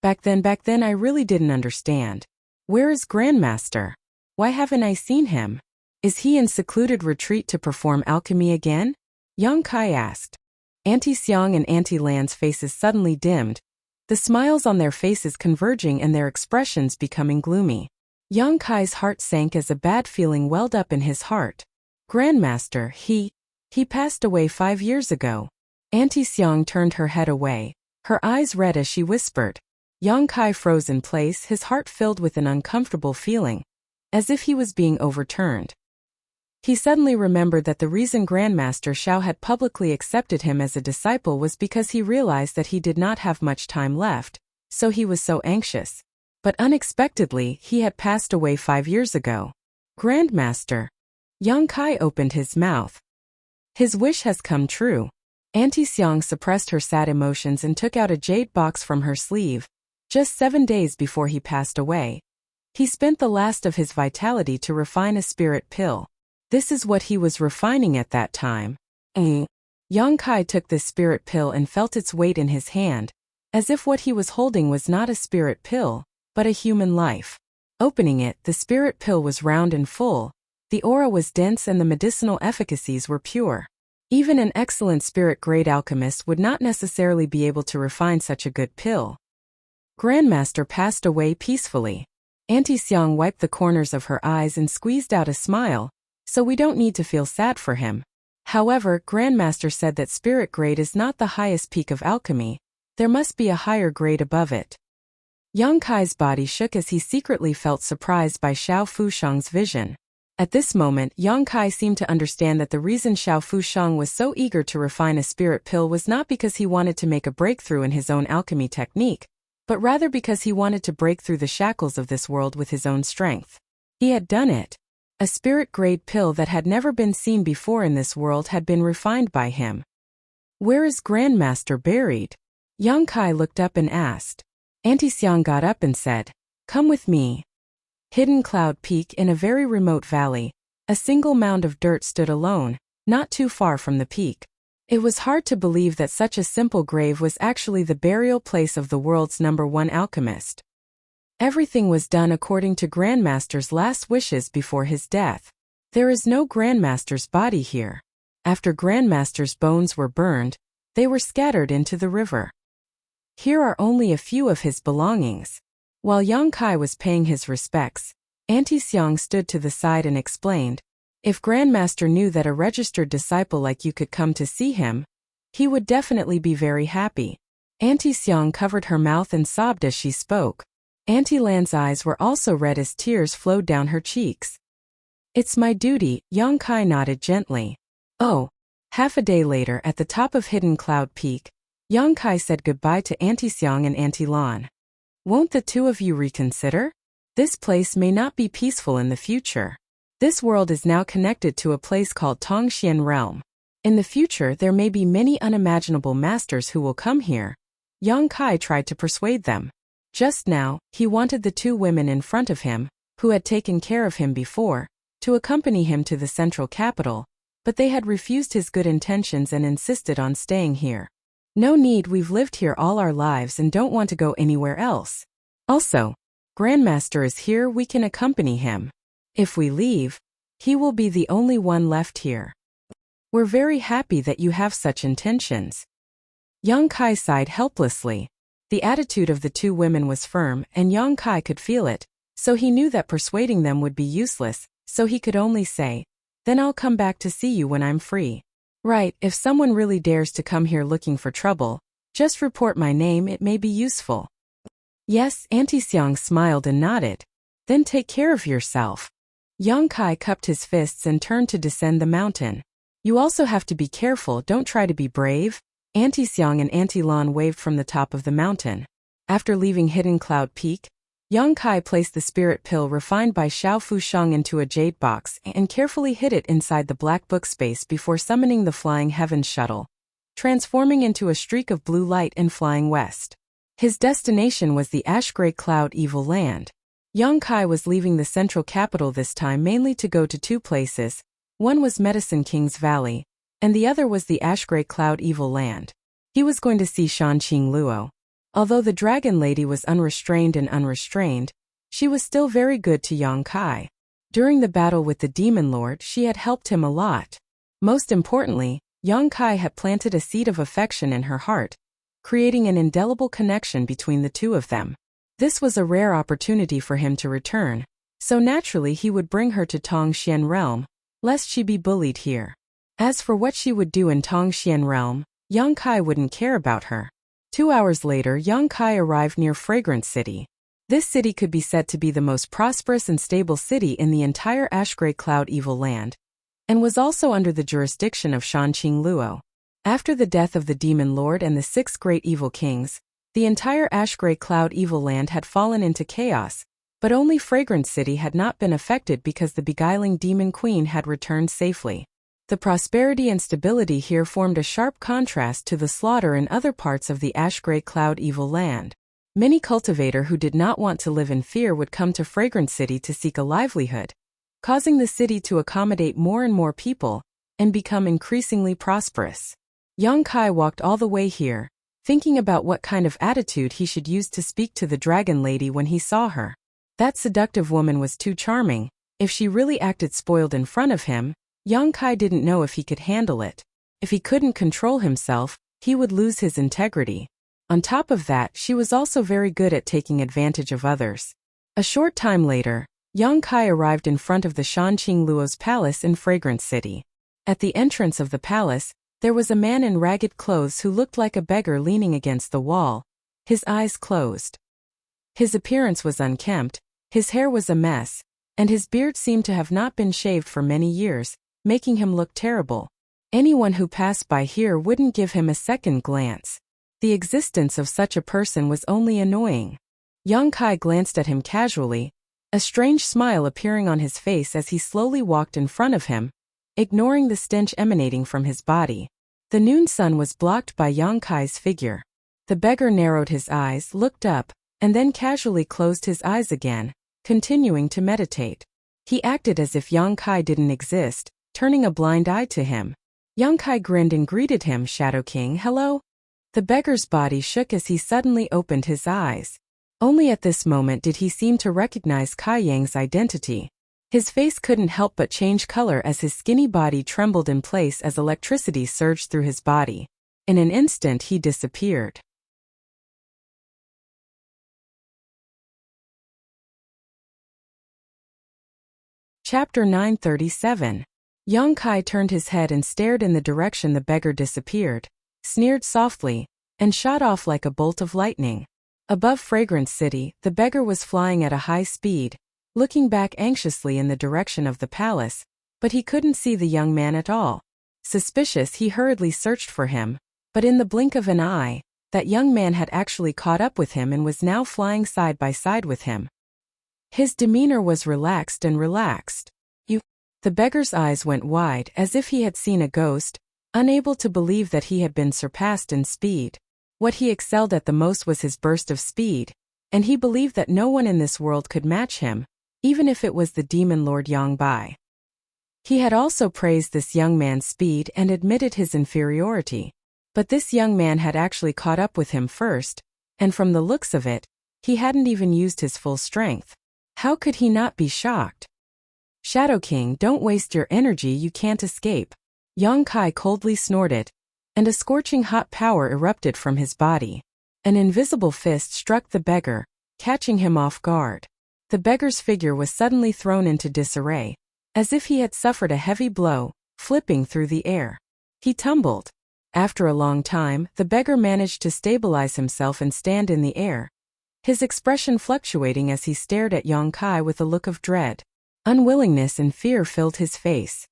Back then I really didn't understand. Where is Grandmaster? Why haven't I seen him? Is he in secluded retreat to perform alchemy again?" Yang Kai asked. Auntie Xiang and Auntie Lan's faces suddenly dimmed, the smiles on their faces converging and their expressions becoming gloomy. Yang Kai's heart sank as a bad feeling welled up in his heart. "Grandmaster, he passed away 5 years ago." Auntie Xiang turned her head away, her eyes red as she whispered. Yang Kai froze in place, his heart filled with an uncomfortable feeling, as if he was being overturned. He suddenly remembered that the reason Grandmaster Xiao had publicly accepted him as a disciple was because he realized that he did not have much time left, so he was so anxious. But unexpectedly, he had passed away 5 years ago. "Grandmaster." Yang Kai opened his mouth. His wish has come true. Auntie Xiang suppressed her sad emotions and took out a jade box from her sleeve. Just 7 days before he passed away, he spent the last of his vitality to refine a spirit pill. This is what he was refining at that time. Yang Kai took this spirit pill and felt its weight in his hand, as if what he was holding was not a spirit pill, but a human life. Opening it, the spirit pill was round and full, the aura was dense and the medicinal efficacies were pure. Even an excellent spirit-grade alchemist would not necessarily be able to refine such a good pill. Grandmaster passed away peacefully. Auntie Xiang wiped the corners of her eyes and squeezed out a smile, "So we don't need to feel sad for him. However, Grandmaster said that spirit grade is not the highest peak of alchemy. There must be a higher grade above it." Yang Kai's body shook as he secretly felt surprised by Xiao Fushang's vision. At this moment, Yang Kai seemed to understand that the reason Xiao Fushang was so eager to refine a spirit pill was not because he wanted to make a breakthrough in his own alchemy technique, but rather because he wanted to break through the shackles of this world with his own strength. He had done it. A spirit-grade pill that had never been seen before in this world had been refined by him. "Where is Grandmaster buried?" Yang Kai looked up and asked. Auntie Xiang got up and said, "Come with me." Hidden Cloud Peak in a very remote valley, a single mound of dirt stood alone, not too far from the peak. It was hard to believe that such a simple grave was actually the burial place of the world's #1 alchemist. Everything was done according to Grandmaster's last wishes before his death. There is no Grandmaster's body here. After Grandmaster's bones were burned, they were scattered into the river. Here are only a few of his belongings. While Yang Kai was paying his respects, Auntie Xiang stood to the side and explained, "If Grandmaster knew that a registered disciple like you could come to see him, he would definitely be very happy." Auntie Xiang covered her mouth and sobbed as she spoke. Auntie Lan's eyes were also red as tears flowed down her cheeks. "It's my duty," Yang Kai nodded gently. "Oh." Half a day later, at the top of Hidden Cloud Peak, Yang Kai said goodbye to Auntie Xiang and Auntie Lan. "Won't the two of you reconsider? This place may not be peaceful in the future. This world is now connected to a place called Tongxian Realm. In the future there may be many unimaginable masters who will come here." Yang Kai tried to persuade them. Just now, he wanted the two women in front of him, who had taken care of him before, to accompany him to the central capital, but they had refused his good intentions and insisted on staying here. "No need, we've lived here all our lives and don't want to go anywhere else. Also, Grandmaster is here, we can accompany him. If we leave, he will be the only one left here. We're very happy that you have such intentions." Yang Kai sighed helplessly. The attitude of the two women was firm, and Yang Kai could feel it, so he knew that persuading them would be useless, so he could only say, "Then I'll come back to see you when I'm free." Right, if someone really dares to come here looking for trouble, Just report my name, it may be useful. Yes, Auntie Xiang smiled and nodded. Then take care of yourself. Yang Kai cupped his fists and turned to descend the mountain. You also have to be careful, don't try to be brave. Auntie Xiang and Auntie Lan waved from the top of the mountain. After leaving Hidden Cloud Peak, Yang Kai placed the spirit pill refined by Xiao Fusheng into a jade box and carefully hid it inside the black book space before summoning the Flying Heavens shuttle, transforming into a streak of blue light and flying west. His destination was the ash-gray cloud evil land. Yang Kai was leaving the central capital this time mainly to go to two places. One was Medicine King's Valley, and the other was the ash-gray cloud evil land. He was going to see Shanqing Luo. Although the dragon lady was unrestrained, she was still very good to Yang Kai. During the battle with the demon lord, she had helped him a lot. Most importantly, Yang Kai had planted a seed of affection in her heart, creating an indelible connection between the two of them. This was a rare opportunity for him to return, so naturally he would bring her to Tongxian realm, lest she be bullied here. As for what she would do in Tongxian realm, Yang Kai wouldn't care about her. 2 hours later, Yang Kai arrived near Fragrant City. This city could be said to be the most prosperous and stable city in the entire Ash-Gray Cloud Evil Land, and was also under the jurisdiction of Shanqing Luo. After the death of the Demon Lord and the 6 great evil kings, the entire Ash-Gray Cloud Evil Land had fallen into chaos, but only Fragrant City had not been affected because the beguiling Demon Queen had returned safely. The prosperity and stability here formed a sharp contrast to the slaughter in other parts of the Ash-Gray Cloud Evil Land. Many cultivators who did not want to live in fear would come to Fragrant City to seek a livelihood, causing the city to accommodate more and more people and become increasingly prosperous. Yang Kai walked all the way here, thinking about what kind of attitude he should use to speak to the dragon lady when he saw her. That seductive woman was too charming. If she really acted spoiled in front of him, Yang Kai didn't know if he could handle it. If he couldn't control himself, he would lose his integrity. On top of that, she was also very good at taking advantage of others. A short time later, Yang Kai arrived in front of the Shanqing Luo's palace in Fragrant City. At the entrance of the palace, there was a man in ragged clothes who looked like a beggar leaning against the wall, his eyes closed. His appearance was unkempt, his hair was a mess, and his beard seemed to have not been shaved for many years, making him look terrible. Anyone who passed by here wouldn't give him a second glance. The existence of such a person was only annoying. Yang Kai glanced at him casually, a strange smile appearing on his face as he slowly walked in front of him, ignoring the stench emanating from his body. The noon sun was blocked by Yang Kai's figure. The beggar narrowed his eyes, looked up, and then casually closed his eyes again, continuing to meditate. He acted as if Yang Kai didn't exist, turning a blind eye to him. Yang Kai grinned and greeted him, Shadow King, hello? The beggar's body shook as he suddenly opened his eyes. Only at this moment did he seem to recognize Kai Yang's identity. His face couldn't help but change color as his skinny body trembled in place as electricity surged through his body. In an instant he disappeared. Chapter 937. Yang Kai turned his head and stared in the direction the beggar disappeared, sneered softly, and shot off like a bolt of lightning. Above Fragrant City, the beggar was flying at a high speed, looking back anxiously in the direction of the palace, but he couldn't see the young man at all. Suspicious, he hurriedly searched for him, but in the blink of an eye, that young man had actually caught up with him and was now flying side by side with him. His demeanor was relaxed. The beggar's eyes went wide as if he had seen a ghost, unable to believe that he had been surpassed in speed. What he excelled at the most was his burst of speed, and he believed that no one in this world could match him, even if it was the demon lord Yang Bai. He had also praised this young man's speed and admitted his inferiority. But this young man had actually caught up with him first, and from the looks of it, he hadn't even used his full strength. How could he not be shocked? Shadow King, don't waste your energy, you can't escape. Yang Kai coldly snorted, and a scorching hot power erupted from his body. An invisible fist struck the beggar, catching him off guard. The beggar's figure was suddenly thrown into disarray, as if he had suffered a heavy blow, flipping through the air. He tumbled. After a long time, the beggar managed to stabilize himself and stand in the air, his expression fluctuating as he stared at Yang Kai with a look of dread. Unwillingness and fear filled his face.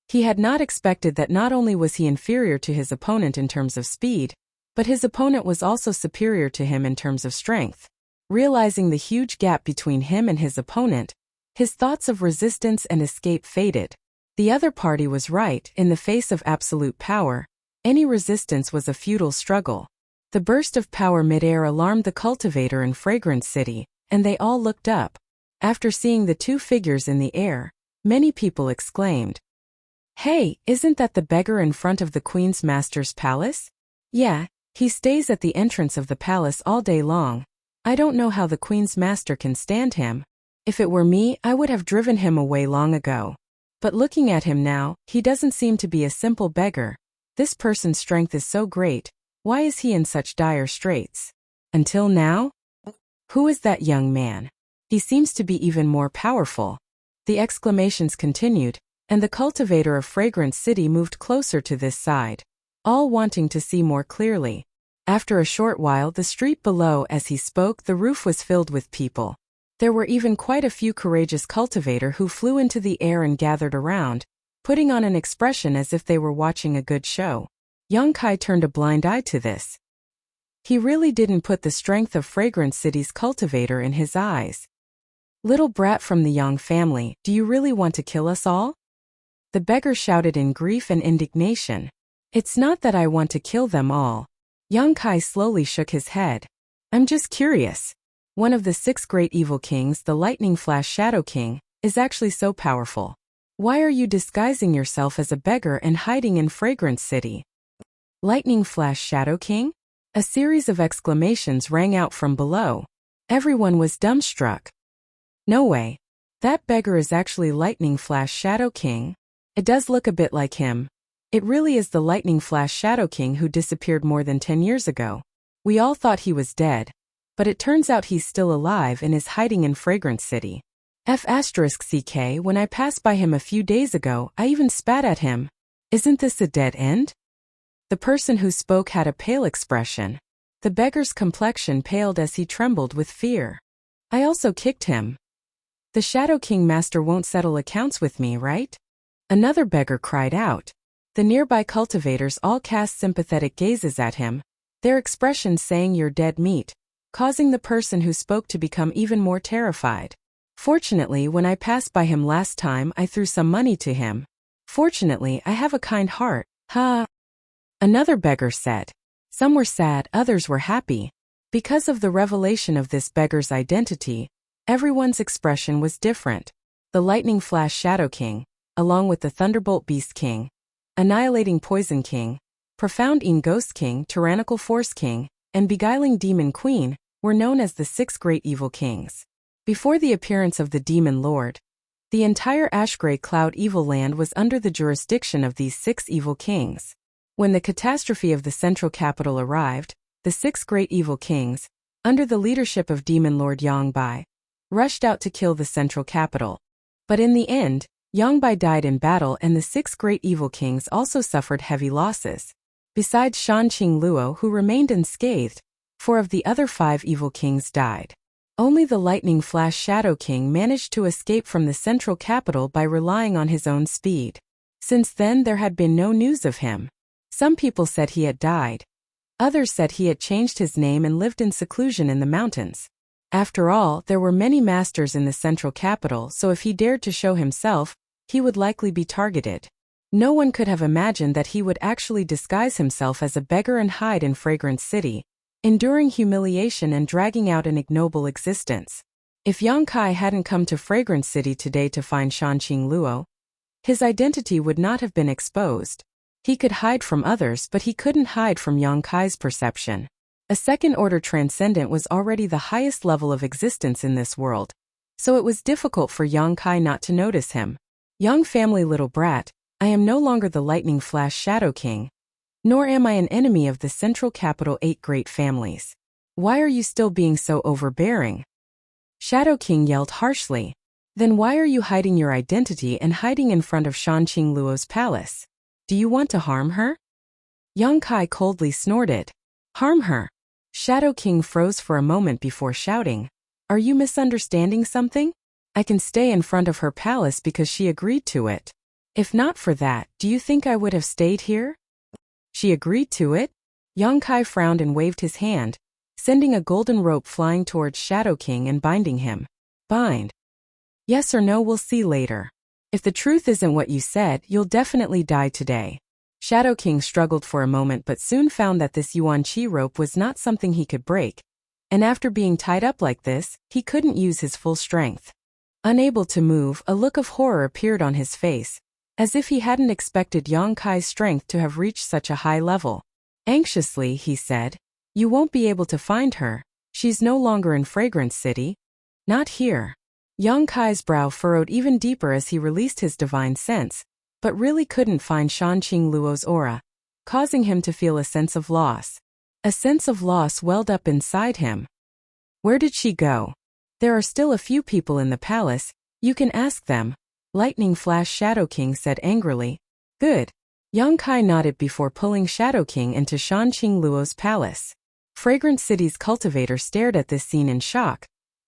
He had not expected that not only was he inferior to his opponent in terms of speed, but his opponent was also superior to him in terms of strength. Realizing the huge gap between him and his opponent, his thoughts of resistance and escape faded. The other party was right. In the face of absolute power, any resistance was a futile struggle. The burst of power mid-air alarmed the cultivator in Fragrance City, and they all looked up. After seeing the two figures in the air, many people exclaimed, "Hey, isn't that the beggar in front of the Queen's Master's palace? Yeah, he stays at the entrance of the palace all day long. I don't know how the Queen's Master can stand him. If it were me, I would have driven him away long ago. But looking at him now, he doesn't seem to be a simple beggar. This person's strength is so great. Why is he in such dire straits? Until now? Who is that young man? He seems to be even more powerful." The exclamations continued, and the cultivator of Fragrance City moved closer to this side, all wanting to see more clearly. After a short while, the street below, as he spoke, the roof was filled with people. There were even quite a few courageous cultivator who flew into the air and gathered around, putting on an expression as if they were watching a good show. Yang Kai turned a blind eye to this. He really didn't put the strength of Fragrance City's cultivator in his eyes. "Little brat from the Yang family, do you really want to kill us all?" The beggar shouted in grief and indignation. "It's not that I want to kill them all." Yang Kai slowly shook his head. "I'm just curious. One of the 6 great evil kings, the Lightning Flash Shadow King, is actually so powerful. Why are you disguising yourself as a beggar and hiding in Fragrance City?" "Lightning Flash Shadow King?" A series of exclamations rang out from below. Everyone was dumbstruck. "No way. That beggar is actually Lightning Flash Shadow King. It does look a bit like him. It really is the Lightning Flash Shadow King who disappeared more than 10 years ago. We all thought he was dead, but it turns out he's still alive and is hiding in Fragrance City. F***CK, when I passed by him a few days ago, I even spat at him. Isn't this a dead end?" The person who spoke had a pale expression. The beggar's complexion paled as he trembled with fear. "I also kicked him. The Shadow King Master won't settle accounts with me, right?" Another beggar cried out. The nearby cultivators all cast sympathetic gazes at him, their expressions saying "you're dead meat," causing the person who spoke to become even more terrified. "Fortunately, when I passed by him last time, I threw some money to him. Fortunately, I have a kind heart, ha." Another beggar said. Some were sad, others were happy. Because of the revelation of this beggar's identity, everyone's expression was different. The Lightning Flash Shadow King, along with the Thunderbolt Beast King, Annihilating Poison King, Profound Ghost King, Tyrannical Force King, and Beguiling Demon Queen, were known as the 6 great evil kings. Before the appearance of the Demon Lord, the entire Ashgrey Cloud Evil Land was under the jurisdiction of these 6 evil kings. When the catastrophe of the central capital arrived, the 6 great evil kings, under the leadership of Demon Lord Yangbai, rushed out to kill the central capital. But in the end, Yangbai died in battle and the 6 great evil kings also suffered heavy losses. Besides Shanqing Luo, who remained unscathed, 4 of the other 5 evil kings died. Only the Lightning Flash Shadow King managed to escape from the central capital by relying on his own speed. Since then there had been no news of him. Some people said he had died. Others said he had changed his name and lived in seclusion in the mountains. After all, there were many masters in the central capital, so if he dared to show himself, he would likely be targeted. No one could have imagined that he would actually disguise himself as a beggar and hide in Fragrance City, enduring humiliation and dragging out an ignoble existence. If Yang Kai hadn't come to Fragrance City today to find Shanqing Luo, his identity would not have been exposed. He could hide from others, but he couldn't hide from Yang Kai's perception. A second-order transcendent was already the highest level of existence in this world, so it was difficult for Yang Kai not to notice him. "Young family little brat, I am no longer the Lightning Flash Shadow King, nor am I an enemy of the central capital 8 great families. Why are you still being so overbearing?" Shadow King yelled harshly. "Then why are you hiding your identity and hiding in front of Shanqing Luo's palace? Do you want to harm her?" Young Kai coldly snorted. Harm her. Shadow King froze for a moment before shouting. Are you misunderstanding something? I can stay in front of her palace because she agreed to it. If not for that, do you think I would have stayed here? She agreed to it? Young Kai frowned and waved his hand, sending a golden rope flying towards Shadow King and binding him. Bind. Yes or no, we'll see later. If the truth isn't what you said, you'll definitely die today. Shadow King struggled for a moment but soon found that this Yuan Qi rope was not something he could break, and after being tied up like this, he couldn't use his full strength. Unable to move, a look of horror appeared on his face, as if he hadn't expected Yang Kai's strength to have reached such a high level. Anxiously, he said, You won't be able to find her. She's no longer in Fragrance City. Not here. Yang Kai's brow furrowed even deeper as he released his divine sense, but really couldn't find Shanqing Luo's aura, causing him to feel a sense of loss. A sense of loss welled up inside him. Where did she go? There are still a few people in the palace, you can ask them. Lightning Flash Shadow King said angrily. Good. Yang Kai nodded before pulling Shadow King into Shanqing Luo's palace. Fragrant City's cultivator stared at this scene in shock,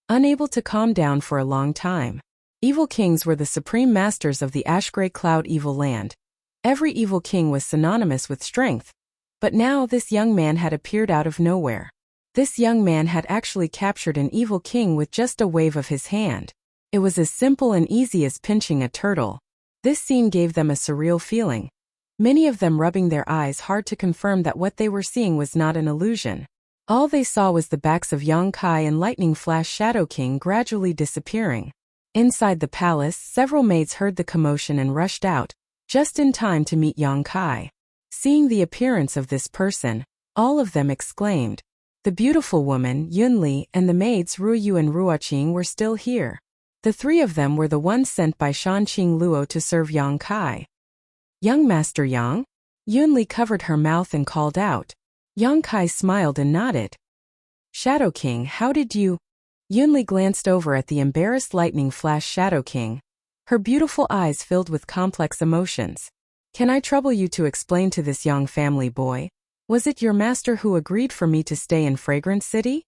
unable to calm down for a long time. Evil kings were the supreme masters of the ash-gray cloud evil land. Every evil king was synonymous with strength. But now this young man had appeared out of nowhere. This young man had actually captured an evil king with just a wave of his hand. It was as simple and easy as pinching a turtle. This scene gave them a surreal feeling, many of them rubbing their eyes hard to confirm that what they were seeing was not an illusion. All they saw was the backs of Yang Kai and Lightning Flash Shadow King gradually disappearing. Inside the palace, several maids heard the commotion and rushed out, just in time to meet Yang Kai. Seeing the appearance of this person, all of them exclaimed. The beautiful woman, Yunli, and the maids Ruyu and Ruoqing were still here. The three of them were the ones sent by Shanqing Luo to serve Yang Kai. Young Master Yang? Yunli covered her mouth and called out. Yang Kai smiled and nodded. Shadow King, how did you? Yunli glanced over at the embarrassed Lightning Flash Shadow King. Her beautiful eyes filled with complex emotions. Can I trouble you to explain to this young family boy? Was it your master who agreed for me to stay in Fragrance City?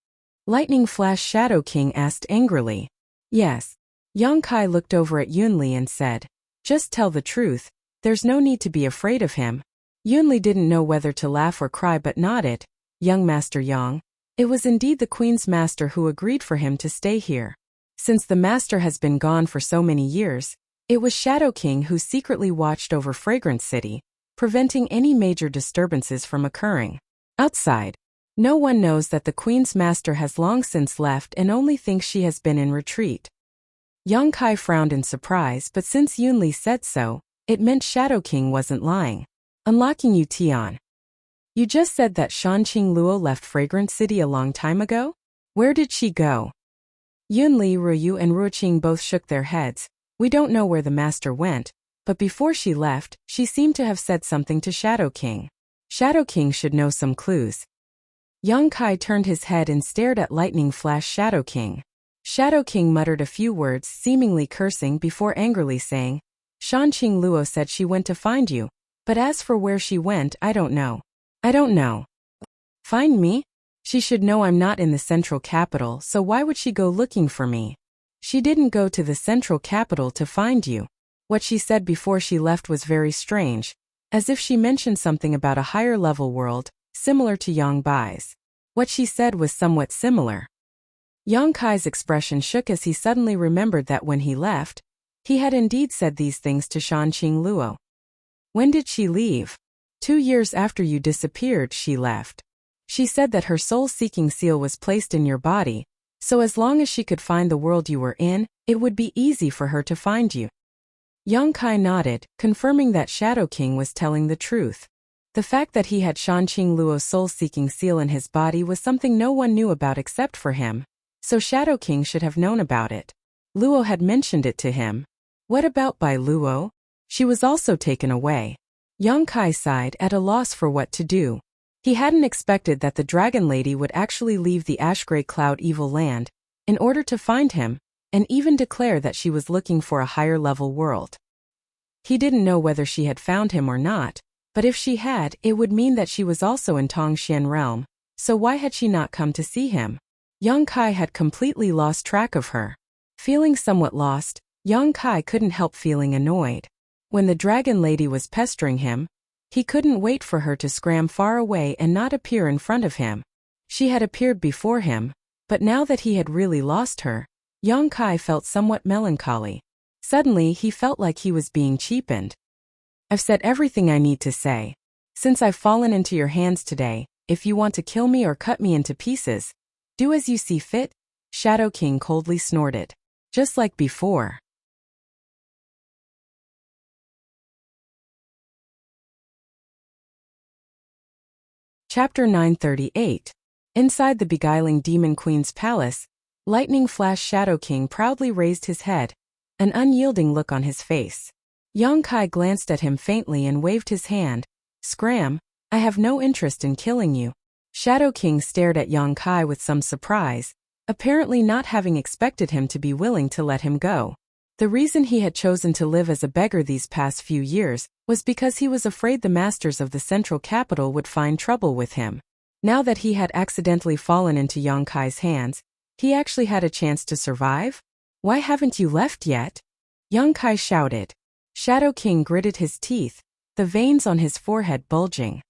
Lightning Flash Shadow King asked angrily. Yes. Yang Kai looked over at Yunli and said, Just tell the truth, there's no need to be afraid of him. Yunli didn't know whether to laugh or cry but nodded. Young Master Yang. It was indeed the Queen's master who agreed for him to stay here. Since the master has been gone for so many years, it was Shadow King who secretly watched over Fragrance City, preventing any major disturbances from occurring. Outside, no one knows that the Queen's master has long since left and only thinks she has been in retreat. Yang Kai frowned in surprise, but since Yunli said so, it meant Shadow King wasn't lying. Unlocking you, Tian. You just said that Shanqing Luo left Fragrance City a long time ago? Where did she go? Yunli, Ruyu, and Ruoqing both shook their heads. We don't know where the master went, but before she left, she seemed to have said something to Shadow King. Shadow King should know some clues. Yang Kai turned his head and stared at Lightning Flash Shadow King. Shadow King muttered a few words, seemingly cursing before angrily saying, Shanqing Luo said she went to find you, but as for where she went, I don't know. I don't know. Find me? She should know I'm not in the central capital, so why would she go looking for me? She didn't go to the central capital to find you. What she said before she left was very strange, as if she mentioned something about a higher level world, similar to Yang Bai's. What she said was somewhat similar. Yang Kai's expression shook as he suddenly remembered that when he left, he had indeed said these things to Shanqing Luo. When did she leave? 2 years after you disappeared, she left. She said that her soul-seeking seal was placed in your body, so as long as she could find the world you were in, it would be easy for her to find you. Yang Kai nodded, confirming that Shadow King was telling the truth. The fact that he had Shanqing Luo's soul-seeking seal in his body was something no one knew about except for him, so Shadow King should have known about it. Luo had mentioned it to him. What about Bai Luo? She was also taken away. Yang Kai sighed, at a loss for what to do. He hadn't expected that the Dragon Lady would actually leave the Ash-Gray Cloud evil land in order to find him, and even declare that she was looking for a higher level world. He didn't know whether she had found him or not, But if she had, it would mean that she was also in Tongxian realm, so why had she not come to see him? Yang Kai had completely lost track of her. Feeling somewhat lost, Yang Kai couldn't help feeling annoyed. When the dragon lady was pestering him, he couldn't wait for her to scram far away and not appear in front of him. She had appeared before him, but now that he had really lost her, Yang Kai felt somewhat melancholy. Suddenly he felt like he was being cheapened. I've said everything I need to say. Since I've fallen into your hands today, if you want to kill me or cut me into pieces, do as you see fit, Shadow King coldly snorted. Just like before. Chapter 938. Inside the beguiling Demon Queen's palace, Lightning Flash Shadow King proudly raised his head, an unyielding look on his face. Yang Kai glanced at him faintly and waved his hand. Scram, I have no interest in killing you. Shadow King stared at Yang Kai with some surprise, apparently not having expected him to be willing to let him go. The reason he had chosen to live as a beggar these past few years was because he was afraid the masters of the central capital would find trouble with him. Now that he had accidentally fallen into Yang Kai's hands, he actually had a chance to survive? Why haven't you left yet? Yang Kai shouted. Shadow King gritted his teeth, the veins on his forehead bulging.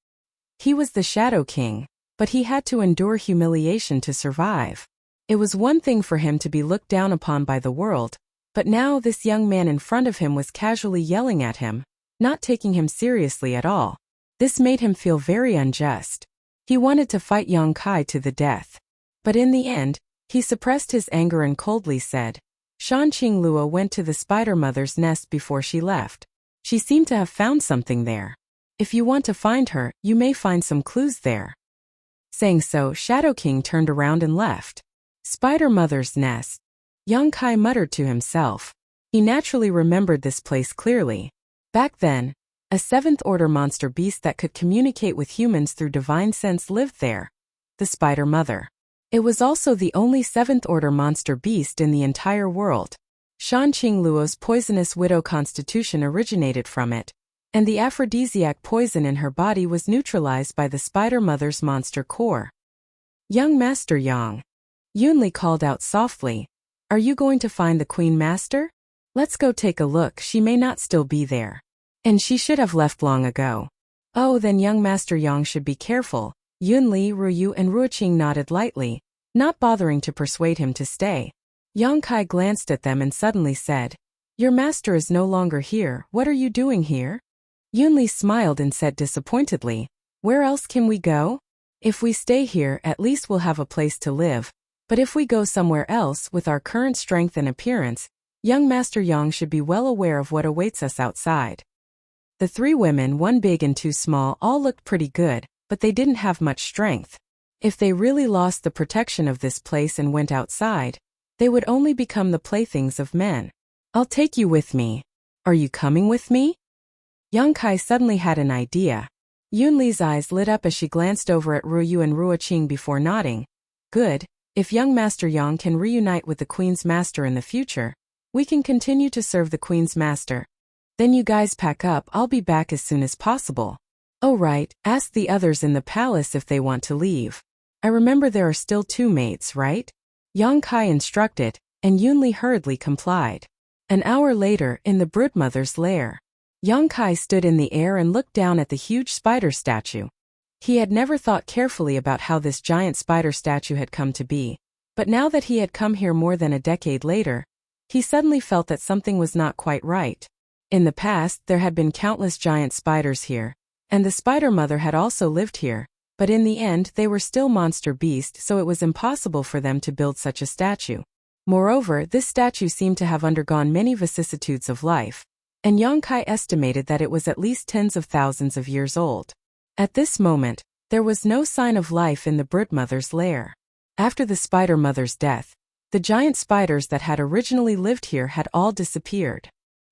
He was the Shadow King, but he had to endure humiliation to survive. It was one thing for him to be looked down upon by the world, but now this young man in front of him was casually yelling at him, not taking him seriously at all. This made him feel very unjust. He wanted to fight Yang Kai to the death. But in the end, he suppressed his anger and coldly said, Shan Qinglua went to the spider mother's nest before she left. She seemed to have found something there. If you want to find her, you may find some clues there. Saying so, Shadow King turned around and left. Spider Mother's nest. Yang Kai muttered to himself. He naturally remembered this place clearly. Back then, a 7th order monster beast that could communicate with humans through divine sense lived there. The Spider Mother. It was also the only 7th order monster beast in the entire world. Shan Qingluo's poisonous widow constitution originated from it, and the aphrodisiac poison in her body was neutralized by the Spider Mother's monster core. Young Master Yang. Yunli called out softly. Are you going to find the Queen Master? Let's go take a look. She may not still be there. And she should have left long ago. Oh, then young Master Yang should be careful. Yunli, Ruyu and Ruoqing nodded lightly, not bothering to persuade him to stay. Yang Kai glanced at them and suddenly said, Your master is no longer here. What are you doing here? Yunli smiled and said disappointedly, Where else can we go? If we stay here, at least we'll have a place to live. But if we go somewhere else with our current strength and appearance, young Master Yang should be well aware of what awaits us outside. The 3 women, 1 big and 2 small, all looked pretty good, but they didn't have much strength. If they really lost the protection of this place and went outside, they would only become the playthings of men. I'll take you with me. Are you coming with me? Yang Kai suddenly had an idea. Yunli's eyes lit up as she glanced over at Ruyu and Ruoqing before nodding. Good. If young Master Yang can reunite with the Queen's Master in the future, we can continue to serve the Queen's Master. Then you guys pack up. I'll be back as soon as possible. Oh right, ask the others in the palace if they want to leave. I remember there are still 2 maids, right? Yang Kai instructed, and Yunli hurriedly complied. An hour later, in the Broodmother's lair, Yang Kai stood in the air and looked down at the huge spider statue. He had never thought carefully about how this giant spider statue had come to be, but now that he had come here more than a decade later, he suddenly felt that something was not quite right. In the past, there had been countless giant spiders here, and the Spider Mother had also lived here, but in the end they were still monster beasts, so it was impossible for them to build such a statue. Moreover, this statue seemed to have undergone many vicissitudes of life, and Yang Kai estimated that it was at least tens of thousands of years old. At this moment, there was no sign of life in the Broodmother's lair. After the Spider Mother's death, the giant spiders that had originally lived here had all disappeared.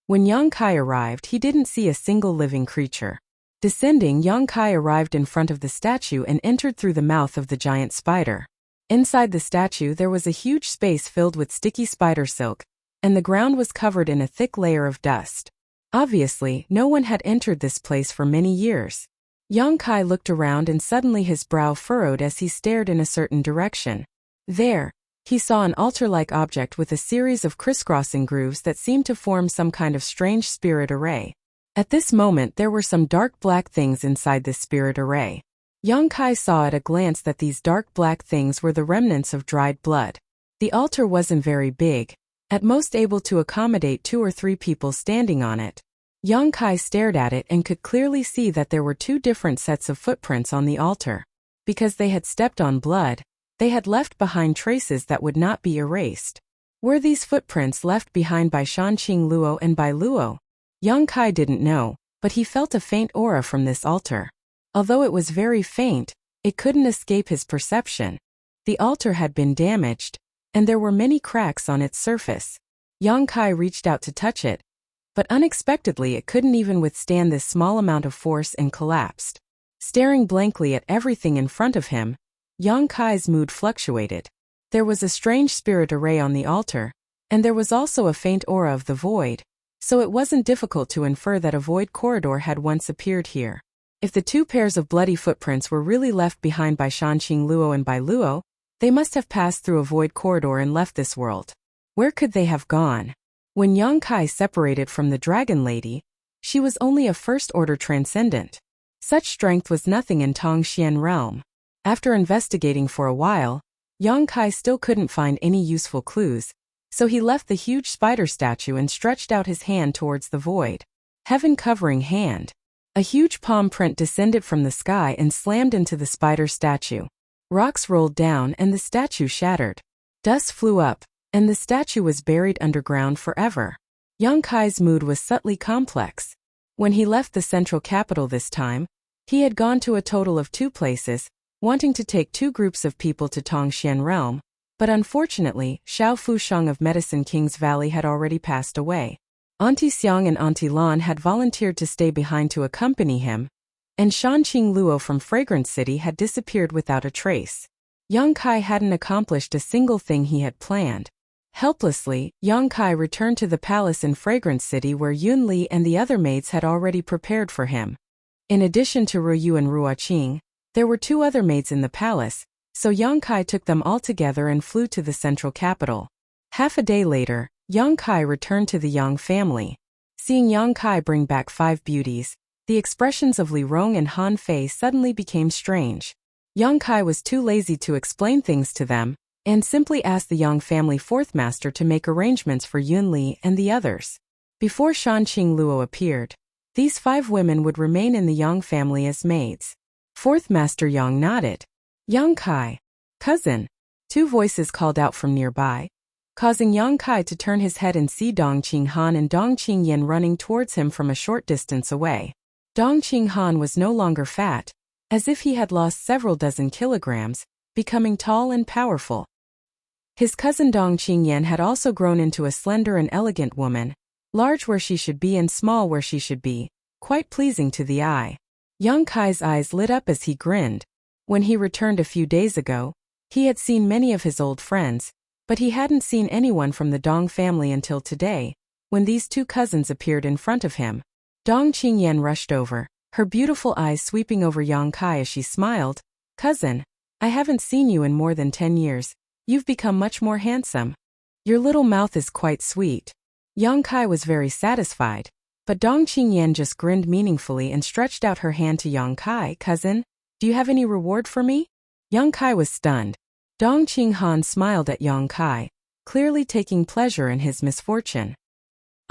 When Yang Kai arrived, he didn't see a single living creature. Descending, Yang Kai arrived in front of the statue and entered through the mouth of the giant spider. Inside the statue there was a huge space filled with sticky spider silk, and the ground was covered in a thick layer of dust. Obviously, no one had entered this place for many years. Yang Kai looked around and suddenly his brow furrowed as he stared in a certain direction. There, he saw an altar-like object with a series of crisscrossing grooves that seemed to form some kind of strange spirit array. At this moment there were some dark black things inside this spirit array. Yang Kai saw at a glance that these dark black things were the remnants of dried blood. The altar wasn't very big, at most able to accommodate 2 or 3 people standing on it. Yang Kai stared at it and could clearly see that there were 2 different sets of footprints on the altar. Because they had stepped on blood, they had left behind traces that would not be erased. Were these footprints left behind by Shanqing Luo and by Luo? Yang Kai didn't know, but he felt a faint aura from this altar. Although it was very faint, it couldn't escape his perception. The altar had been damaged, and there were many cracks on its surface. Yang Kai reached out to touch it, but unexpectedly it couldn't even withstand this small amount of force and collapsed. Staring blankly at everything in front of him, Yang Kai's mood fluctuated. There was a strange spirit array on the altar, and there was also a faint aura of the void, so it wasn't difficult to infer that a void corridor had once appeared here. If the 2 pairs of bloody footprints were really left behind by Shanqing Luo and by Luo, they must have passed through a void corridor and left this world. Where could they have gone? When Yang Kai separated from the Dragon Lady, she was only a first-order transcendent. Such strength was nothing in Tongxian realm. After investigating for a while, Yang Kai still couldn't find any useful clues, so he left the huge spider statue and stretched out his hand towards the void. Heaven-covering hand. A huge palm print descended from the sky and slammed into the spider statue. Rocks rolled down and the statue shattered. Dust flew up, and the statue was buried underground forever. Yang Kai's mood was subtly complex. When he left the central capital this time, he had gone to a total of 2 places, wanting to take 2 groups of people to Tongxian realm, but unfortunately, Xiao Fusheng of Medicine King's Valley had already passed away. Auntie Xiang and Auntie Lan had volunteered to stay behind to accompany him, and Shanqing Luo from Fragrance City had disappeared without a trace. Yang Kai hadn't accomplished a single thing he had planned. Helplessly, Yang Kai returned to the palace in Fragrance City where Yun Li and the other maids had already prepared for him. In addition to Ruyu and Ruoqing, there were 2 other maids in the palace, so Yang Kai took them all together and flew to the central capital. Half a day later, Yang Kai returned to the Yang family. Seeing Yang Kai bring back 5 beauties, the expressions of Li Rong and Han Fei suddenly became strange. Yang Kai was too lazy to explain things to them, and simply asked the Yang family 4th master to make arrangements for Yun Li and the others. Before Shanqing Luo appeared, these 5 women would remain in the Yang family as maids. 4th master Yang nodded. Yang Kai, cousin, 2 voices called out from nearby, causing Yang Kai to turn his head and see Dongqing Han and Dongqing Yan running towards him from a short distance away. Dongqing Han was no longer fat, as if he had lost several dozen kilograms, becoming tall and powerful. His cousin Dongqing Yan had also grown into a slender and elegant woman, large where she should be and small where she should be, quite pleasing to the eye. Yang Kai's eyes lit up as he grinned. When he returned a few days ago, he had seen many of his old friends, but he hadn't seen anyone from the Dong family until today, when these 2 cousins appeared in front of him. Dongqing Yan rushed over, her beautiful eyes sweeping over Yang Kai as she smiled. Cousin, I haven't seen you in more than 10 years. You've become much more handsome. Your little mouth is quite sweet. Yang Kai was very satisfied, but Dongqing Yan just grinned meaningfully and stretched out her hand to Yang Kai. Cousin, do you have any reward for me? Yang Kai was stunned. Dongqing Han smiled at Yang Kai, clearly taking pleasure in his misfortune.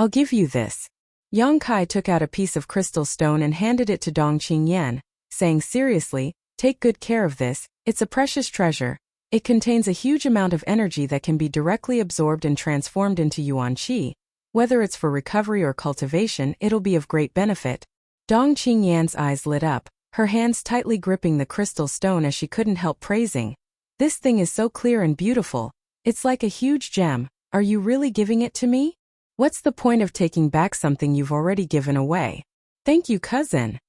I'll give you this. Yang Kai took out a piece of crystal stone and handed it to Dongqing Yan, saying seriously, take good care of this, it's a precious treasure. It contains a huge amount of energy that can be directly absorbed and transformed into Yuan Qi. Whether it's for recovery or cultivation, it'll be of great benefit. Dongqing Yan's eyes lit up, her hands tightly gripping the crystal stone as she couldn't help praising. This thing is so clear and beautiful. It's like a huge gem. Are you really giving it to me? What's the point of taking back something you've already given away? Thank you, cousin.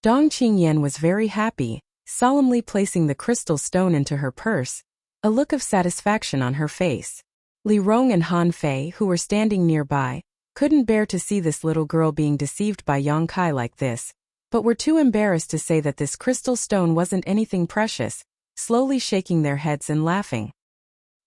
Dongqing Yan was very happy, solemnly placing the crystal stone into her purse, a look of satisfaction on her face. Li Rong and Han Fei, who were standing nearby, couldn't bear to see this little girl being deceived by Yang Kai like this, but were too embarrassed to say that this crystal stone wasn't anything precious, slowly shaking their heads and laughing.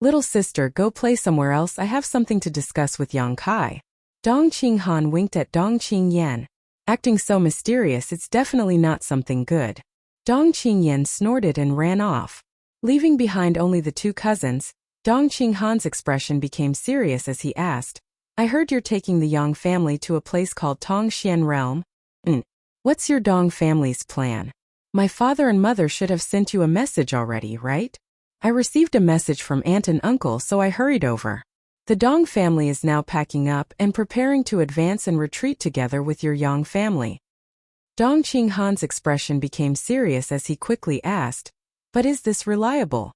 Little sister, go play somewhere else. I have something to discuss with Yang Kai. Dong Qinghan winked at Dong Qingyan. Acting so mysterious, it's definitely not something good. Dong Qingyan snorted and ran off. Leaving behind only the two cousins, Dong Qinghan's expression became serious as he asked, I heard you're taking the Yang family to a place called Tongxian Realm? What's your Dong family's plan? My father and mother should have sent you a message already, right? I received a message from aunt and uncle, so I hurried over. The Dong family is now packing up and preparing to advance and retreat together with your Yang family. Dong Qinghan's expression became serious as he quickly asked, but is this reliable?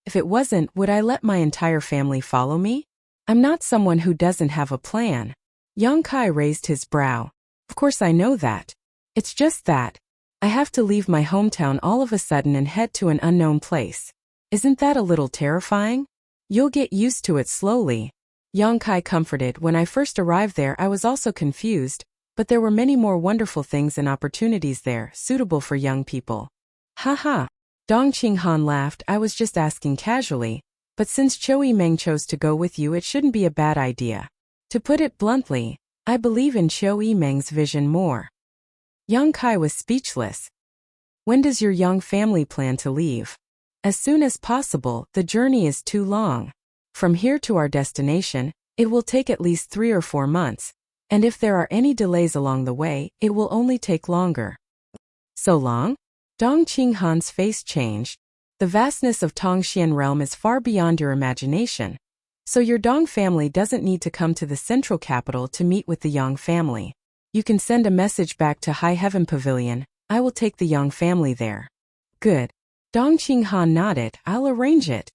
If it wasn't, would I let my entire family follow me? I'm not someone who doesn't have a plan. Yang Kai raised his brow. Of course I know that. It's just that I have to leave my hometown all of a sudden and head to an unknown place. Isn't that a little terrifying? You'll get used to it slowly. Yang Kai comforted. When I first arrived there, I was also confused, but there were many more wonderful things and opportunities there, suitable for young people. Haha. Dong Qinghan laughed. I was just asking casually, but since Chou Yimeng chose to go with you, it shouldn't be a bad idea. To put it bluntly, I believe in Chou Yimeng's vision more. Yang Kai was speechless. When does your young family plan to leave? As soon as possible. The journey is too long. From here to our destination, it will take at least 3 or 4 months, and if there are any delays along the way, it will only take longer. So long? Dong Qinghan's face changed. The vastness of Tongxian Realm is far beyond your imagination. So your Dong family doesn't need to come to the central capital to meet with the Yang family. You can send a message back to High Heaven Pavilion. I will take the Yang family there. Good. Dong Qinghan nodded. I'll arrange it.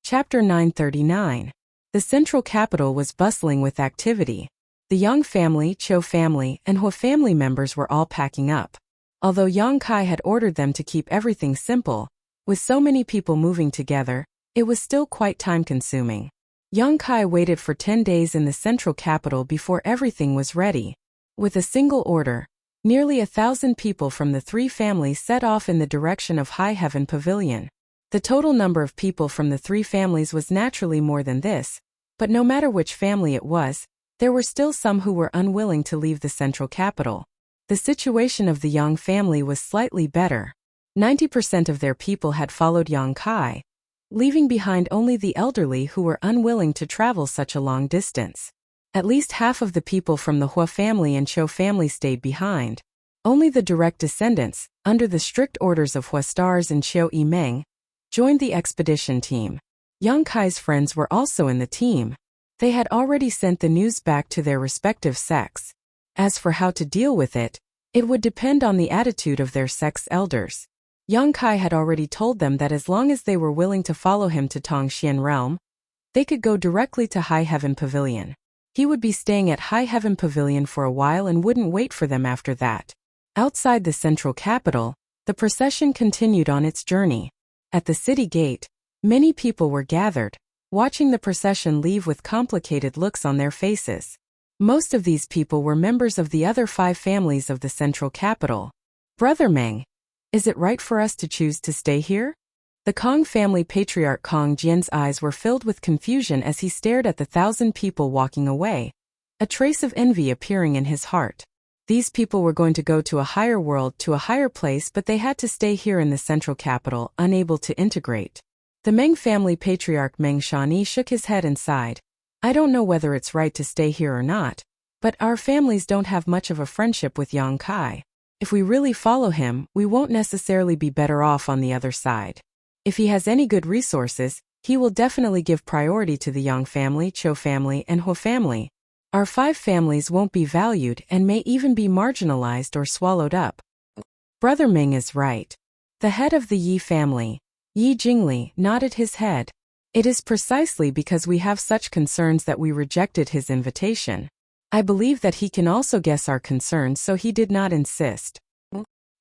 Chapter 939. The central capital was bustling with activity. The Yang family, Chou family, and Hua family members were all packing up. Although Yang Kai had ordered them to keep everything simple, with so many people moving together, it was still quite time-consuming. Yang Kai waited for 10 days in the central capital before everything was ready. With a single order, nearly 1,000 people from the 3 families set off in the direction of High Heaven Pavilion. The total number of people from the 3 families was naturally more than this, but no matter which family it was, there were still some who were unwilling to leave the central capital. The situation of the Yang family was slightly better. 90% of their people had followed Yang Kai, leaving behind only the elderly who were unwilling to travel such a long distance. At least half of the people from the Hua family and Chou family stayed behind. Only the direct descendants, under the strict orders of Hua Stars and Chou Yimeng, joined the expedition team. Yang Kai's friends were also in the team. They had already sent the news back to their respective sects. As for how to deal with it, it would depend on the attitude of their sect's elders. Yang Kai had already told them that as long as they were willing to follow him to Tongxian Realm, they could go directly to High Heaven Pavilion. He would be staying at High Heaven Pavilion for a while and wouldn't wait for them after that. Outside the central capital, the procession continued on its journey. At the city gate, many people were gathered, watching the procession leave with complicated looks on their faces. Most of these people were members of the other 5 families of the central capital. Brother Meng, is it right for us to choose to stay here? The Kong family patriarch Kong Jian's eyes were filled with confusion as he stared at the 1,000 people walking away, a trace of envy appearing in his heart. These people were going to go to a higher world, to a higher place, but they had to stay here in the central capital, unable to integrate. The Meng family patriarch Meng Shani shook his head and sighed. I don't know whether it's right to stay here or not, but our families don't have much of a friendship with Yang Kai. If we really follow him, we won't necessarily be better off on the other side. If he has any good resources, he will definitely give priority to the Yang family, Chou family, and Hua family. Our 5 families won't be valued and may even be marginalized or swallowed up. Brother Ming is right. The head of the Yi family, Yi Jingli, nodded his head. It is precisely because we have such concerns that we rejected his invitation. I believe that he can also guess our concerns, so he did not insist.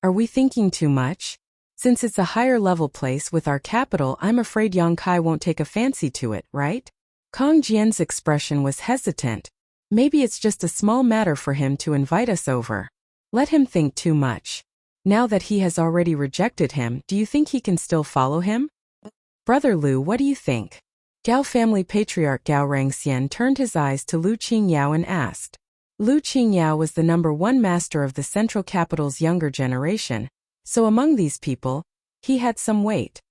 Are we thinking too much? Since it's a higher-level place with our capital, I'm afraid Yang Kai won't take a fancy to it, right? Kong Jian's expression was hesitant. Maybe it's just a small matter for him to invite us over. Let him think too much. Now that he has already rejected him, do you think he can still follow him? Brother Lu, what do you think? Gao family patriarch Gao Rangxian turned his eyes to Lu Qingyao and asked. Lu Qingyao was the #1 master of the central capital's younger generation, so among these people, he had some weight.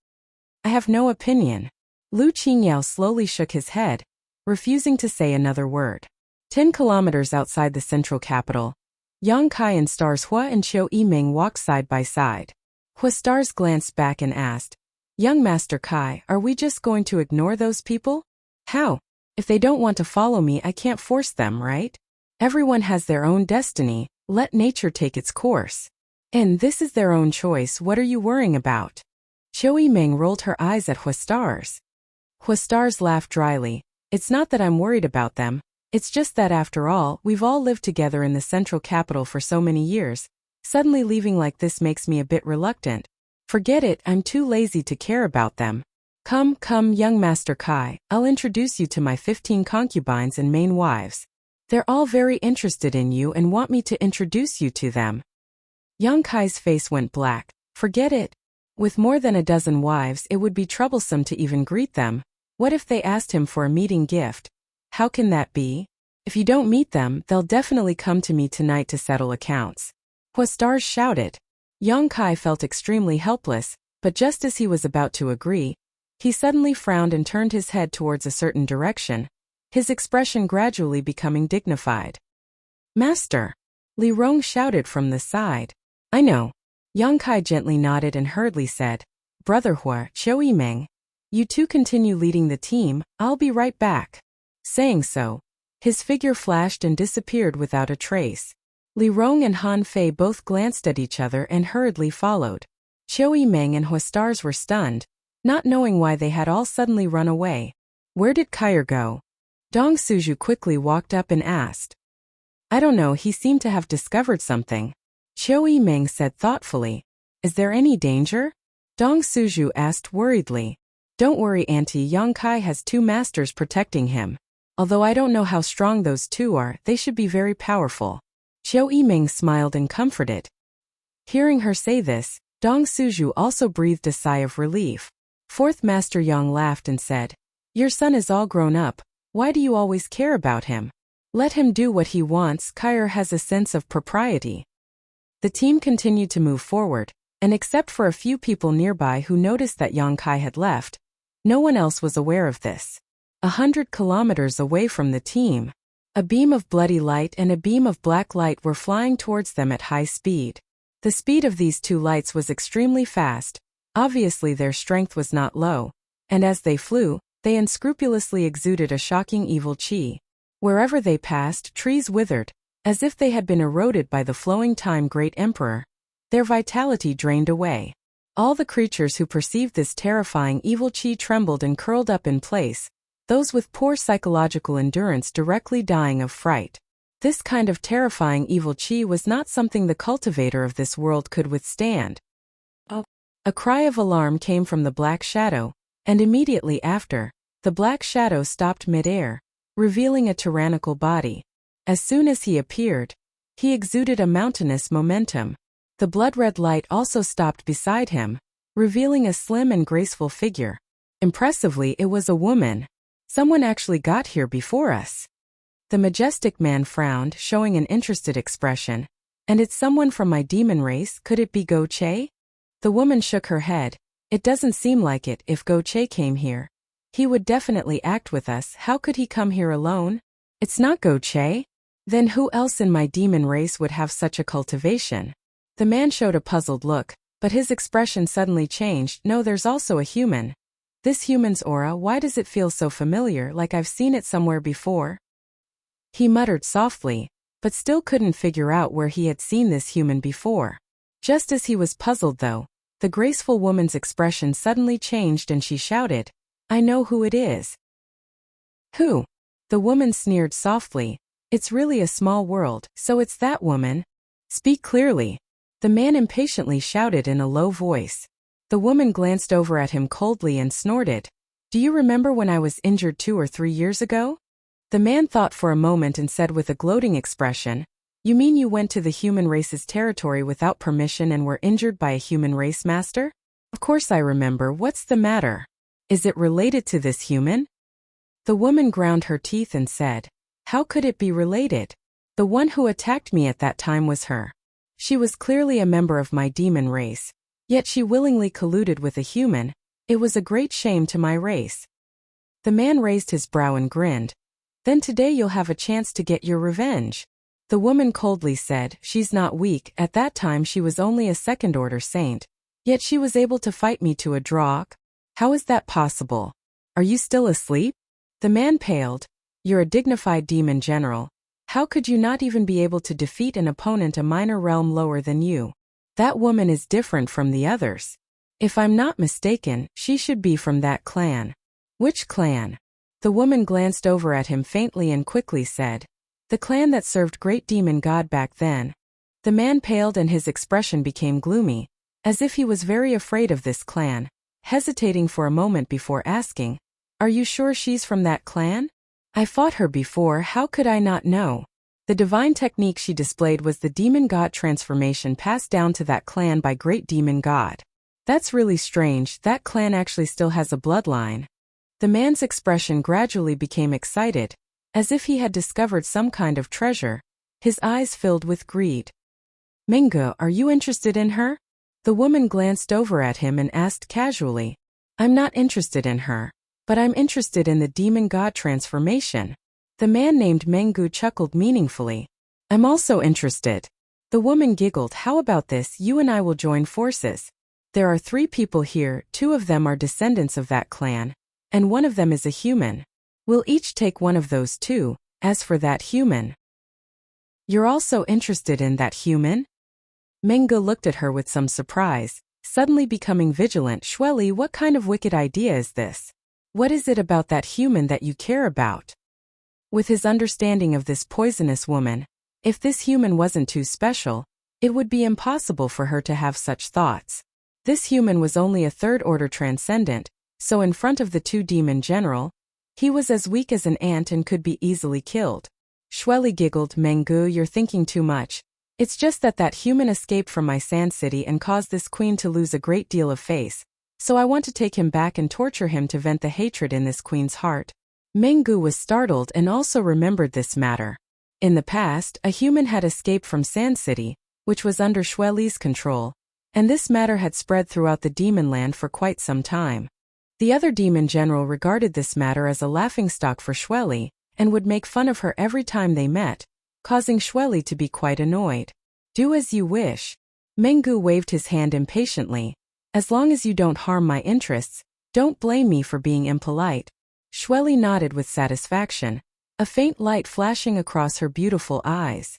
I have no opinion. Lu Qingyao slowly shook his head, refusing to say another word. 10 kilometers outside the central capital, Yang Kai and Stars Hua and Qiu Yiming walked side by side. Hua Stars glanced back and asked, Young Master Kai, are we just going to ignore those people? How? If they don't want to follow me, I can't force them, right? Everyone has their own destiny, let nature take its course. And this is their own choice, what are you worrying about? Qiu Yiming rolled her eyes at Hua Stars. Hua Stars laughed dryly. It's not that I'm worried about them, it's just that after all, we've all lived together in the central capital for so many years. Suddenly leaving like this makes me a bit reluctant. Forget it, I'm too lazy to care about them. Come, young Master Kai, I'll introduce you to my 15 concubines and main wives. They're all very interested in you and want me to introduce you to them. Yang Kai's face went black. Forget it. With more than a dozen wives, it would be troublesome to even greet them. What if they asked him for a meeting gift? How can that be? If you don't meet them, they'll definitely come to me tonight to settle accounts. Hua Stars shouted. Yang Kai felt extremely helpless, but just as he was about to agree, he suddenly frowned and turned his head towards a certain direction, his expression gradually becoming dignified. Master! Li Rong shouted from the side. I know. Yang Kai gently nodded and hurriedly said, Brother Hua, Qiu Yiming, you two continue leading the team, I'll be right back. Saying so, his figure flashed and disappeared without a trace. Li Rong and Han Fei both glanced at each other and hurriedly followed. Qiu Yiming and Hua Stars were stunned, not knowing why they had all suddenly run away. Where did Kaier go? Dong Suju quickly walked up and asked. I don't know, he seemed to have discovered something. Qiu Yiming said thoughtfully. Is there any danger? Dong Suju asked worriedly. Don't worry, Auntie, Yang Kai has 2 masters protecting him. Although I don't know how strong those 2 are, they should be very powerful. Qiu Yiming smiled and comforted. Hearing her say this, Dong Suju also breathed a sigh of relief. 4th Master Yang laughed and said, Your son is all grown up, why do you always care about him? Let him do what he wants, Kaier has a sense of propriety. The team continued to move forward, and except for a few people nearby who noticed that Yang Kai had left, no one else was aware of this. 100 kilometers away from the team, a beam of bloody light and a beam of black light were flying towards them at high speed. The speed of these 2 lights was extremely fast, obviously their strength was not low, and as they flew, they unscrupulously exuded a shocking evil qi. Wherever they passed, trees withered, as if they had been eroded by the flowing time great emperor. Their vitality drained away. All the creatures who perceived this terrifying evil qi trembled and curled up in place, those with poor psychological endurance directly dying of fright. This kind of terrifying evil qi was not something the cultivator of this world could withstand. A cry of alarm came from the black shadow, and immediately after, the black shadow stopped mid-air, revealing a tyrannical body. As soon as he appeared, he exuded a mountainous momentum. The blood-red light also stopped beside him, revealing a slim and graceful figure. Impressively, it was a woman. Someone actually got here before us. The majestic man frowned, showing an interested expression. And it's someone from my demon race, could it be Go Che? The woman shook her head. It doesn't seem like it. If Go Che came here, he would definitely act with us. How could he come here alone? It's not Go Che? Then who else in my demon race would have such a cultivation? The man showed a puzzled look, but his expression suddenly changed. No, there's also a human. This human's aura, why does it feel so familiar, like I've seen it somewhere before? He muttered softly, but still couldn't figure out where he had seen this human before. Just as he was puzzled though, the graceful woman's expression suddenly changed and she shouted, I know who it is. Who? The woman sneered softly. It's really a small world, so it's that woman. Speak clearly. The man impatiently shouted in a low voice. The woman glanced over at him coldly and snorted. Do you remember when I was injured 2 or 3 years ago? The man thought for a moment and said with a gloating expression, You mean you went to the human race's territory without permission and were injured by a human race master? Of course I remember. What's the matter? Is it related to this human? The woman ground her teeth and said, How could it be related? The one who attacked me at that time was her. She was clearly a member of my demon race. Yet she willingly colluded with a human. It was a great shame to my race. The man raised his brow and grinned. Then today you'll have a chance to get your revenge. The woman coldly said, She's not weak. At that time she was only a second-order saint. Yet she was able to fight me to a draw. How is that possible? Are you still asleep? The man paled. You're a dignified demon general. How could you not even be able to defeat an opponent a minor realm lower than you? That woman is different from the others. If I'm not mistaken, she should be from that clan. Which clan? The woman glanced over at him faintly and quickly said, The clan that served great demon god back then. The man paled and his expression became gloomy, as if he was very afraid of this clan, hesitating for a moment before asking, Are you sure she's from that clan? I fought her before, how could I not know? The divine technique she displayed was the demon god transformation passed down to that clan by great demon god. That's really strange, that clan actually still has a bloodline. The man's expression gradually became excited, as if he had discovered some kind of treasure. His eyes filled with greed. Mengu, are you interested in her? The woman glanced over at him and asked casually. I'm not interested in her, but I'm interested in the demon god transformation. The man named Mengu chuckled meaningfully. I'm also interested. The woman giggled. How about this? You and I will join forces. There are 3 people here, 2 of them are descendants of that clan, and 1 of them is a human. We'll each take one of those 2. As for that human. You're also interested in that human? Mengu looked at her with some surprise, suddenly becoming vigilant. Shueli, what kind of wicked idea is this? What is it about that human that you care about? With his understanding of this poisonous woman, if this human wasn't too special, it would be impossible for her to have such thoughts. This human was only a third-order transcendent, so in front of the 2 demon general, he was as weak as an ant and could be easily killed. Shueli giggled. Mengu, you're thinking too much. It's just that human escaped from my sand city and caused this queen to lose a great deal of face, so I want to take him back and torture him to vent the hatred in this queen's heart. Mengu was startled and also remembered this matter. In the past, a human had escaped from Sand City, which was under Shueli's control, and this matter had spread throughout the demon land for quite some time. The other demon general regarded this matter as a laughingstock for Shueli, and would make fun of her every time they met, causing Shueli to be quite annoyed. Do as you wish. Mengu waved his hand impatiently. As long as you don't harm my interests, don't blame me for being impolite. Shueli nodded with satisfaction, a faint light flashing across her beautiful eyes.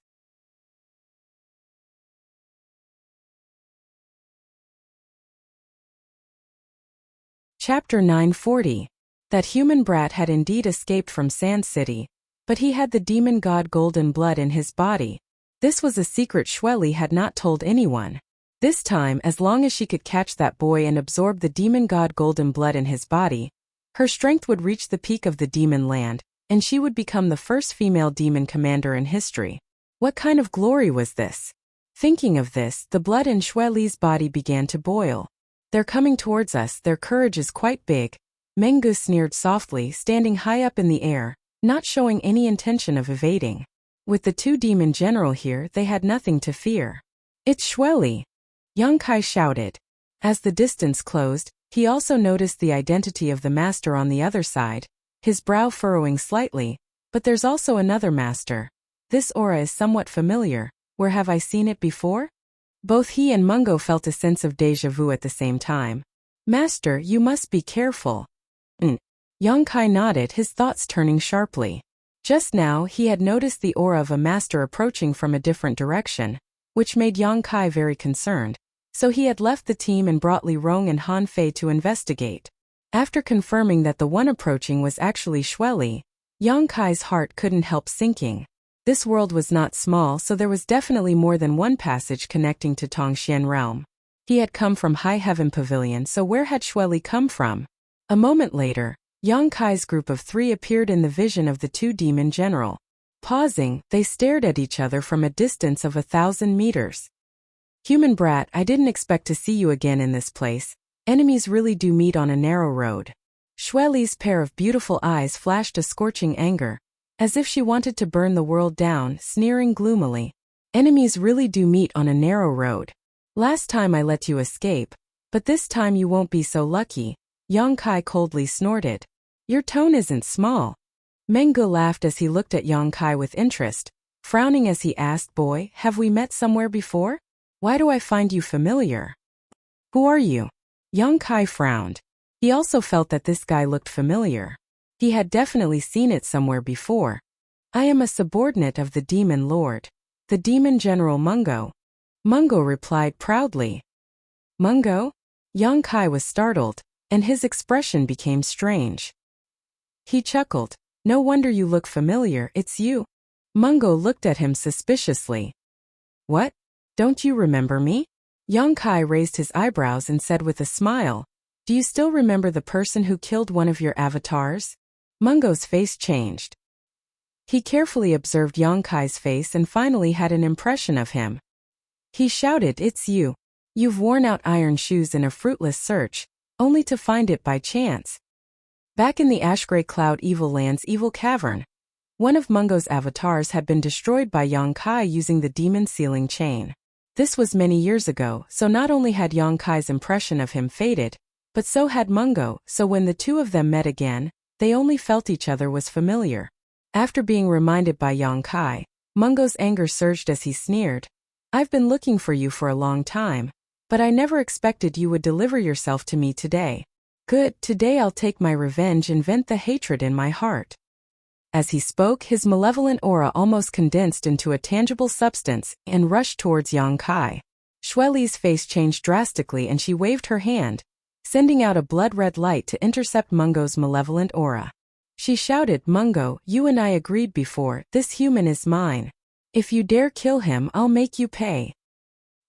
Chapter 940. That human brat had indeed escaped from Sand City, but he had the demon god golden blood in his body. This was a secret Shueli had not told anyone. This time, as long as she could catch that boy and absorb the demon god golden blood in his body, her strength would reach the peak of the demon land, and she would become the first female demon commander in history. What kind of glory was this? Thinking of this, the blood in Shueli's body began to boil. They're coming towards us, their courage is quite big. Mengu sneered softly, standing high up in the air, not showing any intention of evading. With the 2 demon general here, they had nothing to fear. It's Shueli! Yongkai shouted. As the distance closed, he also noticed the identity of the master on the other side, his brow furrowing slightly. But there's also another master. This aura is somewhat familiar. Where have I seen it before? Both he and Mungo felt a sense of déjà vu at the same time. Master, you must be careful. Yongkai nodded, his thoughts turning sharply. Just now he had noticed the aura of a master approaching from a different direction, which made Yongkai very concerned. So he had left the team and brought Li Rong and Han Fei to investigate. After confirming that the one approaching was actually Shueli, Yongkai's heart couldn't help sinking. This world was not small, so there was definitely more than one passage connecting to Tongxian realm. He had come from High Heaven Pavilion, so where had Shui Li come from? A moment later, Yang Kai's group of 3 appeared in the vision of the 2 demon general. Pausing, they stared at each other from a distance of 1,000 meters. Human brat, I didn't expect to see you again in this place. Enemies really do meet on a narrow road. Shui Li's pair of beautiful eyes flashed a scorching anger, as if she wanted to burn the world down, sneering gloomily. Enemies really do meet on a narrow road. Last time I let you escape, but this time you won't be so lucky, Yang Kai coldly snorted. Your tone isn't small. Meng Ge laughed as he looked at Yang Kai with interest, frowning as he asked, boy, have we met somewhere before? Why do I find you familiar? Who are you? Yang Kai frowned. He also felt that this guy looked familiar. He had definitely seen it somewhere before. I am a subordinate of the Demon Lord. The Demon General Mungo. Mungo replied proudly. Mungo? Yang Kai was startled, and his expression became strange. He chuckled. No wonder you look familiar, it's you. Mungo looked at him suspiciously. What? Don't you remember me? Yang Kai raised his eyebrows and said with a smile, do you still remember the person who killed one of your avatars? Mungo's face changed. He carefully observed Yang Kai's face and finally had an impression of him. He shouted, it's you. You've worn out iron shoes in a fruitless search, only to find it by chance. Back in the Ashgrey Cloud Evil Land's evil cavern, one of Mungo's avatars had been destroyed by Yang Kai using the demon sealing chain. This was many years ago, so not only had Yang Kai's impression of him faded, but so had Mungo, so when the 2 of them met again, they only felt each other was familiar. After being reminded by Yang Kai, Mungo's anger surged as he sneered. I've been looking for you for a long time, but I never expected you would deliver yourself to me today. Good, today I'll take my revenge and vent the hatred in my heart. As he spoke, his malevolent aura almost condensed into a tangible substance and rushed towards Yang Kai. Shui Li's face changed drastically and she waved her hand, sending out a blood-red light to intercept Mungo's malevolent aura. She shouted, Mungo, you and I agreed before, this human is mine. If you dare kill him, I'll make you pay.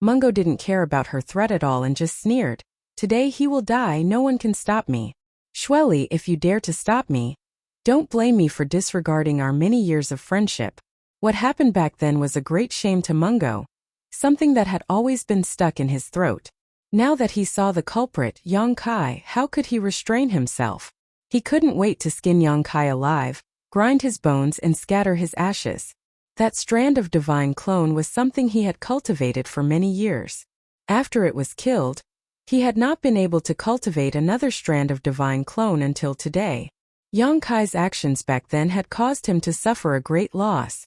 Mungo didn't care about her threat at all and just sneered. Today he will die, no one can stop me. Shui Li, if you dare to stop me, don't blame me for disregarding our many years of friendship. What happened back then was a great shame to Mungo, something that had always been stuck in his throat. Now that he saw the culprit, Yang Kai, how could he restrain himself? He couldn't wait to skin Yang Kai alive, grind his bones and scatter his ashes. That strand of divine clone was something he had cultivated for many years. After it was killed, he had not been able to cultivate another strand of divine clone until today. Yang Kai's actions back then had caused him to suffer a great loss.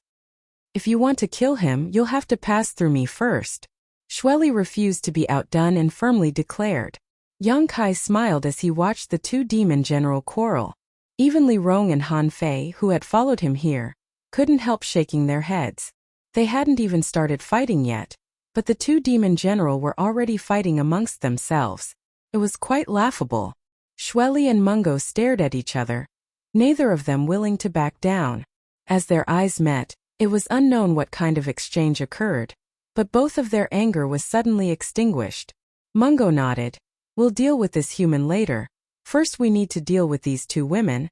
If you want to kill him, you'll have to pass through me first. Shui Li refused to be outdone and firmly declared. Yang Kai smiled as he watched the 2 demon general quarrel. Even Li Rong and Han Fei, who had followed him here, couldn't help shaking their heads. They hadn't even started fighting yet, but the 2 demon general were already fighting amongst themselves. It was quite laughable. Shui Li and Mungo stared at each other, neither of them willing to back down. As their eyes met, it was unknown what kind of exchange occurred, but both of their anger was suddenly extinguished. Mungo nodded. We'll deal with this human later. First we need to deal with these 2 women.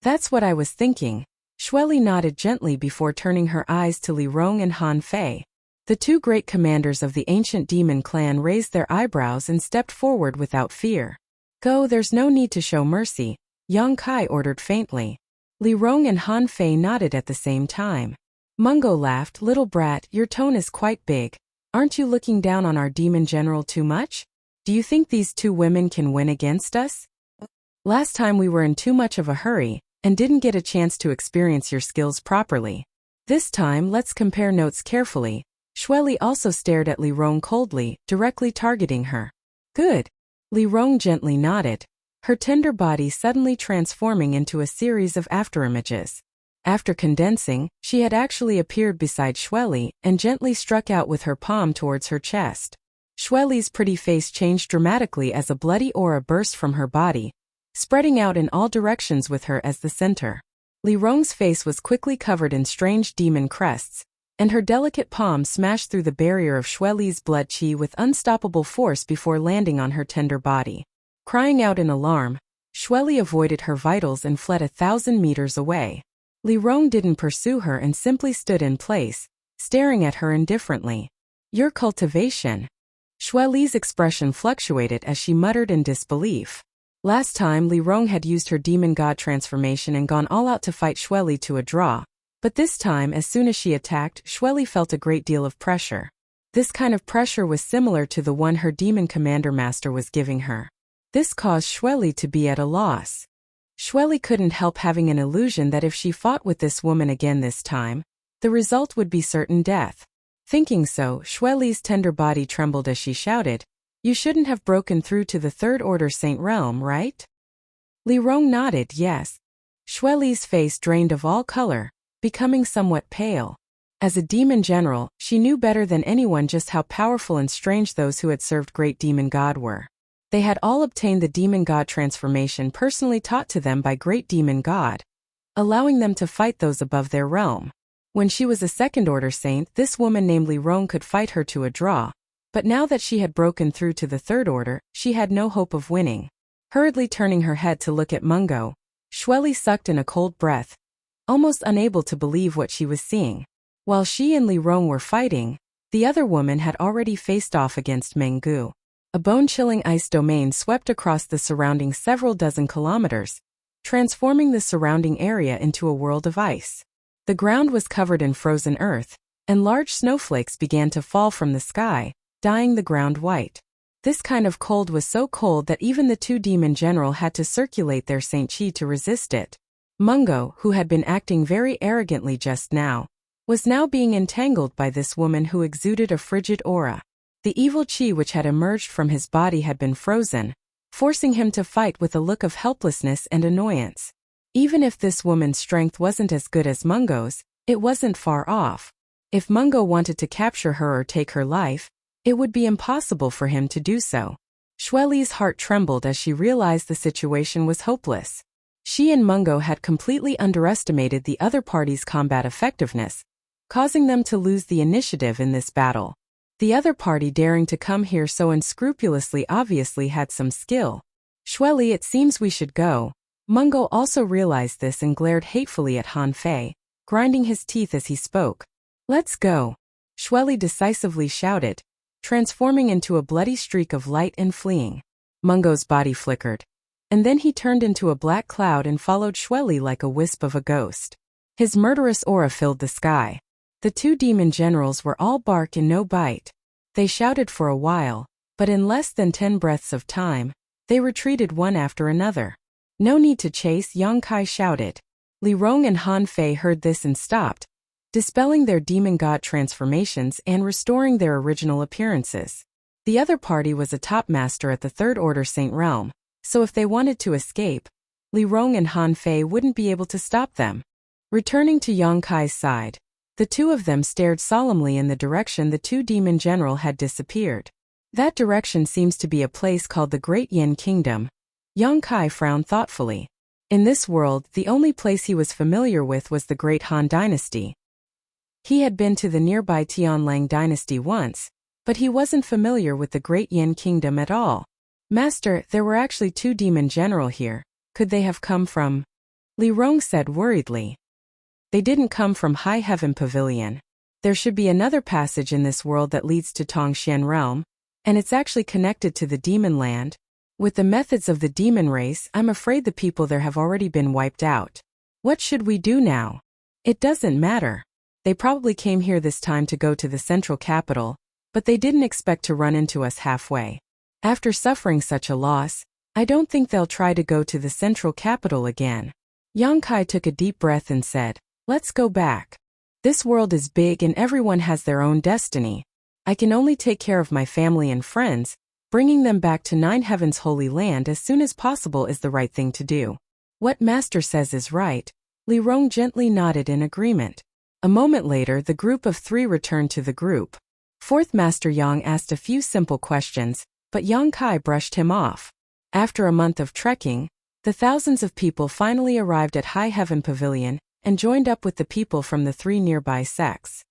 That's what I was thinking. Shui Li nodded gently before turning her eyes to Li Rong and Han Fei. The 2 great commanders of the ancient demon clan raised their eyebrows and stepped forward without fear. Go, there's no need to show mercy, Yang Kai ordered faintly. Li Rong and Han Fei nodded at the same time. Mungo laughed, little brat, your tone is quite big. Aren't you looking down on our demon general too much? Do you think these 2 women can win against us? Last time we were in too much of a hurry, and didn't get a chance to experience your skills properly. This time let's compare notes carefully. Shui Li also stared at Li Rong coldly, directly targeting her. Good. Li Rong gently nodded, her tender body suddenly transforming into a series of afterimages. After condensing, she had actually appeared beside Shui Li and gently struck out with her palm towards her chest. Shui Li's pretty face changed dramatically as a bloody aura burst from her body, spreading out in all directions with her as the center. Li Rong's face was quickly covered in strange demon crests, and her delicate palm smashed through the barrier of Shueli's blood qi with unstoppable force before landing on her tender body. Crying out in alarm, Shueli avoided her vitals and fled 1,000 meters away. Li Rong didn't pursue her and simply stood in place, staring at her indifferently. "Your cultivation." Shueli's expression fluctuated as she muttered in disbelief. Last time Li Rong had used her demon god transformation and gone all out to fight Shueli to a draw, but this time as soon as she attacked, Shueli felt a great deal of pressure. This kind of pressure was similar to the one her demon commander master was giving her. This caused Shueli to be at a loss. Shueli couldn't help having an illusion that if she fought with this woman again this time, the result would be certain death. Thinking so, Shueli's tender body trembled as she shouted, "You shouldn't have broken through to the Third Order Saint Realm, right?" Li Rong nodded, yes. Shueli's face drained of all color, becoming somewhat pale. As a demon general, she knew better than anyone just how powerful and strange those who had served Great Demon God were. They had all obtained the demon god transformation personally taught to them by Great Demon God, allowing them to fight those above their realm. When she was a second-order saint, this woman named Li Rong could fight her to a draw, but now that she had broken through to the third order, she had no hope of winning. Hurriedly turning her head to look at Mungo, Shueli sucked in a cold breath, almost unable to believe what she was seeing. While she and Li Rong were fighting, the other woman had already faced off against Menggu. A bone-chilling ice domain swept across the surrounding several dozen kilometers, transforming the surrounding area into a world of ice. The ground was covered in frozen earth, and large snowflakes began to fall from the sky, dyeing the ground white. This kind of cold was so cold that even the two demon general had to circulate their Saint Chi to resist it. Mungo, who had been acting very arrogantly just now, was now being entangled by this woman who exuded a frigid aura. The evil chi which had emerged from his body had been frozen, forcing him to fight with a look of helplessness and annoyance. Even if this woman's strength wasn't as good as Mungo's, it wasn't far off. If Mungo wanted to capture her or take her life, it would be impossible for him to do so. Shueli's heart trembled as she realized the situation was hopeless. She and Mungo had completely underestimated the other party's combat effectiveness, causing them to lose the initiative in this battle. The other party daring to come here so unscrupulously obviously had some skill. "Shueli, it seems we should go." Mungo also realized this and glared hatefully at Han Fei, grinding his teeth as he spoke. "Let's go," Shueli decisively shouted, transforming into a bloody streak of light and fleeing. Mungo's body flickered, and then he turned into a black cloud and followed Shueli like a wisp of a ghost. His murderous aura filled the sky. The two demon generals were all bark and no bite. They shouted for a while, but in less than 10 breaths of time, they retreated one after another. "No need to chase," Yang Kai shouted. Li Rong and Han Fei heard this and stopped, dispelling their demon god transformations and restoring their original appearances. The other party was a top master at the Third Order Saint Realm, so if they wanted to escape, Li Rong and Han Fei wouldn't be able to stop them. Returning to Yang Kai's side, the two of them stared solemnly in the direction the two demon general had disappeared. "That direction seems to be a place called the Great Yin Kingdom." Yang Kai frowned thoughtfully. In this world, the only place he was familiar with was the Great Han Dynasty. He had been to the nearby Tianlang Dynasty once, but he wasn't familiar with the Great Yin Kingdom at all. "Master, there were actually two demon general here. Could they have come from?" Li Rong said worriedly. "They didn't come from High Heaven Pavilion. There should be another passage in this world that leads to Tongxian Realm, and it's actually connected to the demon land. With the methods of the demon race, I'm afraid the people there have already been wiped out. What should we do now?" "It doesn't matter. They probably came here this time to go to the central capital, but they didn't expect to run into us halfway. After suffering such a loss, I don't think they'll try to go to the central capital again." Yang Kai took a deep breath and said, "Let's go back. This world is big and everyone has their own destiny. I can only take care of my family and friends. Bringing them back to Nine Heaven's Holy Land as soon as possible is the right thing to do." "What Master says is right." Li Rong gently nodded in agreement. A moment later, the group of three returned to the group. Fourth Master Yang asked a few simple questions, but Yang Kai brushed him off. After a month of trekking, the thousands of people finally arrived at High Heaven Pavilion and joined up with the people from the three nearby sects.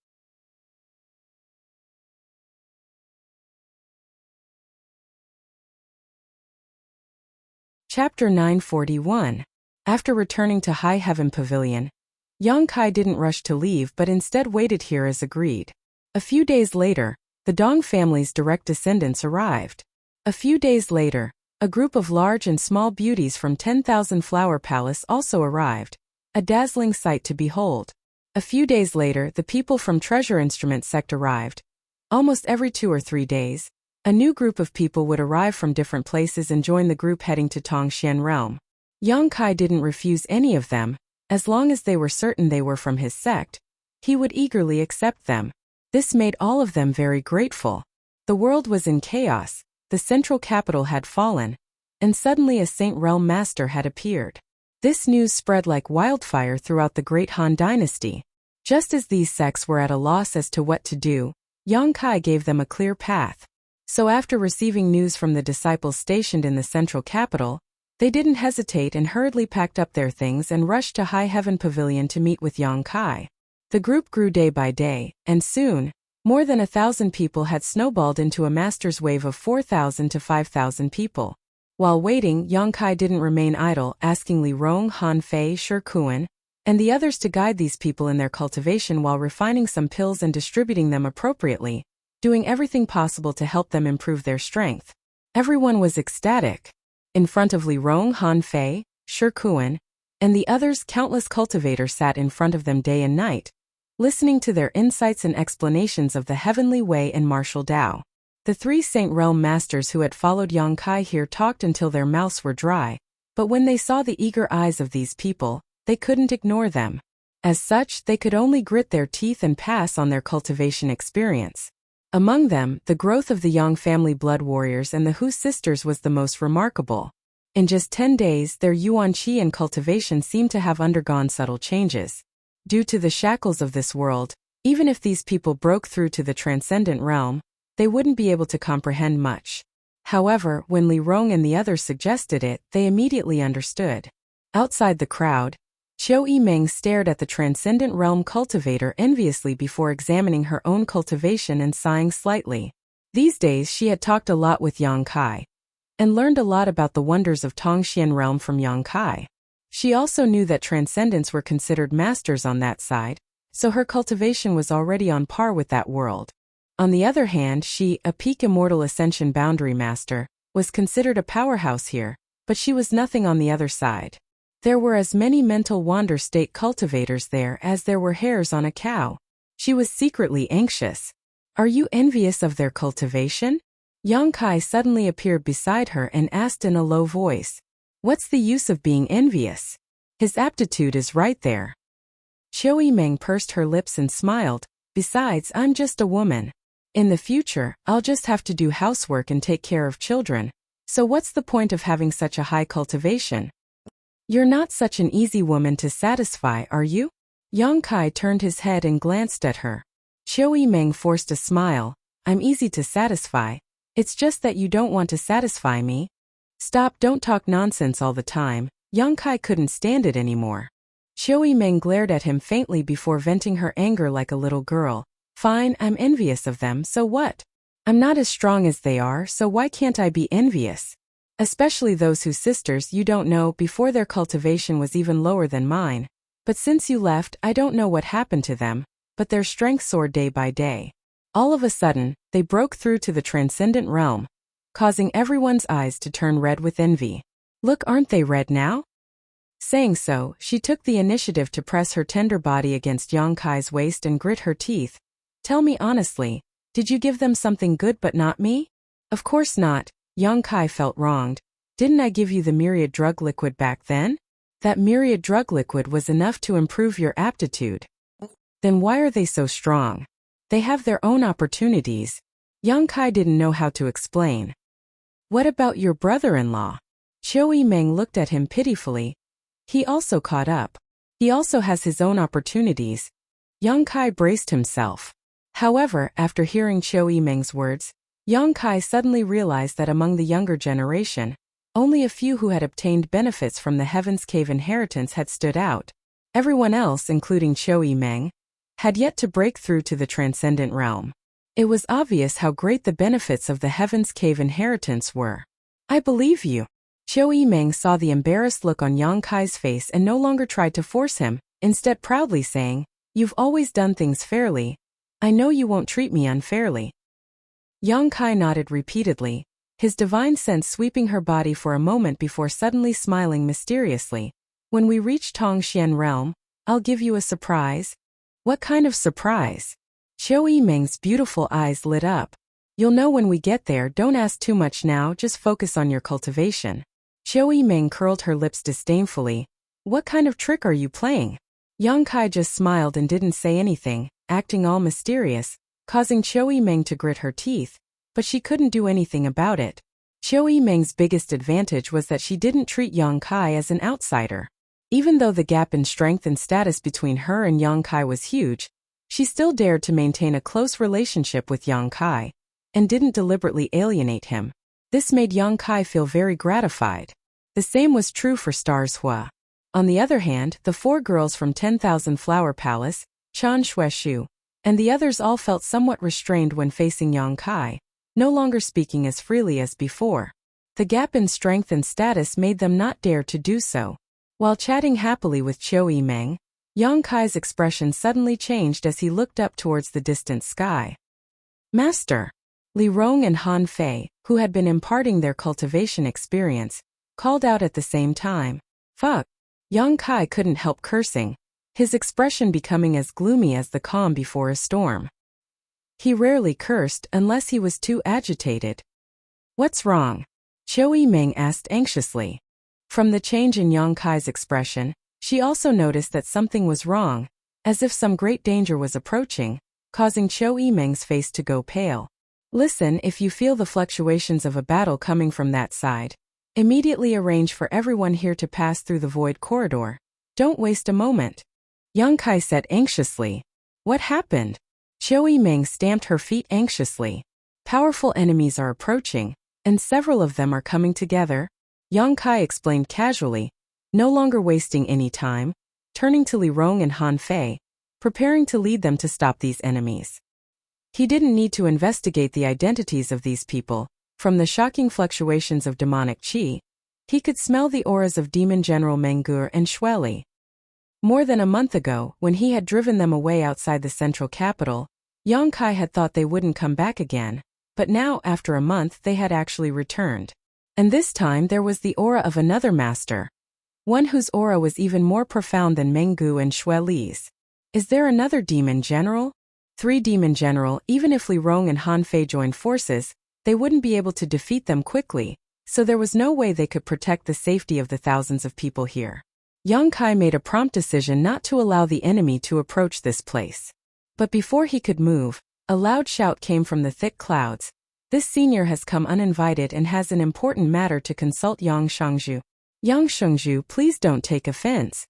Chapter 941. After returning to High Heaven Pavilion, Yang Kai didn't rush to leave but instead waited here as agreed. A few days later, the Dong family's direct descendants arrived. A few days later, a group of large and small beauties from 10,000 Flower Palace also arrived, a dazzling sight to behold. A few days later, the people from Treasure Instrument Sect arrived. Almost every 2 or 3 days, a new group of people would arrive from different places and join the group heading to Tongxian Realm. Yang Kai didn't refuse any of them, as long as they were certain they were from his sect. He would eagerly accept them. This made all of them very grateful. The world was in chaos, the central capital had fallen, and suddenly a Saint Realm Master had appeared. This news spread like wildfire throughout the Great Han Dynasty. Just as these sects were at a loss as to what to do, Yang Kai gave them a clear path. So after receiving news from the disciples stationed in the central capital, they didn't hesitate and hurriedly packed up their things and rushed to High Heaven Pavilion to meet with Yang Kai. The group grew day by day, and soon, more than 1,000 people had snowballed into a master's wave of 4,000 to 5,000 people. While waiting, Yang Kai didn't remain idle, asking Li Rong, Han Fei, Shi Kuan, and the others to guide these people in their cultivation while refining some pills and distributing them appropriately, doing everything possible to help them improve their strength. Everyone was ecstatic. In front of Li Rong, Han Fei, Shi Kuan, and the others, countless cultivators sat in front of them day and night, listening to their insights and explanations of the heavenly way and martial Tao. The 3 Saint Realm Masters who had followed Yang Kai here talked until their mouths were dry, but when they saw the eager eyes of these people, they couldn't ignore them. As such, they could only grit their teeth and pass on their cultivation experience. Among them, the growth of the Yang family blood warriors and the Hu sisters was the most remarkable. In just 10 days, their yuan qi and cultivation seemed to have undergone subtle changes. Due to the shackles of this world, even if these people broke through to the transcendent realm, they wouldn't be able to comprehend much. However, when Li Rong and the others suggested it, they immediately understood. Outside the crowd, Qiu Yimeng stared at the transcendent realm cultivator enviously before examining her own cultivation and sighing slightly. These days she had talked a lot with Yang Kai, and learned a lot about the wonders of Tongxian realm from Yang Kai. She also knew that transcendents were considered masters on that side, so her cultivation was already on par with that world. On the other hand, she, a peak immortal ascension boundary master, was considered a powerhouse here, but she was nothing on the other side. There were as many mental wander state cultivators there as there were hairs on a cow. She was secretly anxious. Are you envious of their cultivation? Yang Kai suddenly appeared beside her and asked in a low voice. What's the use of being envious? His aptitude is right there. Qiu Yimeng pursed her lips and smiled. Besides, I'm just a woman. In the future, I'll just have to do housework and take care of children. So what's the point of having such a high cultivation? You're not such an easy woman to satisfy, are you? Yang Kai turned his head and glanced at her. Qiu Yimeng forced a smile. I'm easy to satisfy. It's just that you don't want to satisfy me. Stop, don't talk nonsense all the time. Yang Kai couldn't stand it anymore. Qiu Yimeng glared at him faintly before venting her anger like a little girl. Fine, I'm envious of them, so what? I'm not as strong as they are, so why can't I be envious? Especially those whose sisters you don't know before their cultivation was even lower than mine. But since you left, I don't know what happened to them, but their strength soared day by day. All of a sudden, they broke through to the transcendent realm, causing everyone's eyes to turn red with envy. Look, aren't they red now? Saying so, she took the initiative to press her tender body against Yang Kai's waist and grit her teeth. Tell me honestly, did you give them something good but not me? Of course not. Yang Kai felt wronged. Didn't I give you the myriad drug liquid back then? That myriad drug liquid was enough to improve your aptitude. Then why are they so strong? They have their own opportunities. Yang Kai didn't know how to explain. What about your brother-in-law? Qiu Yimeng looked at him pitifully. He also caught up. He also has his own opportunities. Yang Kai braced himself. However, after hearing Qiu Yimeng's words, Yang Kai suddenly realized that among the younger generation, only a few who had obtained benefits from the Heaven's Cave inheritance had stood out. Everyone else, including Qiu Yimeng, had yet to break through to the transcendent realm. It was obvious how great the benefits of the Heaven's Cave inheritance were. I believe you. Qiu Yimeng saw the embarrassed look on Yang Kai's face and no longer tried to force him, instead proudly saying, "You've always done things fairly. I know you won't treat me unfairly." Yang Kai nodded repeatedly, his divine sense sweeping her body for a moment before suddenly smiling mysteriously. "When we reach Tongxian realm, I'll give you a surprise." "What kind of surprise?" Qiu Yimeng's beautiful eyes lit up. "You'll know when we get there. Don't ask too much now, just focus on your cultivation." Qiu Yimeng curled her lips disdainfully. "What kind of trick are you playing?" Yang Kai just smiled and didn't say anything, acting all mysterious, causing Qiu Yimeng to grit her teeth, but she couldn't do anything about it. Qiu Yimeng's biggest advantage was that she didn't treat Yang Kai as an outsider. Even though the gap in strength and status between her and Yang Kai was huge, she still dared to maintain a close relationship with Yang Kai, and didn't deliberately alienate him. This made Yang Kai feel very gratified. The same was true for Stars Hua. On the other hand, the 4 girls from 10,000 Flower Palace, Chan Shueshu, and the others all felt somewhat restrained when facing Yang Kai, no longer speaking as freely as before. The gap in strength and status made them not dare to do so. While chatting happily with Qiu Yimeng, Yang Kai's expression suddenly changed as he looked up towards the distant sky. "Master!" Li Rong and Han Fei, who had been imparting their cultivation experience, called out at the same time. "Fuck!" Yang Kai couldn't help cursing, his expression becoming as gloomy as the calm before a storm. He rarely cursed unless he was too agitated. "What's wrong?" Qiu Yimeng asked anxiously. From the change in Yang Kai's expression, she also noticed that something was wrong, as if some great danger was approaching, causing Qiu Yimeng's face to go pale. "Listen, if you feel the fluctuations of a battle coming from that side, immediately arrange for everyone here to pass through the void corridor. Don't waste a moment." Yang Kai said anxiously. "What happened?" Qiu Yimeng stamped her feet anxiously. "Powerful enemies are approaching, and several of them are coming together," Yang Kai explained casually, no longer wasting any time, turning to Li Rong and Han Fei, preparing to lead them to stop these enemies. He didn't need to investigate the identities of these people. From the shocking fluctuations of demonic qi, he could smell the auras of Demon General Mengur and Shueli. More than a month ago, when he had driven them away outside the central capital, Yang Kai had thought they wouldn't come back again, but now, after a month, they had actually returned. And this time there was the aura of another master, one whose aura was even more profound than Mengu and Shueli's. Is there another demon general? 3 demon general. Even if Li Rong and Han Fei joined forces, they wouldn't be able to defeat them quickly, so there was no way they could protect the safety of the thousands of people here. Yang Kai made a prompt decision not to allow the enemy to approach this place. But before he could move, a loud shout came from the thick clouds. "This senior has come uninvited and has an important matter to consult Yang Shangzhu. Yang Shangzhu, please don't take offense."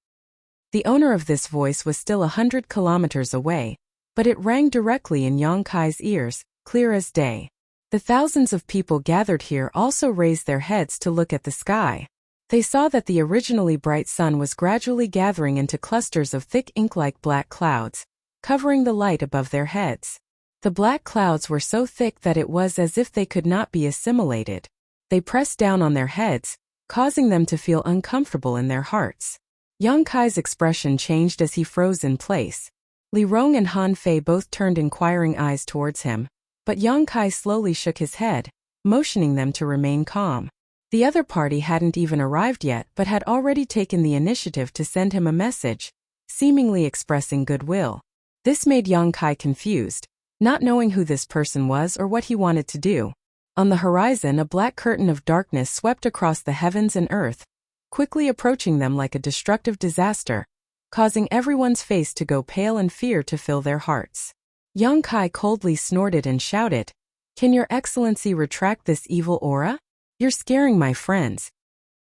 The owner of this voice was still 100 kilometers away, but it rang directly in Yang Kai's ears, clear as day. The thousands of people gathered here also raised their heads to look at the sky. They saw that the originally bright sun was gradually gathering into clusters of thick ink-like black clouds, covering the light above their heads. The black clouds were so thick that it was as if they could not be assimilated. They pressed down on their heads, causing them to feel uncomfortable in their hearts. Yang Kai's expression changed as he froze in place. Li Rong and Han Fei both turned inquiring eyes towards him, but Yang Kai slowly shook his head, motioning them to remain calm. The other party hadn't even arrived yet but had already taken the initiative to send him a message, seemingly expressing goodwill. This made Yang Kai confused, not knowing who this person was or what he wanted to do. On the horizon, a black curtain of darkness swept across the heavens and earth, quickly approaching them like a destructive disaster, causing everyone's face to go pale and fear to fill their hearts. Yang Kai coldly snorted and shouted, "Can your excellency retract this evil aura? You're scaring my friends."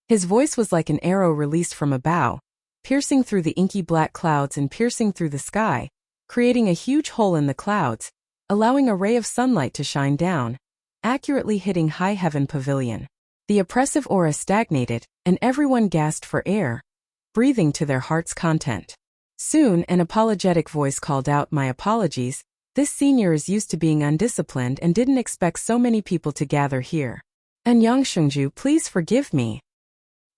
His voice was like an arrow released from a bow, piercing through the inky black clouds and piercing through the sky, creating a huge hole in the clouds, allowing a ray of sunlight to shine down, accurately hitting High Heaven Pavilion. The oppressive aura stagnated, and everyone gasped for air, breathing to their heart's content. Soon, an apologetic voice called out, "My apologies, this senior is used to being undisciplined and didn't expect so many people to gather here. And Yang Shengju, please forgive me."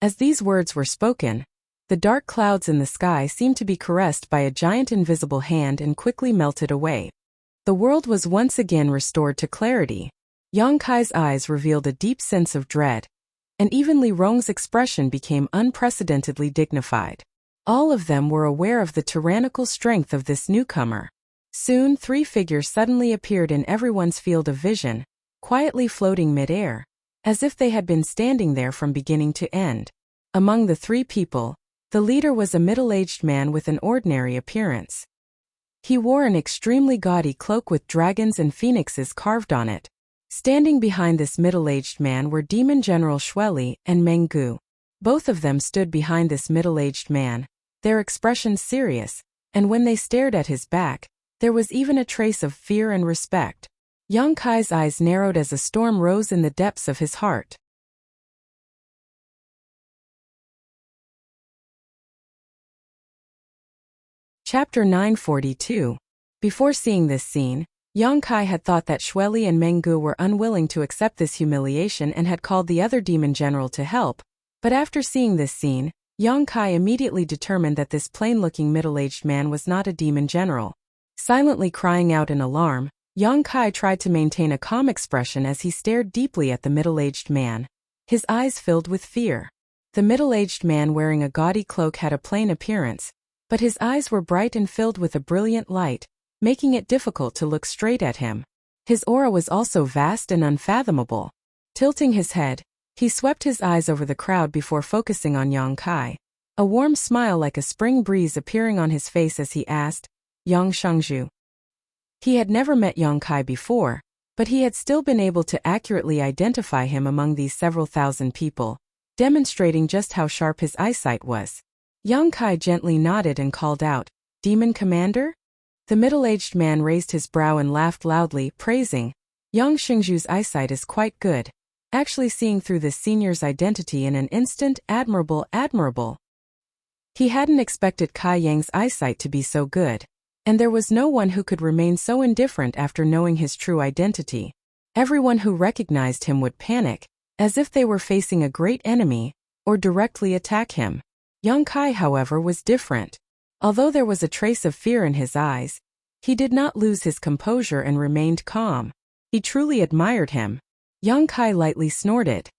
As these words were spoken, the dark clouds in the sky seemed to be caressed by a giant invisible hand and quickly melted away. The world was once again restored to clarity. Yang Kai's eyes revealed a deep sense of dread, and even Li Rong's expression became unprecedentedly dignified. All of them were aware of the tyrannical strength of this newcomer. Soon 3 figures suddenly appeared in everyone's field of vision, quietly floating mid-air, as if they had been standing there from beginning to end. Among the 3 people, the leader was a middle-aged man with an ordinary appearance. He wore an extremely gaudy cloak with dragons and phoenixes carved on it. Standing behind this middle-aged man were Demon General Xueli and Meng Gu. Both of them stood behind this middle-aged man, their expressions serious, and when they stared at his back, there was even a trace of fear and respect. Yang Kai's eyes narrowed as a storm rose in the depths of his heart. Chapter 942. Before seeing this scene, Yang Kai had thought that Xueli and Meng Gu were unwilling to accept this humiliation and had called the other demon general to help, but after seeing this scene, Yang Kai immediately determined that this plain-looking middle-aged man was not a demon general. Silently crying out in alarm, Yang Kai tried to maintain a calm expression as he stared deeply at the middle-aged man. His eyes filled with fear. The middle-aged man wearing a gaudy cloak had a plain appearance, but his eyes were bright and filled with a brilliant light, making it difficult to look straight at him. His aura was also vast and unfathomable. Tilting his head, he swept his eyes over the crowd before focusing on Yang Kai. A warm smile like a spring breeze appearing on his face as he asked, "Yang Shengzhu." He had never met Yang Kai before, but he had still been able to accurately identify him among these several thousand people, demonstrating just how sharp his eyesight was. Yang Kai gently nodded and called out, "Demon Commander?" The middle-aged man raised his brow and laughed loudly, praising, "Yang Shengzhu's eyesight is quite good. Actually seeing through this senior's identity in an instant, admirable, admirable." He hadn't expected Kai Yang's eyesight to be so good, and there was no one who could remain so indifferent after knowing his true identity. Everyone who recognized him would panic, as if they were facing a great enemy, or directly attack him. Yang Kai, however, was different. Although there was a trace of fear in his eyes, he did not lose his composure and remained calm. He truly admired him. Yang Kai lightly snorted.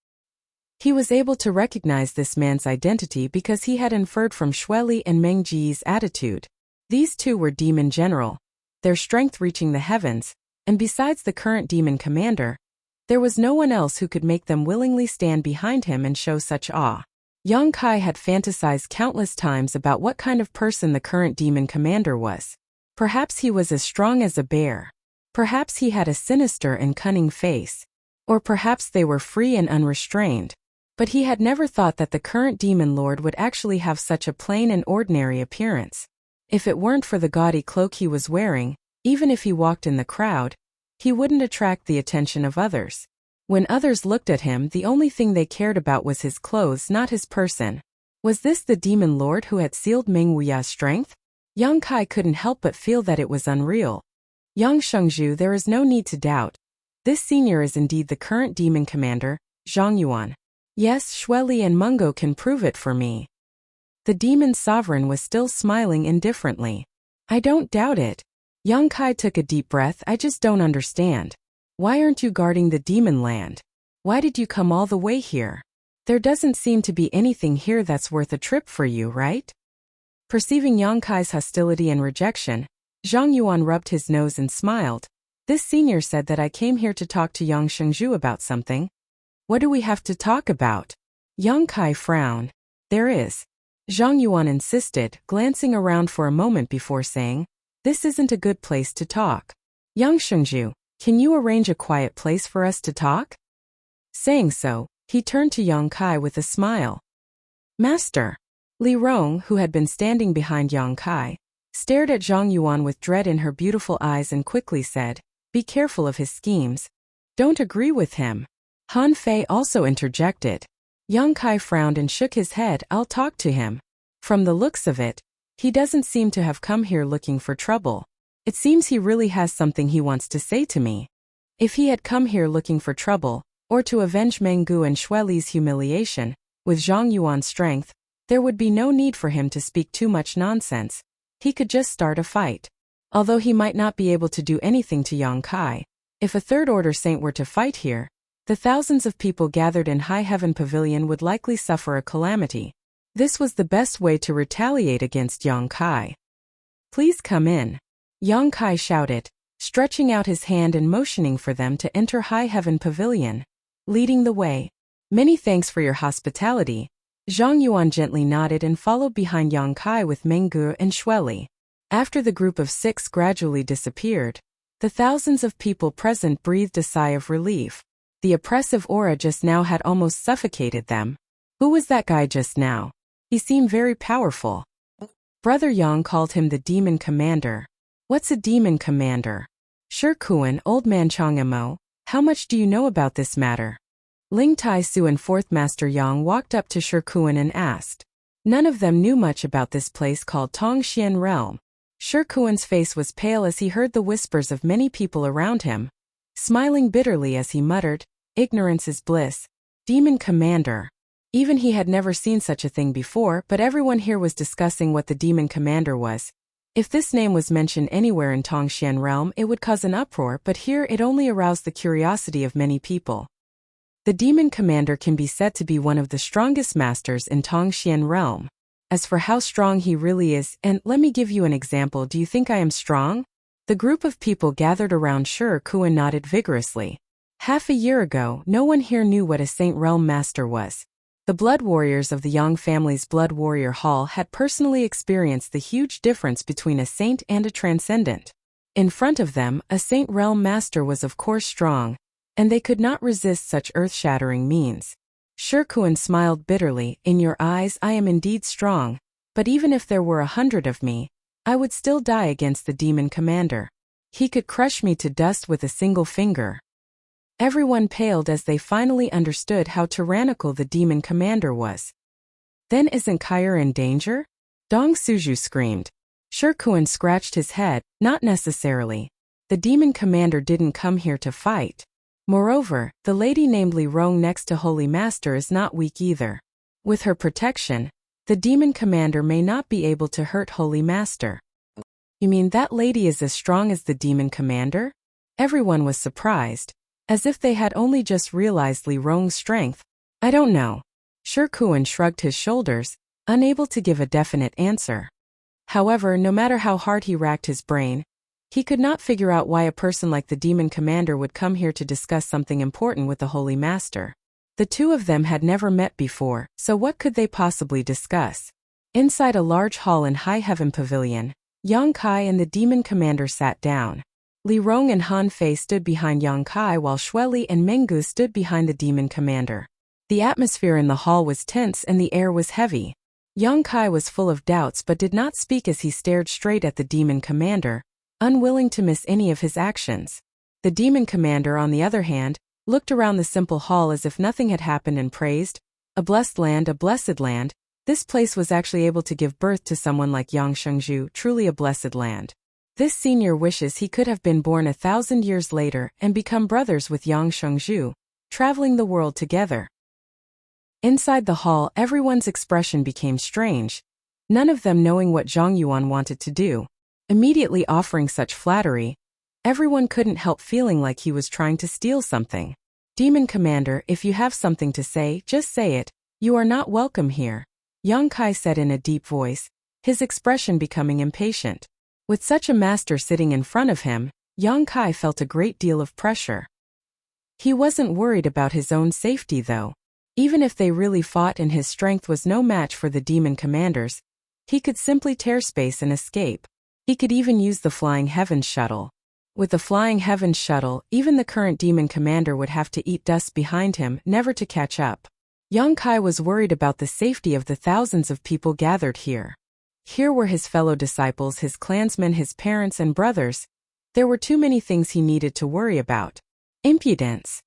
He was able to recognize this man's identity because he had inferred from Xueli and Meng Ji's attitude. These 2 were demon general, their strength reaching the heavens, and besides the current demon commander, there was no one else who could make them willingly stand behind him and show such awe. Yang Kai had fantasized countless times about what kind of person the current demon commander was. Perhaps he was as strong as a bear. Perhaps he had a sinister and cunning face. Or perhaps they were free and unrestrained. But he had never thought that the current demon lord would actually have such a plain and ordinary appearance. If it weren't for the gaudy cloak he was wearing, even if he walked in the crowd, he wouldn't attract the attention of others. When others looked at him, the only thing they cared about was his clothes, not his person. Was this the demon lord who had sealed Meng Wuya's strength? Yang Kai couldn't help but feel that it was unreal. Yang Shengzhu, there is no need to doubt. This senior is indeed the current demon commander, Zhang Yuan. Yes, Xueli and Mungo can prove it for me. The demon sovereign was still smiling indifferently. I don't doubt it. Yang Kai took a deep breath. I just don't understand. Why aren't you guarding the demon land? Why did you come all the way here? There doesn't seem to be anything here that's worth a trip for you, right? Perceiving Yang Kai's hostility and rejection, Zhang Yuan rubbed his nose and smiled. This senior said that I came here to talk to Yang Shengzhu about something. What do we have to talk about? Yang Kai frowned. There is. Zhang Yuan insisted, glancing around for a moment before saying, this isn't a good place to talk. Yang Shengzhu, can you arrange a quiet place for us to talk? Saying so, he turned to Yang Kai with a smile. Master. Li Rong, who had been standing behind Yang Kai, stared at Zhang Yuan with dread in her beautiful eyes and quickly said, be careful of his schemes. Don't agree with him. Han Fei also interjected. Yang Kai frowned and shook his head. I'll talk to him. From the looks of it, he doesn't seem to have come here looking for trouble. It seems he really has something he wants to say to me. If he had come here looking for trouble, or to avenge Meng Gu and Xueli's humiliation, With Zhang Yuan's strength, there would be no need for him to speak too much nonsense. He could just start a fight. Although he might not be able to do anything to Yang Kai, if a third-order saint were to fight here, the thousands of people gathered in High Heaven Pavilion would likely suffer a calamity. This was the best way to retaliate against Yang Kai. "Please come in," Yang Kai shouted, stretching out his hand and motioning for them to enter High Heaven Pavilion. Leading the way. "Many thanks for your hospitality." Zhang Yuan gently nodded and followed behind Yang Kai with Menggu and Shueli. After the group of 6 gradually disappeared, the thousands of people present breathed a sigh of relief. The oppressive aura just now had almost suffocated them. Who was that guy just now? He seemed very powerful. Brother Yang called him the Demon Commander. What's a Demon Commander? Shi Kuan, Old Man Chang'emo, how much do you know about this matter? Ling Tai Su and Fourth Master Yang walked up to Shi Kuan and asked. None of them knew much about this place called Tongxian Realm. Shi Kuan's face was pale as he heard the whispers of many people around him, smiling bitterly as he muttered, "Ignorance is bliss. Demon Commander." Even he had never seen such a thing before, but everyone here was discussing what the Demon Commander was. If this name was mentioned anywhere in Tongxian Realm, it would cause an uproar, but here it only aroused the curiosity of many people. The Demon Commander can be said to be one of the strongest masters in Tongxian Realm. As for how strong he really is, and let me give you an example, do you think I am strong? The group of people gathered around Shi Kuan nodded vigorously. Half a year ago, no one here knew what a Saint Realm Master was. The Blood Warriors of the Yang family's Blood Warrior Hall had personally experienced the huge difference between a saint and a transcendent. In front of them, a Saint Realm Master was of course strong, and they could not resist such earth-shattering means. Shi Kuan smiled bitterly. "In your eyes I am indeed strong, but even if there were 100 of me, I would still die against the Demon Commander. He could crush me to dust with a single finger." Everyone paled as they finally understood how tyrannical the Demon Commander was. "Then isn't Kair in danger?" Dong Suju screamed. Shi Kuan scratched his head. "Not necessarily. The Demon Commander didn't come here to fight. Moreover, the lady named Li Rong next to Holy Master is not weak either. With her protection, the Demon Commander may not be able to hurt Holy Master." "You mean that lady is as strong as the Demon Commander?" Everyone was surprised, as if they had only just realized Li Rong's strength. "I don't know." Shi Kuan shrugged his shoulders, unable to give a definite answer. However, no matter how hard he racked his brain, he could not figure out why a person like the Demon Commander would come here to discuss something important with the Holy Master. The two of them had never met before, so what could they possibly discuss? Inside a large hall in High Heaven Pavilion, Yang Kai and the Demon Commander sat down. Li Rong and Han Fei stood behind Yang Kai while Shueli and Menggu stood behind the Demon Commander. The atmosphere in the hall was tense and the air was heavy. Yang Kai was full of doubts but did not speak as he stared straight at the Demon Commander, unwilling to miss any of his actions. The Demon Commander, on the other hand, looked around the simple hall as if nothing had happened and praised, "A blessed land, a blessed land. This place was actually able to give birth to someone like Yang Shengzhu, truly a blessed land. This senior wishes he could have been born 1,000 years later and become brothers with Yang Shengzhu, traveling the world together." Inside the hall, everyone's expression became strange, none of them knowing what Zhang Yuan wanted to do. Immediately offering such flattery, everyone couldn't help feeling like he was trying to steal something. "Demon Commander, if you have something to say, just say it. You are not welcome here," Yang Kai said in a deep voice, his expression becoming impatient. With such a master sitting in front of him, Yang Kai felt a great deal of pressure. He wasn't worried about his own safety though. Even if they really fought and his strength was no match for the Demon Commanders, he could simply tear space and escape. He could even use the Flying Heavens shuttle. With the Flying Heavens shuttle, even the current Demon Commander would have to eat dust behind him, never to catch up. Yang Kai was worried about the safety of the thousands of people gathered here. Here were his fellow disciples, his clansmen, his parents and brothers. There were too many things he needed to worry about. "Impudence!"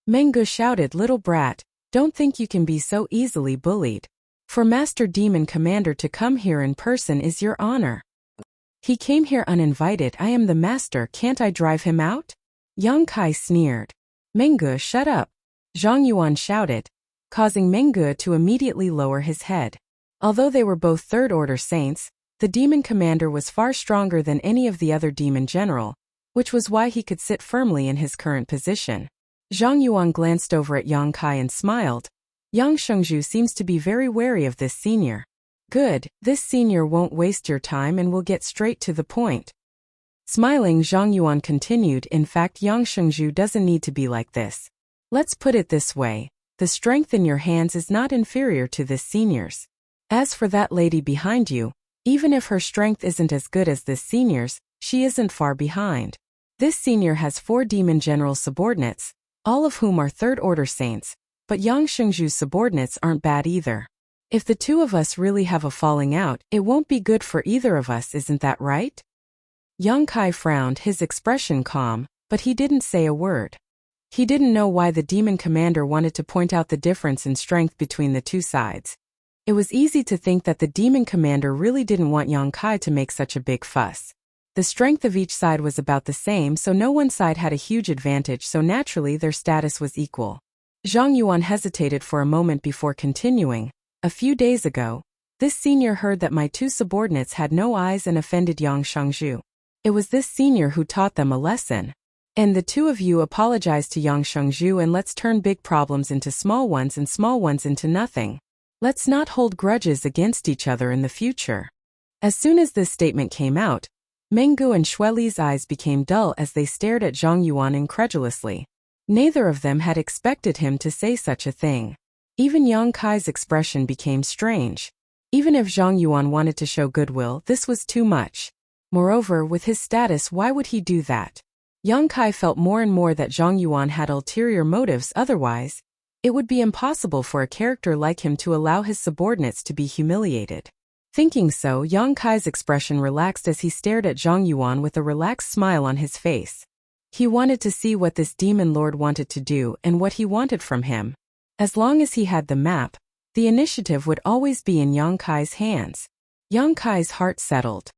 Menggu shouted, "Little brat, don't think you can be so easily bullied. For Master Demon Commander to come here in person is your honor. He came here uninvited. I am the master, can't I drive him out?" Yang Kai sneered. "Menggu, shut up!" Zhang Yuan shouted. causing Mengge to immediately lower his head. Although they were both third-order saints, the demon commander was far stronger than any of the other demon general, which was why he could sit firmly in his current position. Zhang Yuan glanced over at Yang Kai and smiled. Yang Shengzhu seems to be very wary of this senior. Good, this senior won't waste your time and will get straight to the point. Smiling, Zhang Yuan continued, in fact, Yang Shengzhu doesn't need to be like this. Let's put it this way, the strength in your hands is not inferior to this senior's. As for that lady behind you, even if her strength isn't as good as this senior's, she isn't far behind. This senior has 4 demon general subordinates, all of whom are third-order saints, but Yang Shengzhu's subordinates aren't bad either. If the two of us really have a falling out, it won't be good for either of us, isn't that right? Yang Kai frowned, his expression calm, but he didn't say a word. He didn't know why the demon commander wanted to point out the difference in strength between the two sides. It was easy to think that the demon commander really didn't want Yang Kai to make such a big fuss. The strength of each side was about the same, so no one side had a huge advantage, so naturally their status was equal. Zhang Yuan hesitated for a moment before continuing. A few days ago, this senior heard that my 2 subordinates had no eyes and offended Yang Shengzhu. It was this senior who taught them a lesson. And the 2 of you apologize to Yang Shengzhu, and let's turn big problems into small ones and small ones into nothing. Let's not hold grudges against each other in the future. As soon as this statement came out, Mengge and Xueli's eyes became dull as they stared at Zhang Yuan incredulously. Neither of them had expected him to say such a thing. Even Yang Kai's expression became strange. Even if Zhang Yuan wanted to show goodwill, this was too much. Moreover, with his status, why would he do that? Yang Kai felt more and more that Zhang Yuan had ulterior motives, otherwise, it would be impossible for a character like him to allow his subordinates to be humiliated. Thinking so, Yang Kai's expression relaxed as he stared at Zhang Yuan with a relaxed smile on his face. He wanted to see what this demon lord wanted to do and what he wanted from him. As long as he had the map, the initiative would always be in Yang Kai's hands. Yang Kai's heart settled.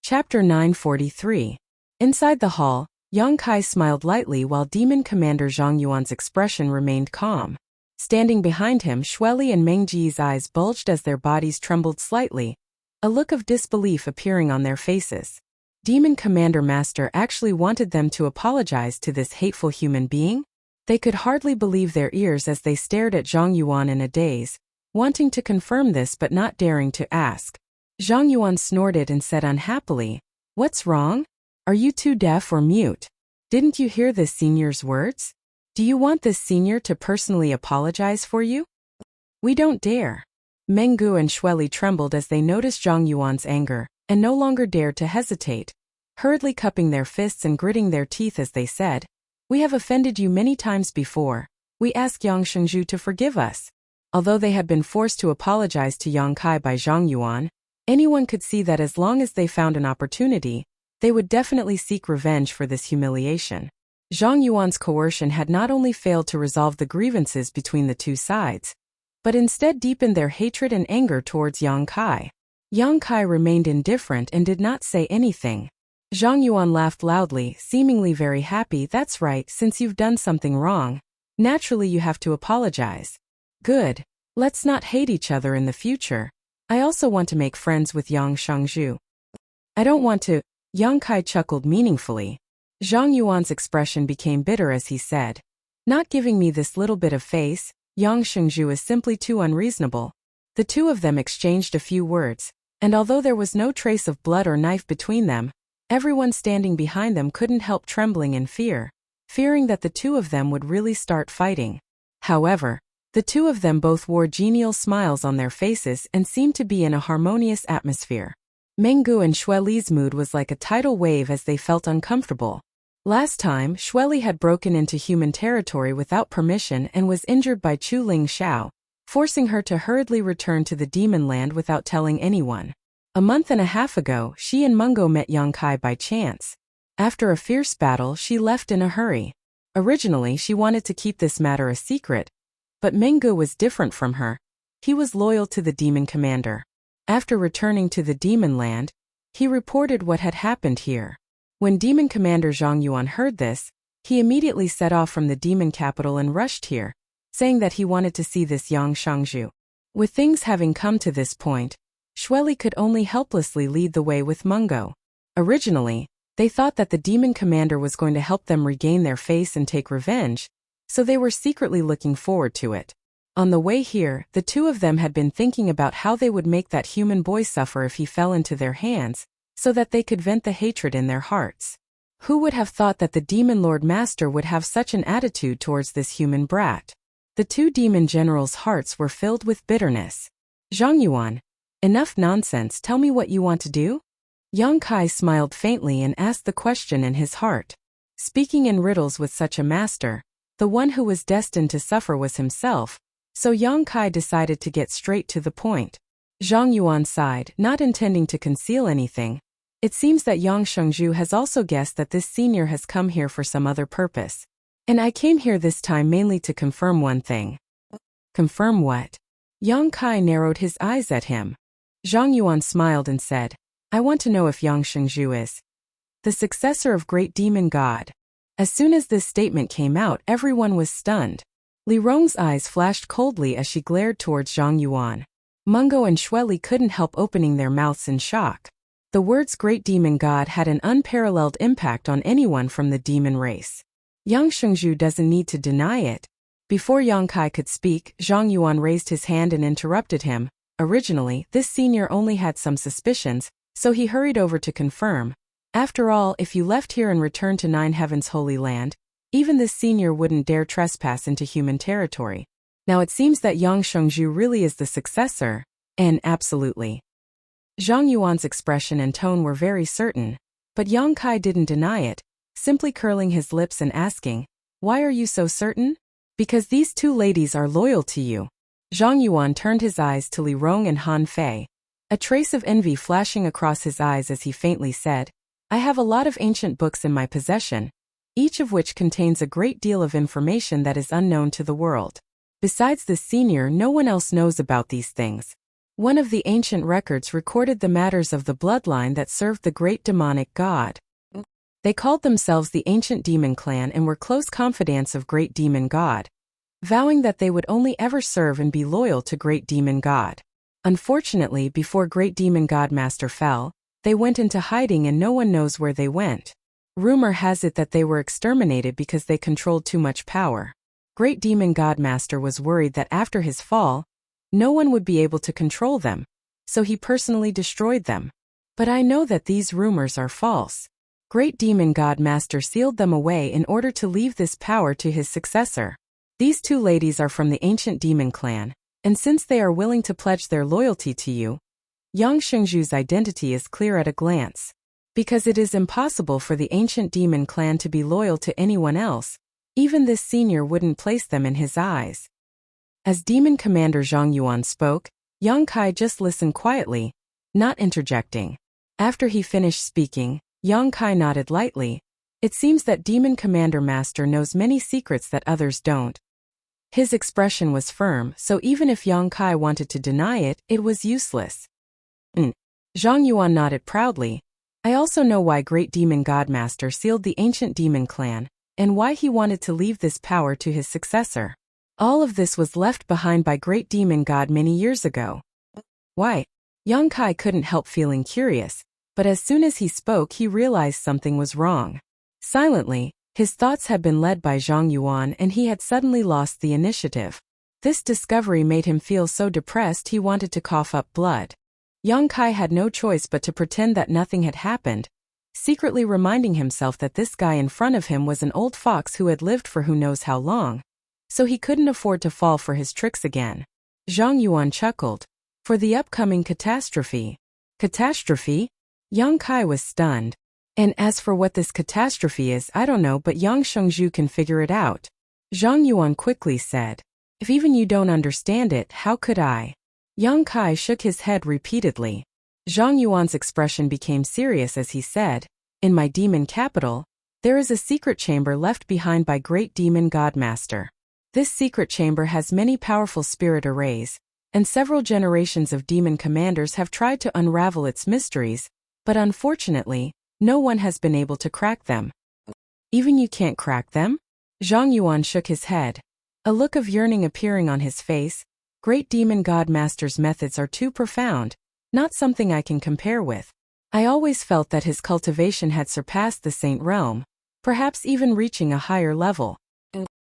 Chapter 943. Inside the hall, Yang Kai smiled lightly while Demon Commander Zhang Yuan's expression remained calm. Standing behind him, Xueli and Mengji's eyes bulged as their bodies trembled slightly, a look of disbelief appearing on their faces. Demon Commander Master actually wanted them to apologize to this hateful human being? They could hardly believe their ears as they stared at Zhang Yuan in a daze, wanting to confirm this but not daring to ask. Zhang Yuan snorted and said unhappily, "What's wrong? Are you too deaf or mute? Didn't you hear this senior's words? Do you want this senior to personally apologize for you?" "We don't dare." Mengge and Xueli trembled as they noticed Zhang Yuan's anger, and no longer dared to hesitate, hurriedly cupping their fists and gritting their teeth as they said, "We have offended you many times before. We ask Yang Shengzhu to forgive us." Although they had been forced to apologize to Yang Kai by Zhang Yuan, anyone could see that as long as they found an opportunity, they would definitely seek revenge for this humiliation. Zhang Yuan's coercion had not only failed to resolve the grievances between the two sides, but instead deepened their hatred and anger towards Yang Kai. Yang Kai remained indifferent and did not say anything. Zhang Yuan laughed loudly, seemingly very happy. "That's right, since you've done something wrong, naturally you have to apologize. Good. Let's not hate each other in the future. I also want to make friends with Yang Shengzhu." "I don't want to." Yang Kai chuckled meaningfully. Zhang Yuan's expression became bitter as he said, "Not giving me this little bit of face, Yang Shengzhu is simply too unreasonable." The two of them exchanged a few words, and although there was no trace of blood or knife between them, everyone standing behind them couldn't help trembling in fear, fearing that the two of them would really start fighting. However, the two of them both wore genial smiles on their faces and seemed to be in a harmonious atmosphere. Mengge and Xueli's mood was like a tidal wave as they felt uncomfortable. Last time, Xueli had broken into human territory without permission and was injured by Chu Ling Xiao, forcing her to hurriedly return to the demon land without telling anyone. A month and a half ago, she and Mungo met Yang Kai by chance. After a fierce battle, she left in a hurry. Originally, she wanted to keep this matter a secret, but Mengge was different from her. He was loyal to the demon commander. After returning to the demon land, he reported what had happened here. When Demon Commander Zhang Yuan heard this, he immediately set off from the demon capital and rushed here, saying that he wanted to see this Yang Shangzhu. With things having come to this point, Xueli could only helplessly lead the way with Mungo. Originally, they thought that the demon commander was going to help them regain their face and take revenge, so they were secretly looking forward to it. On the way here, the two of them had been thinking about how they would make that human boy suffer if he fell into their hands, so that they could vent the hatred in their hearts. Who would have thought that the Demon Lord Master would have such an attitude towards this human brat? The two demon generals' hearts were filled with bitterness. Zhang Yuan, enough nonsense, tell me what you want to do? Yang Kai smiled faintly and asked the question in his heart. Speaking in riddles with such a master, the one who was destined to suffer was himself, so Yang Kai decided to get straight to the point. Zhang Yuan sighed, not intending to conceal anything. It seems that Yang Shengzhu has also guessed that this senior has come here for some other purpose. And I came here this time mainly to confirm one thing. Confirm what? Yang Kai narrowed his eyes at him. Zhang Yuan smiled and said, I want to know if Yang Shengzhu is the successor of Great Demon God. As soon as this statement came out, everyone was stunned. Li Rong's eyes flashed coldly as she glared towards Zhang Yuan. Mungo and Xueli couldn't help opening their mouths in shock. The words Great Demon God had an unparalleled impact on anyone from the demon race. Yang Shengzhu doesn't need to deny it. Before Yang Kai could speak, Zhang Yuan raised his hand and interrupted him. Originally, this senior only had some suspicions, so he hurried over to confirm. After all, if you left here and returned to Nine Heaven's Holy Land, even this senior wouldn't dare trespass into human territory. Now it seems that Yang Shengzhu really is the successor, and absolutely. Zhang Yuan's expression and tone were very certain, but Yang Kai didn't deny it, simply curling his lips and asking, why are you so certain? Because these two ladies are loyal to you. Zhang Yuan turned his eyes to Li Rong and Han Fei, a trace of envy flashing across his eyes as he faintly said, I have a lot of ancient books in my possession, each of which contains a great deal of information that is unknown to the world. Besides this senior, no one else knows about these things. One of the ancient records recorded the matters of the bloodline that served the great demonic god. They called themselves the Ancient Demon Clan and were close confidants of Great Demon God, vowing that they would only ever serve and be loyal to Great Demon God. Unfortunately, before Great Demon God Master fell, they went into hiding and no one knows where they went. Rumor has it that they were exterminated because they controlled too much power. Great Demon God Master was worried that after his fall, no one would be able to control them, so he personally destroyed them. But I know that these rumors are false. Great Demon God Master sealed them away in order to leave this power to his successor. These two ladies are from the Ancient Demon Clan, and since they are willing to pledge their loyalty to you, Yang Shengzhu's identity is clear at a glance. Because it is impossible for the Ancient Demon Clan to be loyal to anyone else, even this senior wouldn't place them in his eyes. As Demon Commander Zhang Yuan spoke, Yang Kai just listened quietly, not interjecting. After he finished speaking, Yang Kai nodded lightly. It seems that Demon Commander Master knows many secrets that others don't. His expression was firm, so even if Yang Kai wanted to deny it, it was useless. Zhang Yuan nodded proudly. I also know why Great Demon God Master sealed the Ancient Demon Clan, and why he wanted to leave this power to his successor. All of this was left behind by Great Demon God many years ago. Why? Yang Kai couldn't help feeling curious, but as soon as he spoke he realized something was wrong. Silently, his thoughts had been led by Zhang Yuan and he had suddenly lost the initiative. This discovery made him feel so depressed he wanted to cough up blood. Yang Kai had no choice but to pretend that nothing had happened, secretly reminding himself that this guy in front of him was an old fox who had lived for who knows how long, so he couldn't afford to fall for his tricks again. Zhang Yuan chuckled. For the upcoming catastrophe. Catastrophe? Yang Kai was stunned. And as for what this catastrophe is, I don't know, but Yang Shengzhu can figure it out. Zhang Yuan quickly said. If even you don't understand it, how could I? Yang Kai shook his head repeatedly. Zhang Yuan's expression became serious as he said, in my demon capital, there is a secret chamber left behind by Great Demon God Master. This secret chamber has many powerful spirit arrays, and several generations of demon commanders have tried to unravel its mysteries, but unfortunately, No one has been able to crack them. Even you can't crack them? Zhang Yuan shook his head. A look of yearning appearing on his face. Great demon god master's methods are too profound, not something I can compare with. I always felt that his cultivation had surpassed the saint realm, perhaps even reaching a higher level.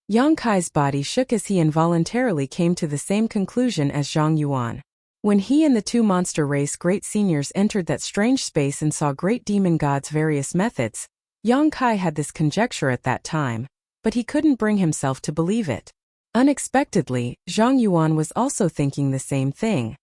Yang Kai's body shook as he involuntarily came to the same conclusion as Zhang Yuan. When he and the two monster race great seniors entered that strange space and saw great demon god's various methods, Yang Kai had this conjecture at that time, but he couldn't bring himself to believe it. Unexpectedly, Zhang Yuan was also thinking the same thing.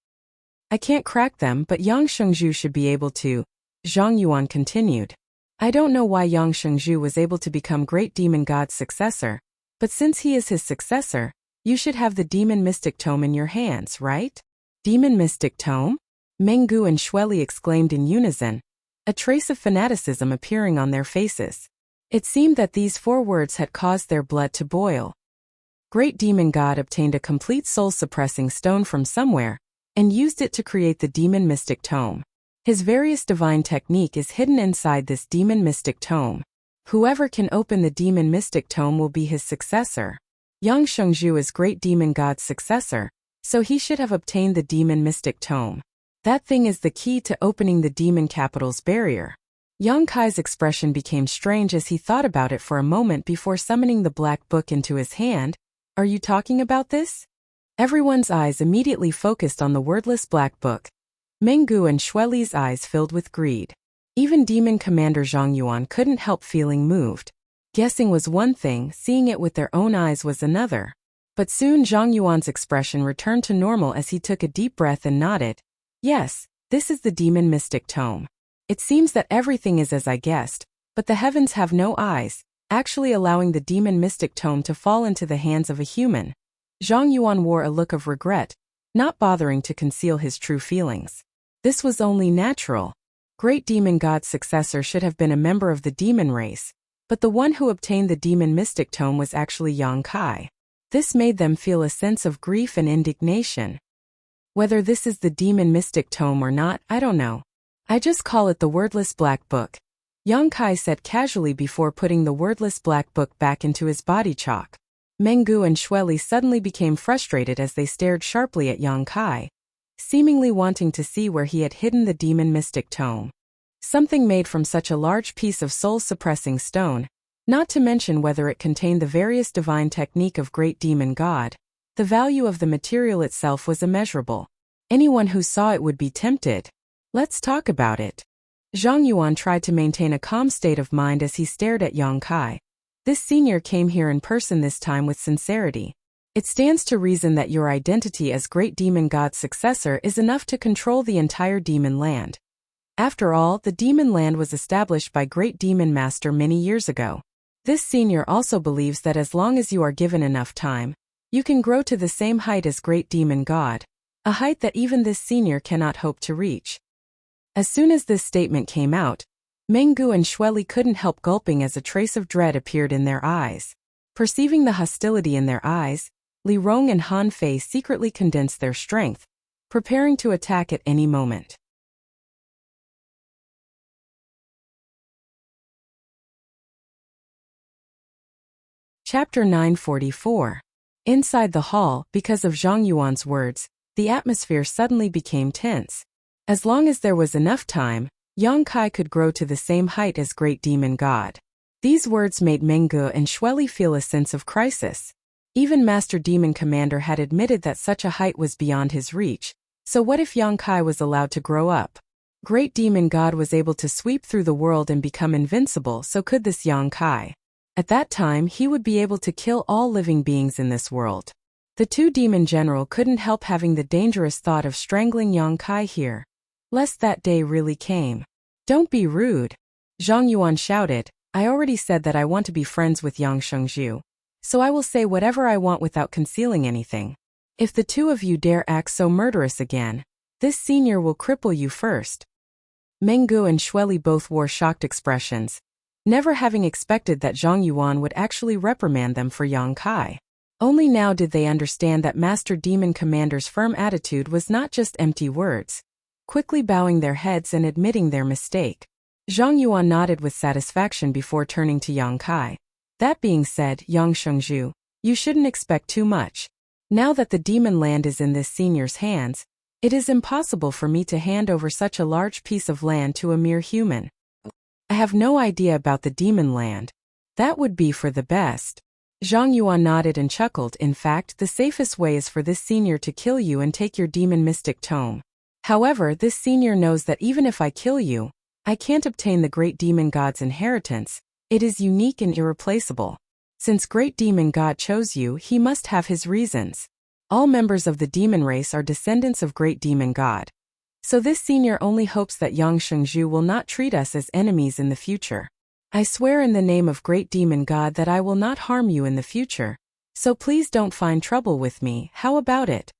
I can't crack them, but Yang Shengzhu should be able to, Zhang Yuan continued. I don't know why Yang Shengzhu was able to become great demon god's successor, but since he is his successor, you should have the demon mystic tome in your hands, right? Demon mystic tome? Menggu and Shueli exclaimed in unison, a trace of fanaticism appearing on their faces. It seemed that these 4 words had caused their blood to boil. Great demon god obtained a complete soul-suppressing stone from somewhere, and used it to create the demon mystic tome. His various divine technique is hidden inside this demon mystic tome. Whoever can open the demon mystic tome will be his successor. Yang Shengzhu is great demon god's successor, so he should have obtained the demon mystic tome. That thing is the key to opening the demon capital's barrier. Yang Kai's expression became strange as he thought about it for a moment before summoning the black book into his hand. Are you talking about this? Everyone's eyes immediately focused on the wordless black book. Menggu and Shueli's eyes filled with greed. Even Demon Commander Zhang Yuan couldn't help feeling moved. Guessing was one thing, seeing it with their own eyes was another. But soon Zhang Yuan's expression returned to normal as he took a deep breath and nodded. Yes, this is the demon mystic tome. It seems that everything is as I guessed, but the heavens have no eyes, actually allowing the demon mystic tome to fall into the hands of a human. Zhang Yuan wore a look of regret, not bothering to conceal his true feelings. This was only natural. Great demon god's successor should have been a member of the demon race, but the one who obtained the demon mystic tome was actually Yang Kai. This made them feel a sense of grief and indignation. Whether this is the demon mystic tome or not, I don't know. I just call it the wordless black book, Yang Kai said casually before putting the wordless black book back into his body chalk. Menggu and Shueli suddenly became frustrated as they stared sharply at Yang Kai, seemingly wanting to see where he had hidden the demon mystic tome. Something made from such a large piece of soul-suppressing stone, not to mention whether it contained the various divine technique of great demon god. The value of the material itself was immeasurable. Anyone who saw it would be tempted. Let's talk about it. Zhang Yuan tried to maintain a calm state of mind as he stared at Yang Kai. This senior came here in person this time with sincerity. It stands to reason that your identity as great demon god's successor is enough to control the entire demon land. After all, the demon land was established by great demon master many years ago. This senior also believes that as long as you are given enough time, you can grow to the same height as great demon god, a height that even this senior cannot hope to reach. As soon as this statement came out, Menggu and Shueli couldn't help gulping as a trace of dread appeared in their eyes. Perceiving the hostility in their eyes, Li Rong and Han Fei secretly condensed their strength, preparing to attack at any moment. Chapter 944. Inside the hall, because of Zhang Yuan's words, the atmosphere suddenly became tense. As long as there was enough time, Yang Kai could grow to the same height as great demon god. These words made Menggu and Shueli feel a sense of crisis. Even Master Demon Commander had admitted that such a height was beyond his reach, so what if Yang Kai was allowed to grow up? Great demon god was able to sweep through the world and become invincible, so could this Yang Kai. At that time he would be able to kill all living beings in this world. The two demon general couldn't help having the dangerous thought of strangling Yang Kai here. Lest that day really came. Don't be rude. Zhang Yuan shouted, I already said that I want to be friends with Yang Shengzhu, so I will say whatever I want without concealing anything. If the two of you dare act so murderous again, this senior will cripple you first. Menggu and Shueli both wore shocked expressions, never having expected that Zhang Yuan would actually reprimand them for Yang Kai. Only now did they understand that Master Demon Commander's firm attitude was not just empty words. Quickly bowing their heads and admitting their mistake, Zhang Yuan nodded with satisfaction before turning to Yang Kai. That being said, Yang Shengzhu, you shouldn't expect too much. Now that the demon land is in this senior's hands, it is impossible for me to hand over such a large piece of land to a mere human. I have no idea about the demon land. That would be for the best. Zhang Yuan nodded and chuckled. In fact, the safest way is for this senior to kill you and take your demon mystic tome. However, this senior knows that even if I kill you, I can't obtain the great demon god's inheritance. It is unique and irreplaceable. Since great demon god chose you, he must have his reasons. All members of the demon race are descendants of great demon god. So this senior only hopes that Yang Shengzhu will not treat us as enemies in the future. I swear in the name of great demon god that I will not harm you in the future. So please don't find trouble with me, how about it?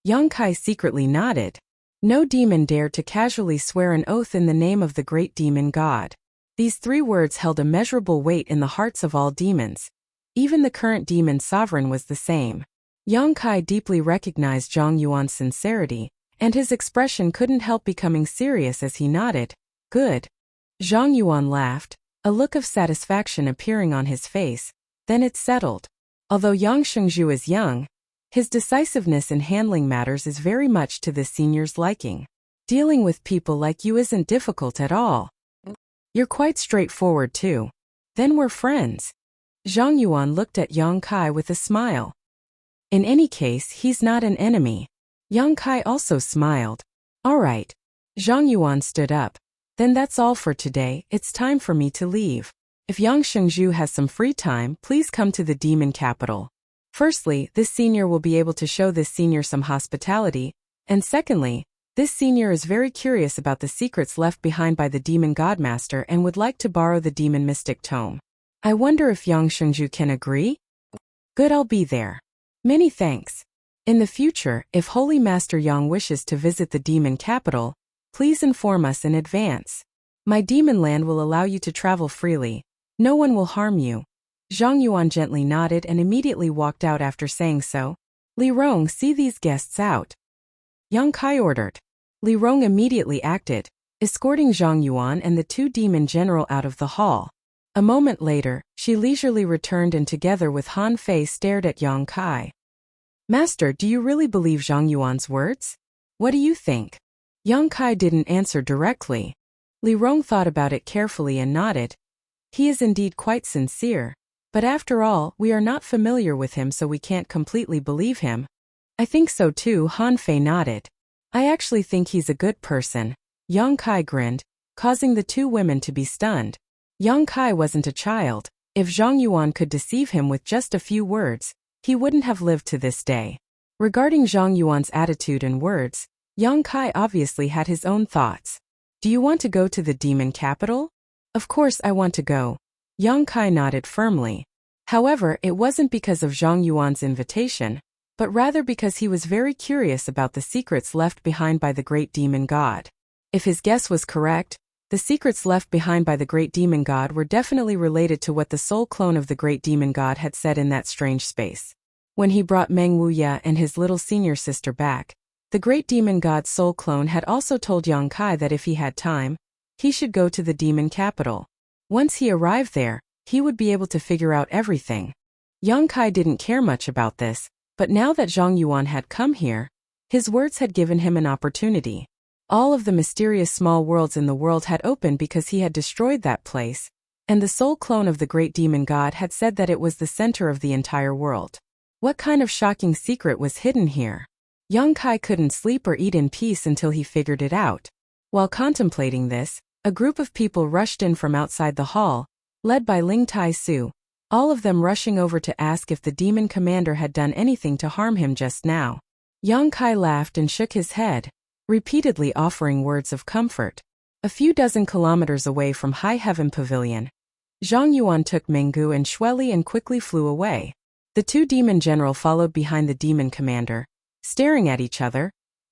Yang Kai secretly nodded. No demon dared to casually swear an oath in the name of the great demon god. These 3 words held immeasurable weight in the hearts of all demons. Even the current demon sovereign was the same. Yang Kai deeply recognized Zhang Yuan's sincerity, and his expression couldn't help becoming serious as he nodded. Good. Zhang Yuan laughed, a look of satisfaction appearing on his face. Then it settled. Although Yang Shengzhu is young, his decisiveness in handling matters is very much to this senior's liking. Dealing with people like you isn't difficult at all. You're quite straightforward too. Then we're friends. Zhang Yuan looked at Yang Kai with a smile. In any case, he's not an enemy. Yang Kai also smiled. All right. Zhang Yuan stood up. Then that's all for today, it's time for me to leave. If Yang Shengzhu has some free time, please come to the demon capital. Firstly, this senior will be able to show this senior some hospitality, and secondly, this senior is very curious about the secrets left behind by the demon godmaster and would like to borrow the demon mystic tome. I wonder if Yang Shengzhu can agree? Good, I'll be there. Many thanks. In the future, if Holy Master Yang wishes to visit the demon capital, please inform us in advance. My demon land will allow you to travel freely. No one will harm you. Zhang Yuan gently nodded and immediately walked out after saying so. Li Rong, see these guests out. Yang Kai ordered. Li Rong immediately acted, escorting Zhang Yuan and the 2 demon general out of the hall. A moment later, she leisurely returned and together with Han Fei stared at Yang Kai. Master, do you really believe Zhang Yuan's words? What do you think? Yang Kai didn't answer directly. Li Rong thought about it carefully and nodded. He is indeed quite sincere. But after all, we are not familiar with him, so we can't completely believe him. I think so too, Han Fei nodded. I actually think he's a good person. Yang Kai grinned, causing the 2 women to be stunned. Yang Kai wasn't a child. If Zhang Yuan could deceive him with just a few words, he wouldn't have lived to this day. Regarding Zhang Yuan's attitude and words, Yang Kai obviously had his own thoughts. Do you want to go to the demon capital? Of course I want to go. Yang Kai nodded firmly. However, it wasn't because of Zhang Yuan's invitation, but rather because he was very curious about the secrets left behind by the great demon god. If his guess was correct, the secrets left behind by the great demon god were definitely related to what the soul clone of the great demon god had said in that strange space. When he brought Meng Wuya and his little senior sister back, the great demon god's soul clone had also told Yang Kai that if he had time, he should go to the demon capital. Once he arrived there, he would be able to figure out everything. Yang Kai didn't care much about this, but now that Zhang Yuan had come here, his words had given him an opportunity. All of the mysterious small worlds in the world had opened because he had destroyed that place, and the soul clone of the great demon god had said that it was the center of the entire world. What kind of shocking secret was hidden here? Yang Kai couldn't sleep or eat in peace until he figured it out. While contemplating this, a group of people rushed in from outside the hall, led by Ling Tai Su, all of them rushing over to ask if the demon commander had done anything to harm him just now. Yang Kai laughed and shook his head, repeatedly offering words of comfort. A few dozen kilometers away from High Heaven Pavilion, Zhang Yuan took Menggu and Shueli and quickly flew away. The 2 demon general followed behind the demon commander, staring at each other,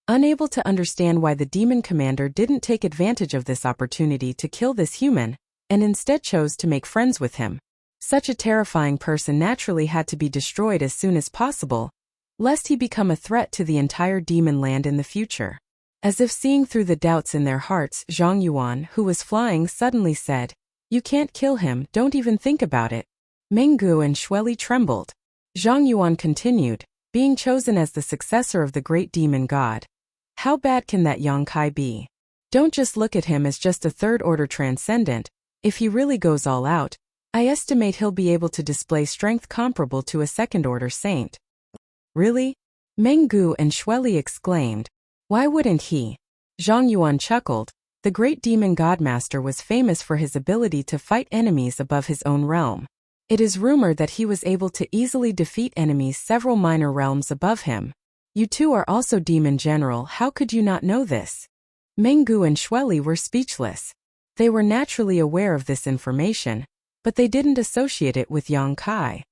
unable to understand why the demon commander didn't take advantage of this opportunity to kill this human, and instead chose to make friends with him. Such a terrifying person naturally had to be destroyed as soon as possible, lest he become a threat to the entire demon land in the future. As if seeing through the doubts in their hearts, Zhang Yuan, who was flying, suddenly said, "You can't kill him, don't even think about it." Menggu and Shueli trembled. Zhang Yuan continued, "Being chosen as the successor of the great demon god. How bad can that Yang Kai be? Don't just look at him as just a third-order transcendent. If he really goes all out, I estimate he'll be able to display strength comparable to a second-order saint." "Really?" Menggu and Shueli exclaimed. "Why wouldn't he?" Zhang Yuan chuckled. The great demon godmaster was famous for his ability to fight enemies above his own realm. It is rumored that he was able to easily defeat enemies several minor realms above him. You two are also demon general, how could you not know this? Menggu and Shueli were speechless. They were naturally aware of this information, but they didn't associate it with Yang Kai.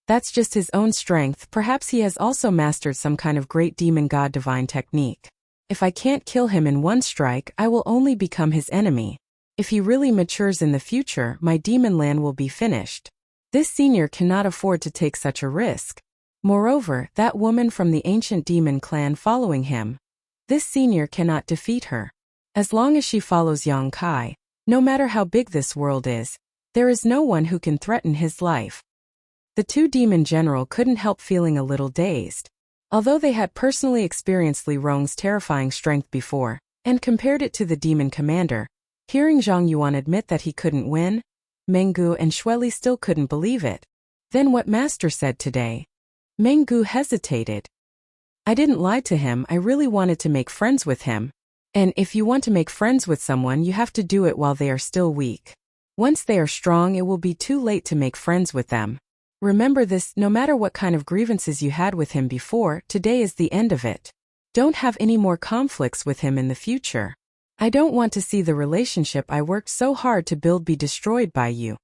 That's just his own strength, perhaps he has also mastered some kind of great demon god divine technique. If I can't kill him in one strike, I will only become his enemy. If he really matures in the future, my demon land will be finished. This senior cannot afford to take such a risk. Moreover, that woman from the ancient demon clan following him. This senior cannot defeat her. As long as she follows Yang Kai, no matter how big this world is, there is no one who can threaten his life. The two demon general couldn't help feeling a little dazed. Although they had personally experienced Li Rong's terrifying strength before, and compared it to the demon commander, hearing Zhang Yuan admit that he couldn't win, Menggu and Shueli still couldn't believe it. Then what master said today? Menggu hesitated. I didn't lie to him, I really wanted to make friends with him. And if you want to make friends with someone, you have to do it while they are still weak. Once they are strong, it will be too late to make friends with them. Remember this, no matter what kind of grievances you had with him before, today is the end of it. Don't have any more conflicts with him in the future. I don't want to see the relationship I worked so hard to build be destroyed by you.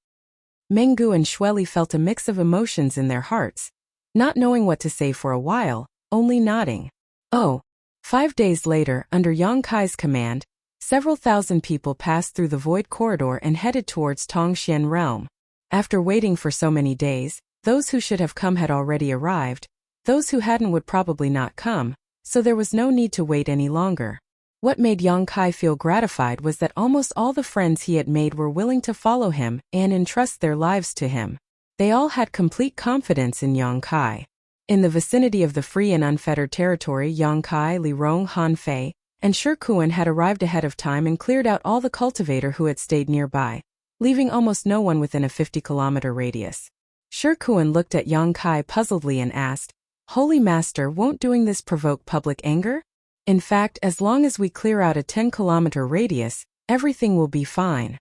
Menggu and Shueli felt a mix of emotions in their hearts, not knowing what to say for a while, only nodding. Oh. 5 days later, under Yang Kai's command, several thousand people passed through the void corridor and headed towards Tongxian realm. After waiting for so many days, those who should have come had already arrived, those who hadn't would probably not come, so there was no need to wait any longer. What made Yang Kai feel gratified was that almost all the friends he had made were willing to follow him and entrust their lives to him. They all had complete confidence in Yang Kai. In the vicinity of the free and unfettered territory, Yang Kai, Li Rong, Han Fei, and Shi Kuan had arrived ahead of time and cleared out all the cultivator who had stayed nearby, leaving almost no one within a 50-kilometer radius. Shi Kuan looked at Yang Kai puzzledly and asked, "Holy Master, won't doing this provoke public anger? In fact, as long as we clear out a 10-kilometer radius, everything will be fine."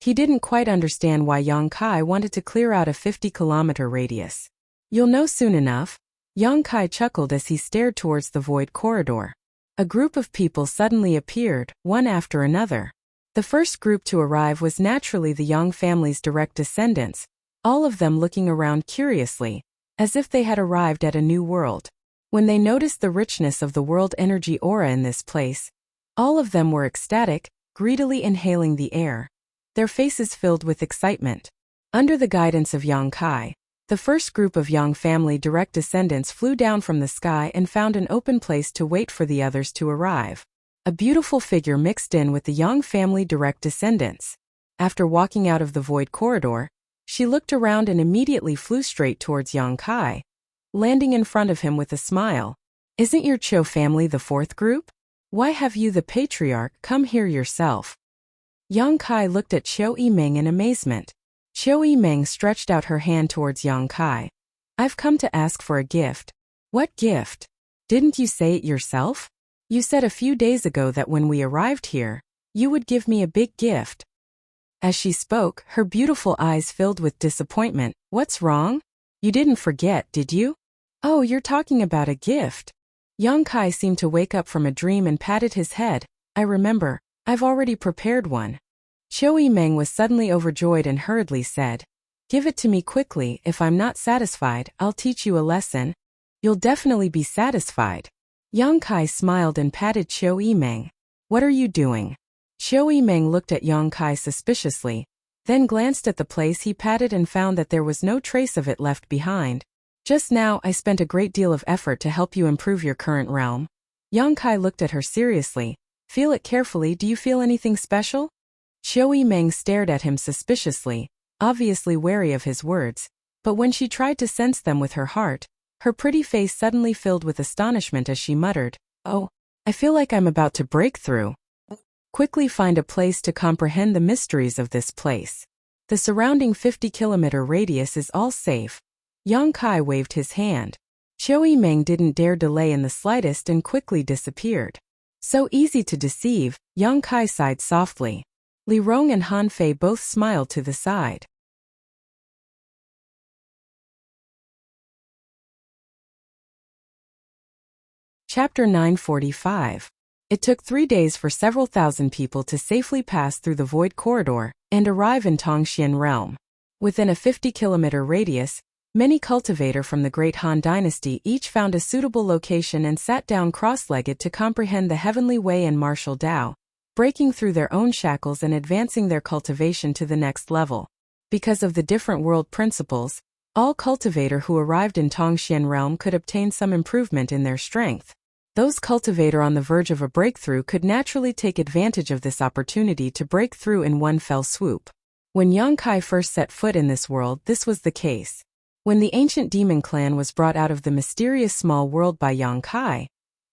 He didn't quite understand why Yang Kai wanted to clear out a 50-kilometer radius. "You'll know soon enough." Yang Kai chuckled as he stared towards the void corridor. A group of people suddenly appeared, one after another. The first group to arrive was naturally the Yang family's direct descendants, all of them looking around curiously, as if they had arrived at a new world. When they noticed the richness of the world energy aura in this place, all of them were ecstatic, greedily inhaling the air, their faces filled with excitement. Under the guidance of Yang Kai, the first group of Yang family direct descendants flew down from the sky and found an open place to wait for the others to arrive. A beautiful figure mixed in with the Yang family direct descendants. After walking out of the void corridor, she looked around and immediately flew straight towards Yang Kai, landing in front of him with a smile. "Isn't your Cho family the fourth group? Why have you, the patriarch, come here yourself?" Yang Kai looked at Qiu Yimeng in amazement. Qiu Yimeng stretched out her hand towards Yang Kai. "I've come to ask for a gift." "What gift? Didn't you say it yourself? You said a few days ago that when we arrived here, you would give me a big gift." As she spoke, her beautiful eyes filled with disappointment. "What's wrong? You didn't forget, did you?" "Oh, you're talking about a gift." Yang Kai seemed to wake up from a dream and patted his head. "I remember, I've already prepared one." Qiu Yimeng was suddenly overjoyed and hurriedly said, "Give it to me quickly, if I'm not satisfied, I'll teach you a lesson." "You'll definitely be satisfied." Yang Kai smiled and patted Qiu Yimeng. "What are you doing?" Qiu Yimeng looked at Yang Kai suspiciously, then glanced at the place he patted and found that there was no trace of it left behind. "Just now I spent a great deal of effort to help you improve your current realm. Yang Kai looked at her seriously. Feel it carefully, do you feel anything special? Xiao Yimeng stared at him suspiciously, obviously wary of his words, but when she tried to sense them with her heart, her pretty face suddenly filled with astonishment as she muttered, "Oh, I feel like I'm about to break through." Quickly find a place to comprehend the mysteries of this place. The surrounding 50-kilometer radius is all safe. Yang Kai waved his hand. Xiao Yimeng didn't dare delay in the slightest and quickly disappeared. So easy to deceive, Yang Kai sighed softly. Li Rong and Han Fei both smiled to the side. Chapter 945. It took 3 days for several thousand people to safely pass through the Void Corridor and arrive in Tongxian Realm. Within a 50-kilometer radius, many cultivator from the Great Han Dynasty each found a suitable location and sat down cross-legged to comprehend the heavenly way and martial Tao, breaking through their own shackles and advancing their cultivation to the next level. Because of the different world principles, all cultivator who arrived in Tongxian Realm could obtain some improvement in their strength. Those cultivator on the verge of a breakthrough could naturally take advantage of this opportunity to break through in one fell swoop. When Yang Kai first set foot in this world, this was the case. When the ancient demon clan was brought out of the mysterious small world by Yang Kai,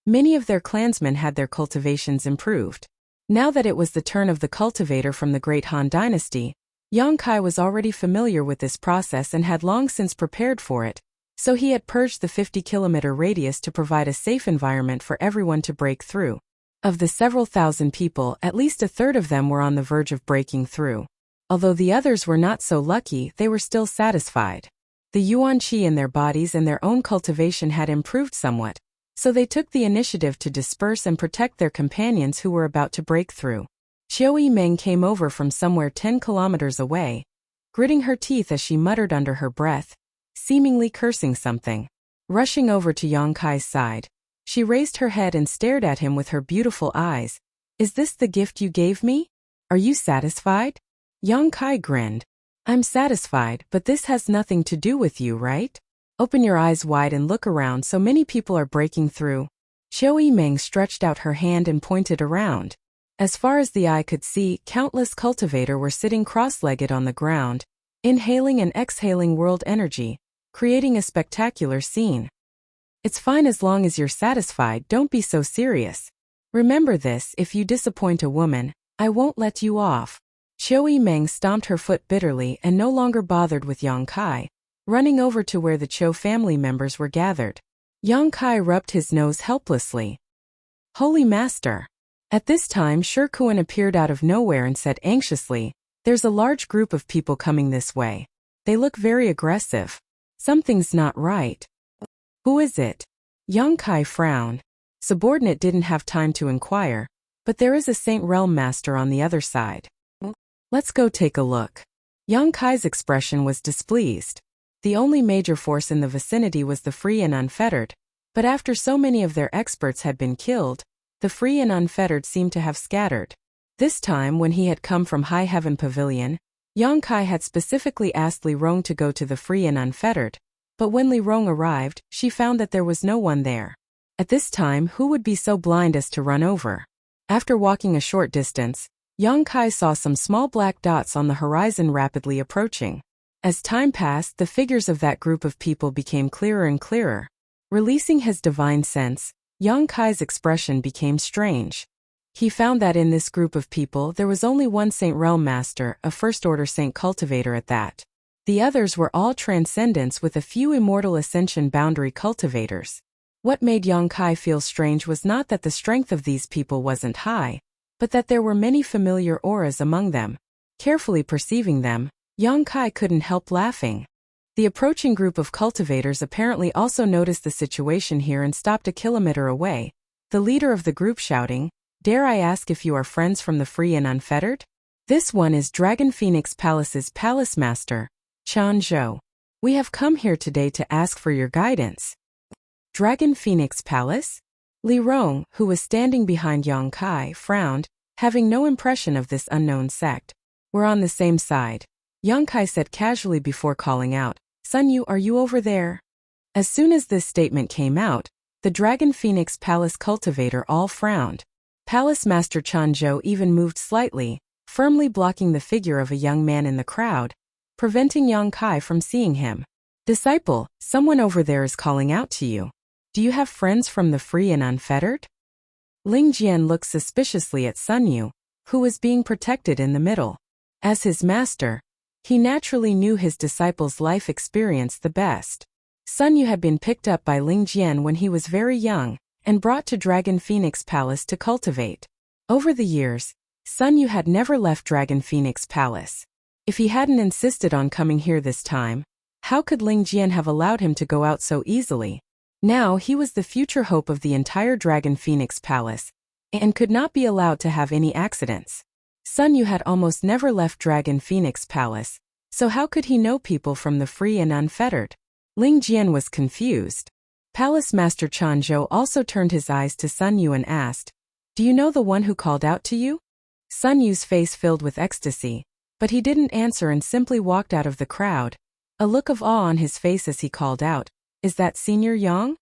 many of their clansmen had their cultivations improved. Now that it was the turn of the cultivator from the Great Han Dynasty, Yang Kai was already familiar with this process and had long since prepared for it, so he had purged the 50-kilometer radius to provide a safe environment for everyone to break through. Of the several thousand people, at least a third of them were on the verge of breaking through. Although the others were not so lucky, they were still satisfied. The yuan qi in their bodies and their own cultivation had improved somewhat, so they took the initiative to disperse and protect their companions who were about to break through. Xiao Yimeng came over from somewhere 10 kilometers away, gritting her teeth as she muttered under her breath, seemingly cursing something. Rushing over to Yang Kai's side, she raised her head and stared at him with her beautiful eyes. "Is this the gift you gave me? Are you satisfied?" Yang Kai grinned. "I'm satisfied, but this has nothing to do with you, right? Open your eyes wide and look around, so many people are breaking through." Xiao Yimeng stretched out her hand and pointed around. As far as the eye could see, countless cultivator were sitting cross-legged on the ground, inhaling and exhaling world energy, creating a spectacular scene. "It's fine as long as you're satisfied, don't be so serious. Remember this, if you disappoint a woman, I won't let you off." Xiao Yimeng stomped her foot bitterly and no longer bothered with Yang Kai, running over to where the Cho family members were gathered. Yang Kai rubbed his nose helplessly. "Holy Master." At this time Shikuan appeared out of nowhere and said anxiously, "There's a large group of people coming this way. They look very aggressive. Something's not right." "Who is it?" Yang Kai frowned. Subordinate didn't have time to inquire, but there is a Saint Realm Master on the other side. "Let's go take a look." Yang Kai's expression was displeased. The only major force in the vicinity was the Free and Unfettered, but after so many of their experts had been killed, the Free and Unfettered seemed to have scattered. This time, when he had come from High Heaven Pavilion, Yang Kai had specifically asked Li Rong to go to the Free and Unfettered, but when Li Rong arrived, she found that there was no one there. At this time, who would be so blind as to run over? After walking a short distance, Yang Kai saw some small black dots on the horizon rapidly approaching. As time passed, the figures of that group of people became clearer and clearer. Releasing his divine sense, Yang Kai's expression became strange. He found that in this group of people there was only one Saint Realm Master, a first-order Saint Cultivator at that. The others were all transcendents with a few immortal ascension boundary cultivators. What made Yang Kai feel strange was not that the strength of these people wasn't high, but that there were many familiar auras among them. Carefully perceiving them, Yang Kai couldn't help laughing. The approaching group of cultivators apparently also noticed the situation here and stopped a kilometer away, the leader of the group shouting, "Dare I ask if you are friends from the Free and Unfettered? This one is Dragon Phoenix Palace's Palace Master, Chan Zhou. We have come here today to ask for your guidance." Dragon Phoenix Palace? Li Rong, who was standing behind Yang Kai, frowned, having no impression of this unknown sect. "We're on the same side," Yang Kai said casually before calling out, "Sun Yu, are you over there?" As soon as this statement came out, The Dragon Phoenix Palace cultivator all frowned. Palace Master Chanzhou even moved slightly, firmly blocking the figure of a young man in the crowd, preventing Yang Kai from seeing him. Disciple, someone over there is calling out to you. Do you have friends from the free and unfettered? Ling Jian looked suspiciously at Sun Yu, who was being protected in the middle. As his master, he naturally knew his disciple's life experience the best. Sun Yu had been picked up by Ling Jian when he was very young and brought to Dragon Phoenix Palace to cultivate. Over the years, Sun Yu had never left Dragon Phoenix Palace. If he hadn't insisted on coming here this time, how could Ling Jian have allowed him to go out so easily? Now he was the future hope of the entire Dragon Phoenix Palace, and could not be allowed to have any accidents. Sun Yu had almost never left Dragon Phoenix Palace, so how could he know people from the free and unfettered? Ling Jian was confused. Palace Master Chanzhou also turned his eyes to Sun Yu and asked, "Do you know the one who called out to you?" Sun Yu's face filled with ecstasy, but he didn't answer and simply walked out of the crowd, a look of awe on his face as he called out, "Is that Senior Yang?"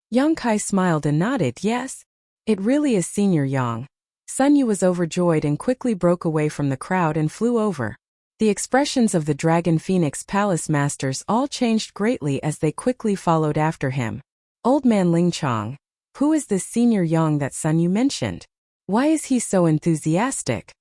Yang Kai smiled and nodded, "Yes. It really is Senior Yang." Sun Yu was overjoyed and quickly broke away from the crowd and flew over. The expressions of the Dragon Phoenix Palace masters all changed greatly as they quickly followed after him. Old man Ling Chong, who is this Senior Yang that Sun Yu mentioned? Why is he so enthusiastic?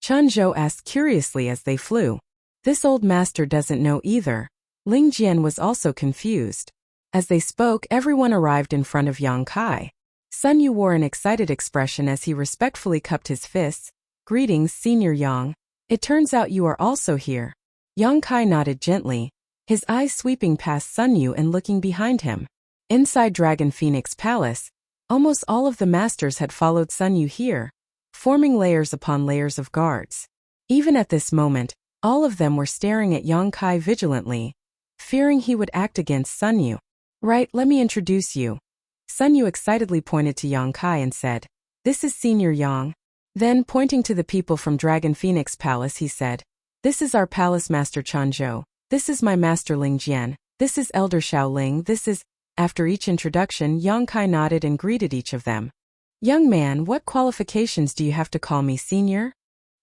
Chanzhou asked curiously as they flew. This old master doesn't know either. Ling Jian was also confused. As they spoke, everyone arrived in front of Yang Kai. Sun Yu wore an excited expression as he respectfully cupped his fists. "Greetings, Senior Yang. It turns out you are also here." Yang Kai nodded gently, his eyes sweeping past Sun Yu and looking behind him. Inside Dragon Phoenix Palace, almost all of the masters had followed Sun Yu here, forming layers upon layers of guards. Even at this moment, all of them were staring at Yang Kai vigilantly, fearing he would act against Sun Yu. "Right, let me introduce you." Sun Yu excitedly pointed to Yang Kai and said, "This is Senior Yang." Then, pointing to the people from Dragon Phoenix Palace, he said, "This is our Palace Master Chanzhou. This is my Master Ling Jian. This is Elder Xiao Ling. This is..." After each introduction, Yang Kai nodded and greeted each of them. "Young man, what qualifications do you have to call me senior?"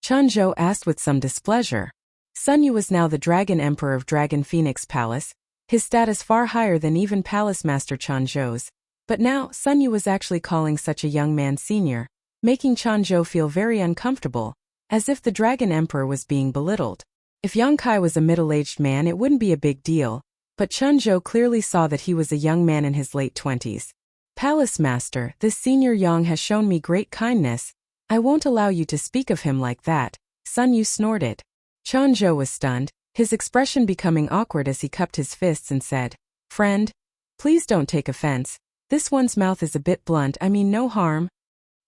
Chanzhou asked with some displeasure. Sun Yu was now the Dragon Emperor of Dragon Phoenix Palace, his status far higher than even Palace Master Chanzhou's. But now, Sun Yu was actually calling such a young man senior, making Chanzhou feel very uncomfortable, as if the Dragon Emperor was being belittled. If Yang Kai was a middle-aged man, it wouldn't be a big deal, but Chanzhou clearly saw that he was a young man in his late 20s. "Palace Master, this Senior Yang has shown me great kindness. I won't allow you to speak of him like that," Sun Yu snorted. Chanzhou was stunned, his expression becoming awkward as he cupped his fists and said, "Friend, please don't take offense. This one's mouth is a bit blunt, I mean no harm."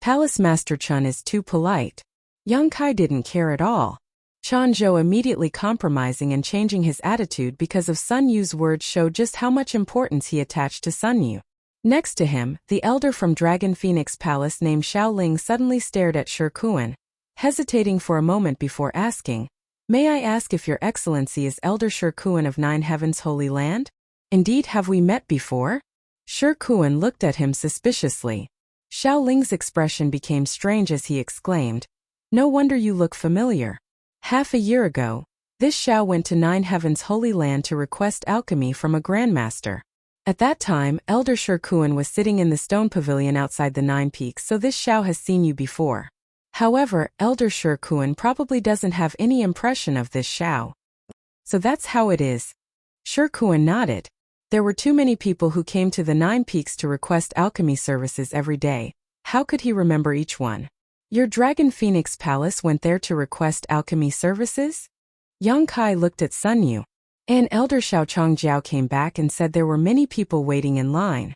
Palace Master Chun is too polite. Yang Kai didn't care at all. Chanzhou immediately compromising and changing his attitude because of Sun Yu's words showed just how much importance he attached to Sun Yu. Next to him, the elder from Dragon Phoenix Palace named Xiao Ling suddenly stared at Shi Kuan, hesitating for a moment before asking, "May I ask if Your Excellency is Elder Shi Kuan of Nine Heavens Holy Land? Indeed, have we met before?" Shi Kuan looked at him suspiciously. Xiao Ling's expression became strange as he exclaimed, "No wonder you look familiar. Half a year ago, this Xiao went to Nine Heavens Holy Land to request alchemy from a grandmaster. At that time, Elder Shi Kuan was sitting in the stone pavilion outside the Nine Peaks, so this Xiao has seen you before. However, Elder Shi Kuan probably doesn't have any impression of this Xiao. So that's how it is." Shi Kuan nodded. There were too many people who came to the Nine Peaks to request alchemy services every day. How could he remember each one? "Your Dragon Phoenix Palace went there to request alchemy services?" Yang Kai looked at Sun Yu. And Elder Xiao Chongjiao came back and said there were many people waiting in line.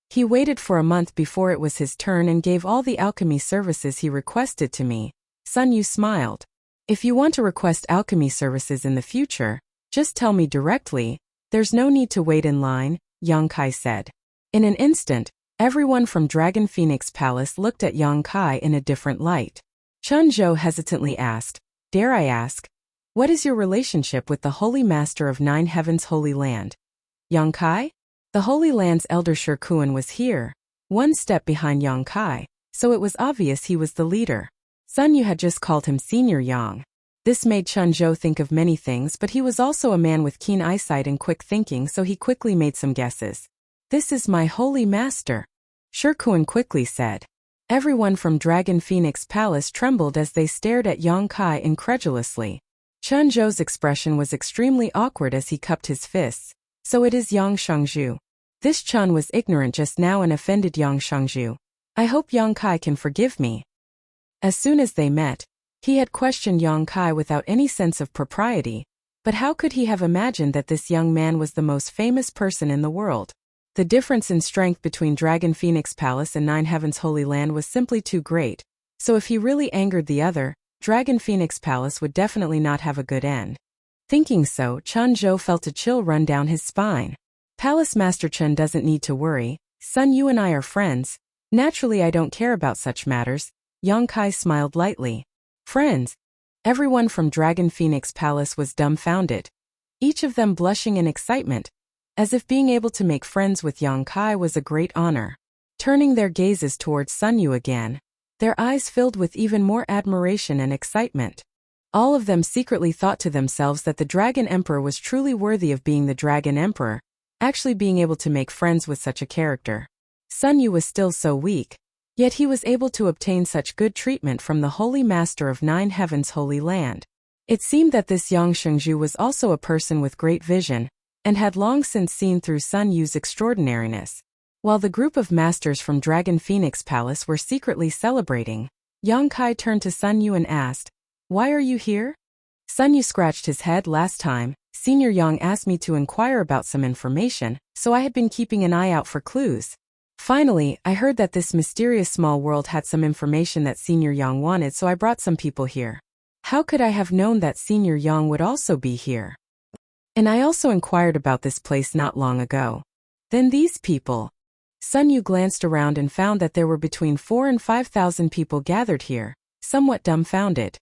He waited for a month before it was his turn and gave all the alchemy services he requested to me. Sun Yu smiled. "If you want to request alchemy services in the future, just tell me directly. There's no need to wait in line," Yang Kai said. In an instant, everyone from Dragon Phoenix Palace looked at Yang Kai in a different light. Chunzhou hesitantly asked, "Dare I ask, what is your relationship with the Holy Master of Nine Heavens Holy Land?" "Yang Kai?" The Holy Land's elder Shikuan was here, one step behind Yang Kai, so it was obvious he was the leader. Sun Yu had just called him Senior Yang. This made Chun Zhou think of many things, but he was also a man with keen eyesight and quick thinking, so he quickly made some guesses. "This is my holy master," Shikuan quickly said. Everyone from Dragon Phoenix Palace trembled as they stared at Yang Kai incredulously. Chun Zhou's expression was extremely awkward as he cupped his fists. "So it is Yang Shengzhu." This Chun was ignorant just now and offended Yang Shengzhu. "I hope Yang Kai can forgive me." As soon as they met, he had questioned Yang Kai without any sense of propriety, but how could he have imagined that this young man was the most famous person in the world? The difference in strength between Dragon Phoenix Palace and Nine Heavens Holy Land was simply too great, so if he really angered the other, Dragon Phoenix Palace would definitely not have a good end. Thinking so, Chun Zhou felt a chill run down his spine. Palace Master Chen doesn't need to worry. "Sun, you and I are friends. Naturally I don't care about such matters." Yang Kai smiled lightly. "Friends?" Everyone from Dragon Phoenix Palace was dumbfounded, each of them blushing in excitement, as if being able to make friends with Yang Kai was a great honor. Turning their gazes towards Sun Yu again, their eyes filled with even more admiration and excitement. All of them secretly thought to themselves that the Dragon Emperor was truly worthy of being the Dragon Emperor, actually being able to make friends with such a character. Sun Yu was still so weak, yet he was able to obtain such good treatment from the Holy Master of Nine Heavens Holy Land. It seemed that this Yang Shengzhu was also a person with great vision, and had long since seen through Sun Yu's extraordinariness. While the group of masters from Dragon Phoenix Palace were secretly celebrating, Yang Kai turned to Sun Yu and asked, "Why are you here?" Sun Yu scratched his head. "Last time, Senior Yang asked me to inquire about some information, so I had been keeping an eye out for clues. Finally, I heard that this mysterious small world had some information that Senior Yang wanted, so I brought some people here. How could I have known that Senior Yang would also be here? And I also inquired about this place not long ago." "Then these people?" Sun Yu glanced around and found that there were between 4,000 and 5,000 people gathered here, somewhat dumbfounded.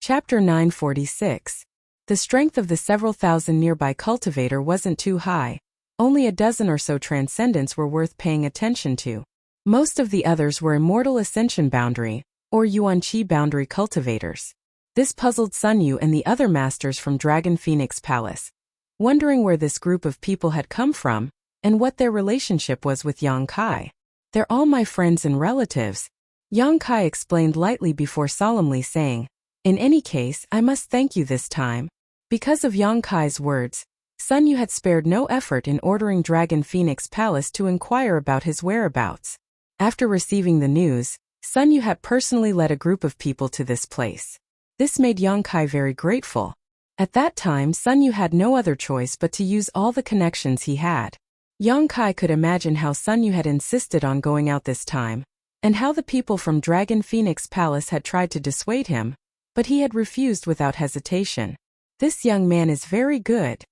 Chapter 946. The strength of the several thousand nearby cultivator wasn't too high. Only a dozen or so transcendents were worth paying attention to. Most of the others were immortal ascension boundary, or Yuan-Chi boundary cultivators. This puzzled Sun Yu and the other masters from Dragon Phoenix Palace, wondering where this group of people had come from, and what their relationship was with Yang Kai. "They're all my friends and relatives," Yang Kai explained lightly before solemnly saying, "In any case, I must thank you this time." Because of Yang Kai's words, Sun Yu had spared no effort in ordering Dragon Phoenix Palace to inquire about his whereabouts. After receiving the news, Sun Yu had personally led a group of people to this place. This made Yang Kai very grateful. At that time, Sun Yu had no other choice but to use all the connections he had. Yang Kai could imagine how Sun Yu had insisted on going out this time, and how the people from Dragon Phoenix Palace had tried to dissuade him, but he had refused without hesitation. "This young man is very good.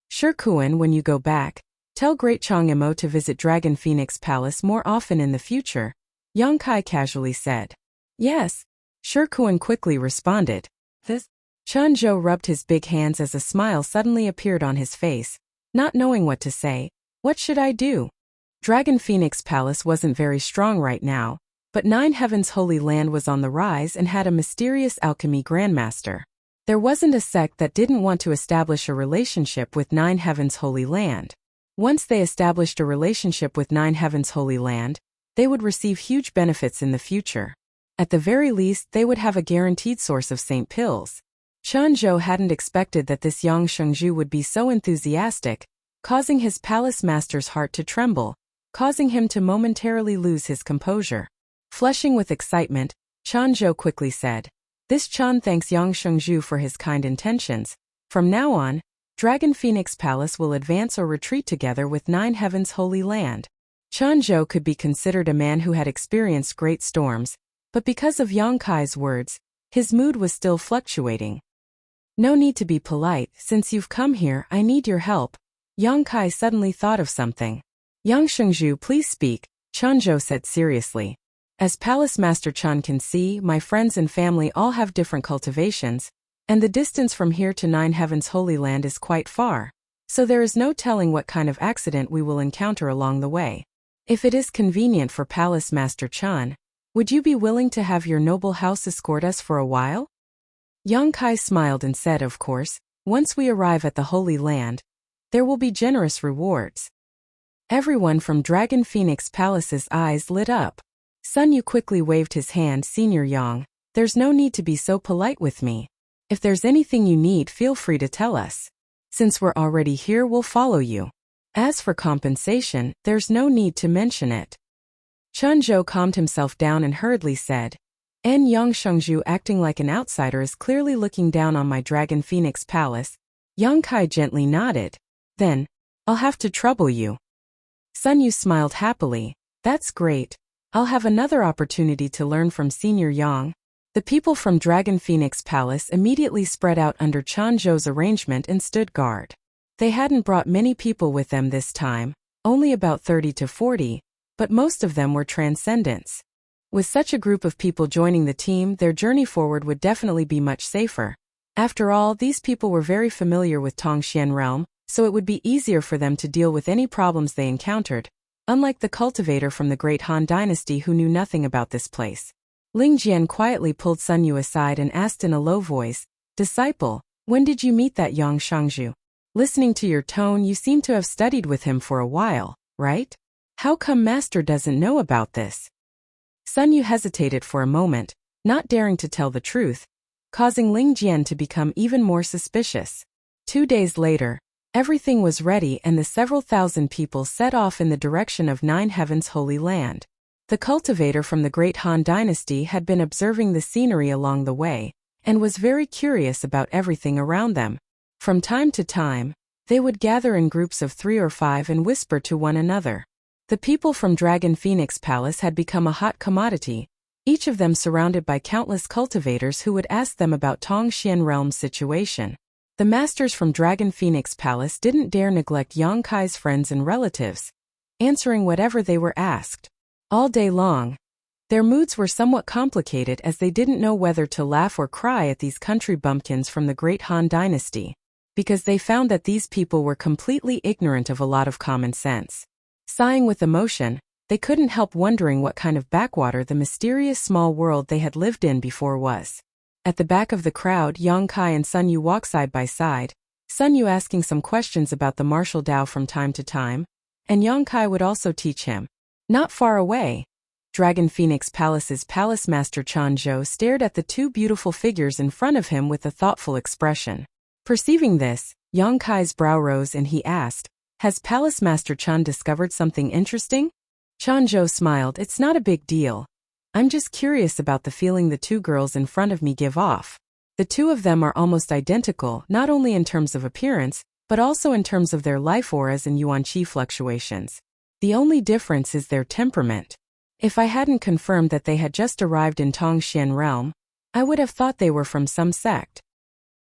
Shikuan, when you go back, tell Great Chang'emo to visit Dragon Phoenix Palace more often in the future," Yang Kai casually said. "Yes," Shikuan quickly responded. "This?" Chun Zhou rubbed his big hands as a smile suddenly appeared on his face. Not knowing what to say, "What should I do?" Dragon Phoenix Palace wasn't very strong right now, but Nine Heavens Holy Land was on the rise and had a mysterious alchemy grandmaster. There wasn't a sect that didn't want to establish a relationship with Nine Heavens Holy Land. Once they established a relationship with Nine Heavens Holy Land, they would receive huge benefits in the future. At the very least, they would have a guaranteed source of Saint Pills. Chun Zhou hadn't expected that this Yang Shengzhu would be so enthusiastic, causing his palace master's heart to tremble, causing him to momentarily lose his composure. Flushing with excitement, Chun Zhou quickly said, "This Chun thanks Yang Shengzhu for his kind intentions. From now on, Dragon Phoenix Palace will advance or retreat together with Nine Heavens Holy Land." Chun Zhou could be considered a man who had experienced great storms, but because of Yang Kai's words, his mood was still fluctuating. "No need to be polite, since you've come here, I need your help." Yang Kai suddenly thought of something. "Yang Shengzhu, please speak," Chun Zhou said seriously. As Palace Master Chan can see, my friends and family all have different cultivations, and the distance from here to Nine Heavens Holy Land is quite far, so there is no telling what kind of accident we will encounter along the way. If it is convenient for Palace Master Chan, would you be willing to have your noble house escort us for a while? Yang Kai smiled and said, of course, once we arrive at the Holy Land, there will be generous rewards. Everyone from Dragon Phoenix Palace's eyes lit up. Sun Yu quickly waved his hand. Senior Yang, there's no need to be so polite with me. If there's anything you need, feel free to tell us. Since we're already here, we'll follow you. As for compensation, there's no need to mention it. Chun Zhou calmed himself down and hurriedly said, En Yang Shengzhu, acting like an outsider, is clearly looking down on my Dragon Phoenix Palace. Yang Kai gently nodded. Then, I'll have to trouble you. Sun Yu smiled happily. That's great. I'll have another opportunity to learn from Senior Yang. The people from Dragon Phoenix Palace immediately spread out under Chun Zhou's arrangement and stood guard. They hadn't brought many people with them this time, only about 30 to 40, but most of them were transcendents. With such a group of people joining the team, their journey forward would definitely be much safer. After all, these people were very familiar with Tongxian realm, so it would be easier for them to deal with any problems they encountered, unlike the cultivator from the Great Han Dynasty who knew nothing about this place. Ling Jian quietly pulled Sun Yu aside and asked in a low voice, Disciple, when did you meet that Yang Shengzhu? Listening to your tone, you seem to have studied with him for a while, right? How come Master doesn't know about this? Sun Yu hesitated for a moment, not daring to tell the truth, causing Ling Jian to become even more suspicious. 2 days later, everything was ready and the several thousand people set off in the direction of Nine Heavens Holy Land. The cultivator from the Great Han Dynasty had been observing the scenery along the way, and was very curious about everything around them. From time to time, they would gather in groups of 3 or 5 and whisper to one another. The people from Dragon Phoenix Palace had become a hot commodity, each of them surrounded by countless cultivators who would ask them about Tongxian realm's situation. The masters from Dragon Phoenix Palace didn't dare neglect Yang Kai's friends and relatives, answering whatever they were asked. All day long, their moods were somewhat complicated as they didn't know whether to laugh or cry at these country bumpkins from the Great Han Dynasty, because they found that these people were completely ignorant of a lot of common sense. Sighing with emotion, they couldn't help wondering what kind of backwater the mysterious small world they had lived in before was. At the back of the crowd, Yang Kai and Sun Yu walked side by side, Sun Yu asking some questions about the martial Tao from time to time, and Yang Kai would also teach him. Not far away, Dragon Phoenix Palace's Palace Master Chun Zhou stared at the 2 beautiful figures in front of him with a thoughtful expression. Perceiving this, Yang Kai's brow rose and he asked, Has Palace Master Chun discovered something interesting? Chun Zhou smiled. It's not a big deal. I'm just curious about the feeling the 2 girls in front of me give off. The 2 of them are almost identical, not only in terms of appearance, but also in terms of their life auras and yuan qi fluctuations. The only difference is their temperament. If I hadn't confirmed that they had just arrived in Tongxian realm, I would have thought they were from some sect.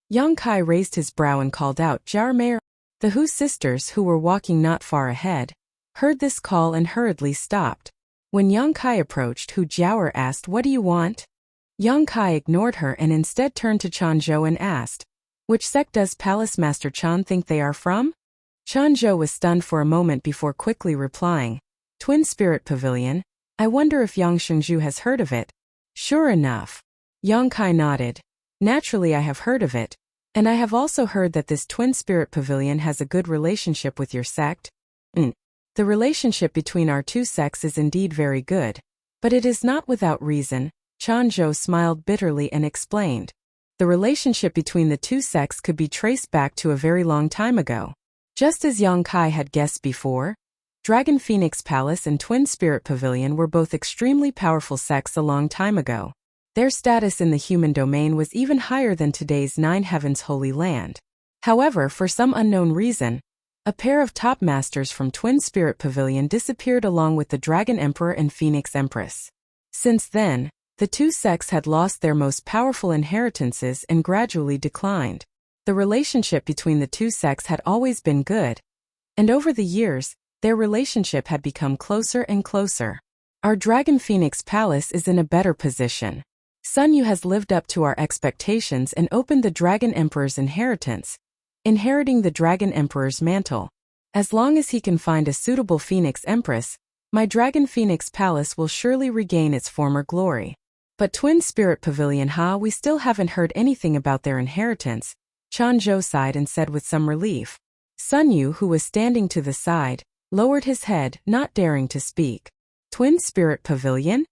Yang Kai raised his brow and called out, Jarmei. The Hu sisters, who were walking not far ahead, heard this call and hurriedly stopped. When Yang Kai approached, Hu Jiaoer asked, What do you want? Yang Kai ignored her and instead turned to Chun Zhou and asked, Which sect does Palace Master Chan think they are from? Chun Zhou was stunned for a moment before quickly replying, Twin Spirit Pavilion. I wonder if Yang Shengzhu has heard of it. Sure enough. Yang Kai nodded. Naturally I have heard of it, and I have also heard that this Twin Spirit Pavilion has a good relationship with your sect. The relationship between our 2 sects is indeed very good, but it is not without reason. Chun Zhou smiled bitterly and explained. The relationship between the 2 sects could be traced back to a very long time ago. Just as Yang Kai had guessed before, Dragon Phoenix Palace and Twin Spirit Pavilion were both extremely powerful sects a long time ago. Their status in the human domain was even higher than today's Nine Heavens Holy Land. However, for some unknown reason, a pair of top masters from Twin Spirit Pavilion disappeared along with the Dragon Emperor and Phoenix Empress. Since then, the 2 sects had lost their most powerful inheritances and gradually declined. The relationship between the 2 sects had always been good, and over the years, their relationship had become closer and closer. Our Dragon Phoenix Palace is in a better position. Sun Yu has lived up to our expectations and opened the Dragon Emperor's inheritance, inheriting the Dragon Emperor's mantle. As long as he can find a suitable Phoenix Empress, my Dragon Phoenix Palace will surely regain its former glory. But Twin Spirit Pavilion, we still haven't heard anything about their inheritance, Chanzhou sighed and said with some relief. Sun Yu, who was standing to the side, lowered his head, not daring to speak. Twin Spirit Pavilion?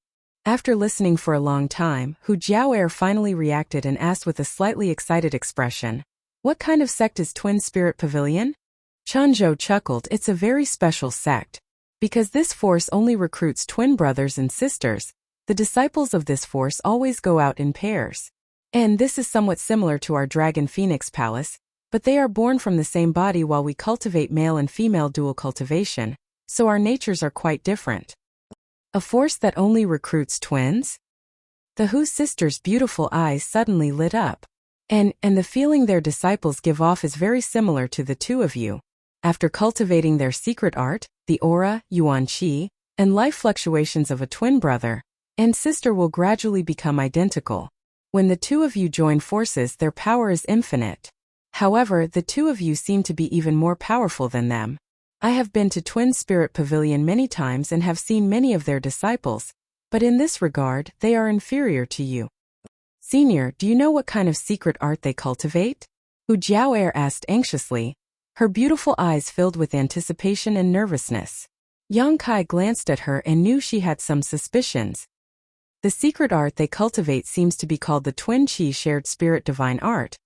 After listening for a long time, Hu Jiao'er finally reacted and asked with a slightly excited expression, "What kind of sect is Twin Spirit Pavilion?" Chanzhou chuckled. "It's a very special sect. Because this force only recruits twin brothers and sisters, the disciples of this force always go out in pairs. And this is somewhat similar to our Dragon Phoenix Palace, but they are born from the same body while we cultivate male and female dual cultivation, so our natures are quite different." A force that only recruits twins? The Hu sisters' beautiful eyes suddenly lit up. And the feeling their disciples give off is very similar to the two of you. After cultivating their secret art, the aura, yuan qi, and life fluctuations of a twin brother and sister will gradually become identical. When the two of you join forces, their power is infinite. However, the two of you seem to be even more powerful than them. I have been to Twin Spirit Pavilion many times and have seen many of their disciples, but in this regard, they are inferior to you. Senior, do you know what kind of secret art they cultivate? Hu Jiao'er asked anxiously, her beautiful eyes filled with anticipation and nervousness. Yang Kai glanced at her and knew she had some suspicions. The secret art they cultivate seems to be called the Twin Qi Shared Spirit Divine Art,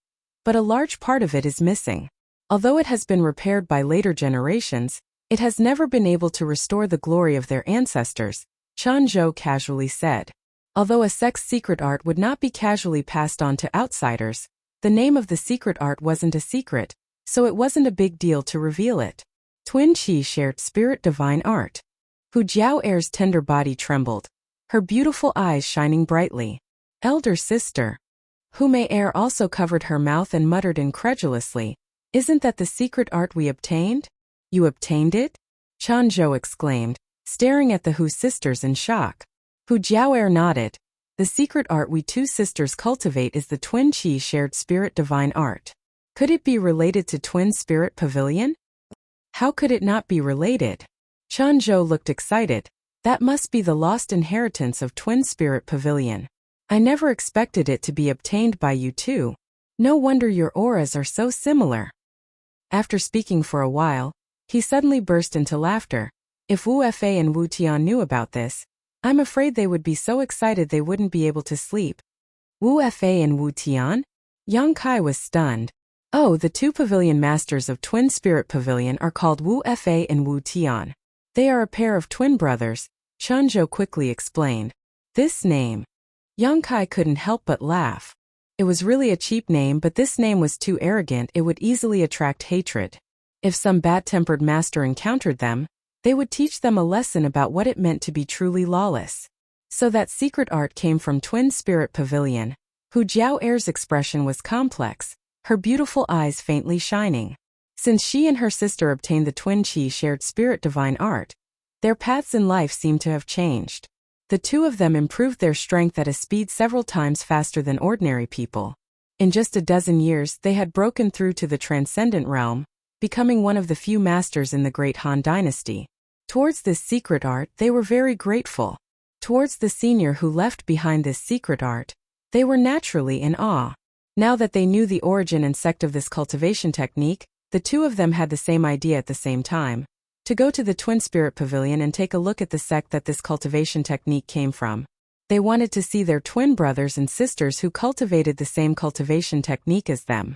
but a large part of it is missing. Although it has been repaired by later generations, it has never been able to restore the glory of their ancestors, Chanzhou casually said. Although a sect's secret art would not be casually passed on to outsiders, the name of the secret art wasn't a secret, so it wasn't a big deal to reveal it. Twin Qi Shared Spirit Divine Art. Hu Jiao'er's tender body trembled, her beautiful eyes shining brightly. Elder sister. Hu Mei-er also covered her mouth and muttered incredulously, "Isn't that the secret art we obtained?" "You obtained it?" Chanzhou exclaimed, staring at the Hu sisters in shock. Hu Jiao'er nodded. "The secret art we two sisters cultivate is the Twin Qi Shared Spirit Divine Art. Could it be related to Twin Spirit Pavilion?" "How could it not be related?" Chanzhou looked excited. "That must be the lost inheritance of Twin Spirit Pavilion. I never expected it to be obtained by you two. No wonder your auras are so similar." After speaking for a while, he suddenly burst into laughter. If Wu Fei and Wu Tian knew about this, I'm afraid they would be so excited they wouldn't be able to sleep. Wu Fei and Wu Tian? Yang Kai was stunned. Oh, the two pavilion masters of Twin Spirit Pavilion are called Wu Fei and Wu Tian. They are a pair of twin brothers, Chanzhou quickly explained. This name. Yang Kai couldn't help but laugh. It was really a cheap name, but this name was too arrogant. It would easily attract hatred. If some bad-tempered master encountered them, they would teach them a lesson about what it meant to be truly lawless. So that secret art came from Twin Spirit Pavilion. Hu Jiao'er's expression was complex, her beautiful eyes faintly shining. Since she and her sister obtained the Twin Qi Shared Spirit Divine Art, their paths in life seemed to have changed. The two of them improved their strength at a speed several times faster than ordinary people. In just a dozen years, they had broken through to the transcendent realm, becoming one of the few masters in the Great Han Dynasty. Towards this secret art, they were very grateful. Towards the senior who left behind this secret art, they were naturally in awe. Now that they knew the origin and sect of this cultivation technique, the two of them had the same idea at the same time. To go to the Twin Spirit Pavilion and take a look at the sect that this cultivation technique came from. They wanted to see their twin brothers and sisters who cultivated the same cultivation technique as them.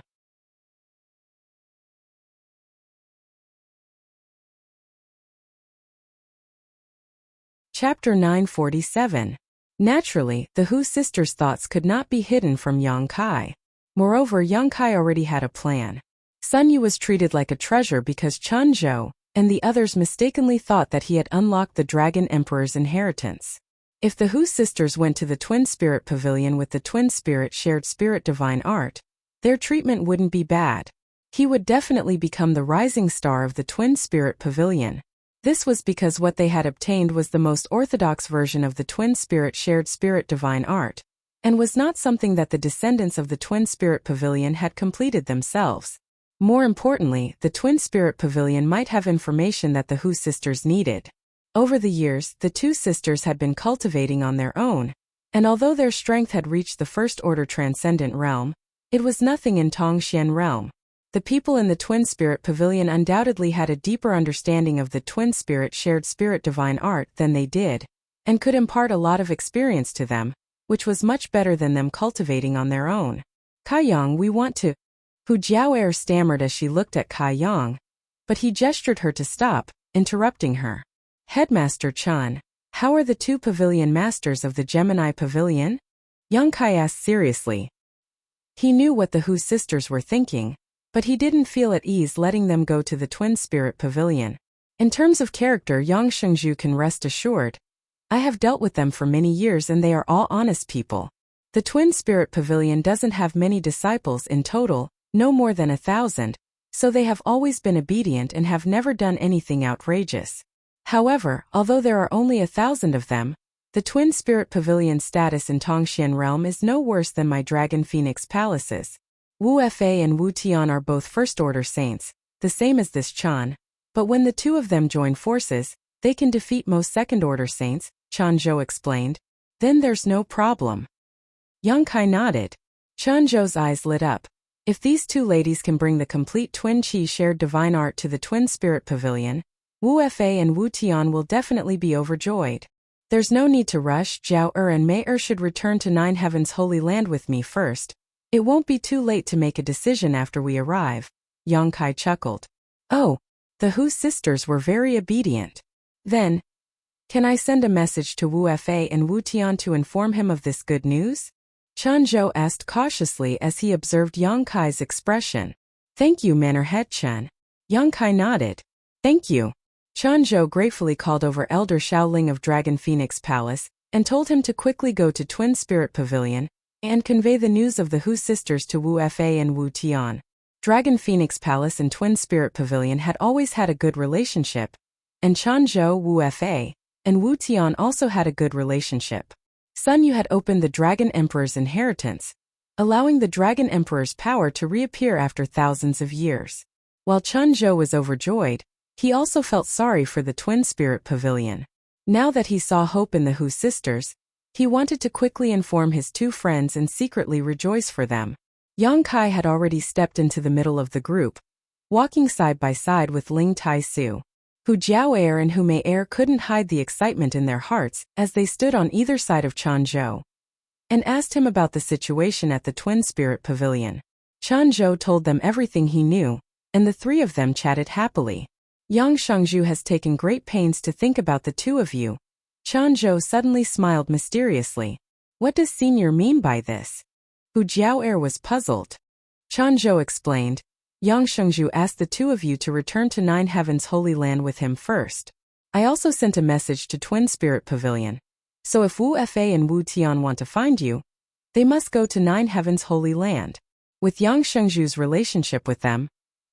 Chapter 947. Naturally, the Hu sisters' thoughts could not be hidden from Yang Kai. Moreover, Yang Kai already had a plan. Sun Yu was treated like a treasure because Chanzhou and the others mistakenly thought that he had unlocked the Dragon Emperor's inheritance. If the Hu sisters went to the Twin Spirit Pavilion with the Twin Spirit Shared Spirit Divine Art, their treatment wouldn't be bad. He would definitely become the rising star of the Twin Spirit Pavilion. This was because what they had obtained was the most orthodox version of the twin spirit shared spirit divine art, and was not something that the descendants of the Twin Spirit Pavilion had completed themselves. More importantly, the Twin Spirit Pavilion might have information that the Hu sisters needed. Over the years, the two sisters had been cultivating on their own, and although their strength had reached the First Order Transcendent Realm, it was nothing in Tongxian Realm. The people in the Twin Spirit Pavilion undoubtedly had a deeper understanding of the Twin Spirit shared spirit divine art than they did, and could impart a lot of experience to them, which was much better than them cultivating on their own. Kai Yang, we want to... Hu Jiao'er stammered as she looked at Kai Yang, but he gestured her to stop, interrupting her. Headmaster Chen, how are the two pavilion masters of the Gemini Pavilion? Yang Kai asked seriously. He knew what the Hu sisters were thinking, but he didn't feel at ease letting them go to the Twin Spirit Pavilion. In terms of character, Yang Shengzhu can rest assured. I have dealt with them for many years and they are all honest people. The Twin Spirit Pavilion doesn't have many disciples in total, no more than 1,000, so they have always been obedient and have never done anything outrageous. However, although there are only 1,000 of them, the Twin Spirit Pavilion status in Tongxian Realm is no worse than my Dragon Phoenix Palaces. Wu Fa and Wu Tian are both First Order saints, the same as this Chan, but when the two of them join forces, they can defeat most Second Order saints, Chan Zhou explained. Then there's no problem. Yang Kai nodded. Chan Zhou's eyes lit up. If these two ladies can bring the complete Twin Qi shared divine art to the Twin Spirit Pavilion, Wu Fa and Wu Tian will definitely be overjoyed. There's no need to rush. Zhao and Mei should return to Nine Heavens Holy Land with me first. It won't be too late to make a decision after we arrive. Yang Kai chuckled. Oh, the Hu sisters were very obedient. Then, can I send a message to Wu Fa and Wu Tian to inform him of this good news? Chan Zhou asked cautiously as he observed Yang Kai's expression. Thank you, Manor Head Chen. Yang Kai nodded. Thank you. Chan Zhou gratefully called over Elder Shaoling of Dragon Phoenix Palace, and told him to quickly go to Twin Spirit Pavilion, and convey the news of the Hu sisters to Wu Fa and Wu Tian. Dragon Phoenix Palace and Twin Spirit Pavilion had always had a good relationship, and Chan Zhou, Wu Fa, and Wu Tian also had a good relationship. Sun Yu had opened the Dragon Emperor's inheritance, allowing the Dragon Emperor's power to reappear after thousands of years. While Chan Zhou was overjoyed, he also felt sorry for the Twin Spirit Pavilion. Now that he saw hope in the Hu sisters, he wanted to quickly inform his two friends and secretly rejoice for them. Yang Kai had already stepped into the middle of the group, walking side by side with Ling Tai Su. Hu Jiao'er and Hu Mei couldn't hide the excitement in their hearts as they stood on either side of Chan Zhou, and asked him about the situation at the Twin Spirit Pavilion. Chan Zhou told them everything he knew, and the three of them chatted happily. Yang Shengzhu has taken great pains to think about the two of you. Chan Zhou suddenly smiled mysteriously. What does Senior mean by this? Hu Jiao'er was puzzled. Chan Zhou explained. Yang Shengzhu asked the two of you to return to Nine Heavens Holy Land with him first. I also sent a message to Twin Spirit Pavilion. So if Wu Fa and Wu Tian want to find you, they must go to Nine Heavens Holy Land. With Yang Shengzhu's relationship with them,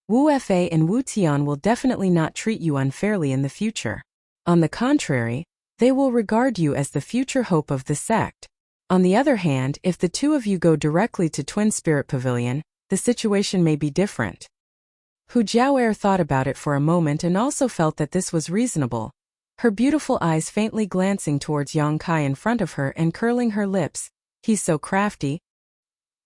Wu Fa and Wu Tian will definitely not treat you unfairly in the future. On the contrary, they will regard you as the future hope of the sect. On the other hand, if the two of you go directly to Twin Spirit Pavilion, the situation may be different. Hu Jiao'er thought about it for a moment and also felt that this was reasonable, her beautiful eyes faintly glancing towards Yang Kai in front of her and curling her lips. He's so crafty.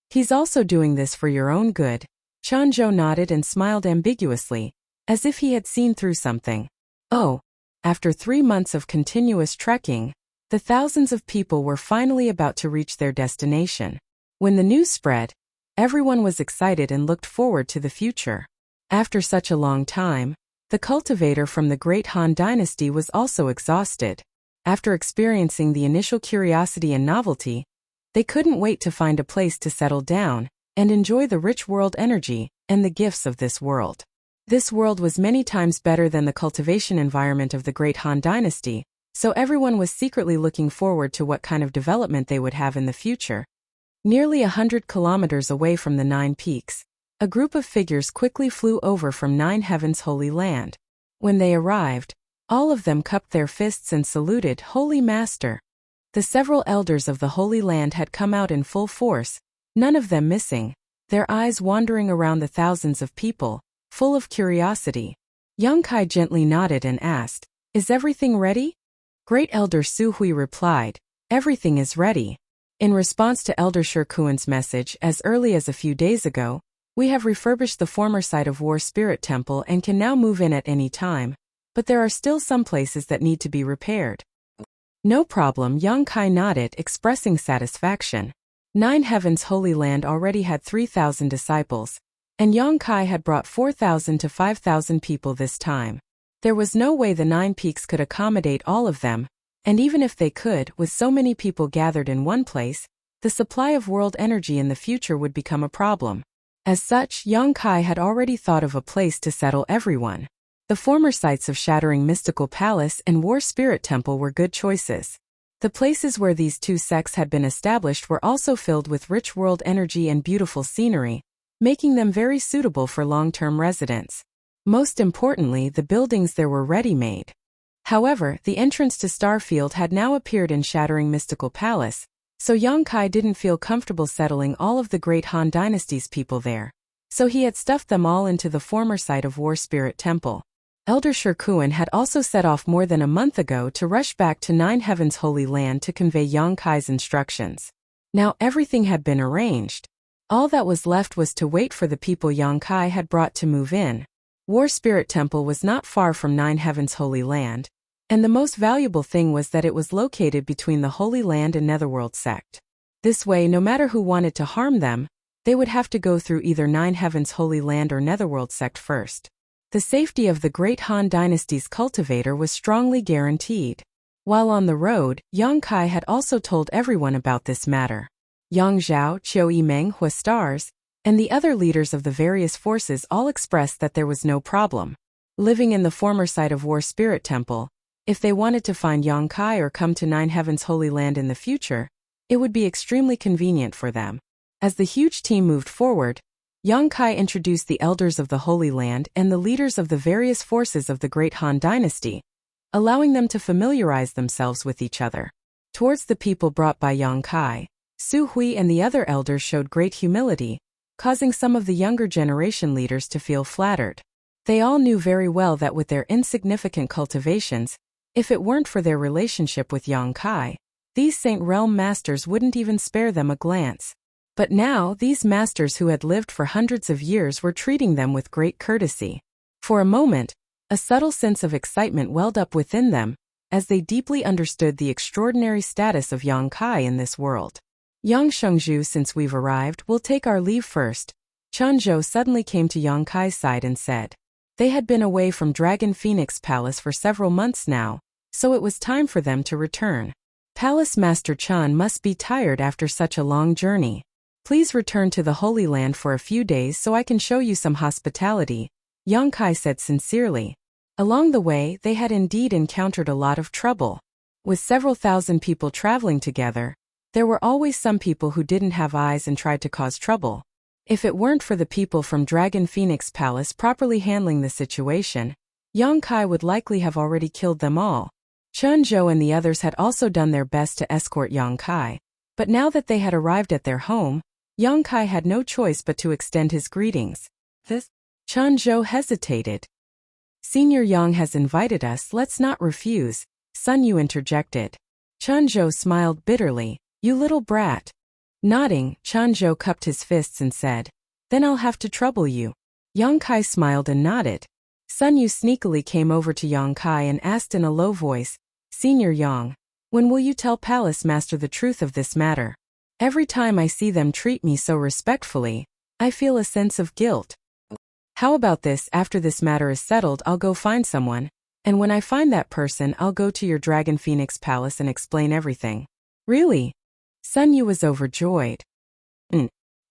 He's also doing this for your own good. Chan Zhou nodded and smiled ambiguously, as if he had seen through something. Oh, after 3 months of continuous trekking, the thousands of people were finally about to reach their destination. When the news spread, everyone was excited and looked forward to the future. After such a long time, the cultivator from the Great Han Dynasty was also exhausted. After experiencing the initial curiosity and novelty, they couldn't wait to find a place to settle down and enjoy the rich world energy and the gifts of this world. This world was many times better than the cultivation environment of the Great Han Dynasty, so everyone was secretly looking forward to what kind of development they would have in the future. Nearly 100 kilometers away from the Nine Peaks, a group of figures quickly flew over from Nine Heavens Holy Land. When they arrived, All of them cupped their fists and saluted, "Holy Master." The several elders of the Holy Land had come out in full force, none of them missing, their eyes wandering around the thousands of people, full of curiosity. Young Kai gently nodded and asked, "Is everything ready?" Great Elder Su Hui replied, "Everything is ready." In response to Elder Shirkuan's message as early as a few days ago, we have refurbished the former site of War Spirit Temple and can now move in at any time, but there are still some places that need to be repaired. No problem, Young Kai nodded, expressing satisfaction. Nine Heavens Holy Land already had 3,000 disciples, and Young Kai had brought 4,000 to 5,000 people this time. There was no way the 9 peaks could accommodate all of them, and even if they could, with so many people gathered in one place, the supply of world energy in the future would become a problem. As such, Young Kai had already thought of a place to settle everyone. The former sites of Shattering Mystical Palace and War Spirit Temple were good choices. The places where these two sects had been established were also filled with rich world energy and beautiful scenery, making them very suitable for long-term residence. Most importantly, the buildings there were ready-made. However, the entrance to Starfield had now appeared in Shattering Mystical Palace, so Young Kai didn't feel comfortable settling all of the great Han Dynasty's people there. So he had stuffed them all into the former site of War Spirit Temple. Elder Shirkuan had also set off more than a month ago to rush back to Nine Heavens Holy Land to convey Young Kai's instructions. Now everything had been arranged. All that was left was to wait for the people Young Kai had brought to move in. War Spirit Temple was not far from Nine Heavens Holy Land, and the most valuable thing was that it was located between the Holy Land and Netherworld sect. This way, no matter who wanted to harm them, they would have to go through either Nine Heavens Holy Land or Netherworld sect first. The safety of the great Han Dynasty's cultivator was strongly guaranteed. While on the road, Young Kai had also told everyone about this matter. Yang Zhao, Qiu Yimeng, Hua Stars, and the other leaders of the various forces all expressed that there was no problem. Living in the former site of War Spirit Temple, if they wanted to find Young Kai or come to Nine Heavens Holy Land in the future, it would be extremely convenient for them. As the huge team moved forward, Young Kai introduced the elders of the Holy Land and the leaders of the various forces of the Great Han Dynasty, allowing them to familiarize themselves with each other. Towards the people brought by Young Kai, Su Hui and the other elders showed great humility, causing some of the younger generation leaders to feel flattered. They all knew very well that with their insignificant cultivations, if it weren't for their relationship with Young Kai, these Saint Realm masters wouldn't even spare them a glance. But now, these masters who had lived for hundreds of years were treating them with great courtesy. For a moment, a subtle sense of excitement welled up within them, as they deeply understood the extraordinary status of Young Kai in this world. Yang Shengzhu, since we've arrived, we'll take our leave first. Chen Zhou suddenly came to Young Kai's side and said. They had been away from Dragon Phoenix Palace for several months now, so it was time for them to return. Palace Master Chen must be tired after such a long journey. Please return to the Holy Land for a few days so I can show you some hospitality, Young Kai said sincerely. Along the way, they had indeed encountered a lot of trouble. With several thousand people traveling together, there were always some people who didn't have eyes and tried to cause trouble. If it weren't for the people from Dragon Phoenix Palace properly handling the situation, Young Kai would likely have already killed them all. Chen Zhou and the others had also done their best to escort Young Kai, but now that they had arrived at their home, Young Kai had no choice but to extend his greetings. Chen Zhou hesitated. Senior Yang has invited us, let's not refuse, Sun Yu interjected. Chen Zhou smiled bitterly, you little brat. Nodding, Chen Zhou cupped his fists and said, then I'll have to trouble you. Young Kai smiled and nodded. Sun Yu sneakily came over to Young Kai and asked in a low voice, Senior Yang, when will you tell Palace Master the truth of this matter? Every time I see them treat me so respectfully, I feel a sense of guilt. How about this, after this matter is settled I'll go find someone, and when I find that person I'll go to your Dragon Phoenix Palace and explain everything. Really? Sun Yu was overjoyed.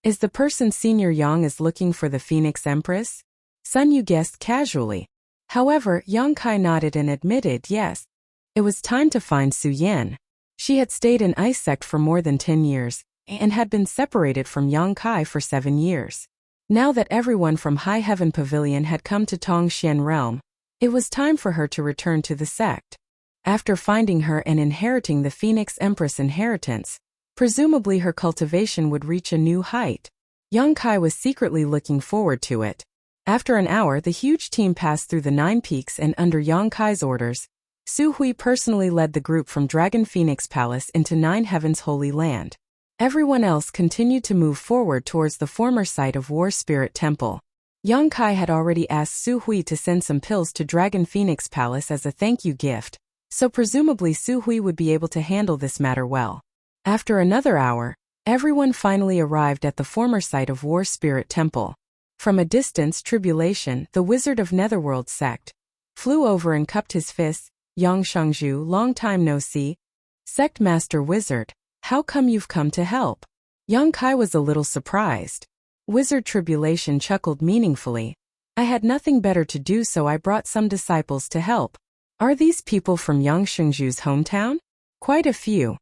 Is the person Senior Yang is looking for the Phoenix Empress? Sun Yu guessed casually. However, Young Kai nodded and admitted yes. It was time to find Su Yan. She had stayed in Ice Sect for more than 10 years, and had been separated from Young Kai for 7 years. Now that everyone from High Heaven Pavilion had come to Tongxian Realm, It was time for her to return to the sect. After finding her and inheriting the Phoenix Empress inheritance, presumably her cultivation would reach a new height. Young Kai was secretly looking forward to it. After an hour, the huge team passed through the 9 peaks, and under Yang Kai's orders, Su Hui personally led the group from Dragon Phoenix Palace into 9 Heaven's Holy Land. Everyone else continued to move forward towards the former site of War Spirit Temple. Yang Kai had already asked Su Hui to send some pills to Dragon Phoenix Palace as a thank you gift, so presumably Su Hui would be able to handle this matter well. After another hour, everyone finally arrived at the former site of War Spirit Temple. From a distance, Tribulation, the wizard of Netherworld sect, flew over and cupped his fists. Yang Shangzhu, long time no see. Sect Master Wizard, how come you've come to help? Yang Kai was a little surprised. Wizard Tribulation chuckled meaningfully. I had nothing better to do, so I brought some disciples to help. Are these people from Yang Shangzhu's hometown? Quite a few.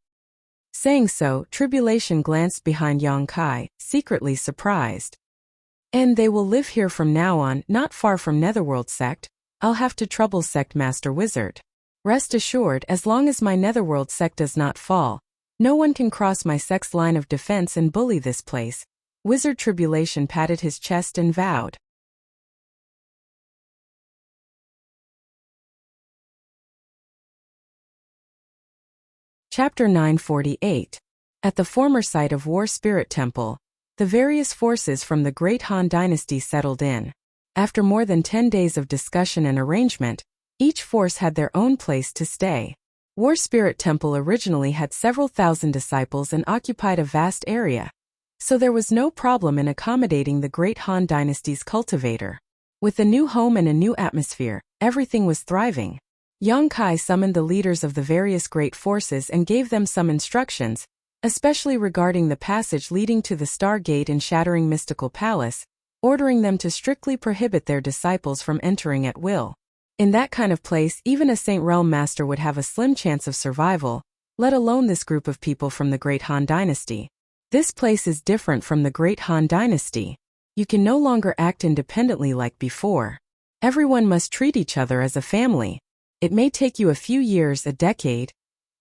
Saying so, Tribulation glanced behind Yang Kai, secretly surprised. And they will live here from now on, not far from Netherworld sect. I'll have to trouble Sect Master Wizard. Rest assured, as long as my Netherworld sect does not fall, no one can cross my sect's line of defense and bully this place. Wizard Tribulation patted his chest and vowed. Chapter 948. At the former site of War Spirit Temple, the various forces from the Great Han Dynasty settled in. After more than 10 days of discussion and arrangement, each force had their own place to stay. War Spirit Temple originally had several thousand disciples and occupied a vast area, so there was no problem in accommodating the Great Han Dynasty's cultivator. With a new home and a new atmosphere, everything was thriving. Yang Kai summoned the leaders of the various great forces and gave them some instructions, especially regarding the passage leading to the Star Gate in Shattering Mystical Palace, ordering them to strictly prohibit their disciples from entering at will. In that kind of place, even a Saint Realm Master would have a slim chance of survival, let alone this group of people from the Great Han Dynasty. This place is different from the Great Han Dynasty. You can no longer act independently like before. Everyone must treat each other as a family. It may take you a few years, a decade,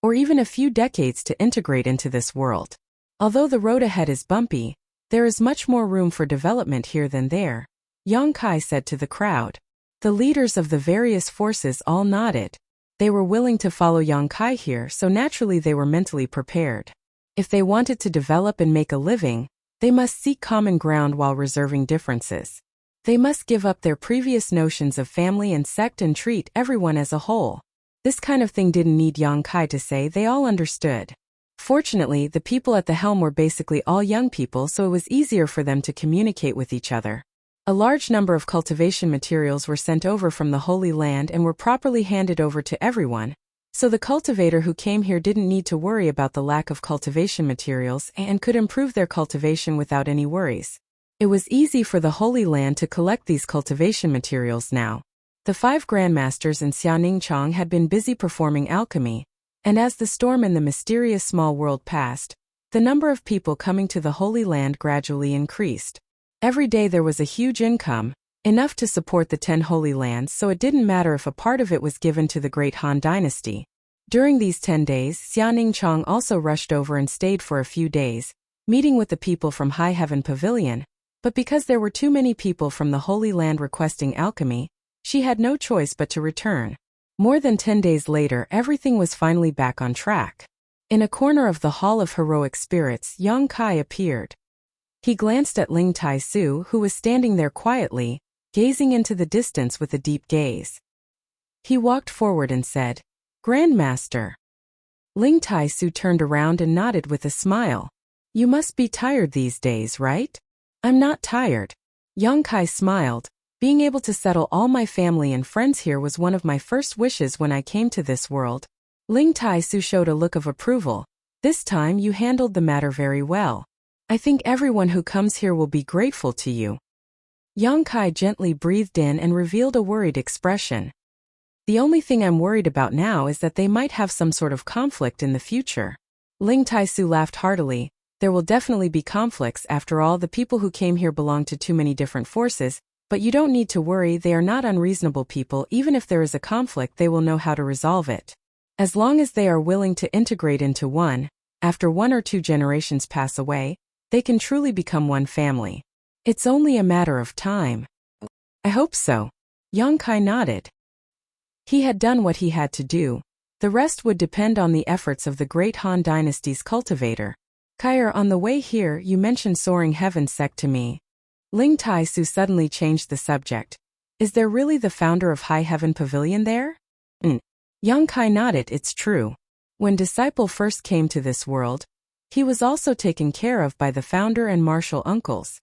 or even a few decades to integrate into this world. Although the road ahead is bumpy, there is much more room for development here than there, Yang Kai said to the crowd. The leaders of the various forces all nodded. They were willing to follow Yang Kai here, so naturally they were mentally prepared. If they wanted to develop and make a living, they must seek common ground while reserving differences. They must give up their previous notions of family and sect and treat everyone as a whole. This kind of thing didn't need Yang Kai to say, they all understood. Fortunately, the people at the helm were basically all young people, so it was easier for them to communicate with each other. A large number of cultivation materials were sent over from the Holy Land and were properly handed over to everyone, so the cultivator who came here didn't need to worry about the lack of cultivation materials and could improve their cultivation without any worries. It was easy for the Holy Land to collect these cultivation materials now. The 5 grandmasters in Xiaoning had been busy performing alchemy, and as the storm in the mysterious small world passed, the number of people coming to the Holy Land gradually increased. Every day there was a huge income, enough to support the 10 Holy Lands, so it didn't matter if a part of it was given to the Great Han Dynasty. During these 10 days, Xiaoning also rushed over and stayed for a few days, meeting with the people from High Heaven Pavilion, but because there were too many people from the Holy Land requesting alchemy, she had no choice but to return. More than 10 days later, everything was finally back on track. In a corner of the Hall of Heroic Spirits, Yang Kai appeared. He glanced at Ling Tai Su, who was standing there quietly, gazing into the distance with a deep gaze. He walked forward and said, "Grandmaster." Ling Tai Su turned around and nodded with a smile. "You must be tired these days, right?" "I'm not tired." Yang Kai smiled. "Being able to settle all my family and friends here was one of my first wishes when I came to this world." Ling Tai Su showed a look of approval. "This time you handled the matter very well. I think everyone who comes here will be grateful to you." Yang Kai gently breathed in and revealed a worried expression. "The only thing I'm worried about now is that they might have some sort of conflict in the future." Ling Tai Su laughed heartily. "There will definitely be conflicts. After all, the people who came here belong to too many different forces. But you don't need to worry, they are not unreasonable people. Even if there is a conflict, they will know how to resolve it. As long as they are willing to integrate into one, after 1 or 2 generations pass away, they can truly become one family. It's only a matter of time. I hope so. Yongkai nodded. He had done what he had to do. The rest would depend on the efforts of the great Han Dynasty's cultivator. Kair, on the way here, you mentioned Soaring Heaven sect to me. Ling Tai-su suddenly changed the subject. Is there really the founder of High Heaven Pavilion there? Yongkai nodded. It's true. When Disciple first came to this world, he was also taken care of by the founder and martial uncles.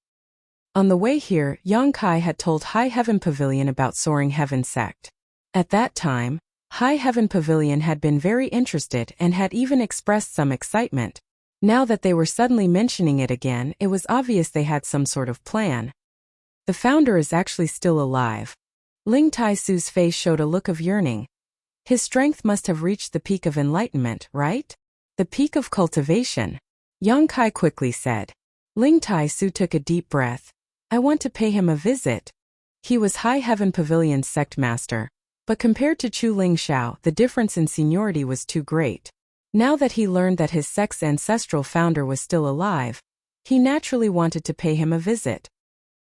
On the way here, Yongkai had told High Heaven Pavilion about Soaring Heaven sect. At that time, High Heaven Pavilion had been very interested and had even expressed some excitement. Now that they were suddenly mentioning it again, it was obvious they had some sort of plan. The founder is actually still alive. Ling Tai-su's face showed a look of yearning. His strength must have reached the peak of enlightenment, right? The peak of cultivation. Yongkai quickly said. Ling Tai-su took a deep breath. I want to pay him a visit. He was High Heaven Pavilion's sect master, but compared to Chu Ling Xiao, the difference in seniority was too great. Now that he learned that his sect's ancestral founder was still alive, he naturally wanted to pay him a visit.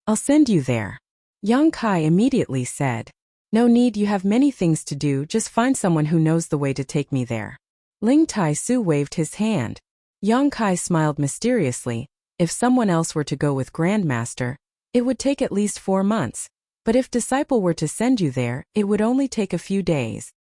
I'll send you there. Yongkai immediately said. No need, you have many things to do, just find someone who knows the way to take me there. Ling Tai-su waved his hand. Yongkai smiled mysteriously. If someone else were to go with Grandmaster, it would take at least 4 months. But if Disciple were to send you there, it would only take a few days.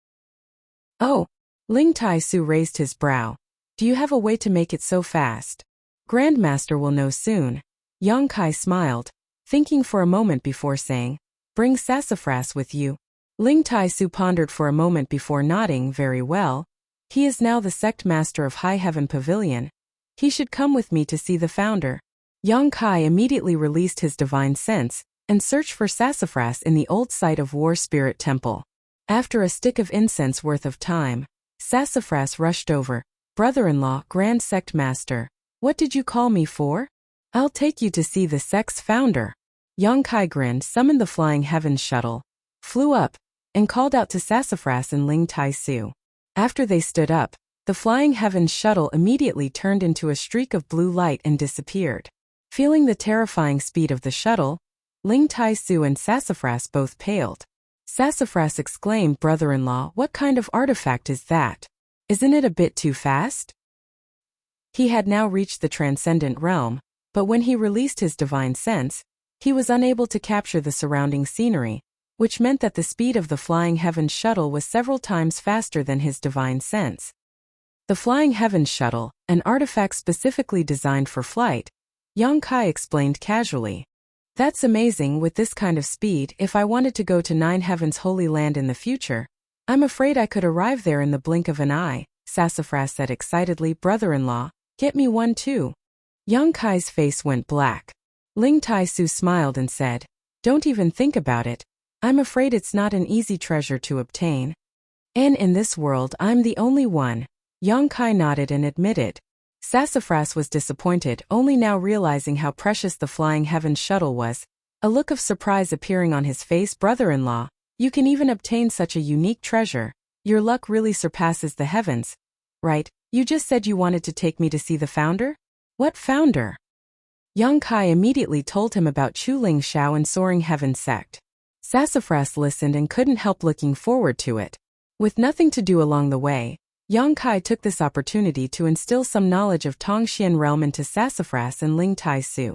Oh. Ling Tai-su raised his brow. Do you have a way to make it so fast? Grandmaster will know soon. Yongkai smiled, thinking for a moment before saying, bring Sassafras with you. Ling Tai-su pondered for a moment before nodding. Very well. He is now the sect master of High Heaven Pavilion. He should come with me to see the founder. Yongkai immediately released his divine sense and searched for Sassafras in the old site of War Spirit Temple. After a stick of incense worth of time, Sassafras rushed over. Brother-in-law, Grand Sect Master, what did you call me for? I'll take you to see the sect's founder. Yongkai grinned, summoned the Flying Heavens shuttle, flew up, and called out to Sassafras and Ling Tai-su. After they stood up, the Flying Heavens shuttle immediately turned into a streak of blue light and disappeared. Feeling the terrifying speed of the shuttle, Ling Tai-su and Sassafras both paled. Sassafras exclaimed, brother-in-law, what kind of artifact is that? Isn't it a bit too fast? He had now reached the transcendent realm, but when he released his divine sense, he was unable to capture the surrounding scenery, which meant that the speed of the Flying Heavens shuttle was several times faster than his divine sense. The Flying Heavens shuttle, an artifact specifically designed for flight, Yongkai explained casually. That's amazing. With this kind of speed, if I wanted to go to Nine Heavens Holy Land in the future, I'm afraid I could arrive there in the blink of an eye, Sassafras said excitedly. Brother-in-law, get me one too. Yongkai's face went black. Ling Tai-su smiled and said, don't even think about it. I'm afraid it's not an easy treasure to obtain. And in this world I'm the only one. Yongkai nodded and admitted. Sassafras was disappointed, only now realizing how precious the Flying Heavens shuttle was, a look of surprise appearing on his face. Brother-in-law, you can even obtain such a unique treasure. Your luck really surpasses the heavens. Right, you just said you wanted to take me to see the founder? What founder? Yongkai immediately told him about Chu Ling Xiao and Soaring Heaven sect. Sassafras listened and couldn't help looking forward to it. With nothing to do along the way, Yongkai took this opportunity to instill some knowledge of Tongxian realm into Sassafras and Ling Tai-su.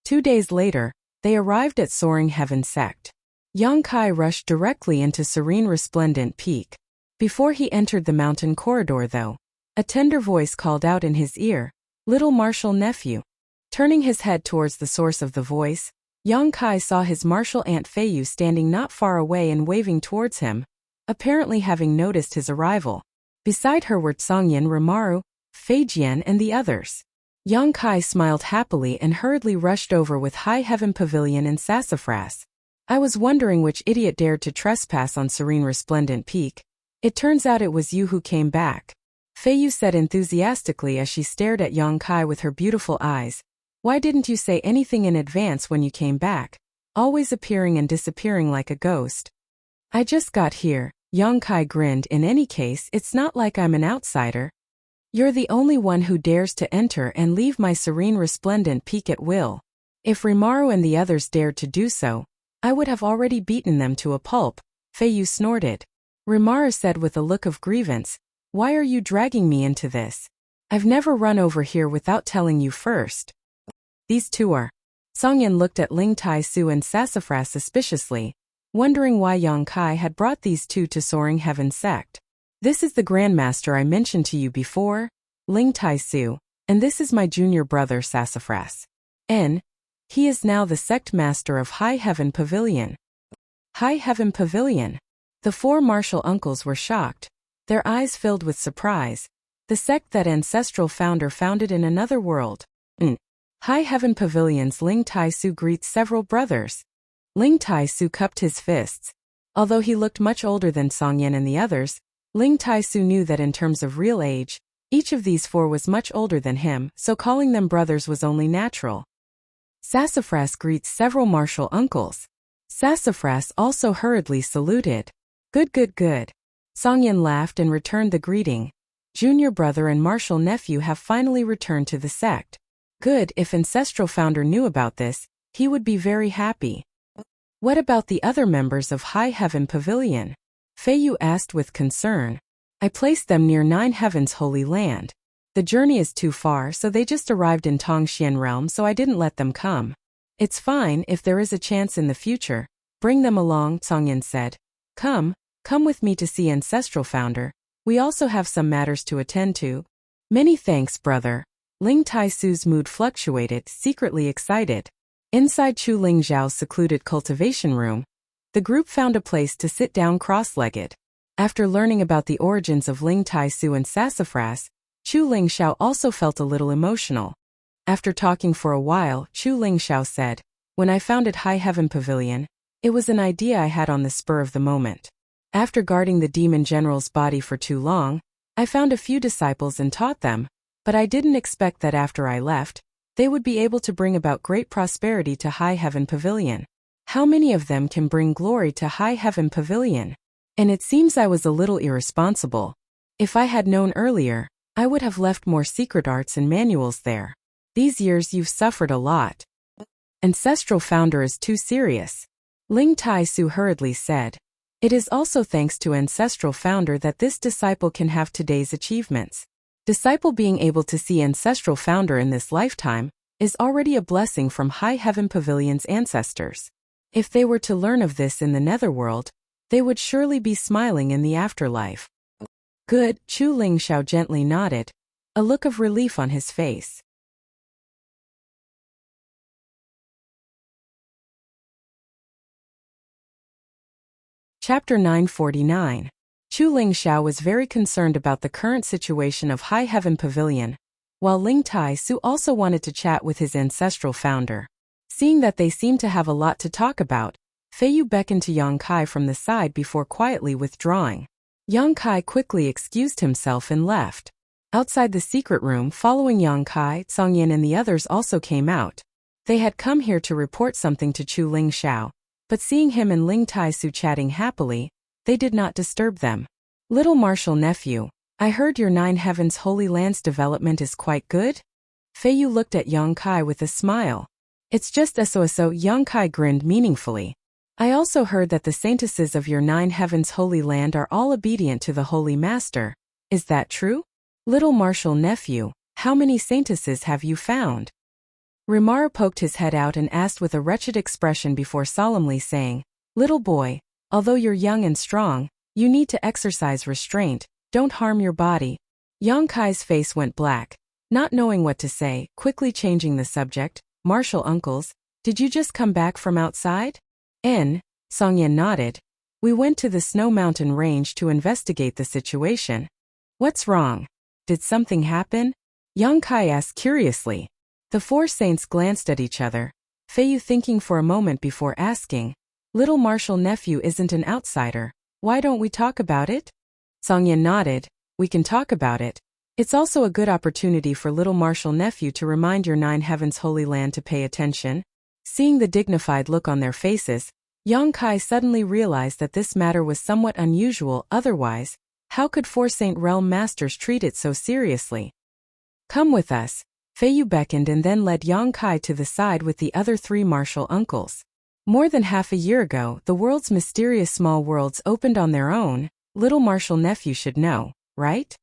2 days later, they arrived at Soaring Heaven sect. Yongkai rushed directly into Serene Resplendent Peak. Before he entered the mountain corridor though, a tender voice called out in his ear, little martial nephew. Turning his head towards the source of the voice, Yongkai saw his martial aunt Feiyu standing not far away and waving towards him, apparently having noticed his arrival. Beside her were Tsongyan, Rimaru, Feijian and the others. Yongkai smiled happily and hurriedly rushed over with High Heaven Pavilion and Sassafras. I was wondering which idiot dared to trespass on Serene Resplendent Peak. It turns out it was you who came back. Feiyu said enthusiastically as she stared at Yongkai with her beautiful eyes. Why didn't you say anything in advance when you came back? always appearing and disappearing like a ghost. I just got here, Yongkai grinned. In any case, it's not like I'm an outsider. You're the only one who dares to enter and leave my serene resplendent peak at will. If Rimaru and the others dared to do so, I would have already beaten them to a pulp, Feiyu snorted. Rimaru said with a look of grievance, why are you dragging me into this? I've never run over here without telling you first. These two are. Songyan looked at Ling Tai-su and Sassafras suspiciously, wondering why Yongkai had brought these two to Soaring Heaven sect. This is the Grandmaster I mentioned to you before, Ling Tai-su, and this is my junior brother Sassafras. He is now the sect master of High Heaven Pavilion. High Heaven Pavilion. The four martial uncles were shocked, their eyes filled with surprise. The sect that ancestral founder founded in another world. High Heaven Pavilion's Ling Tai-su greets several brothers. Ling Tai-su cupped his fists. Although he looked much older than Songyan and the others, Ling Tai-su knew that in terms of real age, each of these four was much older than him, so calling them brothers was only natural. Sassafras greets several martial uncles. Sassafras also hurriedly saluted. Good. Songyan laughed and returned the greeting. Junior brother and martial nephew have finally returned to the sect. Good, if ancestral founder knew about this, he would be very happy. What about the other members of High Heaven Pavilion? Feiyu asked with concern. I placed them near Nine Heaven's Holy Land. The journey is too far, so they just arrived in Tongxian realm, so I didn't let them come. It's fine if there is a chance in the future. Bring them along, Songyan said. Come with me to see ancestral founder. We also have some matters to attend to. Many thanks, brother. Ling Tai-su's mood fluctuated, secretly excited. Inside Chu Lingzhao's secluded cultivation room, the group found a place to sit down cross-legged. After learning about the origins of Ling Tai-su and Sassafras, Chu Lingzhao also felt a little emotional. After talking for a while, Chu Lingzhao said, when I founded High Heaven Pavilion, it was an idea I had on the spur of the moment. After guarding the demon general's body for too long, I found a few disciples and taught them, but I didn't expect that after I left, they would be able to bring about great prosperity to High Heaven Pavilion. How many of them can bring glory to High Heaven Pavilion? And it seems I was a little irresponsible. If I had known earlier, I would have left more secret arts and manuals there. These years you've suffered a lot. Ancestral founder is too serious. Ling Tai-su hurriedly said. It is also thanks to ancestral founder that this disciple can have today's achievements. Disciple being able to see ancestral founder in this lifetime is already a blessing from High Heaven Pavilion's ancestors. If they were to learn of this in the netherworld, they would surely be smiling in the afterlife. Good, Chu Lingzhao gently nodded, a look of relief on his face. Chapter 949. Chu Lingzhao was very concerned about the current situation of High Heaven Pavilion, while Ling Tai-su also wanted to chat with his ancestral founder. Seeing that they seemed to have a lot to talk about, Feiyu beckoned to Yongkai from the side before quietly withdrawing. Yongkai quickly excused himself and left. Outside the secret room following Yongkai, Songyan and the others also came out. They had come here to report something to Chu Lingzhao, but seeing him and Ling Tai-su chatting happily, they did not disturb them. Little martial nephew, I heard your Nine Heavens Holy Land's development is quite good? Feiyu looked at Yongkai with a smile. It's just so. Yongkai grinned meaningfully. I also heard that the saintesses of your Nine Heavens Holy Land are all obedient to the Holy Master. Is that true? Little martial nephew, how many saintesses have you found? Rimaru poked his head out and asked with a wretched expression before solemnly saying, Little boy, although you're young and strong, you need to exercise restraint, don't harm your body. Yongkai's face went black, not knowing what to say, quickly changing the subject. Martial uncles, did you just come back from outside? Songyan nodded. We went to the Snow Mountain Range to investigate the situation. What's wrong? Did something happen? Yongkai asked curiously. The four saints glanced at each other, Feiyu thinking for a moment before asking, Little martial nephew isn't an outsider, why don't we talk about it? Songyan nodded, we can talk about it. It's also a good opportunity for little martial nephew to remind your Nine Heavens Holy Land to pay attention. Seeing the dignified look on their faces, Yang Kai suddenly realized that this matter was somewhat unusual. Otherwise, how could four Saint Realm Masters treat it so seriously? Come with us. Fei Yu beckoned and then led Yang Kai to the side with the other three martial uncles. More than half a year ago, the world's mysterious small worlds opened on their own. Little martial nephew should know, right?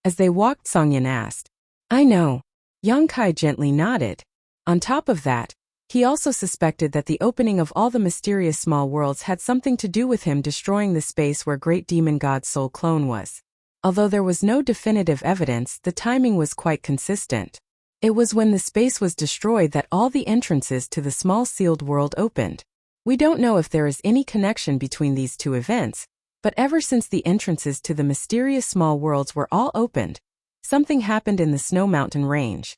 As they walked, Songyan asked. I know. Yang Kai gently nodded. On top of that, he also suspected that the opening of all the mysterious small worlds had something to do with him destroying the space where Great Demon God's soul clone was. Although there was no definitive evidence, the timing was quite consistent. It was when the space was destroyed that all the entrances to the small sealed world opened. We don't know if there is any connection between these two events, but ever since the entrances to the mysterious small worlds were all opened, something happened in the Snow Mountain range.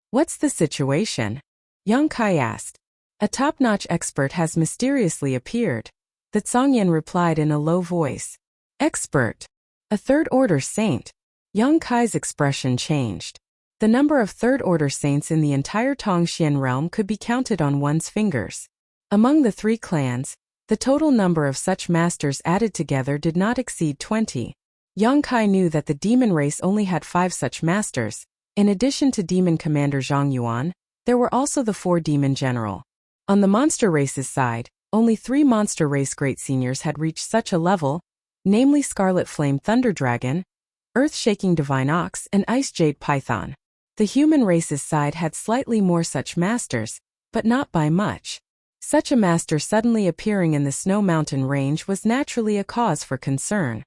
What's the situation? Yang Kai asked. A top-notch expert has mysteriously appeared. The Songyan replied in a low voice. Expert? A third-order saint? Yang Kai's expression changed. The number of third-order saints in the entire Tongxian realm could be counted on one's fingers. Among the three clans, the total number of such masters added together did not exceed 20. Yang Kai knew that the demon race only had 5 such masters. In addition to Demon Commander Zhang Yuan, there were also the 4 Demon General. On the monster race's side, only 3 monster race great seniors had reached such a level, namely Scarlet Flame Thunder Dragon, Earth-Shaking Divine Ox, and Ice Jade Python. The human race's side had slightly more such masters, but not by much. Such a master suddenly appearing in the Snow Mountain range was naturally a cause for concern.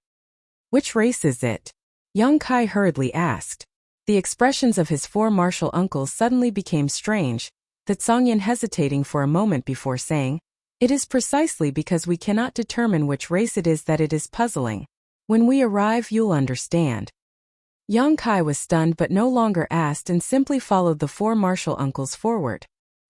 Which race is it? Yang Kai hurriedly asked. The expressions of his 4 martial uncles suddenly became strange, that Songyan hesitating for a moment before saying, It is precisely because we cannot determine which race it is that it is puzzling. When we arrive, you'll understand. Yang Kai was stunned but no longer asked and simply followed the 4 martial uncles forward.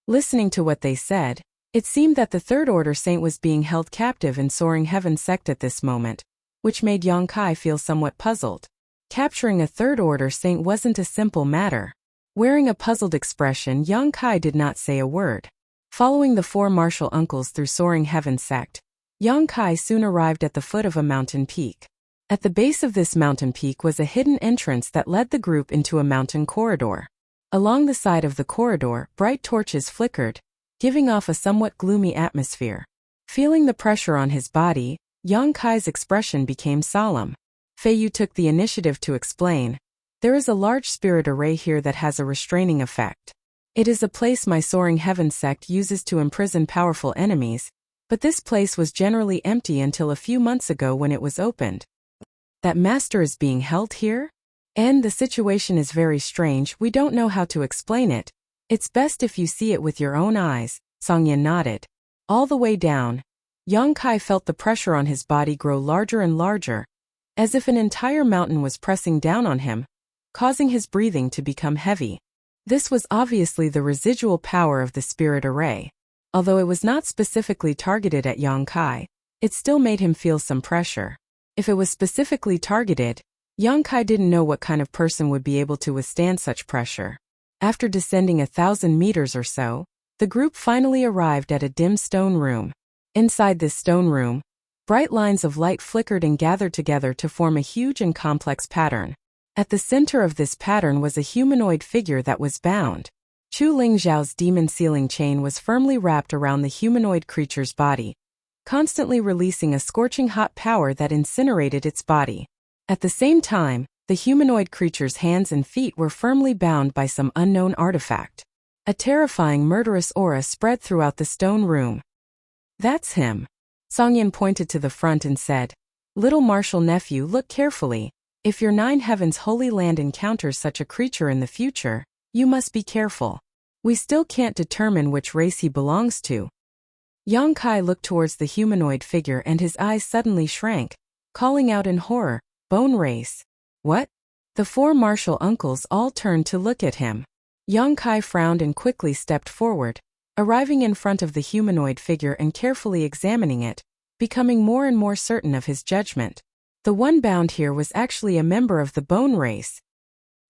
Listening to what they said, it seemed that the third-order saint was being held captive in Soaring Heaven sect at this moment, which made Yang Kai feel somewhat puzzled. Capturing a third-order saint wasn't a simple matter. Wearing a puzzled expression, Yang Kai did not say a word. Following the 4 martial uncles through Soaring Heaven sect, Yang Kai soon arrived at the foot of a mountain peak. At the base of this mountain peak was a hidden entrance that led the group into a mountain corridor. Along the side of the corridor, bright torches flickered, giving off a somewhat gloomy atmosphere. Feeling the pressure on his body, Yang Kai's expression became solemn. Fei Yu took the initiative to explain. There is a large spirit array here that has a restraining effect. It is a place my Soaring Heaven sect uses to imprison powerful enemies, but this place was generally empty until a few months ago when it was opened. That master is being held here? And the situation is very strange, we don't know how to explain it. It's best if you see it with your own eyes, Songyan nodded. All the way down, Yang Kai felt the pressure on his body grow larger and larger, as if an entire mountain was pressing down on him, causing his breathing to become heavy. This was obviously the residual power of the spirit array. Although it was not specifically targeted at Yang Kai, it still made him feel some pressure. If it was specifically targeted, Yang Kai didn't know what kind of person would be able to withstand such pressure. After descending 1,000 meters or so, the group finally arrived at a dim stone room. Inside this stone room, bright lines of light flickered and gathered together to form a huge and complex pattern. At the center of this pattern was a humanoid figure that was bound. Chu Lingzhao's demon sealing chain was firmly wrapped around the humanoid creature's body, constantly releasing a scorching hot power that incinerated its body. At the same time, the humanoid creature's hands and feet were firmly bound by some unknown artifact. A terrifying murderous aura spread throughout the stone room. That's him. Songyan pointed to the front and said, Little martial nephew, look carefully. If your 9 heavens holy land encounters such a creature in the future, you must be careful. We still can't determine which race he belongs to. Yang Kai looked towards the humanoid figure and his eyes suddenly shrank, calling out in horror, Bone race. What? The 4 martial uncles all turned to look at him. Yang Kai frowned and quickly stepped forward, arriving in front of the humanoid figure and carefully examining it, becoming more and more certain of his judgment. The one bound here was actually a member of the Bone race.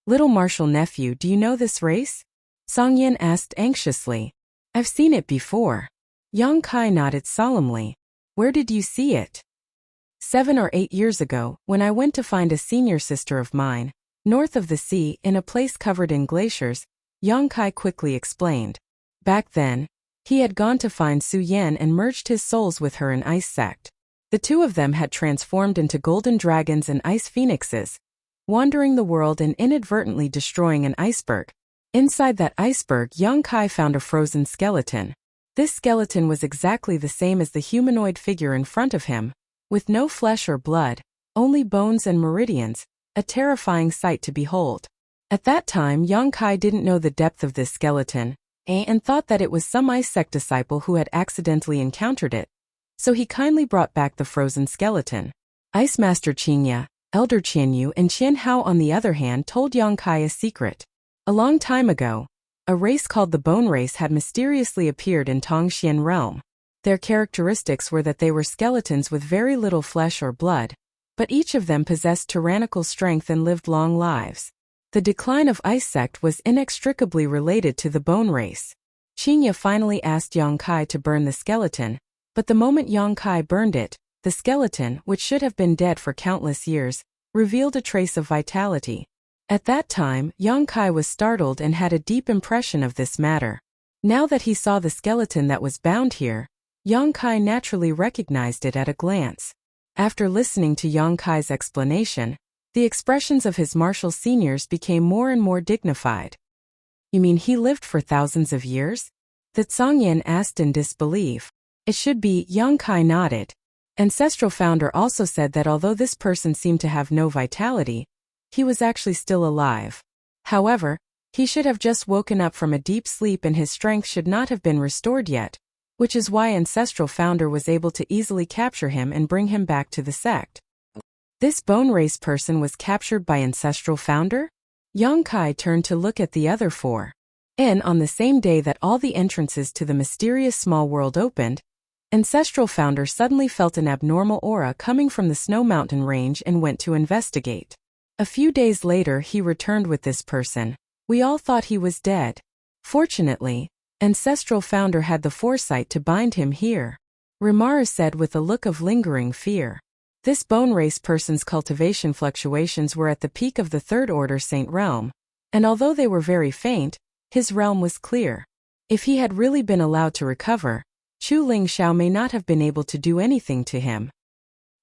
Little martial nephew, do you know this race? Songyan asked anxiously. I've seen it before. Yang Kai nodded solemnly. Where did you see it? 7 or 8 years ago, when I went to find a senior sister of mine, north of the sea, in a place covered in glaciers, Yang Kai quickly explained. Back then, he had gone to find Su Yan and merged his souls with her in ice sect. The two of them had transformed into golden dragons and ice phoenixes, wandering the world and inadvertently destroying an iceberg. Inside that iceberg, Yang Kai found a frozen skeleton. This skeleton was exactly the same as the humanoid figure in front of him, with no flesh or blood, only bones and meridians, a terrifying sight to behold. At that time, Yang Kai didn't know the depth of this skeleton, and thought that it was some ice sect disciple who had accidentally encountered it. So he kindly brought back the frozen skeleton. Ice Master Qinya, Elder Qianyu and Qian Hao on the other hand told Yang Kai a secret. A long time ago, a race called the Bone Race had mysteriously appeared in Tongxian realm. Their characteristics were that they were skeletons with very little flesh or blood, but each of them possessed tyrannical strength and lived long lives. The decline of Ice Sect was inextricably related to the Bone Race. Qinya finally asked Yang Kai to burn the skeleton, but the moment Yang Kai burned it, the skeleton, which should have been dead for countless years, revealed a trace of vitality. At that time, Yang Kai was startled and had a deep impression of this matter. Now that he saw the skeleton that was bound here, Yang Kai naturally recognized it at a glance. After listening to Yang Kai's explanation, the expressions of his martial seniors became more and more dignified. You mean he lived for thousands of years? The Zhongyan asked in disbelief. It should be, Yang Kai nodded. Ancestral Founder also said that although this person seemed to have no vitality, he was actually still alive. However, he should have just woken up from a deep sleep and his strength should not have been restored yet, which is why Ancestral Founder was able to easily capture him and bring him back to the sect. This Bone Race person was captured by Ancestral Founder? Yang Kai turned to look at the other four. And on the same day that all the entrances to the mysterious small world opened, Ancestral Founder suddenly felt an abnormal aura coming from the Snow Mountain range and went to investigate. A few days later he returned with this person. We all thought he was dead. Fortunately, Ancestral Founder had the foresight to bind him here. Rimaru said with a look of lingering fear. This Bone Race person's cultivation fluctuations were at the peak of the Third Order Saint realm, and although they were very faint, his realm was clear. If he had really been allowed to recover, Chu Ling Xiao may not have been able to do anything to him.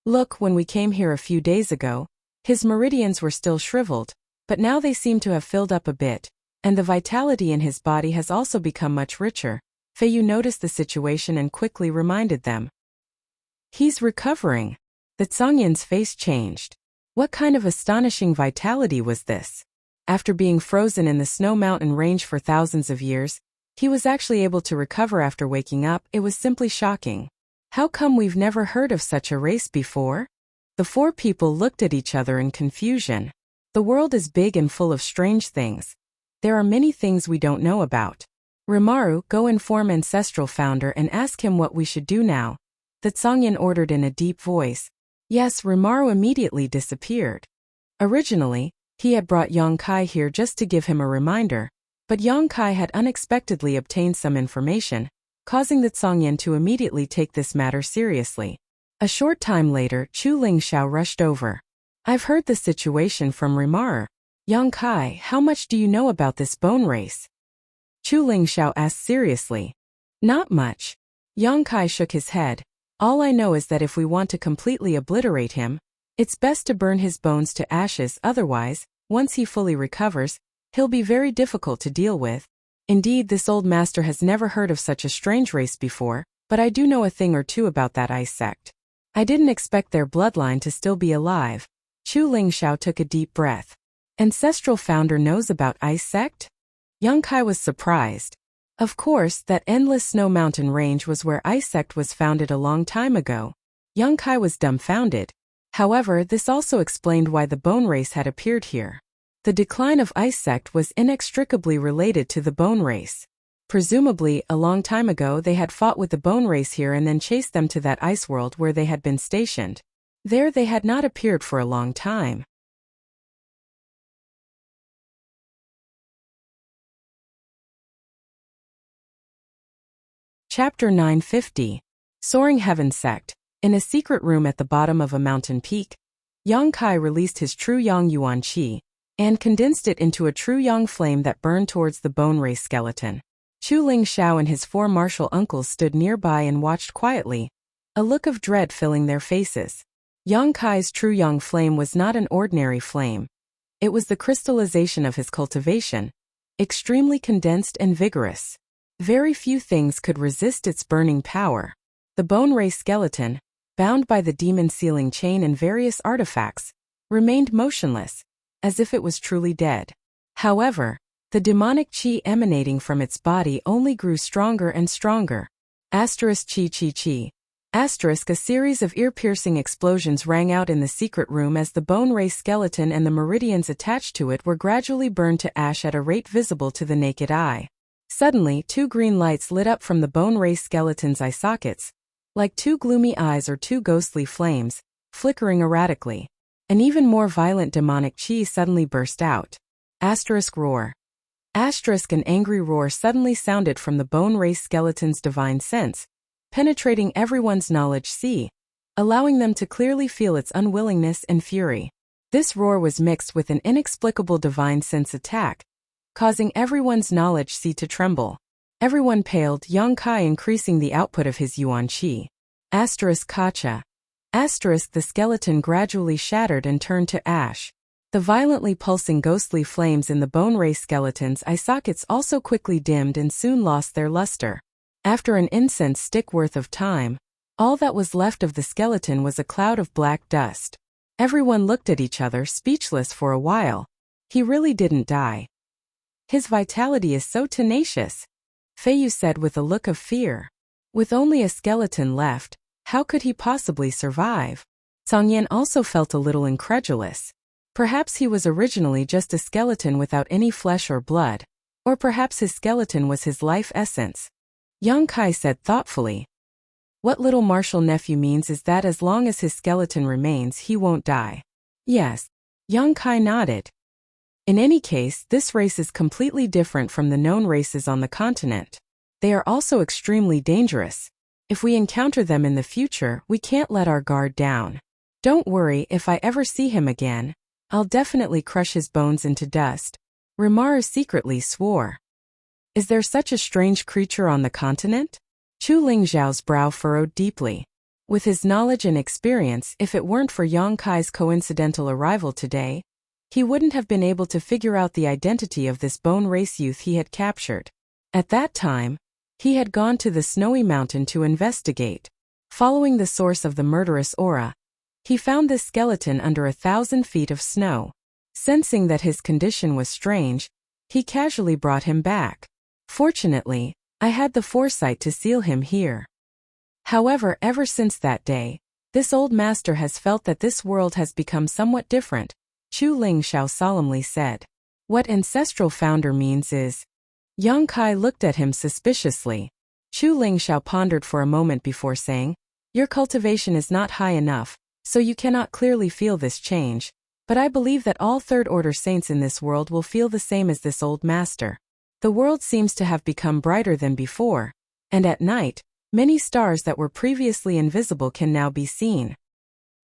Look, when we came here a few days ago, his meridians were still shriveled, but now they seem to have filled up a bit, and the vitality in his body has also become much richer. Feiyu noticed the situation and quickly reminded them. He's recovering. The Zhongyan's face changed. What kind of astonishing vitality was this? After being frozen in the Snow Mountain range for thousands of years, he was actually able to recover after waking up. It was simply shocking. How come we've never heard of such a race before? The four people looked at each other in confusion. The world is big and full of strange things. There are many things we don't know about. Rimaru, go inform Ancestral Founder and ask him what we should do now. The Zhongyan ordered in a deep voice. Yes, Rimaru immediately disappeared. Originally, he had brought Yang Kai here just to give him a reminder, but Yang Kai had unexpectedly obtained some information, causing the Zhongyan to immediately take this matter seriously. A short time later, Chu Ling Xiao rushed over. I've heard the situation from Rimaru. Yang Kai, how much do you know about this Bone Race? Chu Ling Xiao asked seriously. Not much. Yang Kai shook his head. All I know is that if we want to completely obliterate him, it's best to burn his bones to ashes, otherwise, once he fully recovers, he'll be very difficult to deal with. Indeed, this old master has never heard of such a strange race before, but I do know a thing or two about that ice sect. I didn't expect their bloodline to still be alive. Chu Ling Xiao took a deep breath. Ancestral Founder knows about ice sect? Yang Kai was surprised. Of course, that endless Snow Mountain range was where ice sect was founded a long time ago. Yang Kai was dumbfounded. However, this also explained why the Bone Race had appeared here. The decline of ice sect was inextricably related to the Bone Race. Presumably, a long time ago they had fought with the Bone Race here and then chased them to that ice world where they had been stationed. There they had not appeared for a long time. Chapter 950. Soaring Heaven Sect. In a secret room at the bottom of a mountain peak, Yang Kai released his true Yang Yuan Qi and condensed it into a true Yang flame that burned towards the bone ray skeleton. Chu Ling Xiao and his four martial uncles stood nearby and watched quietly, a look of dread filling their faces. Yang Kai's true Yang flame was not an ordinary flame. It was the crystallization of his cultivation, extremely condensed and vigorous. Very few things could resist its burning power. The bone ray skeleton, bound by the demon sealing chain and various artifacts, remained motionless, as if it was truly dead. However, the demonic qi emanating from its body only grew stronger and stronger. Asterisk qi qi qi. Asterisk a series of ear-piercing explosions rang out in the secret room as the bone ray skeleton and the meridians attached to it were gradually burned to ash at a rate visible to the naked eye. Suddenly, two green lights lit up from the bone ray skeleton's eye sockets, like two gloomy eyes or two ghostly flames, flickering erratically. An even more violent demonic qi suddenly burst out. Asterisk roar. Asterisk an angry roar suddenly sounded from the bone ray skeleton's divine sense, penetrating everyone's knowledge sea, allowing them to clearly feel its unwillingness and fury. This roar was mixed with an inexplicable divine sense attack, causing everyone's knowledge sea to tremble. Everyone paled, Yang Kai increasing the output of his Yuan Qi. Asterisk Kacha. Asterisk the skeleton gradually shattered and turned to ash. The violently pulsing ghostly flames in the bone ray skeleton's eye sockets also quickly dimmed and soon lost their luster. After an incense stick worth of time, all that was left of the skeleton was a cloud of black dust. Everyone looked at each other, speechless for a while. He really didn't die. His vitality is so tenacious, Feiyu said with a look of fear. With only a skeleton left, how could he possibly survive? Zhang also felt a little incredulous. Perhaps he was originally just a skeleton without any flesh or blood, or perhaps his skeleton was his life essence. Yang Kai said thoughtfully. What little martial nephew means is that as long as his skeleton remains, he won't die. Yes. Yang Kai nodded. In any case, this race is completely different from the known races on the continent. They are also extremely dangerous. If we encounter them in the future, we can't let our guard down. Don't worry, if I ever see him again, I'll definitely crush his bones into dust. Rimaru secretly swore. Is there such a strange creature on the continent? Chu Lingzhao's brow furrowed deeply. With his knowledge and experience, if it weren't for Yang Kai's coincidental arrival today, he wouldn't have been able to figure out the identity of this bone race youth he had captured. At that time, he had gone to the snowy mountain to investigate. Following the source of the murderous aura, he found this skeleton under 1,000 feet of snow. Sensing that his condition was strange, he casually brought him back. Fortunately, I had the foresight to seal him here. However, ever since that day, this old master has felt that this world has become somewhat different, Chu Ling Xiao solemnly said. What ancestral founder means is... Yang Kai looked at him suspiciously. Chu Ling Xiao pondered for a moment before saying, your cultivation is not high enough, so you cannot clearly feel this change, but I believe that all third-order saints in this world will feel the same as this old master. The world seems to have become brighter than before, and at night, many stars that were previously invisible can now be seen.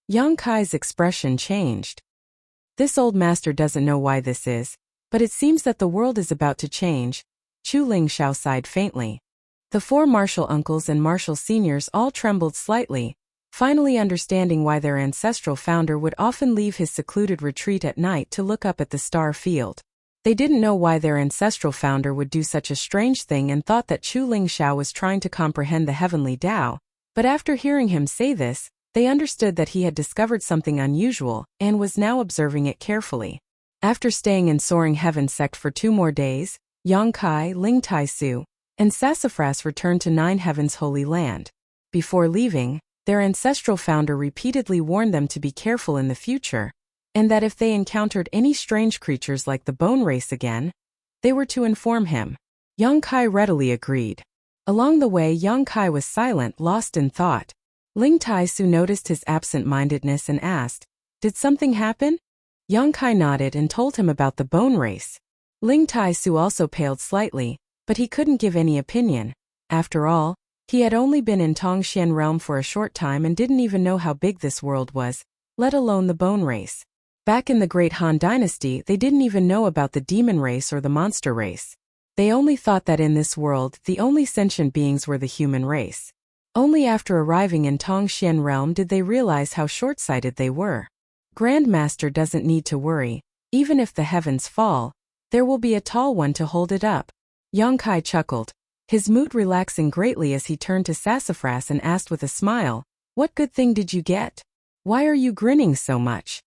Yang Kai's expression changed. This old master doesn't know why this is, but it seems that the world is about to change. Chu Ling Xiao sighed faintly. The four martial uncles and martial seniors all trembled slightly, finally understanding why their ancestral founder would often leave his secluded retreat at night to look up at the star field. They didn't know why their ancestral founder would do such a strange thing and thought that Chu Ling Xiao was trying to comprehend the heavenly Tao, but after hearing him say this, they understood that he had discovered something unusual and was now observing it carefully. After staying in Soaring Heaven Sect for 2 more days, Yang Kai, Ling Tai Su, and Sassafras returned to Nine Heavens Holy Land. Before leaving, their ancestral founder repeatedly warned them to be careful in the future, and that if they encountered any strange creatures like the bone race again, they were to inform him. Yang Kai readily agreed. Along the way, Yang Kai was silent, lost in thought. Ling Tai Su noticed his absent-mindedness and asked, did something happen? Yang Kai nodded and told him about the bone race. Ling Tai Su also paled slightly, but he couldn't give any opinion. After all, He had only been in Tongxian realm for a short time and didn't even know how big this world was, let alone the bone race. Back in the Great Han Dynasty, they didn't even know about the demon race or the monster race. They only thought that in this world, the only sentient beings were the human race. Only after arriving in Tongxian realm did they realize how short-sighted they were. Grandmaster doesn't need to worry. Even if the heavens fall, there will be a tall one to hold it up. Yang Kai chuckled, his mood relaxing greatly as he turned to Sassafras and asked with a smile, "What good thing did you get? Why are you grinning so much?"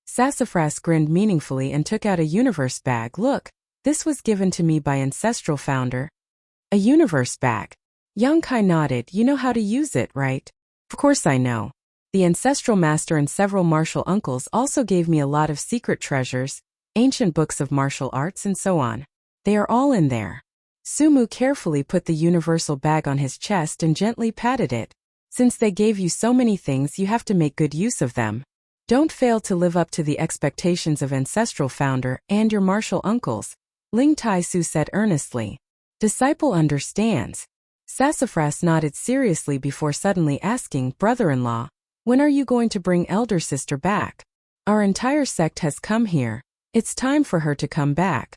Sassafras grinned meaningfully and took out a universe bag. "Look, this was given to me by Ancestral Founder." "A universe bag?" Yang Kai nodded. "You know how to use it, right?" "Of course I know. The Ancestral Master and several martial uncles also gave me a lot of secret treasures, ancient books of martial arts and so on. They are all in there." Sumu carefully put the universal bag on his chest and gently patted it. "Since they gave you so many things, you have to make good use of them. Don't fail to live up to the expectations of Ancestral Founder and your martial uncles," Ling Tai Su said earnestly. "Disciple understands." Sassafras nodded seriously before suddenly asking, "Brother-in-law, when are you going to bring elder sister back? Our entire sect has come here. It's time for her to come back."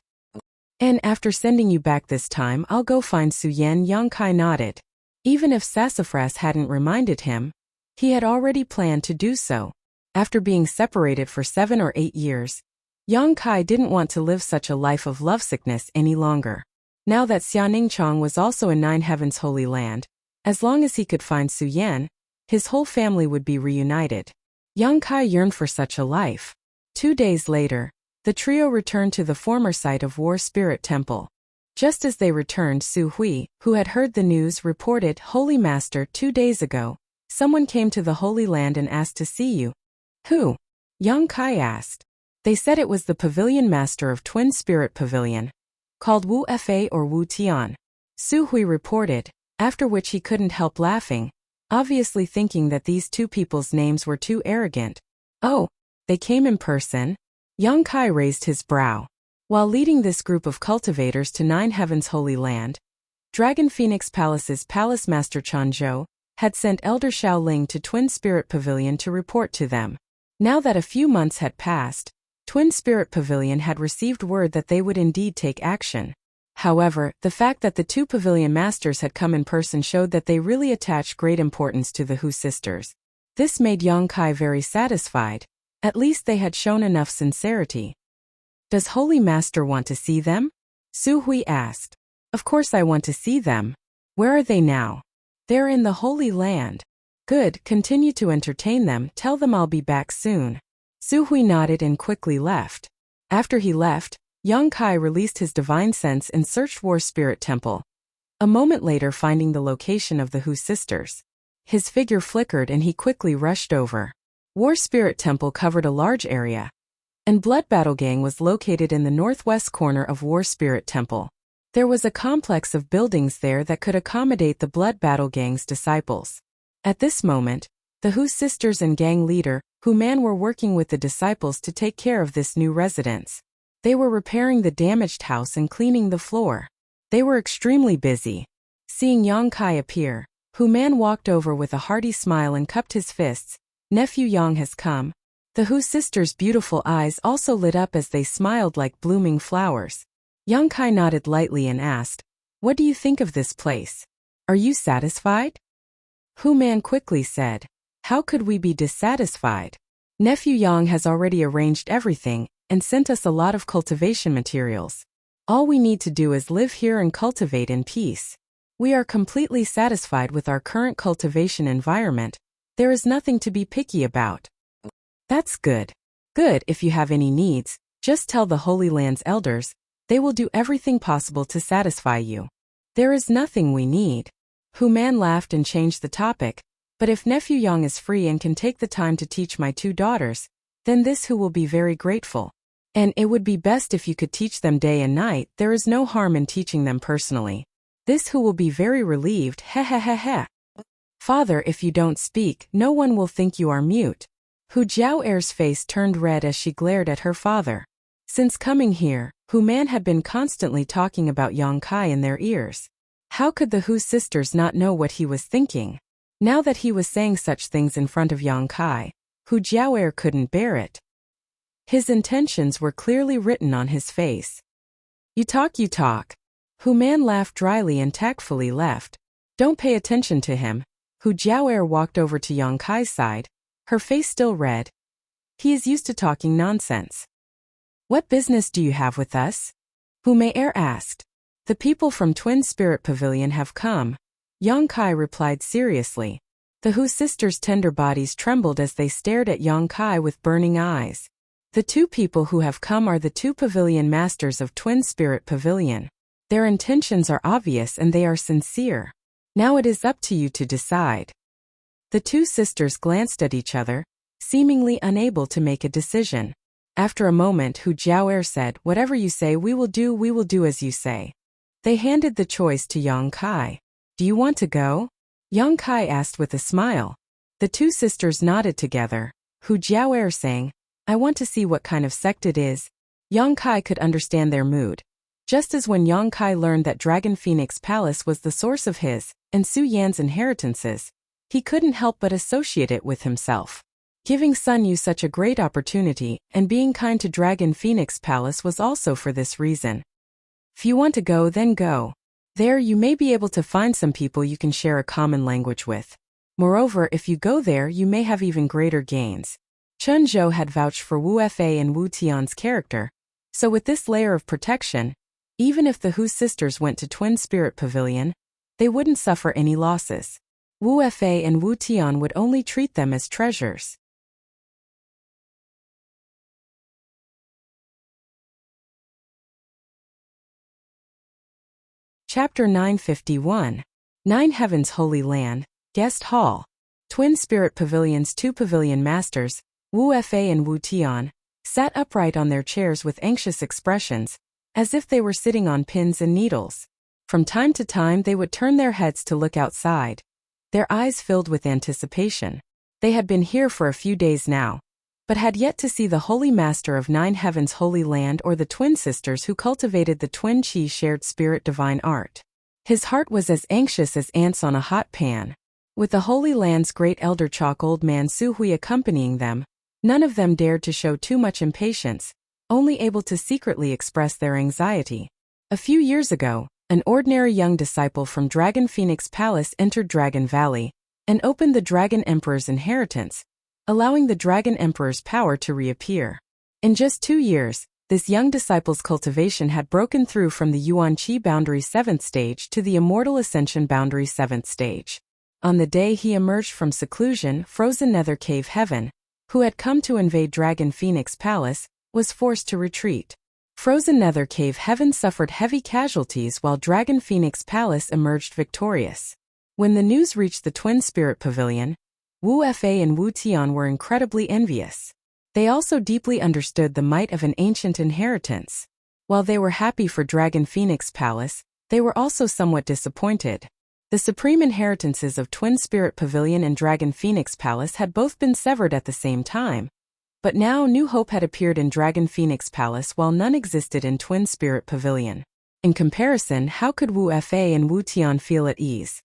"And after sending you back this time, I'll go find Su Yan." Yang Kai nodded. Even if Sassafras hadn't reminded him, he had already planned to do so. After being separated for 7 or 8 years, Yang Kai didn't want to live such a life of lovesickness any longer. Now that Xiaoning was also in Nine Heavens Holy Land, as long as he could find Su Yan, his whole family would be reunited. Yang Kai yearned for such a life. 2 days later, the trio returned to the former site of War Spirit Temple. Just as they returned, Su Hui, who had heard the news, reported, "Holy Master, 2 days ago, someone came to the Holy Land and asked to see you." "Who?" Yang Kai asked. "They said it was the Pavilion Master of Twin Spirit Pavilion, called Wu Fa or Wu Tian." Su Hui reported, after which he couldn't help laughing, obviously thinking that these two people's names were too arrogant. "Oh, they came in person?" Yang Kai raised his brow. While leading this group of cultivators to Nine Heavens Holy Land, Dragon Phoenix Palace's Palace Master Chanzhou had sent Elder Xiaoling to Twin Spirit Pavilion to report to them. Now that a few months had passed, Twin Spirit Pavilion had received word that they would indeed take action. However, the fact that the two pavilion masters had come in person showed that they really attached great importance to the Hu sisters. This made Yang Kai very satisfied. At least they had shown enough sincerity. "Does Holy Master want to see them?" Su Hui asked. "Of course I want to see them. Where are they now?" "They're in the Holy Land." "Good, continue to entertain them. Tell them I'll be back soon." Su Hui nodded and quickly left. After he left, Yang Kai released his divine sense and searched War Spirit Temple. A moment later, finding the location of the Hu sisters, his figure flickered and he quickly rushed over. War Spirit Temple covered a large area, and Blood Battle Gang was located in the northwest corner of War Spirit Temple. There was a complex of buildings there that could accommodate the Blood Battle Gang's disciples. At this moment, the Hu sisters and gang leader, Hu Man, were working with the disciples to take care of this new residence. They were repairing the damaged house and cleaning the floor. They were extremely busy. Seeing Yang Kai appear, Hu Man walked over with a hearty smile and cupped his fists. "Nephew Yang has come." The Hu sisters' beautiful eyes also lit up as they smiled like blooming flowers. Yang Kai nodded lightly and asked, "What do you think of this place? Are you satisfied?" Hu Man quickly said, "How could we be dissatisfied? Nephew Yang has already arranged everything and sent us a lot of cultivation materials. All we need to do is live here and cultivate in peace. We are completely satisfied with our current cultivation environment. There is nothing to be picky about." "That's good. Good, if you have any needs, just tell the Holy Land's elders. They will do everything possible to satisfy you. There is nothing we need." Hu Man laughed and changed the topic. "But if Nephew Yang is free and can take the time to teach my 2 daughters, then this Hu will be very grateful. And it would be best if you could teach them day and night. There is no harm in teaching them personally. This Hu will be very relieved. Heh heh heh heh. Father, if you don't speak, no one will think you are mute." Hu Jiaoer's face turned red as she glared at her father. Since coming here, Hu Man had been constantly talking about Yang Kai in their ears. How could the Hu sisters not know what he was thinking? Now that he was saying such things in front of Yang Kai, Hu Jiaoer couldn't bear it. His intentions were clearly written on his face. You talk. Hu Man laughed dryly and tactfully left. Don't pay attention to him. Hu Jiaoer walked over to Yang Kai's side, her face still red. He is used to talking nonsense. What business do you have with us? Hu Mei'er asked. The people from Twin Spirit Pavilion have come. Yang Kai replied seriously. The Hu sisters' tender bodies trembled as they stared at Yang Kai with burning eyes. The two people who have come are the two pavilion masters of Twin Spirit Pavilion. Their intentions are obvious and they are sincere. Now it is up to you to decide. The two sisters glanced at each other, seemingly unable to make a decision. After a moment, Hu Jiaoer said, Whatever you say we will do as you say. They handed the choice to Yang Kai. Do you want to go? Yang Kai asked with a smile. The two sisters nodded together, Hu Jiaoer saying, I want to see what kind of sect it is. Yang Kai could understand their mood. Just as when Yang Kai learned that Dragon Phoenix Palace was the source of his and Su Yan's inheritances, he couldn't help but associate it with himself. Giving Sun Yu such a great opportunity and being kind to Dragon Phoenix Palace was also for this reason. If you want to go, then go. There you may be able to find some people you can share a common language with. Moreover, if you go there you may have even greater gains. Chun Zhou had vouched for Wu Fei and Wu Tian's character, so with this layer of protection, even if the Hu sisters went to Twin Spirit Pavilion, they wouldn't suffer any losses. Wu Fei and Wu Tian would only treat them as treasures. Chapter 951. Nine Heavens Holy Land, Guest Hall. Twin Spirit Pavilion's two pavilion masters, Wu Fei and Wu Tian, sat upright on their chairs with anxious expressions, as if they were sitting on pins and needles. From time to time they would turn their heads to look outside, their eyes filled with anticipation. They had been here for a few days now, but had yet to see the Holy Master of Nine Heavens Holy Land or the twin sisters who cultivated the twin chi shared spirit divine art. His heart was as anxious as ants on a hot pan. With the Holy Land's great elder chalk old man Su Hui accompanying them, none of them dared to show too much impatience, only able to secretly express their anxiety. A few years ago, an ordinary young disciple from Dragon Phoenix Palace entered Dragon Valley and opened the Dragon Emperor's inheritance, allowing the Dragon Emperor's power to reappear. In just 2 years, this young disciple's cultivation had broken through from the Yuan Qi Boundary 7th stage to the Immortal Ascension Boundary 7th stage. On the day he emerged from seclusion, Frozen Nether Cave Heaven, who had come to invade Dragon Phoenix Palace, was forced to retreat. Frozen Nether Cave Heaven suffered heavy casualties while Dragon Phoenix Palace emerged victorious. When the news reached the Twin Spirit Pavilion, Wu Fei and Wu Tian were incredibly envious. They also deeply understood the might of an ancient inheritance. While they were happy for Dragon Phoenix Palace, they were also somewhat disappointed. The supreme inheritances of Twin Spirit Pavilion and Dragon Phoenix Palace had both been severed at the same time. But now new hope had appeared in Dragon Phoenix Palace while none existed in Twin Spirit Pavilion. In comparison, how could Wu Fei and Wu Tian feel at ease?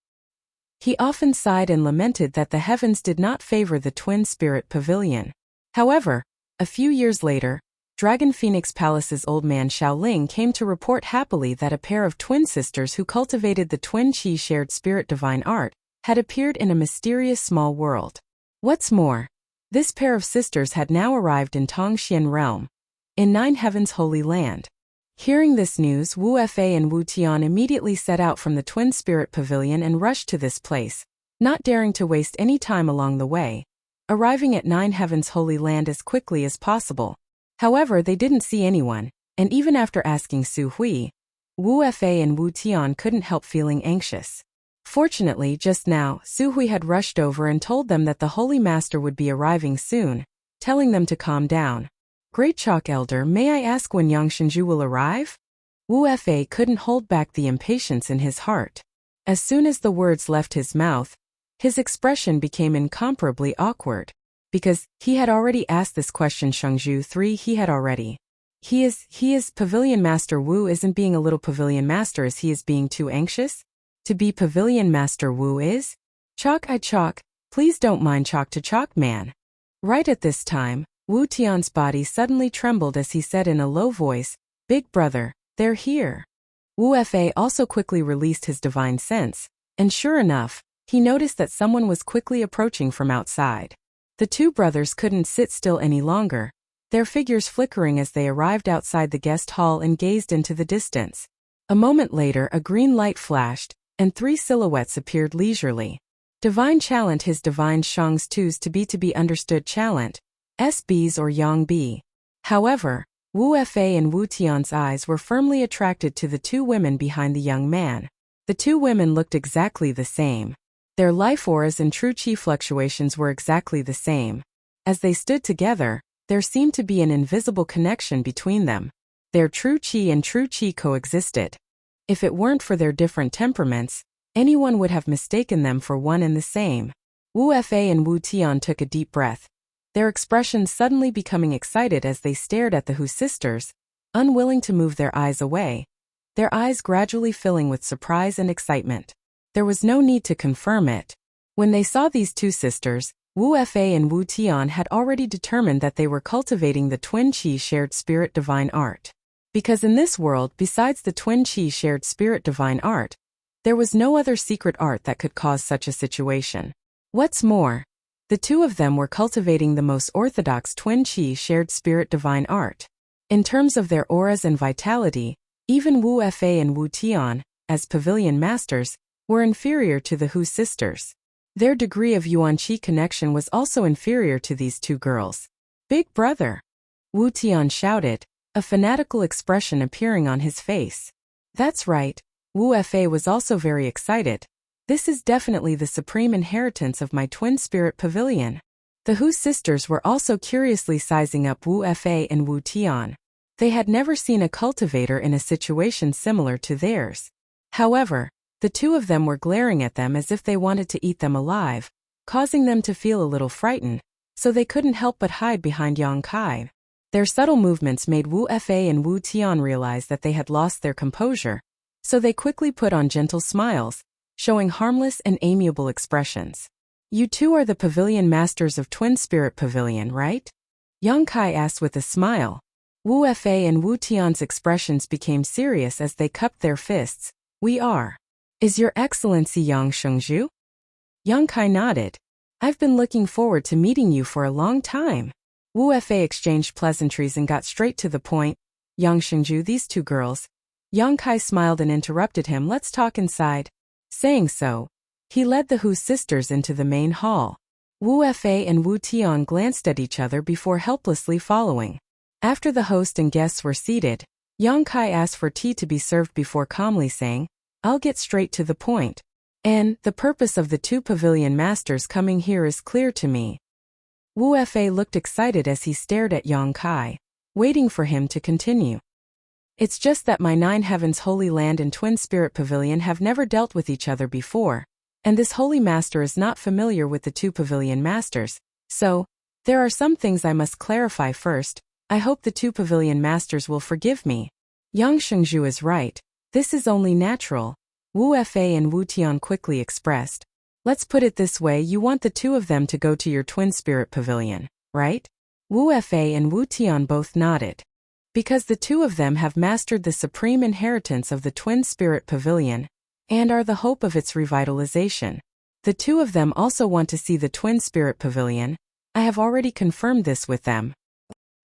He often sighed and lamented that the heavens did not favor the Twin Spirit Pavilion. However, a few years later, Dragon Phoenix Palace's old man Xiaoling came to report happily that a pair of twin sisters who cultivated the twin chi shared spirit divine art had appeared in a mysterious small world. What's more, this pair of sisters had now arrived in Tongxian Realm, in Nine Heavens Holy Land. Hearing this news, Wu Fei and Wu Tian immediately set out from the Twin Spirit Pavilion and rushed to this place, not daring to waste any time along the way, arriving at Nine Heavens Holy Land as quickly as possible. However, they didn't see anyone, and even after asking Su Hui, Wu Fei and Wu Tian couldn't help feeling anxious. Fortunately, just now, Su Hui had rushed over and told them that the Holy Master would be arriving soon, telling them to calm down. Great Chalk Elder, may I ask when Yang Shenju will arrive? Wu Fei couldn't hold back the impatience in his heart. As soon as the words left his mouth, his expression became incomparably awkward. Because he had already asked this question Shengzhu 3 he had already. He is Pavilion Master Wu isn't being a little Pavilion Master as he is being too anxious? to be pavilion master Wu is? Chalk, please don't mind Chalk to Chalk man. Right at this time, Wu Tian's body suddenly trembled as he said in a low voice, Big brother, they're here. Wu Fa also quickly released his divine sense, and sure enough, he noticed that someone was quickly approaching from outside. The two brothers couldn't sit still any longer, their figures flickering as they arrived outside the guest hall and gazed into the distance. A moment later a green light flashed, and 3 silhouettes appeared leisurely. Divine Chalant, his divine Shang's twos to be understood Chalant, SBs or Yang B. However, Wu Fa and Wu Tian's eyes were firmly attracted to the 2 women behind the young man. The 2 women looked exactly the same. Their life auras and true qi fluctuations were exactly the same. As they stood together, there seemed to be an invisible connection between them. Their true qi and true qi coexisted. If it weren't for their different temperaments, anyone would have mistaken them for one and the same. Wu Fa and Wu Tian took a deep breath, their expressions suddenly becoming excited as they stared at the Hu sisters, unwilling to move their eyes away, their eyes gradually filling with surprise and excitement. There was no need to confirm it. When they saw these 2 sisters, Wu Fa and Wu Tian had already determined that they were cultivating the twin qi shared spirit divine art. Because in this world, besides the twin qi shared spirit divine art, there was no other secret art that could cause such a situation. What's more, the 2 of them were cultivating the most orthodox twin qi shared spirit divine art. In terms of their auras and vitality, even Wu Fa and Wu Tian, as pavilion masters, were inferior to the Hu sisters. Their degree of Yuan qi connection was also inferior to these 2 girls. Big brother! Wu Tian shouted, a fanatical expression appearing on his face. That's right, Wu Fa was also very excited. This is definitely the supreme inheritance of my twin spirit pavilion. The Hu sisters were also curiously sizing up Wu Fa and Wu Tian. They had never seen a cultivator in a situation similar to theirs. However, the 2 of them were glaring at them as if they wanted to eat them alive, causing them to feel a little frightened, so they couldn't help but hide behind Yang Kai. Their subtle movements made Wu Fa and Wu Tian realize that they had lost their composure, so they quickly put on gentle smiles, showing harmless and amiable expressions. You 2 are the pavilion masters of Twin Spirit Pavilion, right? Yang Kai asked with a smile. Wu Fa and Wu Tian's expressions became serious as they cupped their fists. We are. Is Your Excellency Yang Shengzhu? Yang Kai nodded. I've been looking forward to meeting you for a long time. Wu Fa exchanged pleasantries and got straight to the point. Yang Shengzhu, these 2 girls. Yang Kai smiled and interrupted him. Let's talk inside. Saying so, he led the Hu sisters into the main hall. Wu Fa and Wu Tian glanced at each other before helplessly following. After the host and guests were seated, Yang Kai asked for tea to be served before calmly saying, I'll get straight to the point. And the purpose of the 2 pavilion masters coming here is clear to me. Wu Fa looked excited as he stared at Yang Kai, waiting for him to continue. It's just that my 9 heavens holy land and twin spirit pavilion have never dealt with each other before, and this holy master is not familiar with the 2 pavilion masters, so, there are some things I must clarify first. I hope the 2 pavilion masters will forgive me. Yang Shengzhu is right, this is only natural, Wu Fa and Wu Tian quickly expressed. Let's put it this way, you want the 2 of them to go to your twin spirit pavilion, right? Wu Fa and Wu Tian both nodded. Because the 2 of them have mastered the supreme inheritance of the Twin Spirit Pavilion, and are the hope of its revitalization. The 2 of them also want to see the Twin Spirit Pavilion. I have already confirmed this with them.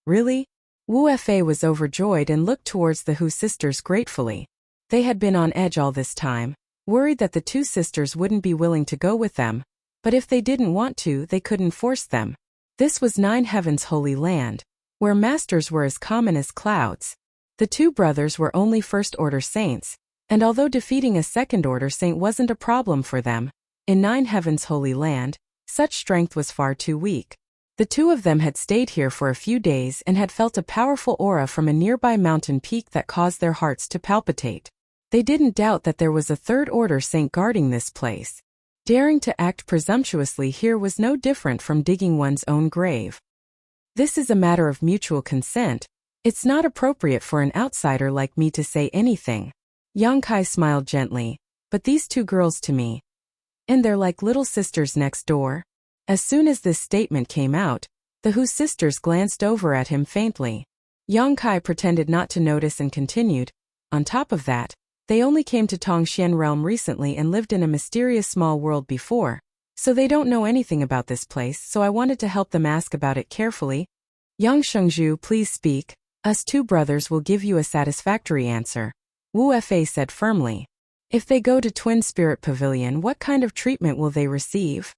Really? Wu Fa was overjoyed and looked towards the Hu sisters gratefully. They had been on edge all this time, worried that the 2 sisters wouldn't be willing to go with them, but if they didn't want to, they couldn't force them. This was 9 heavens holy land, where masters were as common as clouds. The 2 brothers were only first-order saints, and although defeating a second-order saint wasn't a problem for them, in 9 heavens holy land, such strength was far too weak. The 2 of them had stayed here for a few days and had felt a powerful aura from a nearby mountain peak that caused their hearts to palpitate. They didn't doubt that there was a third-order saint guarding this place. Daring to act presumptuously here was no different from digging one's own grave. This is a matter of mutual consent. It's not appropriate for an outsider like me to say anything. Yang Kai smiled gently. but these two girls to me. And they're like little sisters next door. As soon as this statement came out, the Hu sisters glanced over at him faintly. Yang Kai pretended not to notice and continued, on top of that, they only came to Tongxian realm recently and lived in a mysterious small world before, so they don't know anything about this place, so I wanted to help them ask about it carefully. Yang Shengzhu, please speak. Us two brothers will give you a satisfactory answer, Wu Fa said firmly. If they go to Twin Spirit Pavilion, what kind of treatment will they receive?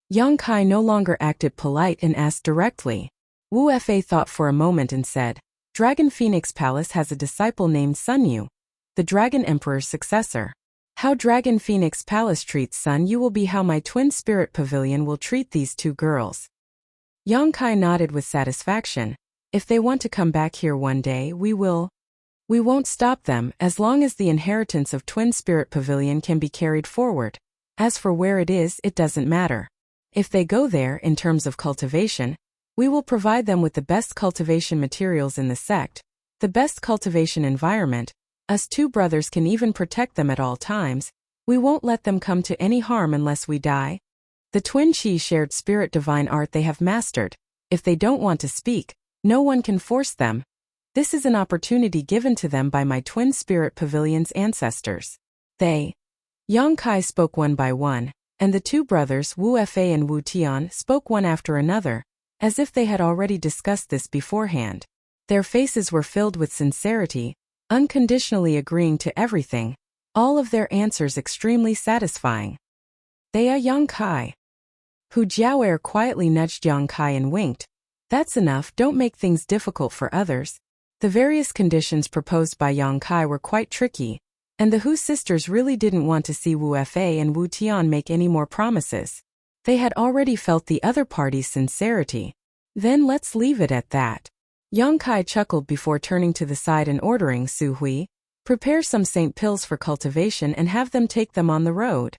Yang Kai no longer acted polite and asked directly. Wu Fa thought for a moment and said, Dragon Phoenix Palace has a disciple named Sun Yu, the Dragon Emperor's successor. How Dragon Phoenix Palace treats Sun Yu will be how my Twin Spirit Pavilion will treat these two girls. Yang Kai nodded with satisfaction. If they want to come back here one day, we will. We won't stop them as long as the inheritance of Twin Spirit Pavilion can be carried forward. As for where it is, it doesn't matter. If they go there in terms of cultivation, we will provide them with the best cultivation materials in the sect, the best cultivation environment. Us two brothers can even protect them at all times. We won't let them come to any harm unless we die. The twin Qi shared spirit divine art they have mastered. If they don't want to speak, no one can force them. This is an opportunity given to them by my Twin Spirit Pavilion's ancestors. They. Yang Kai spoke one by one, and the two brothers Wu Fa and Wu Tian spoke one after another, as if they had already discussed this beforehand. Their faces were filled with sincerity, unconditionally agreeing to everything, all of their answers extremely satisfying. They are Yang Kai. Hu Jiaoer quietly nudged Yang Kai and winked. That's enough, don't make things difficult for others. The various conditions proposed by Yang Kai were quite tricky, and the Hu sisters really didn't want to see Wu Fa and Wu Tian make any more promises. They had already felt the other party's sincerity. Then let's leave it at that. Yang Kai chuckled before turning to the side and ordering Su Hui, prepare some saint pills for cultivation and have them take them on the road.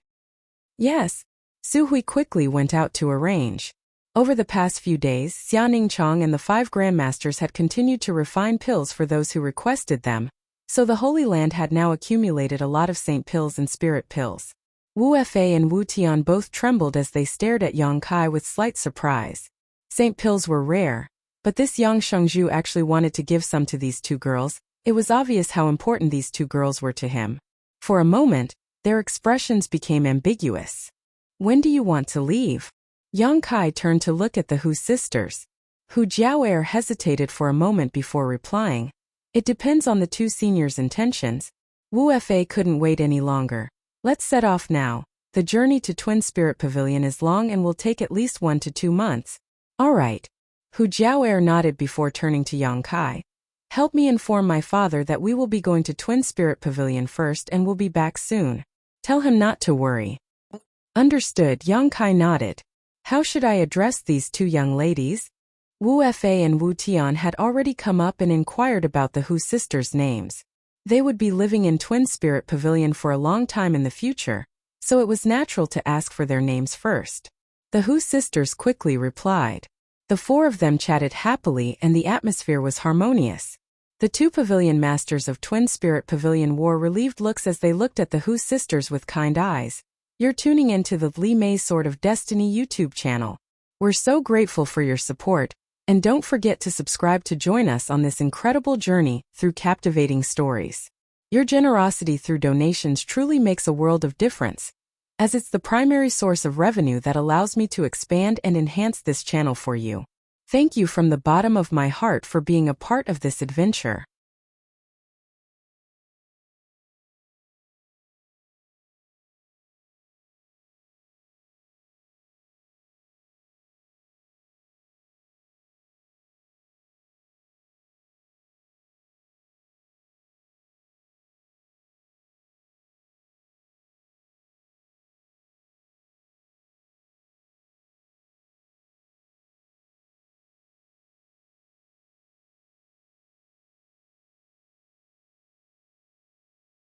Yes. Su Hui quickly went out to arrange. Over the past few days, Xianing Chong and the 5 grandmasters had continued to refine pills for those who requested them, so the Holy Land had now accumulated a lot of saint pills and spirit pills. Wu Fa and Wu Tian both trembled as they stared at Yang Kai with slight surprise. Saint pills were rare, but this Yang Shengzhu actually wanted to give some to these two girls. It was obvious how important these two girls were to him. For a moment, their expressions became ambiguous. When do you want to leave? Yang Kai turned to look at the Hu sisters. Hu Jiaoer hesitated for a moment before replying. It depends on the two seniors' intentions. Wu Fa couldn't wait any longer. Let's set off now. The journey to Twin Spirit Pavilion is long and will take at least 1 to 2 months. All right. Hu Jiaoer nodded before turning to Yang Kai. Help me inform my father that we will be going to Twin Spirit Pavilion first and will be back soon. Tell him not to worry. Understood. Yang Kai nodded. How should I address these two young ladies? Wu Fa and Wu Tian had already come up and inquired about the Hu sisters' names. They would be living in Twin Spirit Pavilion for a long time in the future, so it was natural to ask for their names first. The Hu sisters quickly replied. The 4 of them chatted happily and the atmosphere was harmonious. The 2 pavilion masters of Twin Spirit Pavilion wore relieved looks as they looked at the Hu sisters with kind eyes. You're tuning into the Li Mei Sword of Destiny YouTube channel. We're so grateful for your support, and don't forget to subscribe to join us on this incredible journey through captivating stories. Your generosity through donations truly makes a world of difference, as it's the primary source of revenue that allows me to expand and enhance this channel for you. Thank you from the bottom of my heart for being a part of this adventure.